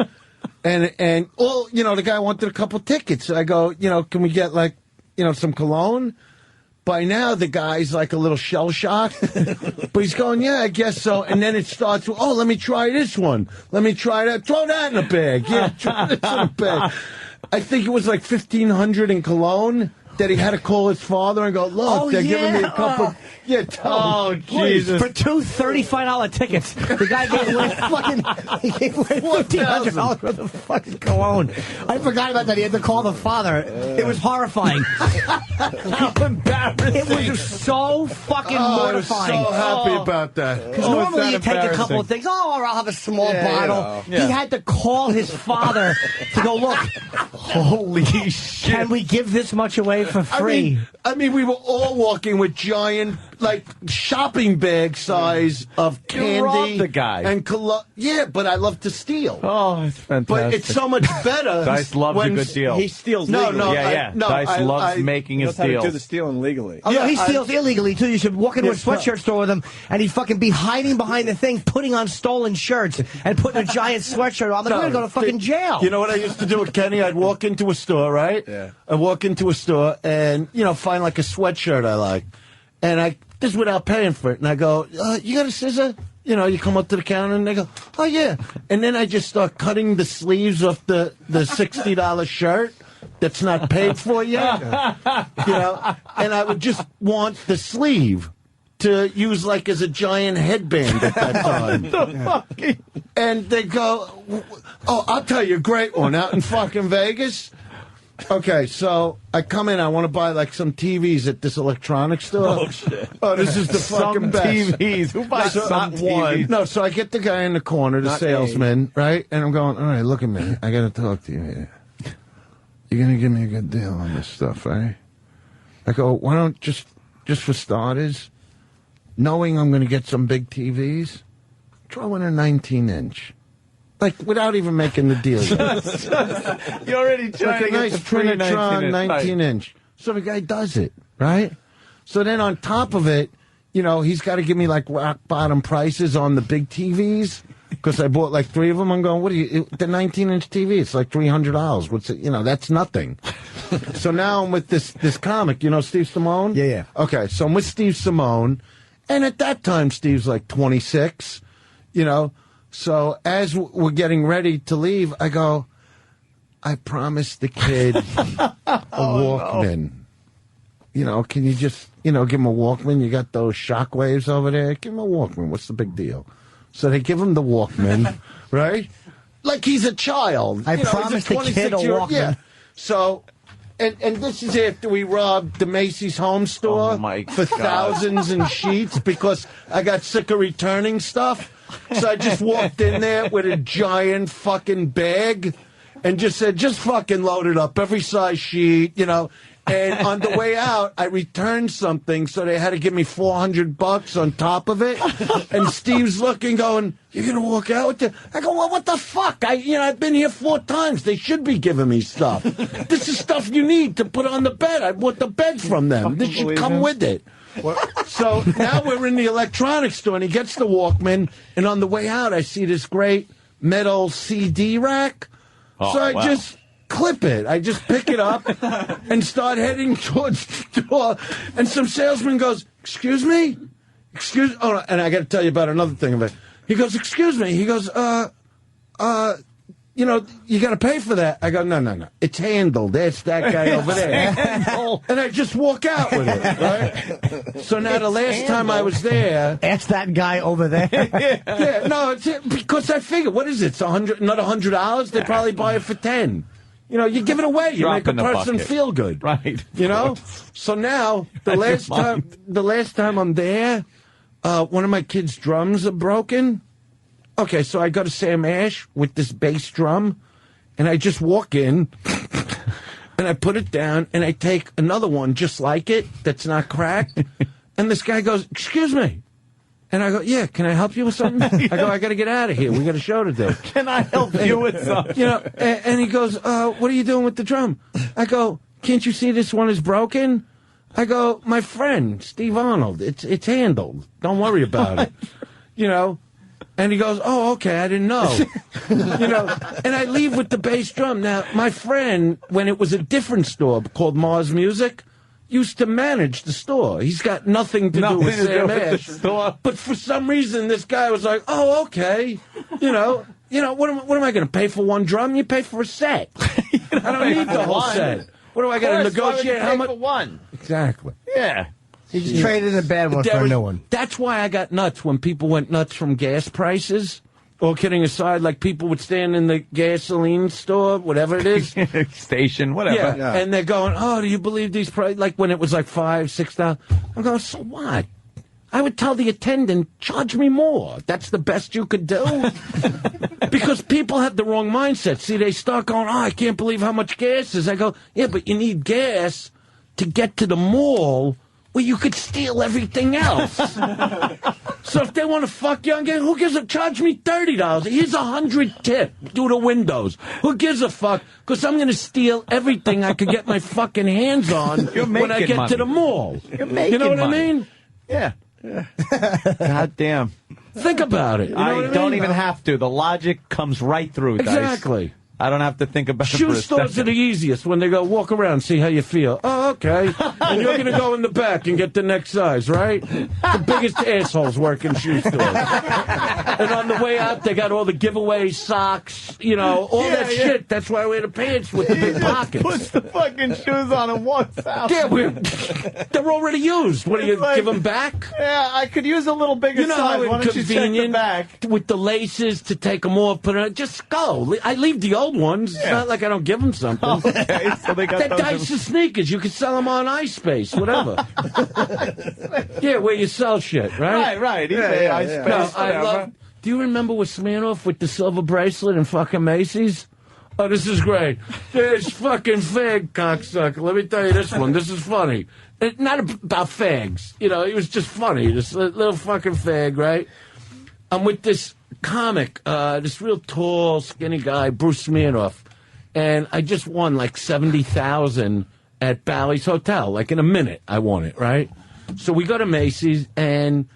And all, the guy wanted a couple tickets. I go, can we get some cologne? By now, the guy's like a little shell-shocked. But he's going, yeah, I guess so. And then it starts with, let me try this one. Let me try that. Throw that in a bag. Yeah, try this in a bag. I think it was like $1,500 in cologne that he had to call his father and go, look, they're giving me a couple. Yeah, tell him, Jesus. For two $35 tickets. The guy gave away $1,500 worth of fucking cologne. I forgot about that. He had to call the father. It was horrifying. How embarrassing. It was so fucking mortifying. I'm so happy about that. Because normally you take a couple of things. Oh, or I'll have a small bottle. He had to call his father to go, look, holy shit. Can we give this much away for free? I mean, we were all walking with giant, shopping bag size of candy. robbed the guy. And yeah, but I love to steal. Oh, it's fantastic. But it's so much better. Dice loves a good deal. He steals No, legally. no, Dice loves making his Knows how to deals. do the stealing legally. Oh, no, he steals illegally, too. You should walk into a sweatshirt store with him, and he'd fucking be hiding behind the thing, putting on stolen shirts, and putting a giant sweatshirt on. I'm going to go to fucking jail. You know what I used to do with Kenny? I'd walk into a store, right? Yeah. I'd walk into a store and, find like a sweatshirt I like. And this is without paying for it. And I go, you got a scissor? You come up to the counter and they go, oh, yeah. And then I just start cutting the sleeves off the $60 shirt that's not paid for yet. And I would just want the sleeve to use like as a giant headband at that time. And they go, oh, I'll tell you a great one out in fucking Vegas. Okay, so I come in, I want to buy like some TVs at this electronics store. Oh, shit. Oh, this is the fucking best. TVs. Who buys some TVs? No, so I get the guy in the corner, the salesman, right? And I'm going, all right, look at me. I got to talk to you here. You're going to give me a good deal on this stuff, right? I go, why don't just for starters, knowing I'm going to get some big TVs, throw in a 19-inch. Like, without even making the deal. You're already trying like a nice Trinitron 19-inch. So the guy does it, right? So then on top of it, he's got to give me, like, rock-bottom prices on the big TVs. Because I bought, like, 3 of them. I'm going, the 19-inch TV, it's like $300. What's it? That's nothing. So now I'm with this comic, Steve Simone? Yeah. Okay, so I'm with Steve Simone. And at that time, Steve's, like, 26, So as we're getting ready to leave, I go, I promised the kid a Walkman. No. Can you just, give him a Walkman? You got those shockwaves over there? Give him a Walkman. What's the big deal? So they give him the Walkman, right? Like he's a child. I promised the kid a Walkman. Yeah. So, and this is after we robbed the Macy's home store for thousands in sheets because I got sick of returning stuff. So I just walked in there with a giant fucking bag and just said, just fucking load it up, every size sheet, And on the way out, I returned something, so they had to give me $400 on top of it. And Steve's looking, going, "You're gonna walk out with it?" I go, "Well, what the fuck? I've been here 4 times. They should be giving me stuff. This is stuff you need to put on the bed. I bought the bed from them. This should come with it." So now we're in the electronics store, and he gets the Walkman, and on the way out, I see this great metal CD rack. So I just clip it. I just pick it up and start heading towards the door, and some salesman goes, "Excuse me? Oh, and I got to tell you about another thing about it. He goes, "Excuse me." He goes, you got to pay for that. I go, no. It's handled. That's that guy over there. And I just walk out with it, right? So now the last time I was there. That's that guy over there. It's because I figure, what is it? It's not $100? They probably buy it for 10. You give it away. You make a person feel good. Right. So now, the last time I'm there, one of my kids' drums are broken. Okay, so I go to Sam Ash with this bass drum, and I just walk in, and I put it down, and I take another one just like it that's not cracked, and this guy goes, "Excuse me." And I go, "Yeah, can I help you with something?" I go, "I got to get out of here. We got a show to do." Can I help you with something? And he goes, "What are you doing with the drum?" I go, "Can't you see this one is broken?" I go, "My friend, Steve Arnold, it's handled. Don't worry about it." And he goes, "Oh, okay, I didn't know." And I leave with the bass drum. Now, my friend, when it was a different store called Mars Music, used to manage the store. He's got nothing to do with Sam Ash. But for some reason, this guy was like, "Oh, okay. What am I going to pay for one drum? You pay for a set. I don't need the whole set. What do I got to negotiate? How much?" For one. Exactly. Yeah. He just traded a bad one for a new one. That's why I got nuts when people went nuts from gas prices. All kidding aside, like people would stand in the gasoline store, whatever it is. Station, whatever. Yeah, and they're going, "Oh, do you believe these prices?" Like when it was like $5,000, $6,000. I'm going, so what? I would tell the attendant, charge me more. That's the best you could do. Because people have the wrong mindset. See, they start going, "Oh, I can't believe how much gas is." I go, "Yeah, but you need gas to get to the mall where you could steal everything else." So if they want to fuck you, who gives a charge me $30? Here's $100 tip. Do the windows. Who gives a fuck? Because I'm going to steal everything I could get my fucking hands on when I get to the mall. You're making You know what money. I mean? Yeah. God damn. Think about it. You know what I don't mean? even have to. The logic comes right through. Exactly. Dice. I don't have to think about it Shoe for a stores second. are the easiest when they go, walk around, see how you feel. Oh, okay. And you're going to go in the back and get the next size, right? The biggest assholes work in shoe stores. And on the way out, they got all the giveaway socks, all that shit. That's why I wear the pants with the big pockets. Puts the fucking shoes on and walks out. Yeah, they're already used. What do you give them back? Yeah, I could use a little bigger You know size. how Why don't you check the inconvenient back? with the laces to take them off, put it on. Just go. I leave the old ones. It's not like I don't give them something. Okay, so they got They're those Dyson sneakers. You can sell them on iSpace, whatever. Yeah, where you sell shit, right? Right. Yeah, iSpace, No, I whatever. love. Do you remember with Smirnoff with the silver bracelet and fucking Macy's? Oh, this is great. This fucking fag cocksucker. Let me tell you this one. This is funny. Not about fags. It was just funny. This little fucking fag, right? I'm with this comic, this real tall, skinny guy, Bruce Smirnoff. And I just won like $70,000 at Bally's Hotel. Like in a minute, I won it, right? So we go to Macy's, and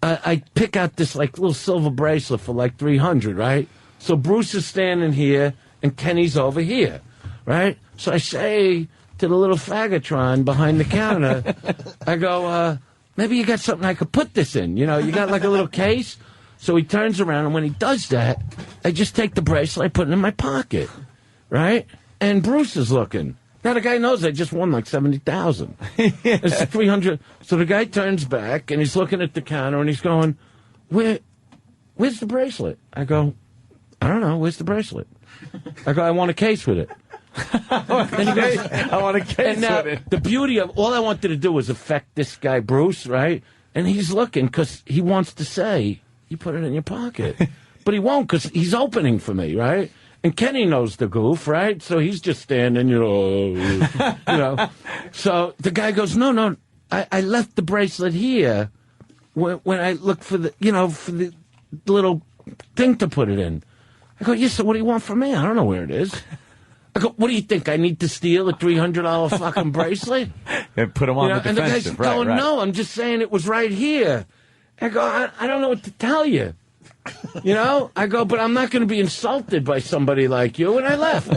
I pick out this like little silver bracelet for like $300, right? So Bruce is standing here, and Kenny's over here, right? So I say to the little faggotron behind the counter, I go, maybe you got something I could put this in. You got like a little case? So he turns around, and when he does that, I just take the bracelet, I put it in my pocket, right? And Bruce is looking. Now the guy knows I just won like $70,000. It's $300. So the guy turns back, and he's looking at the counter, and he's going, where's the bracelet? I go, I don't know, where's the bracelet? I go, I want a case with it. And he goes, I want a case and now, with it. the beauty of all I wanted to do was affect this guy, Bruce, right? And he's looking because he wants to say, you put it in your pocket. But he won't because he's opening for me, right? And Kenny knows the goof, right? So he's just standing, So the guy goes, no, I left the bracelet here when I looked for the little thing to put it in. I go, yeah, so what do you want from me? I don't know where it is. I go, what do you think? I need to steal a $300 fucking bracelet? And put him on the And the guy's defensive. going, right. no, I'm just saying it was right here. I go, I don't know what to tell you. I go, but I'm not going to be insulted by somebody like you. And I left.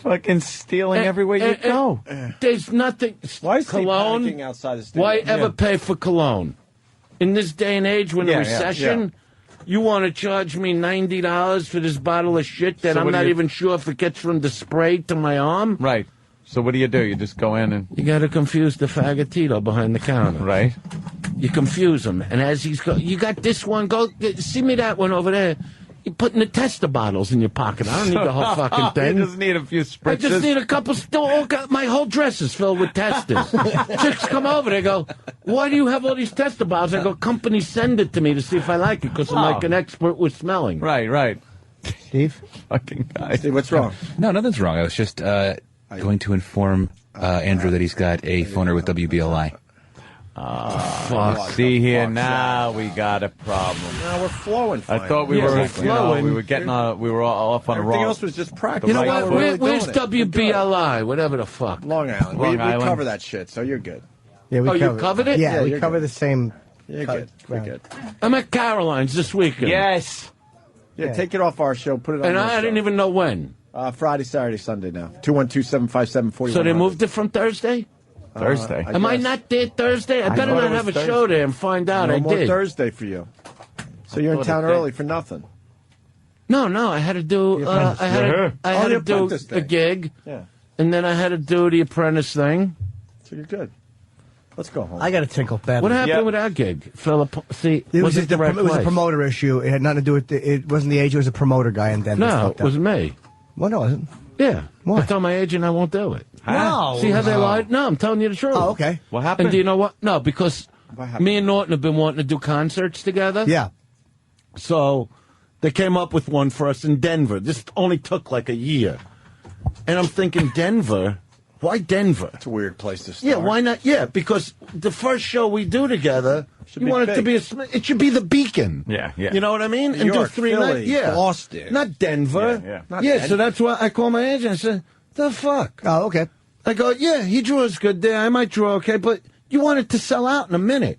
Fucking stealing everywhere you go. There's nothing. Why is he cologne? panicking outside the studio? Why ever pay for cologne? In this day and age, when the Yeah, recession, you want to charge me $90 for this bottle of shit that So I'm what do not you- even sure if it gets from the spray to my arm? Right. So what do? You just go in and... You got to confuse the fagotito behind the counter. Right. You confuse him. And as he's go, you got this one, see me that one over there. You're putting the tester bottles in your pocket. I don't need the whole fucking thing. You just need a few spritzes. I just need a couple. My whole dress is filled with testers. Chicks come over. They go, "Why do you have all these tester bottles?" I go, "Companies send it to me to see if I like it because I'm like an expert with smelling." Right. Steve, fucking guy. Steve, what's wrong? No, nothing's wrong. I was just going to inform Andrew that he's got a phoner with WBLI. Fuck. See here, now we got a problem. Now we're flowing. I thought we were flowing. We were getting we were all off on a Everything wrong. else was just practice. You know Right, what? we're really Where's doing it. WBLI? Whatever the fuck. Long Island. Long we Island. cover that shit, so you're good. Yeah, we Oh, you covered it? Yeah, Yeah, we you're cover good. the same. You're good. You're good. I'm at Caroline's this weekend. Yes. Yeah, take it off our show. Put it on. And your I didn't show. even know when. Friday, Saturday, Sunday now. 212-757-4100. So they moved it from Thursday? Thursday. Am I not there Thursday? I better thought not it was have a Thursday. show there and find out. No I more did. Thursday for you. So you're in Thought town it did. early for nothing. No, I had to do. I had Oh, the to do apprentice a thing. gig, Yeah. and then I had to do the apprentice thing. So you're good. Let's go home. I got a tinkle badly. What happened Yep. with our gig? Philip, see, It was wasn't just the right it was a place. promoter issue. It had nothing to do with it wasn't the age. It was a promoter guy in Denver. No, it was me. Well, no, it wasn't. Yeah. Why? I told my agent I won't do it. No. See how they lied? No, I'm telling you the truth. Oh, okay. What happened? And do you know what? No, because What happened? me and Norton have been wanting to do concerts together. Yeah. So they came up with one for us in Denver. This only took like a year. And I'm thinking, Denver? Why Denver? It's a weird place to start. Yeah, why not? Yeah, because the first show we do together, you be want it to big. be it should be the Beacon. Yeah. You know what I mean? New And do York, 3 Philly, nights. Yeah. Boston. Not Denver. Yeah. Not Yeah, Denver. so that's why I called my agent and said, the fuck? Oh, okay. I go, yeah, he draws good there. I might draw okay, but you want it to sell out in a minute.